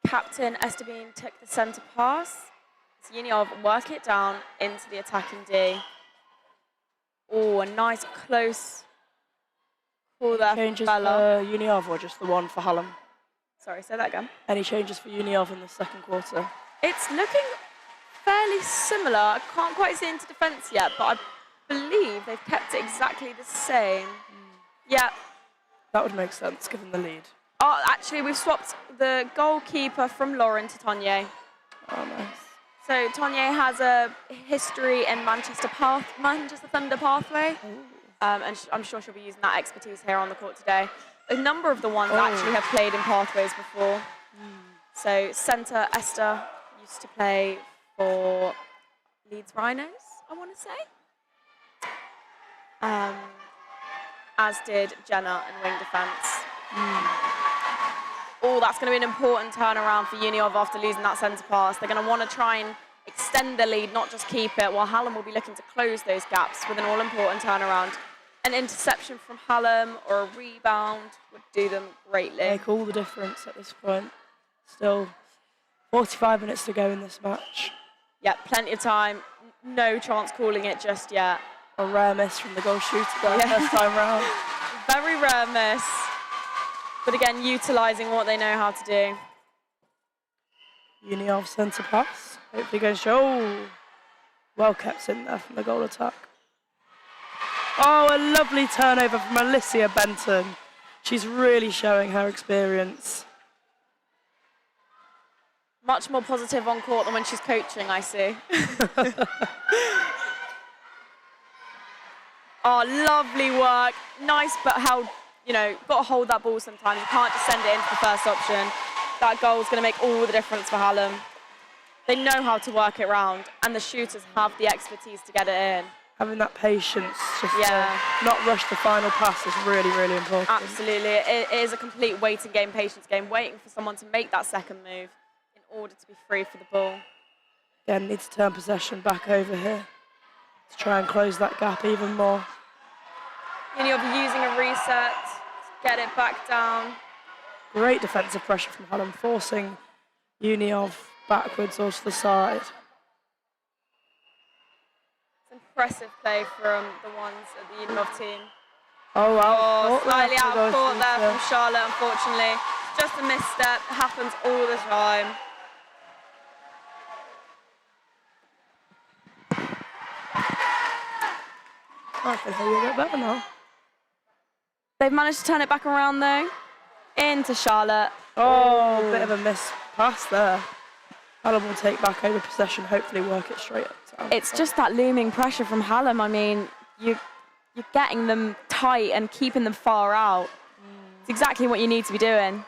K: Captain Esteban took the centre pass. It's Uni of work it down into the attacking D. Oh, a nice close call there.
L: Changes
K: for Bella.
L: for Uni of or just the one for Hallam?
K: Sorry, say that again.
L: Any changes for Uni of in the second quarter?
K: It's looking fairly similar. I can't quite see into defence yet, but I believe they've kept it exactly the same. Yeah.
L: That would make sense, given the lead.
K: Oh, actually, we've swapped the goalkeeper from Lauren to Tonye.
L: Oh, nice.
K: So Tonye has a history in Manchester Thunder pathway, and I'm sure she'll be using that expertise here on the court today. A number of the ones actually have played in pathways before. So centre Esther used to play for Leeds Rhinos, I want to say. As did Jenna in wing defence. Oh, that's going to be an important turnaround for Uni of after losing that centre pass. They're going to want to try and extend the lead, not just keep it, while Hallam will be looking to close those gaps with an all-important turnaround. An interception from Hallam or a rebound would do them greatly.
L: Make all the difference at this point. Still 45 minutes to go in this match.
K: Yeah, plenty of time. No chance calling it just yet.
L: A rare miss from the goal shooter first time round.
K: Very rare miss. But again, utilising what they know how to do.
L: Uni of centre pass. Hopefully goes well kept in there from the goal attack. Oh, a lovely turnover from Alicia Benton. She's really showing her experience.
K: Much more positive on court than when she's coaching, I see. Oh, lovely work. Nice, but held, got to hold that ball sometimes. You can't just send it into the first option. That goal is going to make all the difference for Hallam. They know how to work it round, and the shooters have the expertise to get it in.
L: Having that patience, just to not rush the final pass is really important.
K: Absolutely. It is a complete waiting game, patience game, waiting for someone to make that second move in order to be free for the ball.
L: Again, need to turn possession back over here. to try and close that gap even more.
K: Uniov using a reset to get it back down.
L: Great defensive pressure from Hallam, forcing Uniov backwards or to the side.
K: It's impressive play from the ones at the Uniov team.
L: Oh, wow.
K: Oh, slightly out of court there from Charlotte, unfortunately. Just a misstep. It happens all the time.
L: I can hear you a bit better now.
K: They've managed to turn it back around, though. Into Charlotte.
L: Oh, a bit of a miss pass there. Hallam will take back over possession, hopefully work it straight up.
K: It's just that looming pressure from Hallam. I mean, you're getting them tight and keeping them far out. It's exactly what you need to be doing.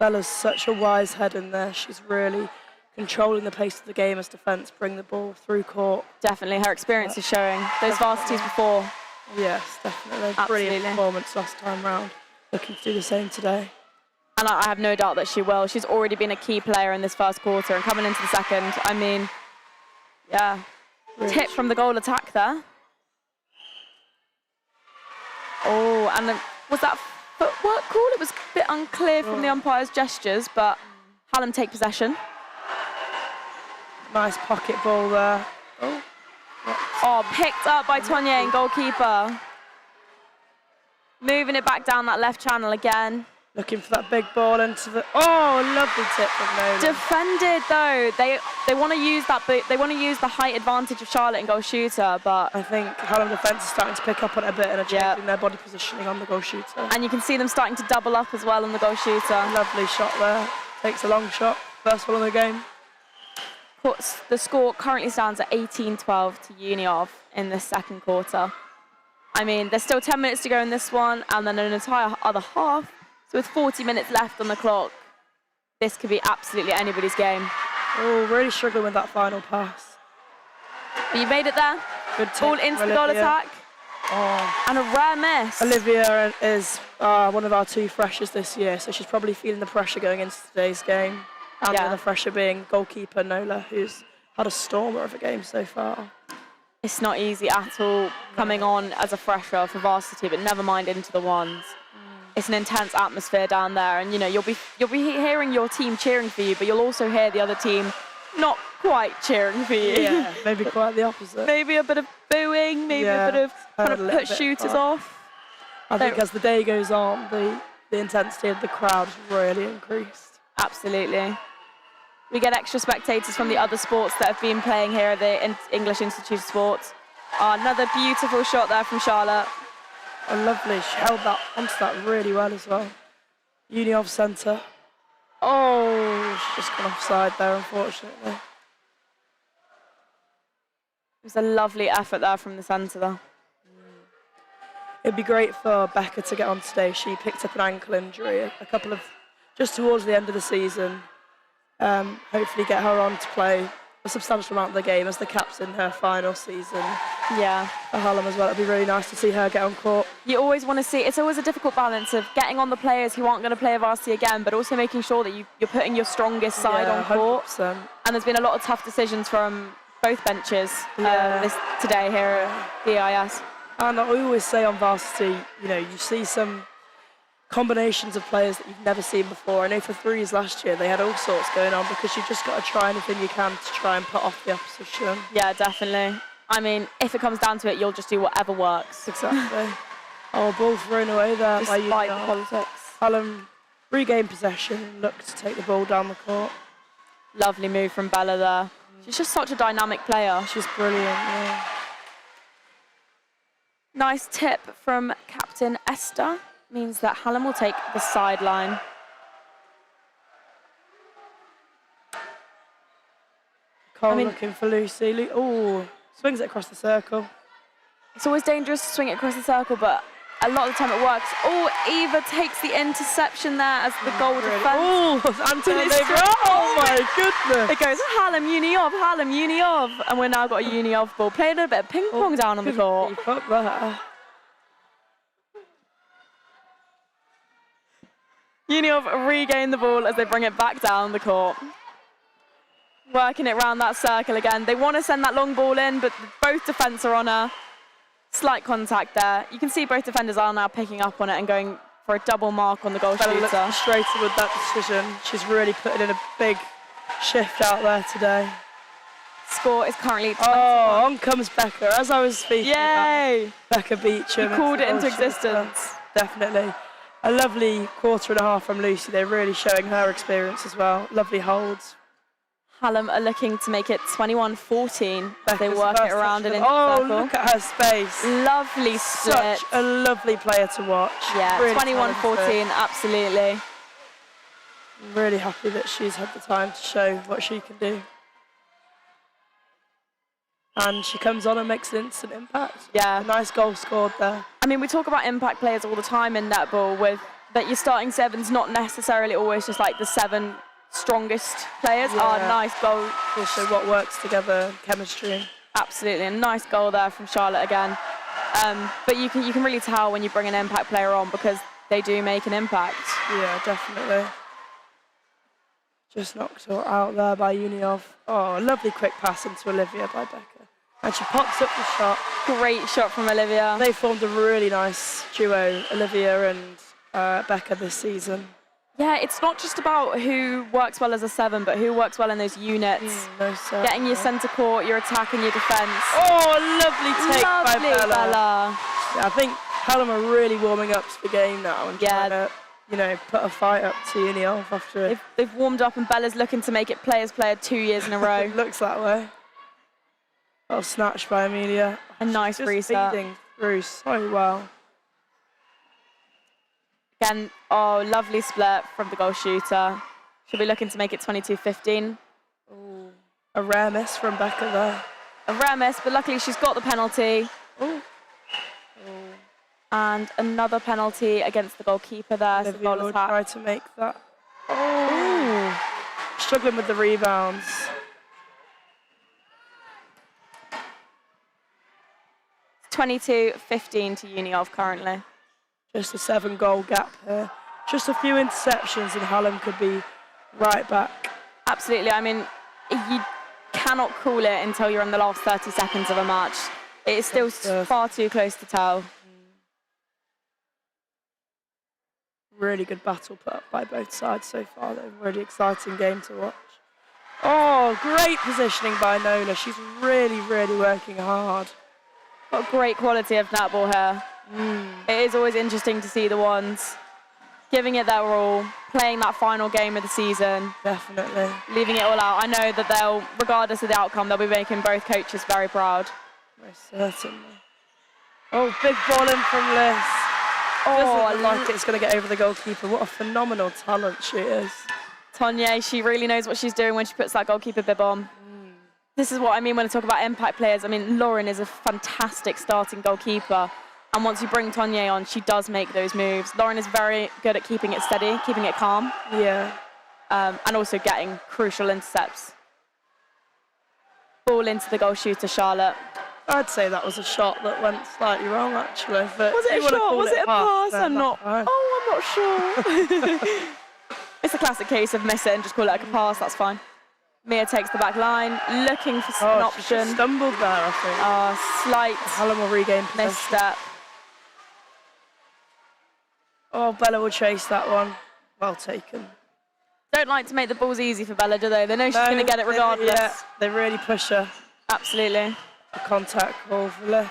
L: Bella's such a wise head in there. She's really controlling the pace of the game as defence, bring the ball through court.
K: Definitely, her experience is showing. Those varsities before.
L: Yes, definitely. Brilliant performance last time round. Looking to do the same today.
K: And I have no doubt that she will. She's already been a key player in this first quarter, and coming into the second, I mean, yeah.
L: Really
K: Tip from the goal attack there. Oh, and was that footwork call? It was a bit unclear from the umpire's gestures, but Hallam take possession.
L: Nice pocket ball there.
K: Oh, picked up by Tonye, goalkeeper. Moving it back down that left channel again.
L: Looking for that big ball into the. Oh, lovely tip from Nolan.
K: Defended though. They want to use that. They want to use the height advantage of Charlotte and goal shooter, but
L: I think Hallam defence is starting to pick up on it a bit and are changing their body positioning on the goal shooter.
K: And you can see them starting to double up as well on the goal shooter.
L: Lovely shot there. Takes a long shot. First one of the game.
K: The score currently stands at 18-12 to Uniov in this second quarter. I mean, there's still 10 minutes to go in this one, and then an entire other half. So with 40 minutes left on the clock, this could be absolutely anybody's game.
L: Oh, really struggling with that final pass.
K: But you made it there.
L: Good tip.
K: Ball into the goal attack.
L: Oh.
K: And a rare miss.
L: Olivia is one of our two freshers this year, so she's probably feeling the pressure going into today's game. And the other fresher being goalkeeper Nola, who's had a stormer of a game so far.
K: It's not easy at all coming on as a fresher for varsity, but never mind into the ones. It's an intense atmosphere down there, and you know you'll be hearing your team cheering for you, but you'll also hear the other team not quite cheering for you.
L: Yeah, maybe quite the opposite.
K: Maybe a bit of booing, maybe a bit of trying to put shooters off.
L: I think as the day goes on, the intensity of the crowd has really increased.
K: Absolutely. We get extra spectators from the other sports that have been playing here at the English Institute of Sports. Another beautiful shot there from Charlotte.
L: Oh, lovely. She held that onto that really well as well. Uniov centre. Oh, she's just gone offside there, unfortunately.
K: It was a lovely effort there from the centre, though.
L: It'd be great for Becca to get on today. She picked up an ankle injury just towards the end of the season. Hopefully get her on to play a substantial amount of the game as the cap's in her final season.
K: Yeah.
L: For Hallam as well. It'd be really nice to see her get on court.
K: You always want to see, it's always a difficult balance of getting on the players who aren't going to play a varsity again, but also making sure that you're putting your strongest side on court.
L: 100%.
K: And there's been a lot of tough decisions from both benches today here at the EIS.
L: And I always say on varsity, you know, you see some combinations of players that you've never seen before. I know for threes last year they had all sorts going on because you've just got to try anything you can to try and put off the opposition.
K: Yeah, definitely. I mean, if it comes down to it, you'll just do whatever works.
L: Exactly. Oh, ball thrown away there by
K: Despite the politics.
L: Hallam regained possession and looked to take the ball down the court.
K: Lovely move from Bella there. She's just such a dynamic player.
L: She's brilliant, yeah.
K: Nice tip from Captain Esther. Means that Hallam will take the sideline.
L: Cole looking for Lucy. Oh, swings it across the circle.
K: It's always dangerous to swing it across the circle, but a lot of the time it works. Oh, Eva takes the interception there as the goal defense.
L: Oh, Anthony oh my goodness.
K: It goes Hallam, Uniov, and we've now got a Uniov ball. Playing a bit of ping pong down on the court.
L: Keep up there.
K: Uniov regain the ball as they bring it back down the court. working it around that circle again. They want to send that long ball in, but both defence are on her. Slight contact there. You can see both defenders are now picking up on it and going for a double mark on the goal
L: Bella looks
K: shooter.
L: frustrated with that decision. She's really putting in a big shift out there today.
K: Score is currently 21.
L: Oh, on comes Becca. As I was speaking
K: Yay!
L: about Becca Beecham.
K: You called it into
L: goal shooter.
K: existence.
L: Definitely. A lovely quarter and a half from Lucy. They're really showing her experience as well. Lovely holds.
K: Hallam are looking to make it 21-14 as they
L: Becca's
K: work it
L: first
K: around and
L: touch.
K: into the circle.
L: Look at her space.
K: Lovely split.
L: Such a lovely player to watch.
K: Yeah,
L: Really
K: 21-14,
L: talented.
K: absolutely.
L: I'm really happy that she's had the time to show what she can do. And she comes on and makes an instant impact.
K: Yeah.
L: A nice goal scored there.
K: I mean, we talk about impact players all the time in netball with that your starting seven's not necessarily always just like the 7 strongest players.
L: Yeah.
K: Nice goal.
L: Also what works together, chemistry.
K: Absolutely, a nice goal there from Charlotte again. But you can really tell when you bring an impact player on because they do make an impact.
L: Yeah, definitely. Just knocked her out there by Uniov. Oh, a lovely quick pass into Olivia by Becca. And she pops up the shot.
K: Great shot from Olivia.
L: They formed a really nice duo, Olivia and Becca this season.
K: Yeah, it's not just about who works well as a 7, but who works well in those units.
L: No, sir.
K: Getting your centre court, your attack and your defence.
L: Oh, lovely take by
K: Lovely,
L: Bella. Yeah, I think Hallam are really warming up to the game now and trying to, put a fight up to Uniov after
K: They've warmed up and Bella's looking to make it players player 2 years in a row.
L: Looks that way. Well snatched by Amelia.
K: A nice
L: Just
K: reset.
L: feeding through so well.
K: Again, lovely split from the goal shooter. She'll be looking to make it 22-15.
L: A rare miss from Becca there.
K: A rare miss, but luckily she's got the penalty.
L: Ooh.
K: And another penalty against the goalkeeper there. So
L: Olivia
K: goal
L: will
K: attack.
L: try to make that. Oh. Struggling with the rebounds.
K: It's 22-15 to Uniov currently.
L: Just a 7-goal gap here. Just a few interceptions and Hallam could be right back.
K: Absolutely. I mean, you cannot call it until you're in the last 30 seconds of a match. It is still far too close to tell.
L: Really good battle put up by both sides so far. They're a really exciting game to watch. Oh, great positioning by Nola. She's really, really working hard.
K: Got a great quality of netball here. It is always interesting to see the ones giving it their all, playing that final game of the season.
L: Definitely.
K: Leaving it all out. I know that they'll, regardless of the outcome, they'll be making both coaches very proud.
L: Most certainly. Oh, big ball in from Liz. Doesn't look like it's going to get over the goalkeeper. What a phenomenal talent she is.
K: Tonye, she really knows what she's doing when she puts that goalkeeper bib on. This is what I mean when I talk about impact players. I mean, Lauren is a fantastic starting goalkeeper. And once you bring Tonye on, she does make those moves. Lauren is very good at keeping it steady, keeping it calm.
L: Yeah.
K: And also getting crucial intercepts. Ball into the goal shooter, Charlotte.
L: I'd say that was a shot that went slightly wrong, actually. But
K: Was it a shot? Was it a pass? I'm not sure. It's a classic case of miss it and just call it like a pass. That's fine. Mia takes the back line, looking for an option.
L: She stumbled there, I think.
K: Slight
L: Hallam will regain possession.
K: misstep.
L: Oh, Bella will chase that one. Well taken.
K: Don't like to make the balls easy for Bella, do they? They know she's going to get it regardless.
L: Yeah, they really push her.
K: Absolutely.
L: A contact call for Liz.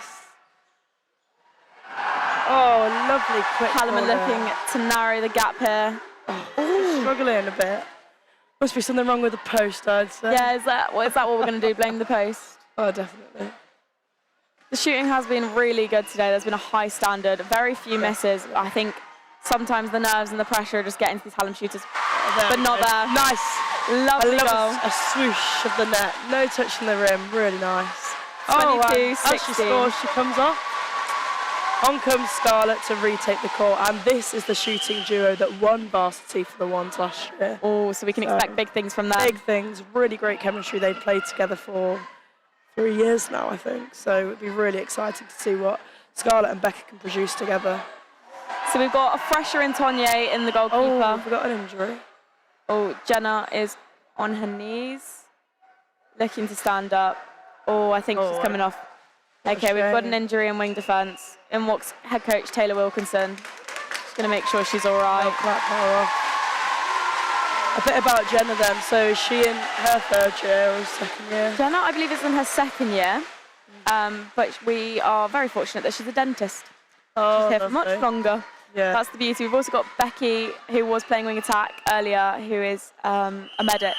L: Oh, lovely quick
K: Hallam
L: ball
K: looking to narrow the gap here.
L: Struggling a bit. Must be something wrong with the post, I'd say.
K: Yeah, is that what we're going to do? Blame the post?
L: Oh, definitely.
K: The shooting has been really good today. There's been a high standard, very few misses. I think sometimes the nerves and the pressure just get into these Hallam shooters, but not there.
L: Nice.
K: Lovely goal.
L: A swoosh of the net. No touching the rim. Really nice.
K: 22-60.
L: As she scores, she comes off. On comes Scarlett to retake the court, and this is the shooting duo that won Varsity for the ones last year.
K: Oh, so we can expect big things from them.
L: Big things. Really great chemistry. They've played together for 3 years now, I think. So it'd be really exciting to see what Scarlett and Becca can produce together.
K: So we've got a fresher in Tonye in the goalkeeper.
L: Oh, we've got an injury.
K: Oh, Jenna is on her knees. looking to stand up. Oh, I think she's coming off. Okay, we've got an injury in wing defence. In walks head coach Taylor Wilkinson. Just going to make sure she's all right.
L: A bit about Jenna then. So is she in her 3rd year or 2nd year?
K: Jenna, I believe, is in her 2nd year. But we are very fortunate that she's a dentist. She's here for much longer.
L: Yeah.
K: That's the beauty. We've also got Becky, who was playing wing attack earlier, who is a medic.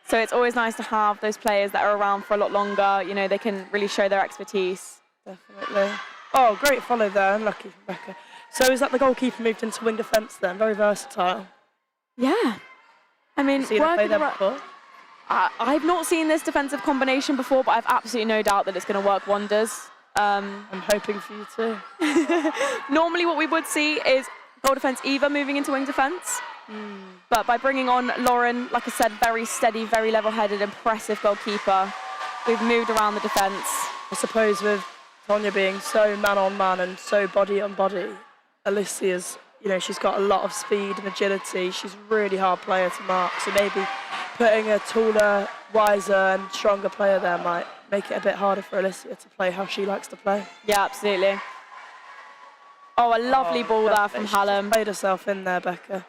K: So it's always nice to have those players that are around for a lot longer. You know, they can really show their expertise.
L: Definitely. Oh, great follow there. Unlucky from Becca. So is that the goalkeeper moved into wing defence then? Very versatile.
K: Yeah. I mean,
L: Seen her play there before?
K: I've not seen this defensive combination before, but I've absolutely no doubt that it's going to work wonders.
L: I'm hoping for you too.
K: Normally what we would see is goal defence Eva moving into wing defence. But by bringing on Lauren, like I said, very steady, very level-headed, impressive goalkeeper, we've moved around the defence.
L: I suppose with Tonya being so man-on-man and so body-on-body, Alicia's, you know, she's got a lot of speed and agility. She's a really hard player to mark, so maybe putting a taller, wiser and stronger player there might make it a bit harder for Alicia to play how she likes to play.
K: Yeah, absolutely. Oh, a lovely ball there from Hallam.
L: Played herself in there, Becca.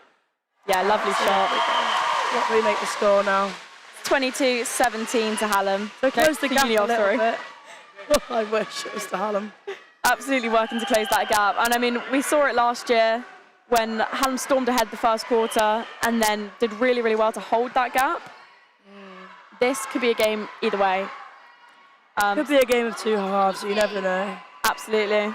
K: Yeah, lovely shot.
L: What do we make the score now?
K: 22-17 to Hallam.
L: So close the gap a little
K: sorry.
L: bit. I wish it was to Hallam.
K: Absolutely working to close that gap. And I mean, we saw it last year when Hallam stormed ahead the first quarter and then did really, really well to hold that gap. This could be a game either way.
L: Could be a game of 2 halves, you never know.
K: Absolutely.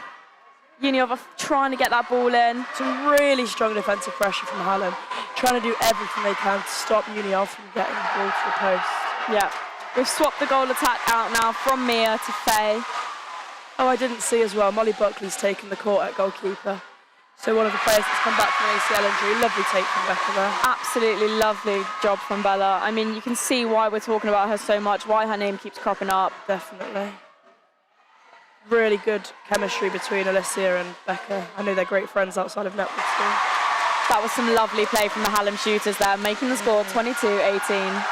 K: Uniov trying to get that ball in.
L: Some really strong defensive pressure from Hallam, trying to do everything they can to stop Uniov from getting the ball to the post.
K: Yeah. We've swapped the goal attack out now from Mia to Faye.
L: Oh, I didn't see as well. Molly Buckley's taken the court at goalkeeper. So one of the players that's come back from an ACL injury. Lovely take from Becca there.
K: Absolutely lovely job from Bella. I mean, you can see why we're talking about her so much, why her name keeps cropping up.
L: Definitely. Really good chemistry between Alicia and Becca. I know they're great friends outside of netball too.
K: That was some lovely play from the Hallam shooters there, making the score 22-18.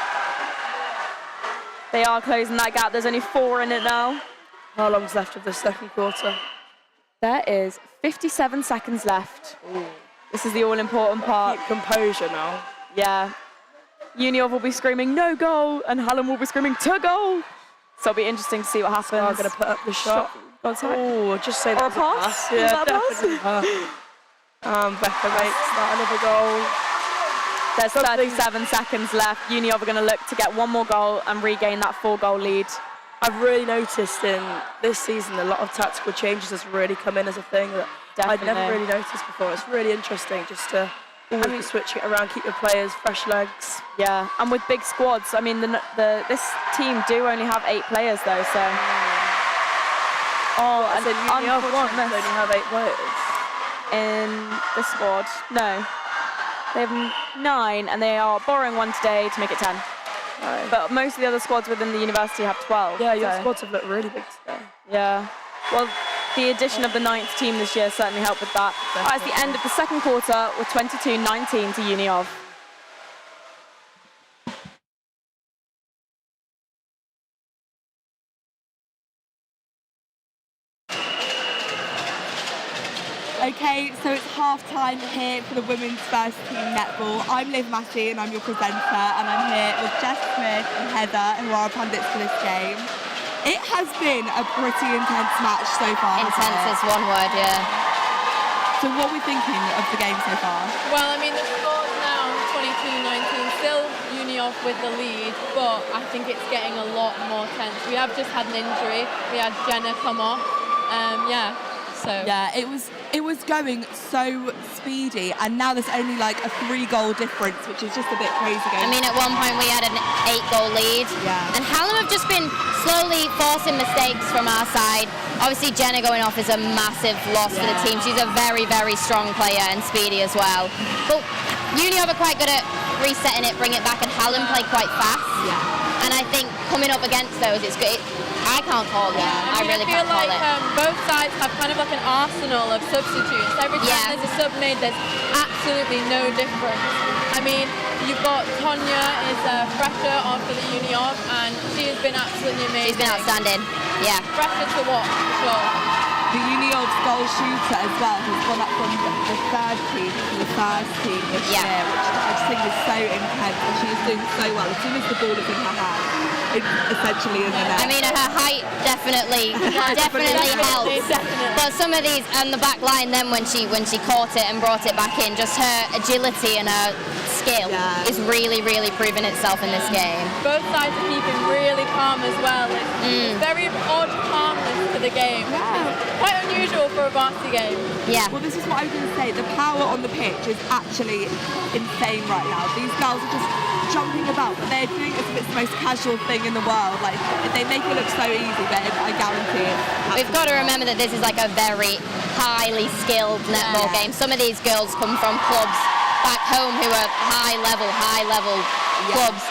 K: They are closing that gap. There's only 4 in it now.
L: How long's left of the second quarter?
K: There is 57 seconds left. Ooh. This is the all-important part.
L: Keep composure now.
K: Yeah. Uniov will be screaming, no goal, and Hallam will be screaming, to goal. So it'll be interesting to see what happens.
L: I'm going to put up the shot. Oh, just say that was a pass. Yeah, definitely. Becca makes that another goal.
K: There's 37 seconds left. Uniov are going to look to get one more goal and regain that 4-goal lead.
L: I've really noticed in this season a lot of tactical changes has really come in as a thing that I'd never really noticed before. It's really interesting just to be switching it around, keep your players fresh legs.
K: Yeah, and with big squads. I mean, this team do only have 8 players though, so. Oh, and then
L: Uniov only have 8 players
K: in the squad. No, they have 9, and they are borrowing 1 today to make it 10.
L: Right.
K: But most of the other squads within the university have 12.
L: Yeah, your squads have looked really big today.
K: Yeah. Well, the addition of the 9th team this year certainly helped with that. It's the end of the second quarter with 22-19 to Uniov.
M: Okay, so it's half-time here for the women's first team netball. I'm Liv Massey and I'm your presenter, and I'm here with Jess Smith and Heather, who are our pundits for this game. It has been a pretty intense match so far.
N: Intense is one word, yeah.
M: So what are we thinking of the game so far?
H: Well, I mean, the score's now 22-19, still Uniov with the lead, but I think it's getting a lot more tense. We have just had an injury. We had Jenna come off.
M: Yeah, it was going so speedy, and now there's only like a 3-goal difference, which is just a bit crazy.
N: I mean, at one point we had an 8-goal lead, and Hallam have just been slowly forcing mistakes from our side. Obviously, Jenna going off is a massive loss for the team. She's a very, very strong player and speedy as well. But Uniov are quite good at resetting it, bring it back, and Hallam play quite fast. And I think coming up against those, it's good. I can't call it. I really can't call it.
H: Both sides have kind of like an arsenal of substitutes. Every time there's a sub made, there's absolutely no difference. I mean, you've got Tonya is a fresher after the uni of, and she has been absolutely amazing.
N: She's been outstanding. Yeah.
H: Fresher to watch, for sure.
M: The uni of goal shooter as well has gone up from the third team to the first team this year, which I just think is so intense, and she is doing so well. As soon as the ball is in her hand, it's essentially in the net.
N: I mean, her height definitely helps. But some of these on the back line, then when she caught it and brought it back in, just her agility and her skill is really proving itself in this game.
H: Both sides are keeping really calm as well. It's very odd calmness to the game. Quite unusual for a varsity game.
N: Yeah.
M: Well, this is what I was going to say. The power on the pitch is actually insane right now. These girls are just jumping about, but they're doing it as if it's the most casual thing in the world. Like, they make it look so easy, but I guarantee it.
N: We've got to remember that this is like a very highly skilled netball game. Some of these girls come from clubs back home who are high level clubs.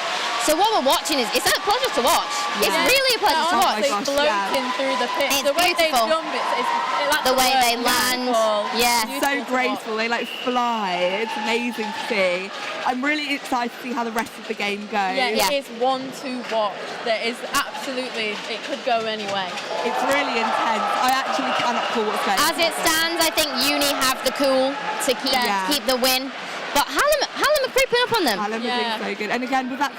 N: So what we're watching it's a pleasure to watch. It's really a pleasure to watch.
H: They're floating through the pitch.
N: It's
H: the way
N: beautiful.
H: they jump, it's
N: the way they land. Yeah.
M: So graceful. They like fly. It's amazing to see. I'm really excited to see how the rest of the game goes.
H: Yeah, it is one to watch. There is absolutely, it could go anyway.
M: It's really intense. I actually cannot call what's going on.
N: As it stands, I think Uni have the cool to keep the win. But Hallam are creeping up on them.
M: Hallam are doing so good. And again, with that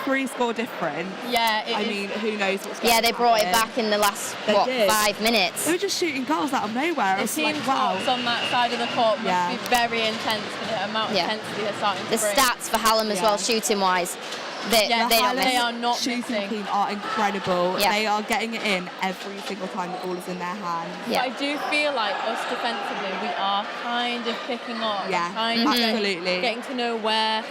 M: 3-score difference, I mean, who knows what's going on.
N: Yeah, they brought it back in the last, 5 minutes.
M: They were just shooting goals out of nowhere.
H: The team talks on that side of the court must be very intense for the amount of intensity they're starting to
N: The
H: bring.
N: stats for Hallam as well, shooting-wise. They
H: are not
M: shooting team are incredible. They are getting it in every single time the ball is in their hand.
H: But I do feel like us defensively, we are kind of picking up.
M: Absolutely.
H: Getting to know where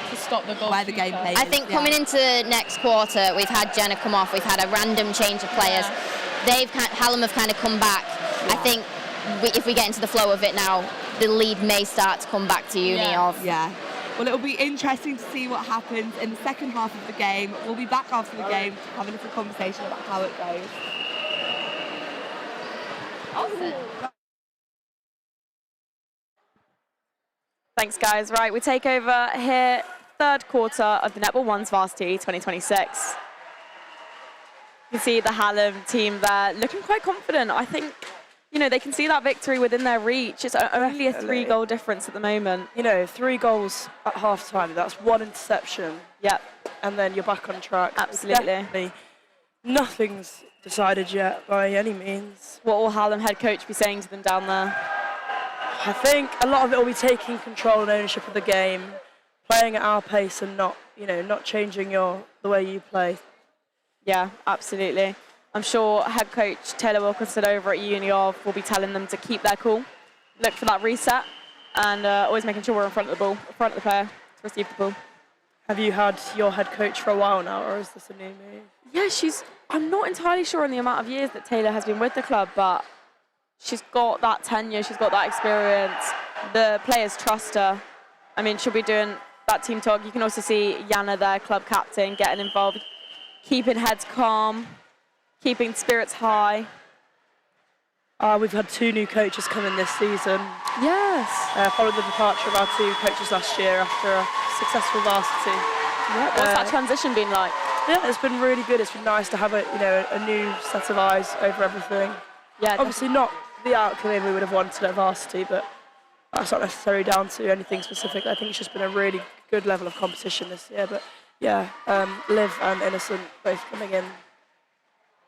H: to stop the goal.
M: Where the game plays.
N: I think coming into next quarter, we've had Jenna come off. We've had a random change of players. Hallam have kind of come back. I think if we get into the flow of it now, the lead may start to come back to Uni of.
M: Well, it'll be interesting to see what happens in the second half of the game. We'll be back after the game to have a little conversation about how it goes.
O: Thanks, guys. Right, we take over here, third quarter of the Netball 1's Varsity 2026. You can see the Hallam team there looking quite confident. I think, you know, they can see that victory within their reach. It's only a 3-goal difference at the moment.
L: You know, 3 goals at half-time, that's 1 interception.
O: Yep.
L: And then you're back on track.
O: Absolutely.
L: Definitely nothing's decided yet by any means.
O: What will Hallam head coach be saying to them down there?
L: I think a lot of it will be taking control and ownership of the game, playing at our pace and not changing the way you play.
O: Yeah, absolutely. I'm sure head coach Taylor Wilkinson over at Uni of will be telling them to keep their cool, look for that reset, and always making sure we're in front of the ball, in front of the player to receive the ball.
L: Have you had your head coach for a while now, or is this a new move?
O: Yeah, I'm not entirely sure on the amount of years that Taylor has been with the club, but she's got that tenure, she's got that experience. The players trust her. I mean, she'll be doing that team talk. You can also see Yana, their club captain, getting involved, keeping heads calm, keeping spirits high.
L: We've had 2 new coaches come in this season.
O: Yes.
L: Following the departure of our 2 coaches last year after a successful varsity.
O: Yeah, what's that transition been like?
L: Yeah, it's been really good. It's been nice to have a new set of eyes over everything.
O: Yeah.
L: Obviously not the outcome we would have wanted at varsity, but that's not necessarily down to anything specific. I think it's just been a really good level of competition this year. But yeah, Liv and Innocent both coming in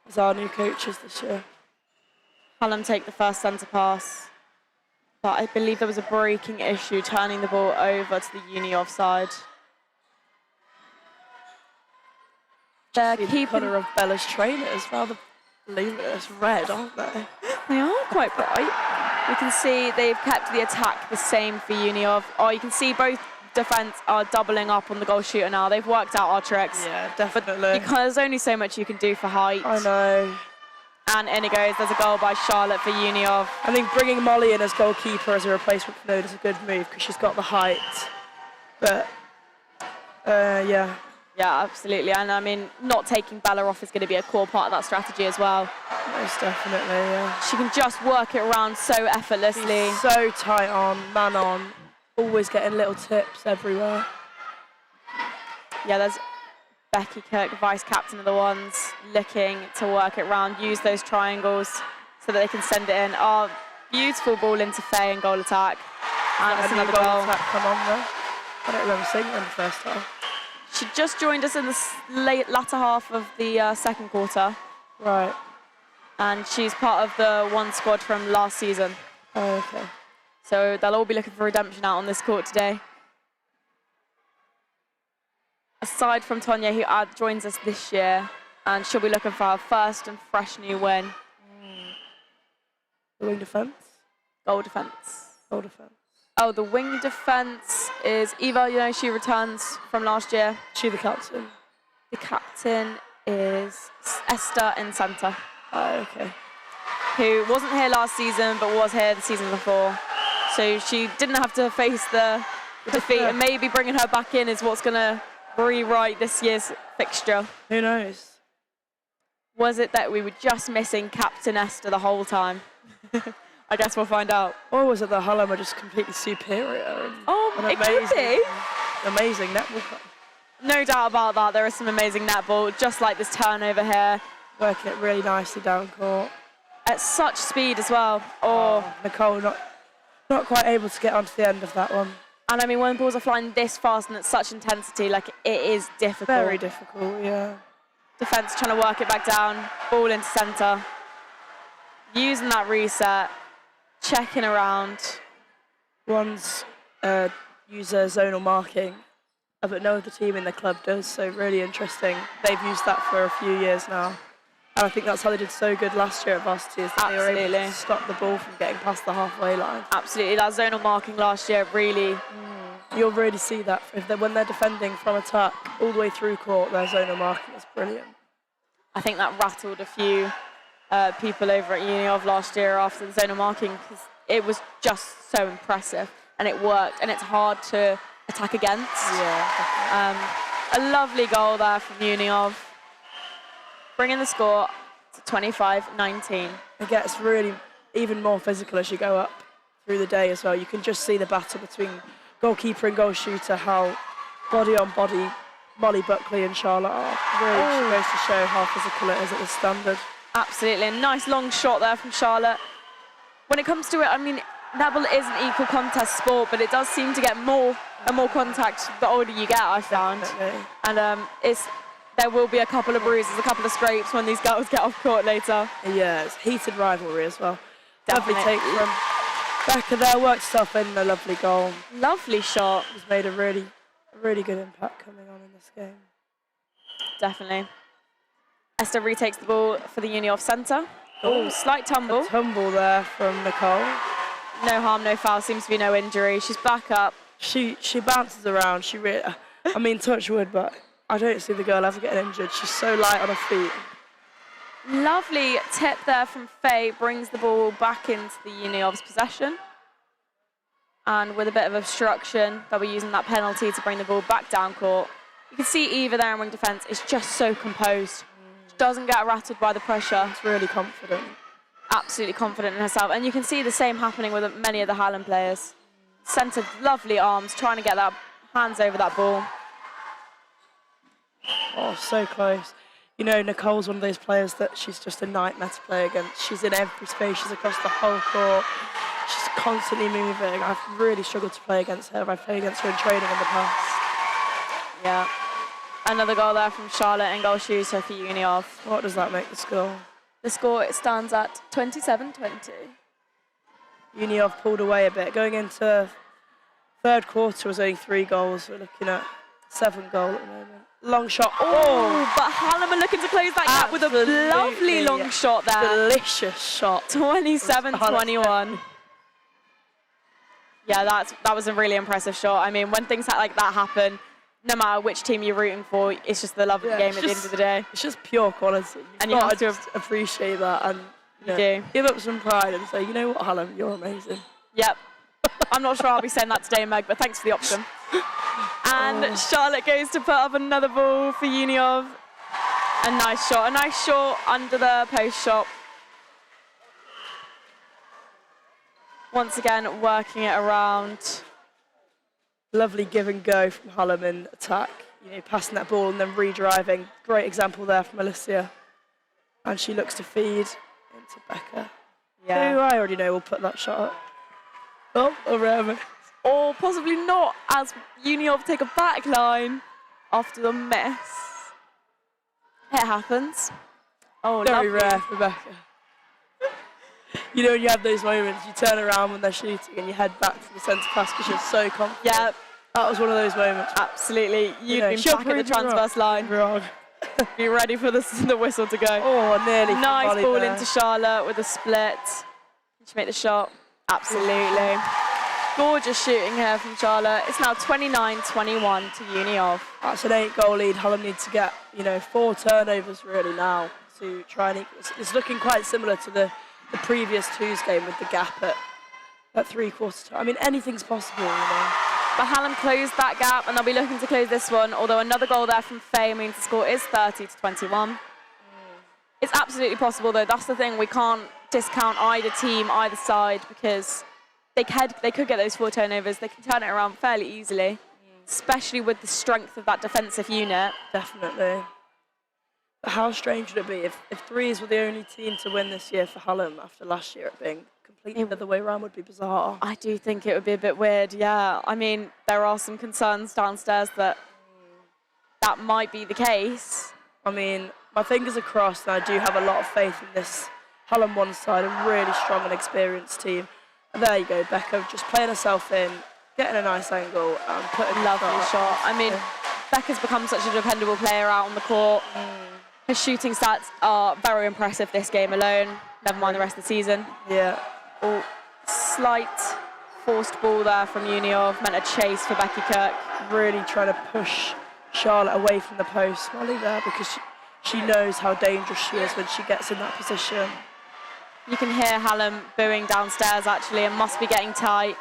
L: as our new coaches this year.
O: Hallam take the first centre pass, but I believe there was a breaking issue, turning the ball over to the Uni offside.
L: They're keeping colour of Bella's trainers, rather luminous red, aren't they?
O: They are quite bright. You can see they've kept the attack the same for Uni of. Oh, you can see both defence are doubling up on the goal shooter now. They've worked out our tricks.
L: Yeah, definitely.
O: Because there's only so much you can do for height.
L: I know.
O: And in it goes. There's a goal by Charlotte for Uni of.
L: I think bringing Molly in as goalkeeper as a replacement for Node is a good move because she's got the height. But, yeah.
O: Yeah, absolutely. And I mean, not taking Bella off is going to be a core part of that strategy as well.
L: Most definitely, yeah.
O: She can just work it around so effortlessly.
L: She's so tight on, man on, always getting little tips everywhere.
O: Yeah, there's Becky Kirk, vice captain of the ones, looking to work it round, use those triangles so that they can send it in. Oh, beautiful ball into Faye and goal attack. And it's another goal.
L: Attack come on there. I don't remember seeing them the first time.
O: She just joined us in the latter half of the second quarter.
L: Right.
O: And she's part of the one squad from last season.
L: Oh, okay.
O: So they'll all be looking for redemption out on this court today. Aside from Tonya, who joins us this year, and she'll be looking for her first and fresh new win.
L: The wing defence?
O: Goal defence.
L: Goal defence.
O: Oh, the wing defence is Eva. You know, she returns from last year.
L: She the captain?
O: The captain is Esther in centre.
L: Oh, okay.
O: Who wasn't here last season, but was here the season before. So she didn't have to face the defeat, and maybe bringing her back in is what's going to rewrite this year's fixture.
L: Who knows?
O: Was it that we were just missing Captain Esther the whole time? I guess we'll find out.
L: Or was it that Hallam are just completely superior? And
O: It could be.
L: Amazing netball club.
O: No doubt about that. There is some amazing netball, just like this turnover here.
L: Working it really nicely down court.
O: At such speed as well.
L: Nicole not quite able to get onto the end of that one.
O: And I mean, when balls are flying this fast and at such intensity, like, it is difficult.
L: Very difficult, yeah.
O: Defence trying to work it back down, ball into centre. Using that reset, checking around.
L: One's use zonal marking, but no other team in the club does, so really interesting. They've used that for a few years now. And I think that's how they did so good last year at Varsity, is that they were able to stop the ball from getting past the halfway line.
O: Absolutely, that zonal marking last year really...
L: You'll really see that when they're defending from attack all the way through court, their zonal marking is brilliant.
O: I think that rattled a few people over at Uni of last year after the zonal marking, because it was just so impressive and it worked, and it's hard to attack against.
L: Yeah.
O: A lovely goal there from Uni of, bringing the score to 25-19.
L: It gets really even more physical as you go up through the day as well. You can just see the battle between goalkeeper and goal shooter, how body on body Molly Buckley and Charlotte are. Really goes to show how physical it is at the standard.
O: Absolutely, a nice long shot there from Charlotte. When it comes to it, I mean, netball is an equal contest sport, but it does seem to get more and more contact the older you get, I found.
L: Definitely.
O: And there will be a couple of bruises, a couple of scrapes when these girls get off court later.
L: Yeah, it's heated rivalry as well.
O: Definitely.
L: Lovely take from Becca there, worked stuff in, a lovely goal.
O: Lovely shot.
L: It's made a really good impact coming on in this game.
O: Definitely. Esther retakes the ball for the Uni of centre. Oh, slight tumble.
L: A tumble there from Nicole.
O: No harm, no foul. Seems to be no injury. She's back up.
L: She bounces around. I mean, touch wood, but I don't see the girl ever getting injured. She's so light on her feet.
O: Lovely tip there from Faye, brings the ball back into the Uni of's possession. And with a bit of obstruction, they'll be using that penalty to bring the ball back down court. You can see Eva there in wing defence is just so composed. She doesn't get rattled by the pressure.
L: She's really confident.
O: Absolutely confident in herself. And you can see the same happening with many of the Hallam players. Centred lovely arms, trying to get that hands over that ball.
L: Oh, so close. You know, Nicole's one of those players that she's just a nightmare to play against. She's in every space. She's across the whole court. She's constantly moving. I've really struggled to play against her. I've played against her in training in the past.
O: Yeah. Another goal there from Charlotte and goal shooter for Uni of.
L: What does that make the score?
O: The score, it stands at 27-20.
L: Uni of pulled away a bit. Going into third quarter was only 3 goals. We're looking at 7 goals at the moment. Long shot.
O: Oh, but Hallam are looking to close that gap with a lovely long shot there.
L: Delicious shot.
O: 27-21. Yeah, that was a really impressive shot. I mean, when things like that happen, no matter which team you're rooting for, it's just the love of the game at the end of the day.
L: It's just pure quality.
O: And you have to
L: appreciate that and
O: do.
L: Give up some pride and say, you know what, Hallam, you're amazing.
O: Yep. I'm not sure I'll be saying that today, Meg, but thanks for the option. And Charlotte goes to put up another ball for Uni of. A nice shot under the post shot. Once again, working it around.
L: Lovely give and go from Hallam in attack. passing that ball and then redriving. Great example there from Alicia. And she looks to feed into Becca.
O: Yeah.
L: Who I already know will put that shot up. Oh, around.
O: Or possibly not, as Uniov take a back line after the mess. It happens. Oh,
L: Very
O: lovely.
L: rare for Becca. You have those moments, you turn around when they're shooting and you head back to the centre pass because you're so confident.
O: Yeah.
L: That was one of those moments.
O: Absolutely. You'd been
L: she'll
O: back at the
L: prove me wrong.
O: transverse line.
L: Wrong.
O: Be ready for the whistle to go.
L: Oh, nearly.
O: Nice ball
L: there.
O: into Charlotte with a split. Did she make the shot? Absolutely. Gorgeous shooting here from Charlotte. It's now 29-21 to Uniov.
L: That's an 8-goal lead. Hallam need to get, 4 turnovers really now to try and equal. It's looking quite similar to the previous twos game with the gap at 3/4 time. I mean, anything's possible,
O: But Hallam closed that gap, and they'll be looking to close this one, although another goal there from Faye means the score is 30-21. It's absolutely possible, though. That's the thing. We can't discount either team, either side, because they could get those 4 turnovers. They can turn it around fairly easily, especially with the strength of that defensive unit.
L: Definitely. But how strange would it be if threes were the only team to win this year for Hallam after last year it being completely the other way around? Would be bizarre.
O: I do think it would be a bit weird, yeah. I mean, there are some concerns downstairs that might be the case.
L: I mean, my fingers are crossed, and I do have a lot of faith in this Hallam one side, a really strong and experienced team. And there you go, Becca just playing herself in, getting a nice angle, and putting a
O: lovely shot. I mean, Becca's become such a dependable player out on the court. Her shooting stats are very impressive this game alone, never mind the rest of the season.
L: Yeah.
O: Oh, slight forced ball there from Uniov, meant a chase for Becky Kirk.
L: Really trying to push Charlotte away from the post, Molly there, because she knows how dangerous she is when she gets in that position.
O: You can hear Hallam booing downstairs actually, and must be getting tight.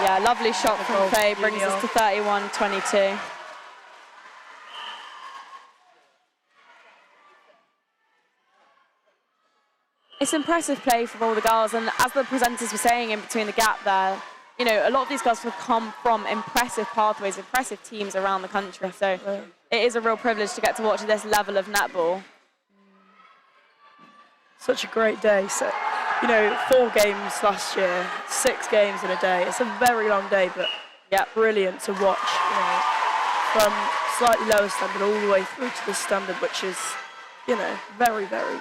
O: Yeah, lovely shot from Faye, brings us to 31-22. It's impressive play from all the girls, and as the presenters were saying in between the gap there, a lot of these girls have come from impressive pathways, impressive teams around the country, so it is a real privilege to get to watch this level of netball.
L: Such a great day. So, 4 games last year, 6 games in a day. It's a very long day, but brilliant to watch, from slightly lower standard all the way through to this standard, which is, very, very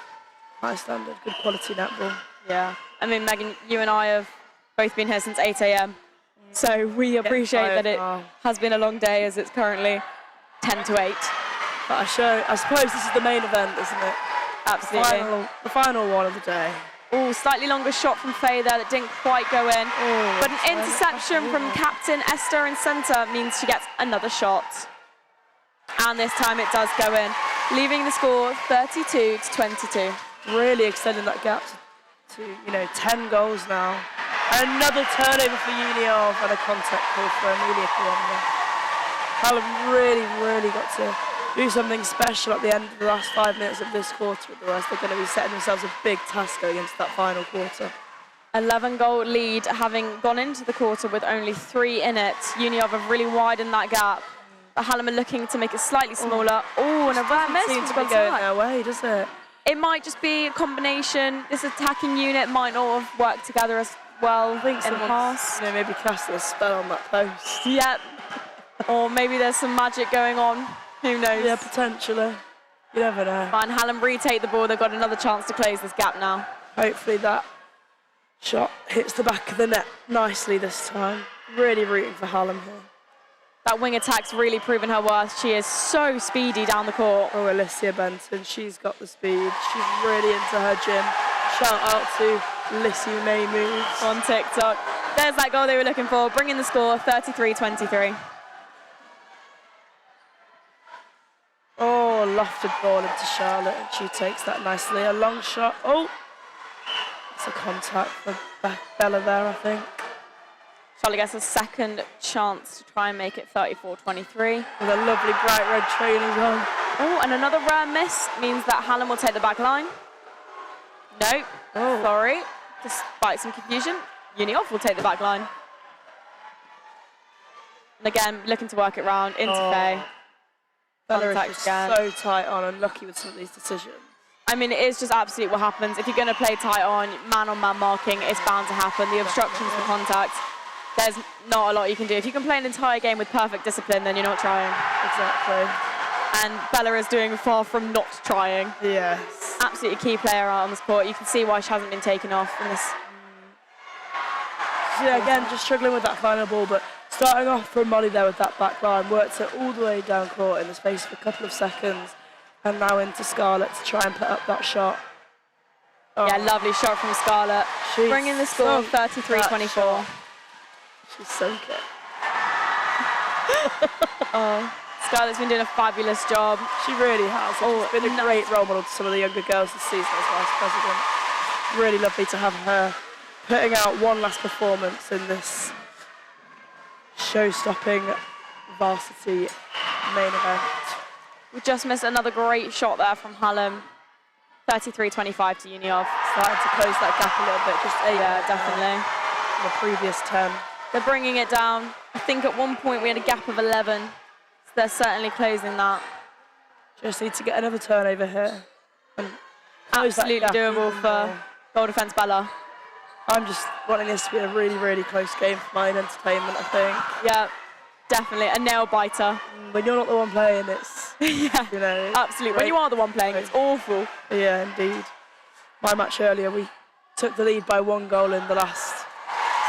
L: high standard, good quality netball.
O: Yeah. I mean, Megan, you and I have both been here since 8 a.m. So we appreciate that it has been a long day, as it's currently 10 to 8.
L: But I suppose this is the main event, isn't it?
O: Absolutely.
L: The final one of the day.
O: Oh, slightly longer shot from Faye there that didn't quite go in. But an interception from captain Esther in centre means she gets another shot. And this time it does go in, leaving the score 32-22.
L: Really extending that gap to 10 goals now. Another turnover for Uniov and a contact call for Amelia Kawana. Hallam really, really got to do something special at the end of the last 5 minutes of this quarter, otherwise they're going to be setting themselves a big task going into that final quarter.
O: 11-goal lead, having gone into the quarter with only 3 in it. Uniov have really widened that gap. But Hallam are looking to make it slightly smaller. Oh, and a rare miss.
L: Seems to be going their way, does it?
O: It might just be a combination. This attacking unit might not have worked together as well in the past.
L: Maybe casting a spell on that post.
O: Yep. Or maybe there's some magic going on. Who knows?
L: Yeah, potentially. You never know.
O: Fine, Hallam retake the ball. They've got another chance to close this gap now.
L: Hopefully that shot hits the back of the net nicely this time. Really rooting for Hallam here.
O: That wing attack's really proven her worth. She is so speedy down the court.
L: Oh, Alicia Benton, she's got the speed. She's really into her gym. Shout out to Lissy May Moves
O: on TikTok. There's that goal they were looking for, bringing the score 33-23.
L: Oh, lofted ball into Charlotte, and she takes that nicely. A long shot. Oh, it's a contact for Bella there, I think.
O: Charlotte gets a second chance to try and make it 34-23.
L: With a lovely bright red trainers on.
O: Oh, and another rare miss means that Hallam will take the back line. Nope. Oh. Sorry. Despite some confusion, Uniov will take the back line. And again, looking to work it round into Faye.
L: Bella is
O: Contact
L: just
O: again.
L: so tight on and lucky with some of these decisions.
O: I mean, it is just absolute what happens. If you're going to play tight on, man marking, it's bound to happen. The obstructions for contact, there's not a lot you can do. If you can play an entire game with perfect discipline, then you're not trying.
L: Exactly.
O: And Bella is doing far from not trying.
L: Yes.
O: Absolutely key player out on this court. You can see why she hasn't been taken off in this.
L: So yeah, again, just struggling with that final ball, but starting off from Molly there with that back line, worked it all the way down court in the space of a couple of seconds, and now into Scarlett to try and put up that shot.
O: Yeah, lovely shot from Scarlett. Bringing the score 33-24.
L: She's sunk it.
O: Scarlett's been doing a fabulous job.
L: She really has. She's been a great role model to some of the younger girls this season as vice president. Really lovely to have her putting out one last performance in this show-stopping varsity main event.
O: We just missed another great shot there from Hallam. 33-25 to Uniov.
L: Starting to close that gap a little bit. Just 8.
O: Yeah, definitely.
L: In the previous 10.
O: They're bringing it down. I think at one point we had a gap of 11. So they're certainly closing that.
L: Just need to get another turnover here. And
O: absolutely doable for goal defence Bella.
L: I'm just wanting this to be a really, really close game for my own entertainment, I think.
O: Yeah, definitely. A nail biter.
L: When you're not the one playing, it's,
O: yeah,
L: you know.
O: Absolutely. When you are the one playing, it's awful.
L: Yeah, indeed. My match earlier, we took the lead by 1 goal in the last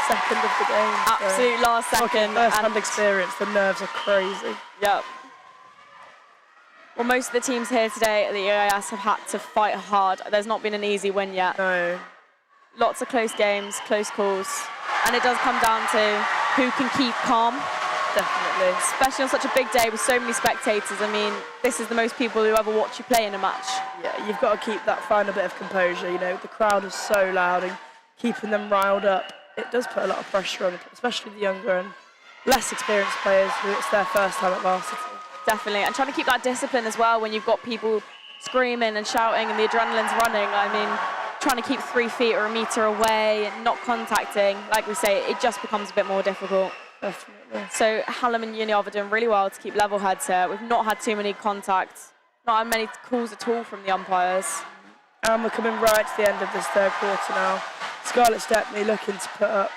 L: second of the game.
O: Absolute last second.
L: First-hand experience, the nerves are crazy.
O: Yep. Well, most of the teams here today at the EIS have had to fight hard. There's not been an easy win yet.
L: No.
O: Lots of close games, close calls. And it does come down to who can keep calm.
L: Definitely.
O: Especially on such a big day with so many spectators. I mean, this is the most people who ever watch you play in a match.
L: Yeah, you've got to keep that final bit of composure. You know, the crowd is so loud and keeping them riled up, it does put a lot of pressure on, especially the younger and less experienced players who it's their first time at varsity.
O: Definitely, and trying to keep that discipline as well when you've got people screaming and shouting and the adrenaline's running. I mean, trying to keep 3 feet or a metre away and not contacting, like we say, it just becomes a bit more difficult.
L: Definitely.
O: So Hallam and Uniov are doing really well to keep level heads here. We've not had too many contacts, not had many calls at all from the umpires.
L: And we're coming right to the end of this third quarter now. Scarlett Stepney looking to put up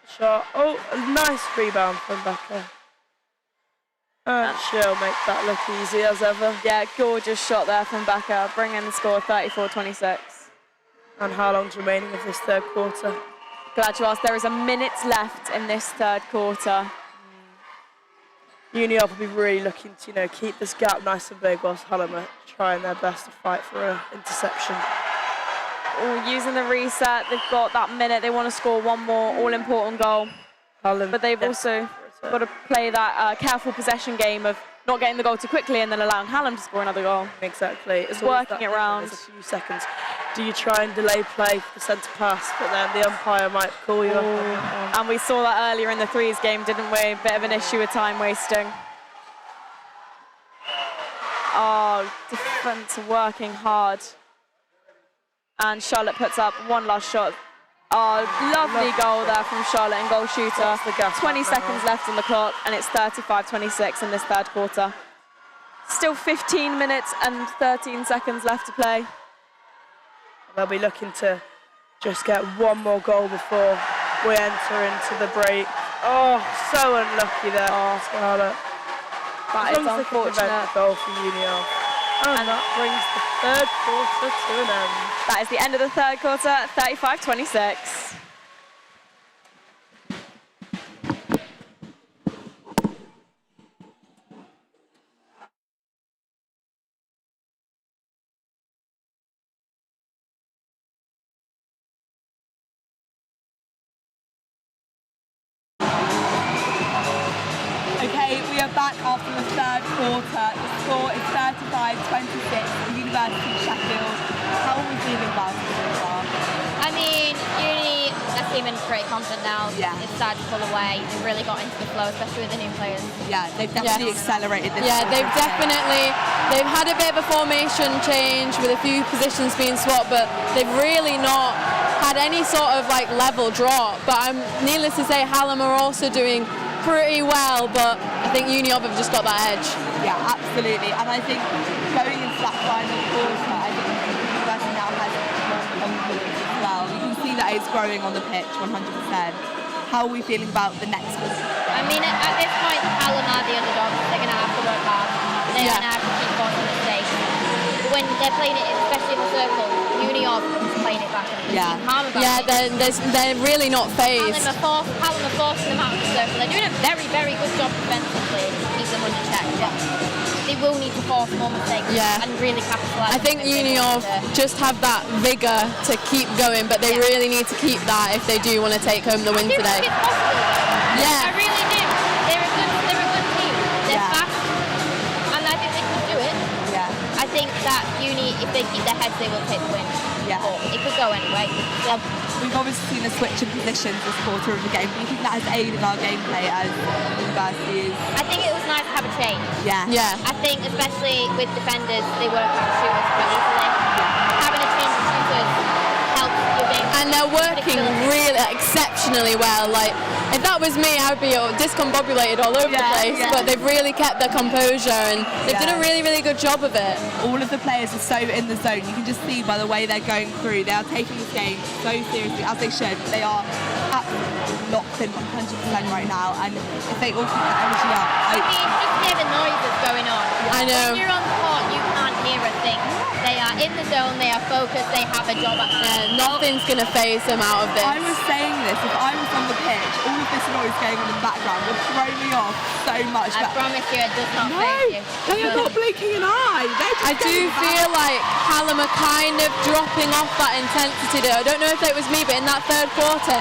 L: a shot. Oh, a nice rebound from Becca. And she'll make that look easy as ever.
O: Yeah, gorgeous shot there from Becca, bringing the score 34-26.
L: And how long's remaining of this third quarter?
O: Glad you asked. There is a minute left in this third quarter.
L: Uniov will be really looking to, you know, keep this gap nice and big whilst Hallam are trying their best to fight for an interception.
O: Using the reset, they've got that minute. They want to score one more all-important goal.
L: Hallam,
O: but they've also got to play that careful possession game of not getting the goal too quickly and then allowing Hallam to score another goal.
L: Exactly.
O: It's working it round.
L: There's a few seconds. Do you try and delay play for the centre pass, but then the umpire might call you up?
O: And we saw that earlier in the threes game, didn't we? Bit of an issue with time wasting. Oh, defence working hard. And Charlotte puts up one last shot. Oh, lovely goal there from Charlotte and goal shooter. 20 seconds left on the clock, and it's 35-26 in this third quarter. Still 15 minutes and 13 seconds left to play.
L: They'll be looking to just get one more goal before we enter into the break. Oh, so unlucky there, Scarlett.
O: That is unfortunate.
L: Goal for Uniov. And that brings the third quarter to an end.
O: That is the end of the third quarter, 35-26.
M: Okay, we are back after the third quarter. The score is 35-26 for University of Sheffield. How are we feeling about it so far?
N: I mean, Uni are seeming pretty confident now. Yeah. It's started to pull away. They've really got into the flow, especially with the new players.
M: Yeah, they've definitely accelerated this.
H: Yeah, they've had a bit of a formation change with a few positions being swapped, but they've really not had any sort of like level drop. But I'm needless to say, Hallam are also doing
O: pretty well, but I think Uni of have just got that edge.
M: Yeah, absolutely. And I think going into that final quarter, I think University now has more confidence as well. You can see that it's growing on the pitch 100%. How are we feeling about the next one?
N: I mean, at this point, Hallam are the underdogs. They're going to have to work hard. They're going to have to keep forcing mistakes. But when they're playing it, especially in the circle, Uni of is playing it back.
O: Yeah, they're really not phased.
N: Hallam are forcing them out of the circle. They're doing a very, very good job defensively to keep them under check. But they will need to force more mistakes and really capitalise.
O: I think Uni of just have that vigour to keep going, but they really need to keep that if they do want to take home the win today.
N: I think it's possible.
O: Yeah.
N: I really do. They're a good team. They're fast, and I think they can do it.
M: Yeah.
N: I think that Uni, if they keep their heads, they will take the win.
M: Yeah.
N: But it could go anyway.
M: We've obviously seen a switch in positions this quarter of the game. Do you think that has aided our gameplay as University is?
N: I think it was nice to have a change.
M: Yeah.
O: Yeah.
N: I think especially with defenders, they work out shooters quite easily. Having a change of shooters helps your game.
O: And they're working really exceptionally well. Like, if that was me, I'd be discombobulated all over the place. But they've really kept their composure and they've done a really, really good job of it.
M: All of the players are so in the zone. You can just see by the way they're going through. They are taking this game so seriously, as they should. They are absolutely locked in 100% right now. And if they all keep that energy up,
N: I mean, just hear the noises going on.
O: I know.
N: When you're on the court, you can't hear a thing. They are in the zone, they are focused, they have a job at hand.
O: Nothing's going to phase them out of this.
M: I was saying this, if I was on the pitch, all of this noise going on in the background would throw me off so much.
N: I promise you, it does not phase you.
M: They are not blinking an eye.
O: I do feel like Hallam are kind of dropping off that intensity though. I don't know if it was me, but in that third quarter,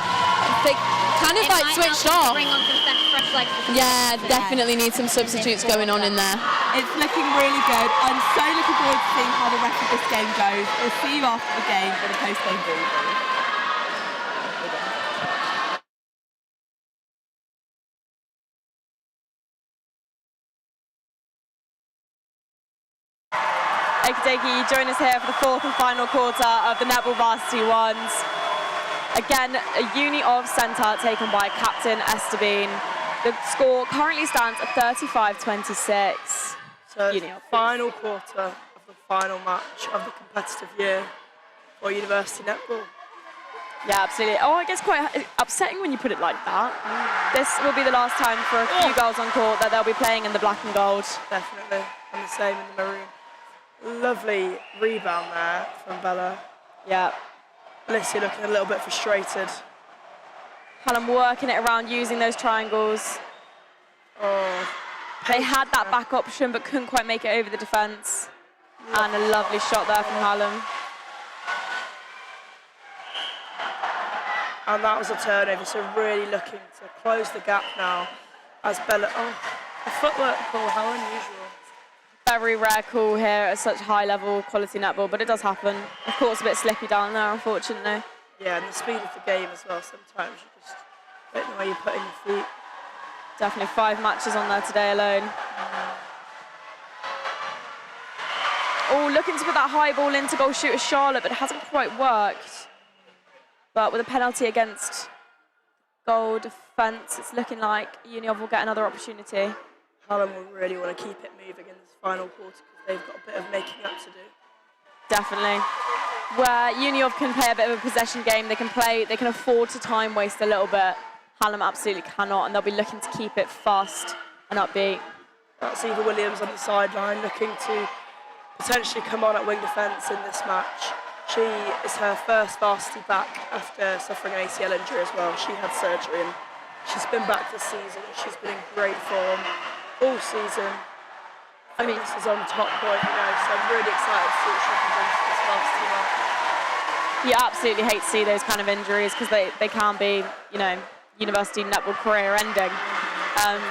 O: they kind of like switched off.
N: Bring on some fresh legs.
O: Yeah, definitely need some substitutes going on in there.
M: It's looking really good. I'm so looking forward to seeing how the rest of this game goes. We'll see you after the game for the post-game briefing.
O: Okey-dokey, you join us here for the fourth and final quarter of the Netball Varsity Ones. Again, a Uni of centre taken by captain Esther Bean. The score currently stands at 35-26.
L: So it's the final quarter of the final match of the competitive year for University Netball.
O: Yeah, absolutely. Oh, I guess quite upsetting when you put it like that. This will be the last time for a few girls on court that they'll be playing in the black and gold.
L: Definitely, and the same in the maroon. Lovely rebound there from Bella.
O: Yeah.
L: Alicia looking a little bit frustrated.
O: Hallam working it around using those triangles.
L: Oh,
O: they had that back option but couldn't quite make it over the defence. And a lovely shot there from Hallam.
L: And that was a turnover, so really looking to close the gap now as Bella. Oh, the footwork call, how unusual.
O: Very rare call here at such high level quality netball, but it does happen. Of course, a bit slippy down there, unfortunately.
L: Yeah, and the speed of the game as well. Sometimes you just don't know where you're putting your feet.
O: Definitely 5 matches on there today alone. Oh, looking to put that high ball into goal shooter Charlotte, but it hasn't quite worked. But with a penalty against goal defence, it's looking like Uniov will get another opportunity.
L: Hallam will really want to keep it moving in this final quarter because they've got a bit of making up to do.
O: Definitely. Where Uniov can play a bit of a possession game, they can afford to time waste a little bit. Hallam absolutely cannot, and they'll be looking to keep it fast and upbeat.
L: That's Eva Williams on the sideline looking to potentially come on at wing defence in this match. She is her first varsity back after suffering an ACL injury as well. She had surgery and she's been back this season. She's been in great form all season. I mean, this is on top point, you know, so I'm really excited to see what she can bring to this varsity match.
O: You absolutely hate to see those kind of injuries because they can be, you know, university netball career ending.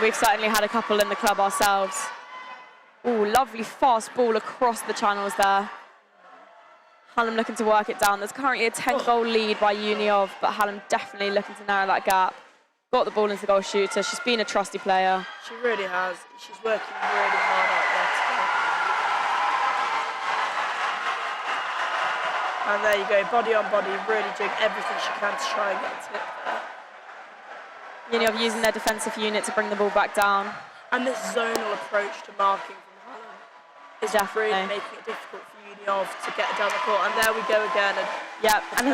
O: We've certainly had a couple in the club ourselves. Ooh, lovely fast ball across the channels there. Hallam looking to work it down. There's currently a 10-goal lead by Uniov, but Hallam definitely looking to narrow that gap. Got the ball into the goal shooter. She's been a trusty player.
L: She really has. She's working really hard out there today. And there you go, body on body, really doing everything she can to try and get a tip there.
O: Union using their defensive unit to bring the ball back down.
L: And this zonal approach to marking from Hallam is
O: Definitely
L: really making it difficult for Union to get down the court. And there we go again. And
O: yep, and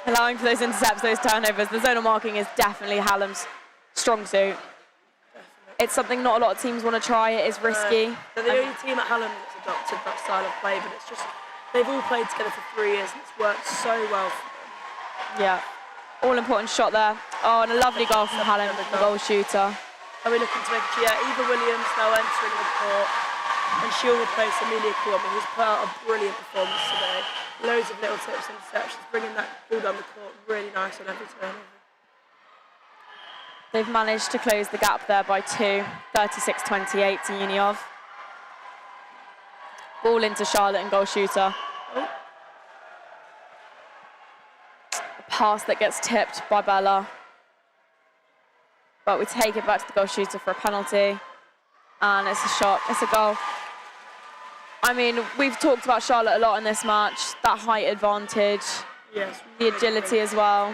O: allowing for those intercepts, those turnovers. The zonal marking is definitely Hallam's strong suit. It's something not a lot of teams want to try. It is risky.
L: They're the only team at Hallam that's adopted that style of play, but it's just, they've all played together for 3 years and it's worked so well for them.
O: Yeah, all important shot there. Oh, and a lovely goal from Hallam, the goal shooter.
L: Are we looking to make Eva Williams now entering the court, and she'll replace Amelia Kwame, who's put out a brilliant performance today. Loads of little tips and interceptions, bringing that ball down the court really nice on every turnover.
O: They've managed to close the gap there by 2, 36-28 to Union. Ball into Charlotte and goal shooter.
L: Oh.
O: A pass that gets tipped by Bella. But we take it back to the goal shooter for a penalty. And it's a shot, it's a goal. I mean, we've talked about Charlotte a lot in this match. That height advantage,
L: yes,
O: the agility as well.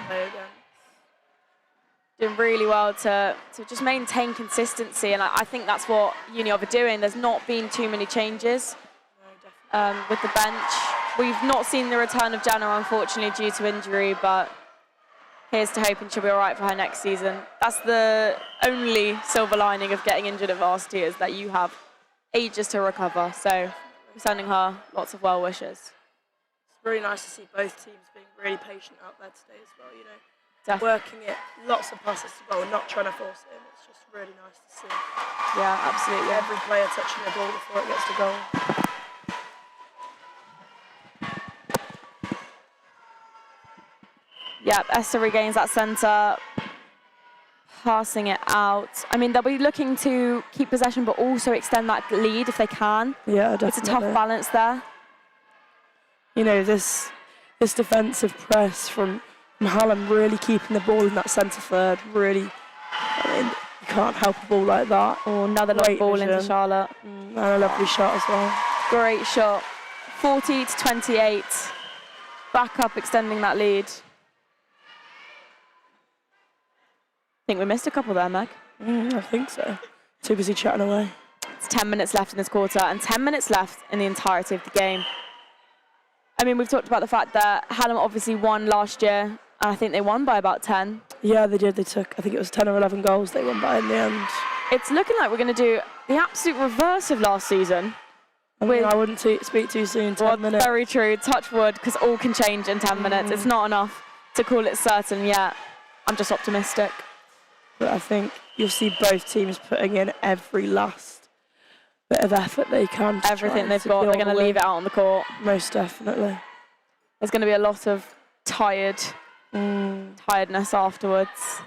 O: Doing really well to just maintain consistency. And I think that's what Union are doing. There's not been too many changes with the bench. We've not seen the return of Jana, unfortunately, due to injury, but here's to hoping she'll be all right for her next season. That's the only silver lining of getting injured at Varsity, is that you have ages to recover. So I'm sending her lots of well wishes.
L: It's really nice to see both teams being really patient out there today as well, you know.
O: Definitely.
L: Working it, lots of passes to goal, not trying to force it in. It's just really nice to see.
O: Yeah, absolutely.
L: Every player touching the ball before it gets to goal.
O: Yep, Esther regains that centre, passing it out. I mean, they'll be looking to keep possession, but also extend that lead if they can.
L: Yeah, definitely.
O: It's a tough balance there.
L: You know, this defensive press from Hallam really keeping the ball in that centre third. Really, I mean, you can't help a ball like that.
O: Or another long ball into Charlotte.
L: And a lovely shot as well.
O: Great shot. 40-28. Back up, extending that lead. I think we missed a couple there, Meg.
L: I think so. Too busy chatting away.
O: It's 10 minutes left in this quarter and 10 minutes left in the entirety of the game. I mean, we've talked about the fact that Hallam obviously won last year, and I think they won by about 10.
L: Yeah, they did. They took, I think it was 10 or 11 goals they won by in the end.
O: It's looking like we're going to do the absolute reverse of last season.
L: I mean, I wouldn't speak too soon, 10 minutes.
O: Very true. Touch wood, because all can change in 10 minutes. It's not enough to call it certain yet. I'm just optimistic.
L: But I think you'll see both teams putting in every last bit of effort they can.
O: Everything they've got, they're going to leave it out on the court.
L: Most definitely.
O: There's going to be a lot of tiredness afterwards.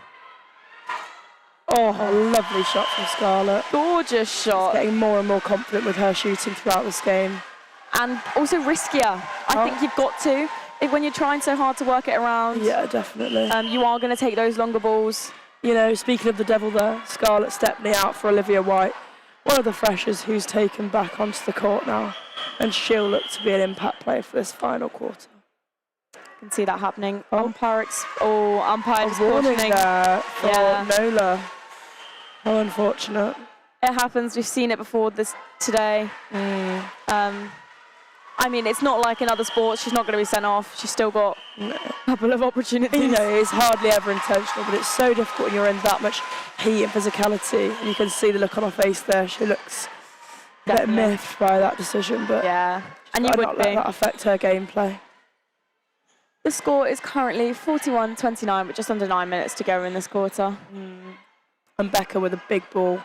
L: Oh, a lovely shot from Scarlett.
O: Gorgeous shot.
L: She's getting more and more confident with her shooting throughout this game.
O: And also riskier. I think you've got to. When you're trying so hard to work it around.
L: Yeah, definitely.
O: You are going to take those longer balls.
L: You know, speaking of the devil there, Scarlett Stepney out for Olivia White, one of the freshers who's taken back onto the court now, and she'll look to be an impact player for this final quarter.
O: Can see that happening. Umpire just
L: warning there for Nola. How unfortunate.
O: It happens. We've seen it before today. I mean, it's not like in other sports. She's not going to be sent off. She's still got a couple of opportunities.
L: You know, it's hardly ever intentional, but it's so difficult when you're in that much heat and physicality. And you can see the look on her face there. She looks a bit miffed by that decision, but
O: yeah, and you would
L: not let that affect her gameplay.
O: The score is currently 41-29, with just under 9 minutes to go in this quarter.
L: And Becca with a big ball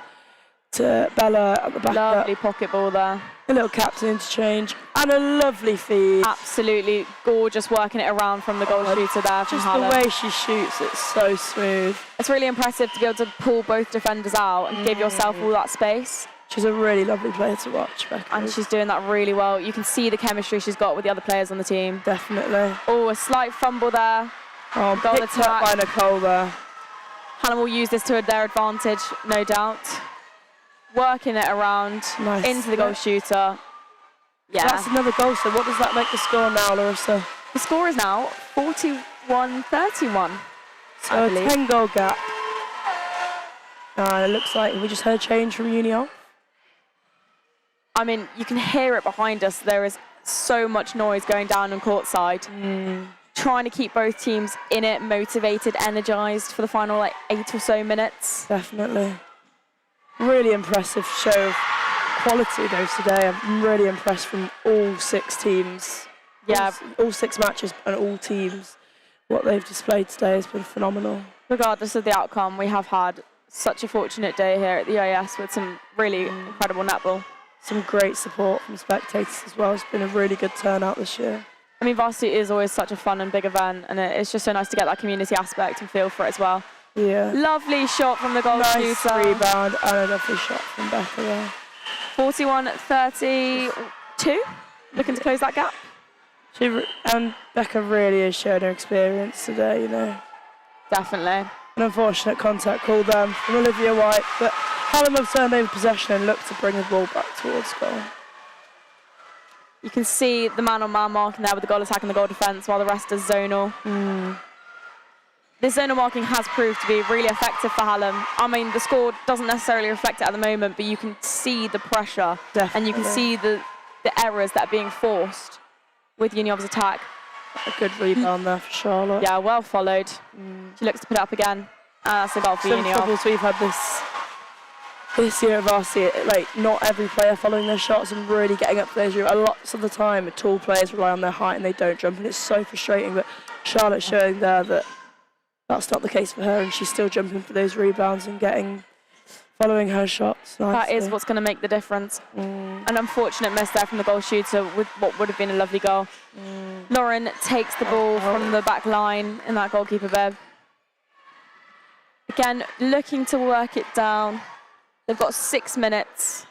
L: to Bella at the back.
O: Lovely pocket ball there.
L: A little captain interchange and a lovely feed.
O: Absolutely gorgeous, working it around from the goal shooter there from
L: Just
O: Hallam.
L: the way she shoots, it's so smooth.
O: It's really impressive to be able to pull both defenders out and give yourself all that space.
L: She's a really lovely player to watch, Becca.
O: And she's doing that really well. You can see the chemistry she's got with the other players on the team.
L: Definitely.
O: Oh, a slight fumble there.
L: Oh,
O: goal
L: picked up by Nicole there.
O: Hallam will use this to their advantage, no doubt. Working it around into the goal shooter. Yeah.
L: That's another goal, so what does that make the score now, Larissa?
O: The score is now 41-31.
L: So a 10-goal gap. And it looks like we just heard a change from Union.
O: I mean, you can hear it behind us. There is so much noise going down on courtside. Trying to keep both teams in it, motivated, energised for the final 8 or so minutes.
L: Definitely. Really impressive show of quality though today. I'm really impressed from all 6 teams.
O: Yeah.
L: All 6 matches and all teams. What they've displayed today has been phenomenal.
O: Regardless of the outcome, we have had such a fortunate day here at the IAS with some really incredible netball.
L: Some great support from spectators as well. It's been a really good turnout this year.
O: I mean, Varsity is always such a fun and big event, and it's just so nice to get that community aspect and feel for it as well.
L: Yeah.
O: Lovely shot from the goal shooter.
L: Nice rebound and a lovely shot from Becca there.
O: 41-32, looking to close that gap.
L: And Becca really has shown her experience today, you know.
O: Definitely.
L: An unfortunate contact call then from Olivia White, but Hallam have turned over possession and looked to bring the ball back towards goal.
O: You can see the man-on-man marking there with the goal attack and the goal defence while the rest is zonal. This zonal marking has proved to be really effective for Hallam. I mean, the score doesn't necessarily reflect it at the moment, but you can see the pressure.
L: Definitely.
O: And you can see the errors that are being forced with Union's attack.
L: A good rebound there for Charlotte.
O: Yeah, well followed. She looks to put it up again. That's a goal for Union.
L: Some troubles we've had this year at Varsity, like not every player following their shots and really getting up to those. Lots of the time, tall players rely on their height and they don't jump, and it's so frustrating. But Charlotte's showing there that that's not the case for her, and she's still jumping for those rebounds and following her shots nicely.
O: That is what's going to make the difference. An unfortunate miss there from the goal shooter with what would have been a lovely goal. Lauren takes the ball from the back line in that goalkeeper bib. Again, looking to work it down. They've got 6 minutes.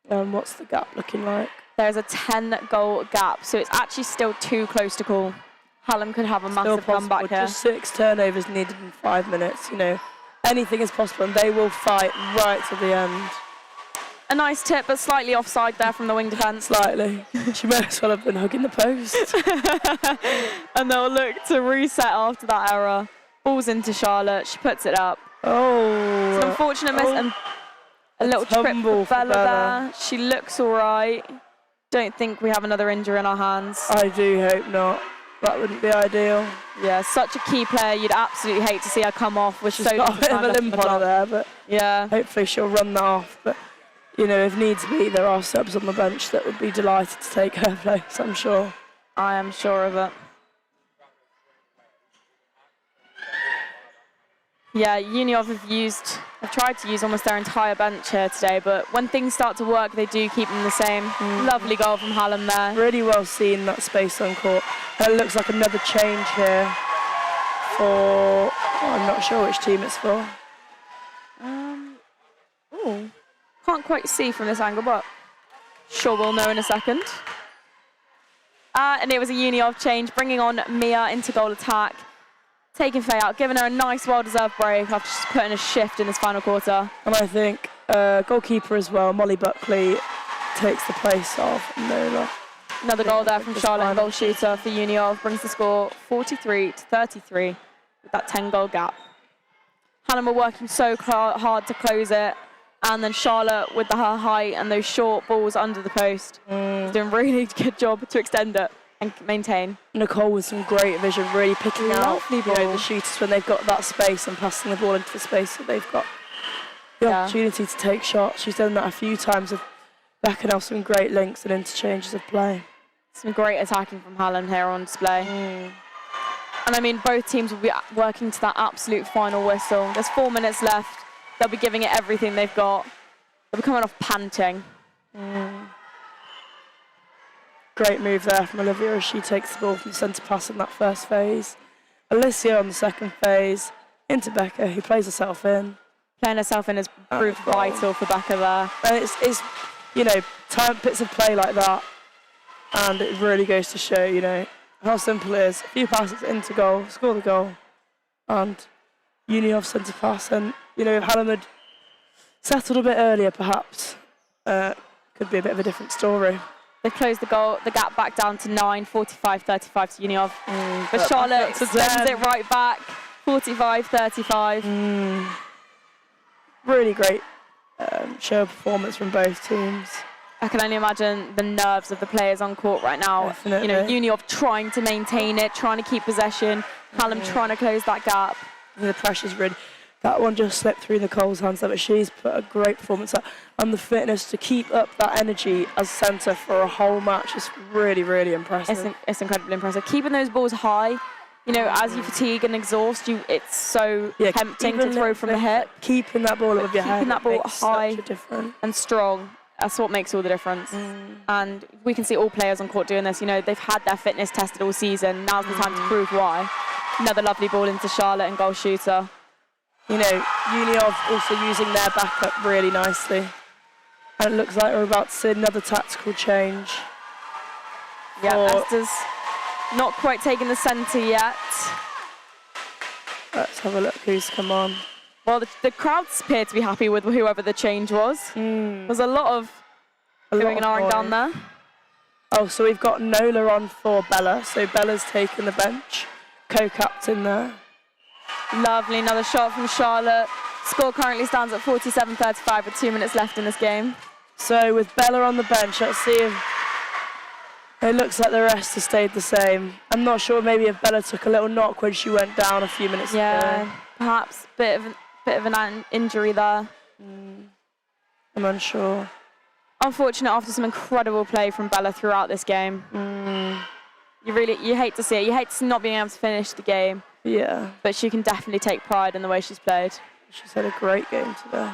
L: What's the gap looking like?
O: There's a 10-goal gap, so it's actually still too close to call. Hallam could have a massive comeback here.
L: Just 6 turnovers needed in 5 minutes, you know. Anything is possible, and they will fight right to the end.
O: A nice tip, but slightly offside there from the wing defence.
L: Slightly. She may as well have been hugging the post.
O: And they'll look to reset after that error. Ball's into Charlotte. She puts it up.
L: Oh.
O: It's an unfortunate miss and a little trip for Bella there. She looks all right. Don't think we have another injury in our hands.
L: I do hope not. That wouldn't be ideal.
O: Yeah, such a key player. You'd absolutely hate to see her come off with
L: She's got a bit of a limp on her there, but
O: yeah,
L: hopefully she'll run that off. But you know, if needs be, there are subs on the bench that would be delighted to take her place, I'm sure.
O: I am sure of it. Yeah, Union have tried to use almost their entire bench here today, but when things start to work, they do keep them the same. Lovely goal from Hallam there.
L: Really well seen, that space on court. And it looks like another change here for, I'm not sure which team it's for.
O: Can't quite see from this angle, but sure we'll know in a second. And it was a Union change, bringing on Mia into goal attack. Taking Faye out, giving her a nice, well-deserved break after just putting a shift in this final quarter.
L: And I think goalkeeper as well, Molly Buckley, takes the place of Nola.
O: Another goal there from Charlotte, goal shooter for Union, brings the score 43-33 with that 10-goal gap. Hallam are working so hard to close it, and then Charlotte, with her height and those short balls under the post, is doing a really good job to extend it and maintain.
L: Nicole with some great vision, really picking out the shooters when they've got that space and passing the ball into the space so they've got the opportunity to take shots. She's done that a few times with Becca now, some great links and interchanges of play.
O: Some great attacking from Hallam here on display. And I mean, both teams will be working to that absolute final whistle. There's 4 minutes left. They'll be giving it everything they've got. They'll be coming off panting.
L: Great move there from Olivia as she takes the ball from the centre pass in that first phase. Alicia on the second phase, into Becca, who plays herself in.
O: Playing herself in has proved vital for Becca there.
L: And it's you know, bits of play like that, and it really goes to show, you know, how simple it is. A few passes into goal, score the goal, and Union centre pass. And, you know, if Hallam had settled a bit earlier, perhaps, could be a bit of a different story.
O: They've closed the gap back down to 9, 45-35 to Union. But Charlotte sends it right back, 45-35.
L: really great show of performance from both teams.
O: I can only imagine the nerves of the players on court right now.
L: Definitely.
O: You know, Uniov trying to maintain it, trying to keep possession, Hallam trying to close that gap.
L: The pressure's really... That one just slipped through Nicole's hands, but she's put a great performance out. And the fitness to keep up that energy as centre for a whole match is really, really impressive.
O: It's incredibly impressive. Keeping those balls high, you know, as you fatigue and exhaust, it's so tempting to throw from the hip.
L: Keeping that ball above your head.
O: Keeping that ball high
L: and
O: strong. That's what makes all the difference. And we can see all players on court doing this. You know, they've had their fitness tested all season. Now's the time to prove why. Another lovely ball into Charlotte and goal shooter.
L: You know, Uniov also using their backup really nicely. And it looks like we're about to see another tactical change.
O: Yeah, Esther's not quite taking the centre yet.
L: Let's have a look who's come on.
O: Well, the crowds appear to be happy with whoever the change was. There's a lot of going and ahhing down there.
L: Oh, so we've got Nola on for Bella. So Bella's taken the bench. Co-captain there.
O: Lovely, another shot from Charlotte. Score currently stands at 47-35 with 2 minutes left in this game.
L: So with Bella on the bench, let's see if it looks like the rest have stayed the same. I'm not sure, maybe if Bella took a little knock when she went down a few minutes ago.
O: Perhaps a bit of an injury there.
L: I'm unsure.
O: Unfortunate after some incredible play from Bella throughout this game. You hate to see it. You hate to see not being able to finish the game.
L: Yeah.
O: But she can definitely take pride in the way she's played.
L: She's had a great game today.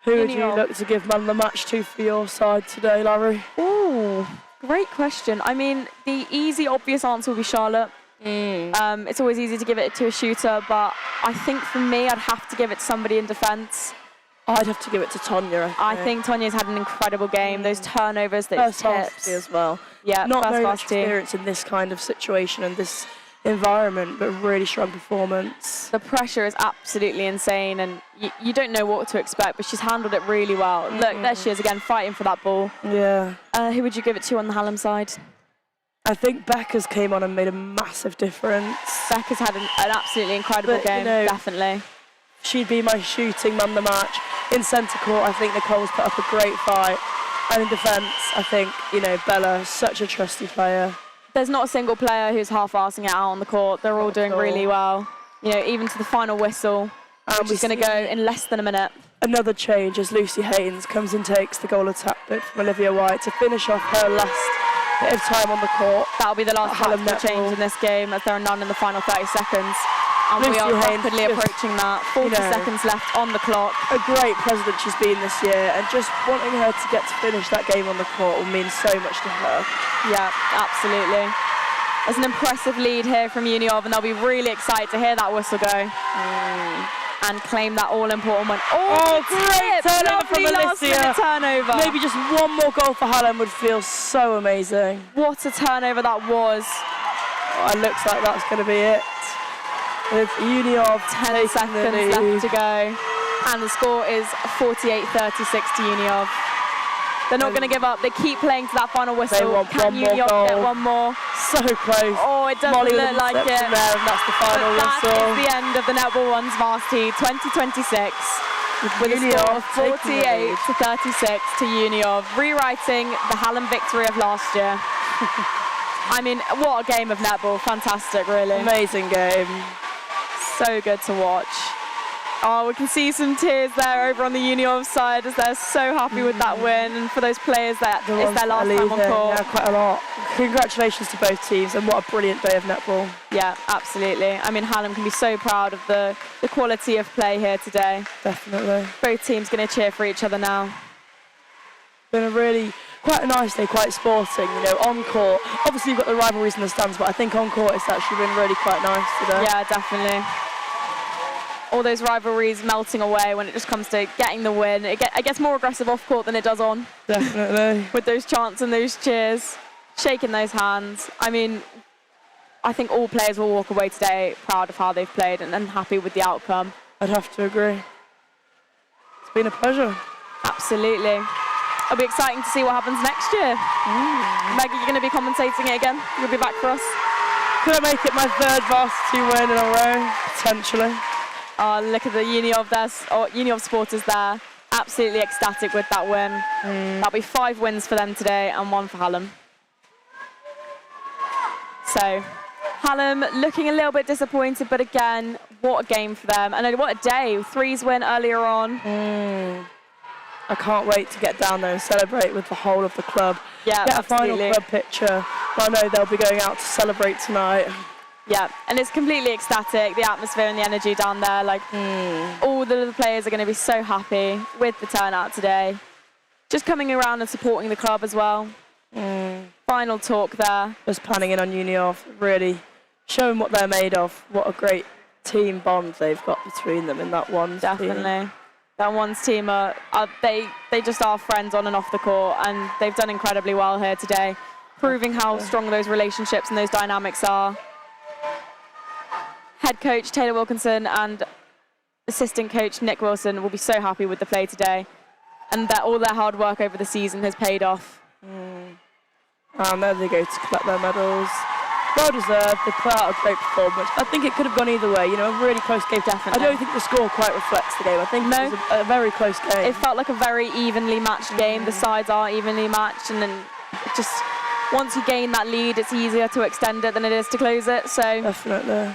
L: Who would you look to give man of the match to for your side today, Larry?
O: Ooh, great question. I mean, the easy, obvious answer would be Charlotte. It's always easy to give it to a shooter, but I think for me, I'd have to give it to somebody in defence.
L: I'd have to give it to Tonya.
O: I think Tonya's had an incredible game. Those turnovers, those tips
L: as well.
O: Yeah,
L: not very much
O: Varsity.
L: experience in this kind of situation and this environment, but really strong performance.
O: The pressure is absolutely insane, and you don't know what to expect, but she's handled it really well. Look, there she is again, fighting for that ball.
L: Yeah.
O: Who would you give it to on the Hallam side?
L: I think Becca's came on and made a massive difference.
O: Becca's had an absolutely incredible game,
L: you know,
O: definitely.
L: She'd be my shooting man of the match. In centre court, I think Nicole's put up a great fight. And in defence, I think, you know, Bella, such a trusty player.
O: There's not a single player who's half-arsing it out on the court. They're all doing really well. You know, even to the final whistle, which is going to go in less than a minute.
L: Another change as Lucy Haynes comes and takes the goal attack bit from Olivia White to finish off her last bit of time on the court.
O: That'll be the last tactical change in this game, as there are none in the final 30 seconds. And
L: Lucy
O: we are
L: Haynes
O: rapidly approaching that. 40 seconds left on the clock.
L: A great president she's been this year, and just wanting her to get to finish that game on the court will mean so much to her.
O: Yeah, absolutely. There's an impressive lead here from Uniov, and they'll be really excited to hear that whistle go. And claim that all-important one.
L: Oh, great turnover from Alicia.
O: Turnover.
L: Maybe just one more goal for Hallam would feel so amazing.
O: What a turnover that was.
L: Oh, it looks like that's going to be it. With Uniov
O: 10 seconds left to go. And the score is 48-36 to Uniov. They're not going to give up. They keep playing to that final whistle.
L: They want
O: Can Uniov get one more?
L: So close.
O: Oh, it doesn't
L: Molly
O: look like it.
L: There, and that's the final whistle.
O: That is the end of the Netball One's Varsity 2026. With a score of 48-36 to Uniov, rewriting the Hallam victory of last year. I mean, what a game of netball. Fantastic, really.
L: Amazing game.
O: So good to watch. Oh, we can see some tears there over on the Uniov side as they're so happy with that win. And for those players, it's their last time on court.
L: Yeah, quite a lot. Congratulations to both teams, and what a brilliant day of netball.
O: Yeah, absolutely. I mean, Hallam can be so proud of the quality of play here today.
L: Definitely.
O: Both teams going to cheer for each other now.
L: Been a really quite a nice day, quite sporting, you know, on court. Obviously, you've got the rivalries in the stands, but I think on court it's actually been really quite nice today.
O: Yeah, definitely. All those rivalries melting away when it just comes to getting the win. It gets more aggressive off court than it does on.
L: Definitely.
O: With those chants and those cheers, shaking those hands. I mean, I think all players will walk away today proud of how they've played and happy with the outcome.
L: I'd have to agree. It's been a pleasure.
O: Absolutely. It'll be exciting to see what happens next year. Maggie, you're going to be commentating it again? You'll be back for us?
L: Could I make it my third Varsity win in a row? Potentially.
O: Oh, look at the Uni of supporters there. Absolutely ecstatic with that win. That'll be 5 wins for them today and 1 for Hallam. So, Hallam looking a little bit disappointed, but again, what a game for them. And what a day. 3s win earlier on.
L: I can't wait to get down there and celebrate with the whole of the club.
O: Yeah,
L: get
O: absolutely.
L: a final club picture. I know they'll be going out to celebrate tonight.
O: Yeah, and it's completely ecstatic, the atmosphere and the energy down there. Like, all the players are going to be so happy with the turnout today. Just coming around and supporting the club as well. Final talk there.
L: Just planning in on Uni of, really showing what they're made of. What a great team bond they've got between them in that one.
O: Definitely. That one's team, they just are friends on and off the court, and they've done incredibly well here today, proving how strong those relationships and those dynamics are. Head coach Taylor Wilkinson and assistant coach Nick Wilson will be so happy with the play today, and that all their hard work over the season has paid off.
L: And there they go to collect their medals. Well deserved. They put out a great performance. I think it could have gone either way. You know, a really close game.
O: Definitely.
L: I don't think the score quite reflects the game. I think it was a very close game.
O: It felt like a very evenly matched game. The sides are evenly matched, and then just once you gain that lead, it's easier to extend it than it is to close it. So
L: definitely.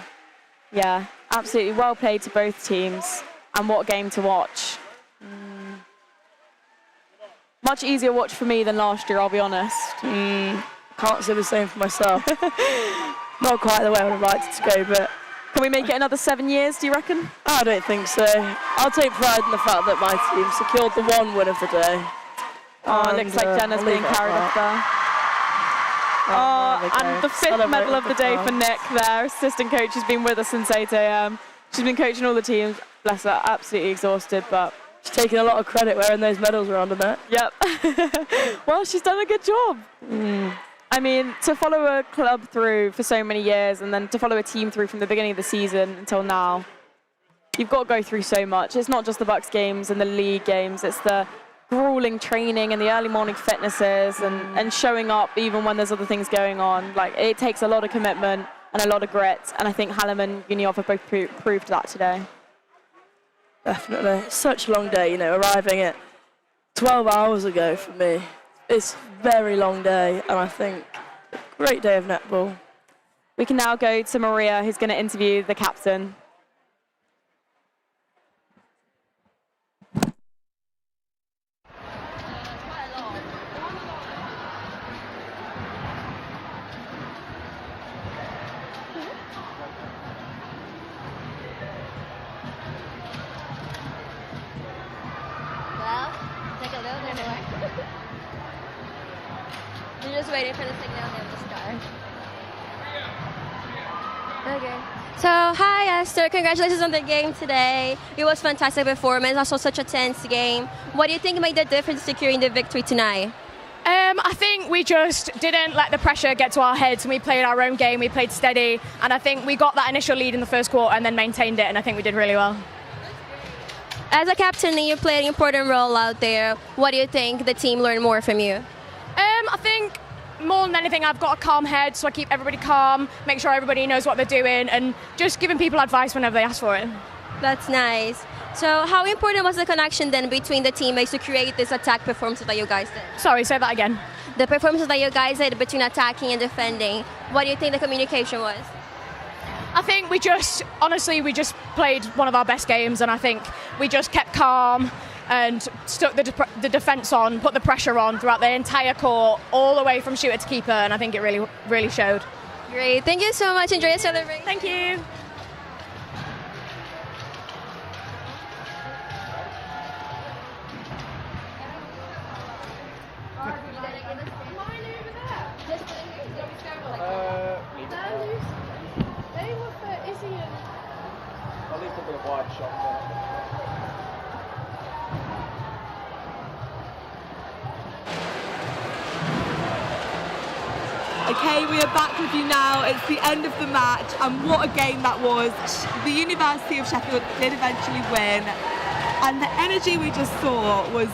O: Yeah, absolutely well played to both teams, and what a game to watch. Much easier watch for me than last year, I'll be honest.
L: Can't say the same for myself. Not quite the way I would have liked it to go, but
O: can we make it another 7 years, do you reckon?
L: I don't think so. I'll take pride in the fact that my team secured the 1 win of the day.
O: Oh, it looks like Jenna's being carried off there. And the 5th medal of the day for Nick there. Assistant coach has been with us since 8 a.m. She's been coaching all the teams. Bless her, absolutely exhausted, but
L: she's taking a lot of credit wearing those medals around her neck.
O: Yep. Well, she's done a good job. I mean, to follow a club through for so many years, and then to follow a team through from the beginning of the season until now, you've got to go through so much. It's not just the Bucks games and the league games, it's the grueling training and the early morning fitnesses and showing up even when there's other things going on. Like, it takes a lot of commitment and a lot of grit, and I think Hallam and Uni of have both proved that today.
L: Definitely. It's such a long day, you know, arriving at 12 hours ago for me. It's a very long day, and I think a great day of netball.
O: We can now go to Maria, who's going to interview the captain.
P: Well, take a little bit more. You're just waiting for the signal and the start. Okay. So, hi Esther, congratulations on the game today. It was a fantastic performance, also such a tense game. What do you think made the difference securing the victory tonight?
Q: I think we just didn't let the pressure get to our heads, and we played our own game, we played steady, and I think we got that initial lead in the first quarter and then maintained it, and I think we did really well.
P: As a captain, you played an important role out there. What do you think the team learned more from you?
Q: I think more than anything, I've got a calm head, so I keep everybody calm, make sure everybody knows what they're doing, and just giving people advice whenever they ask for it.
P: That's nice. So how important was the connection then between the teammates to create this attack performance that you guys did?
Q: Sorry, say that again.
P: The performance that you guys did between attacking and defending, what do you think the communication was?
Q: I think we just played one of our best games, and I think we just kept calm and stuck the defence on, put the pressure on throughout the entire court, all the way from shooter to keeper, and I think it really, really showed.
P: Great. Thank you so much. Enjoy your celebration.
Q: Thank you.
J: I'll leave the wide shot there.
M: Okay, we are back with you now. It's the end of the match, and what a game that was. The University of Sheffield did eventually win, and the energy we just saw was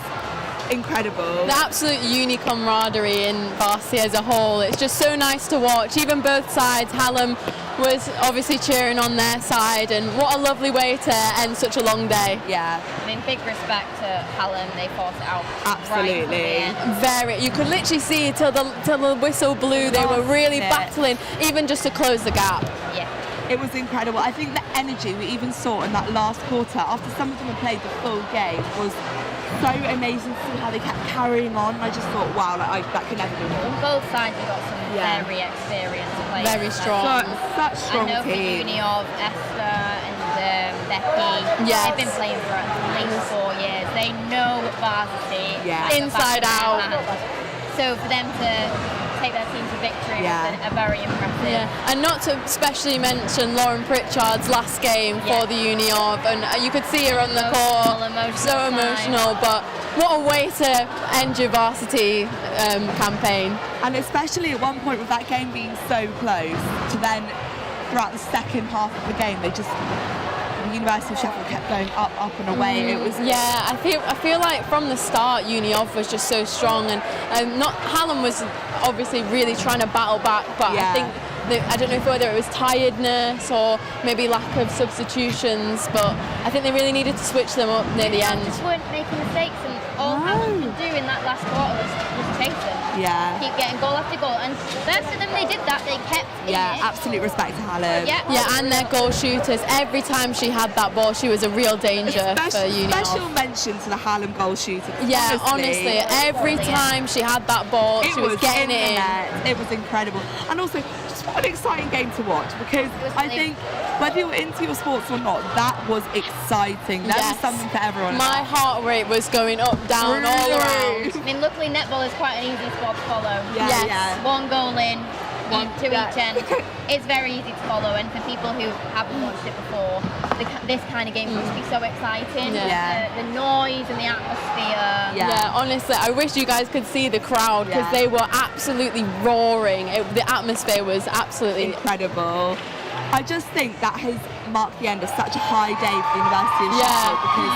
M: incredible.
H: The absolute uni camaraderie in Varsity as a whole. It's just so nice to watch. Even both sides. Hallam was obviously cheering on their side, and what a lovely way to end such a long day.
M: Yeah.
N: I mean, big respect to Hallam. They fought it out.
M: Absolutely.
N: Right from the end.
H: Very. You could literally see till the whistle blew. They were really battling, even just to close the gap.
N: Yeah.
M: It was incredible. I think the energy we even saw in that last quarter, after some of them had played the full game, was so amazing to see how they kept carrying on. I just thought, wow, that could never be more.
N: On both sides, we've got some very experienced players.
H: Very strong.
M: Such strong
N: I know
M: team.
N: for Uni of Esther and Becky,
H: Yes.
N: they've been playing for at least 4 years. They know Varsity.
M: Yeah.
N: like the
H: Inside
N: back of
H: out.
N: their hand. So for them to take their team to victory was a very impressive.
H: Yeah, and not to especially mention Lauren Pritchard's last game for the Uni of, and you could see her on the court, so emotional, but what a way to end your Varsity campaign.
M: And especially at one point with that game being so close, to then throughout the second half of the game, the University of Sheffield kept going up and away. It was
H: I feel like from the start Uni of was just so strong, and Hallam was obviously really trying to battle back, but I think I don't know whether it was tiredness or maybe lack of substitutions, but I think they really needed to switch them up near the end.
N: They just weren't making mistakes, and all Hallam could do in that last quarter was chase them.
M: Yeah.
N: Keep getting goal after goal, and first of them they did that. They kept in it.
M: Absolute respect to Hallam.
N: Yeah,
H: and their goal shooters. Every time she had that ball, she was a real danger for Uni of.
M: Special mention to the Hallam goal shooter.
H: Yeah, honestly, every time she had that ball, she was getting it in.
M: It was incredible. And also, just what an exciting game to watch, because I think whether you're into your sports or not, that was exciting. That was something for everyone.
H: My heart rate was going up, down, all around.
N: I mean, luckily netball is quite an easy sport to follow.
H: Yes.
N: One goal in, to each end. It's very easy to follow, and for people who haven't watched it before, this kind of game must be so exciting. The noise and the atmosphere.
H: Yeah, honestly, I wish you guys could see the crowd, because they were absolutely roaring. The atmosphere was absolutely
M: incredible. I just think that has marked the end of such a high day for the University of Sheffield, because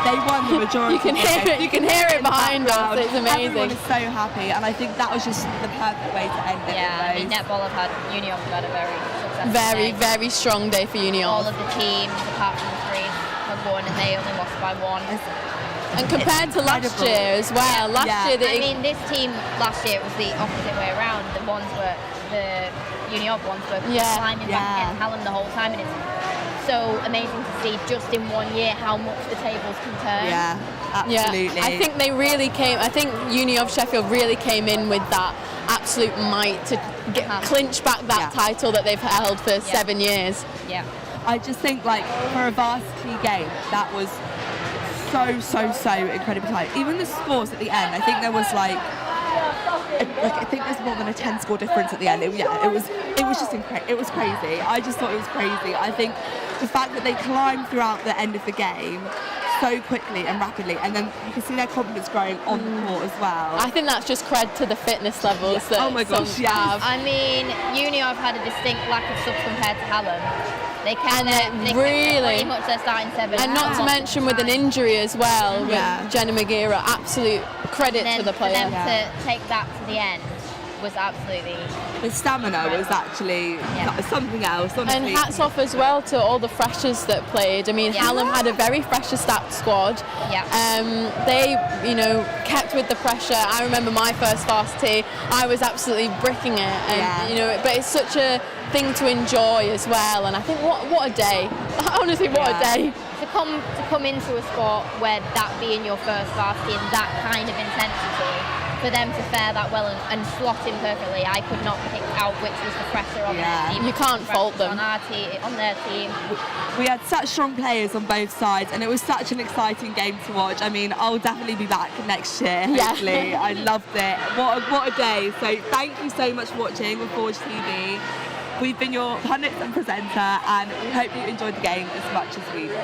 M: they won the majority.
H: You can hear it behind us. It's amazing.
M: Everyone is so happy, and I think that was just the perfect way to end it.
N: Yeah, I mean, netball Uni of had a very successful
H: very,
N: day.
H: very strong day for Uni
N: All
H: of.
N: of the teams, apart from the three, have won, and they only lost by 1.
H: And compared to last year as well,
N: I mean, this team last year was the opposite way around. The Uni of ones were climbing back against Hallam the whole time, and it's so amazing to see just in 1 year how much the tables can turn.
M: Yeah, absolutely.
H: I think they really I think Uni of Sheffield really came in with that absolute might to clinch back that title that they've held for 7 years.
N: Yeah.
M: I just think, like, for a varsity game, that was so incredibly tight. Even the scores at the end, I think there was I think there's more than a 10-score difference at the end. It was just incredible. It was crazy. I just thought it was crazy. I think the fact that they climbed throughout the end of the game so quickly and rapidly, and then you can see their confidence growing on the court as well.
H: I think that's just cred to the fitness levels that
M: oh my gosh,
H: have.
N: I mean, Uni have had a distinct lack of subs compared to Hallam. They kept pretty much their starting 7.
H: And not to mention with an injury as well, with Jenna McGeera, absolute credit to the player.
N: For them to take that to the end was absolutely...
M: The stamina was actually something else, honestly.
H: And hats off as well to all the freshers that played. I mean, Hallam had a very fresher stacked squad. They, kept with the pressure. I remember my first Varsity, I was absolutely bricking it. And, but it's such a thing to enjoy as well. And I think what a day. Honestly, what a day.
N: To come into a sport where that being your first Varsity and that kind of intensity, for them to fare that well and slot in perfectly, I could not pick out which was the pressure on their team.
H: You can't fault them.
N: On their team.
M: We had such strong players on both sides, and it was such an exciting game to watch. I mean, I'll definitely be back next year, hopefully. I loved it. What a day. So thank you so much for watching with Forge TV. We've been your pundits and presenter, and we hope you enjoyed the game as much as we did.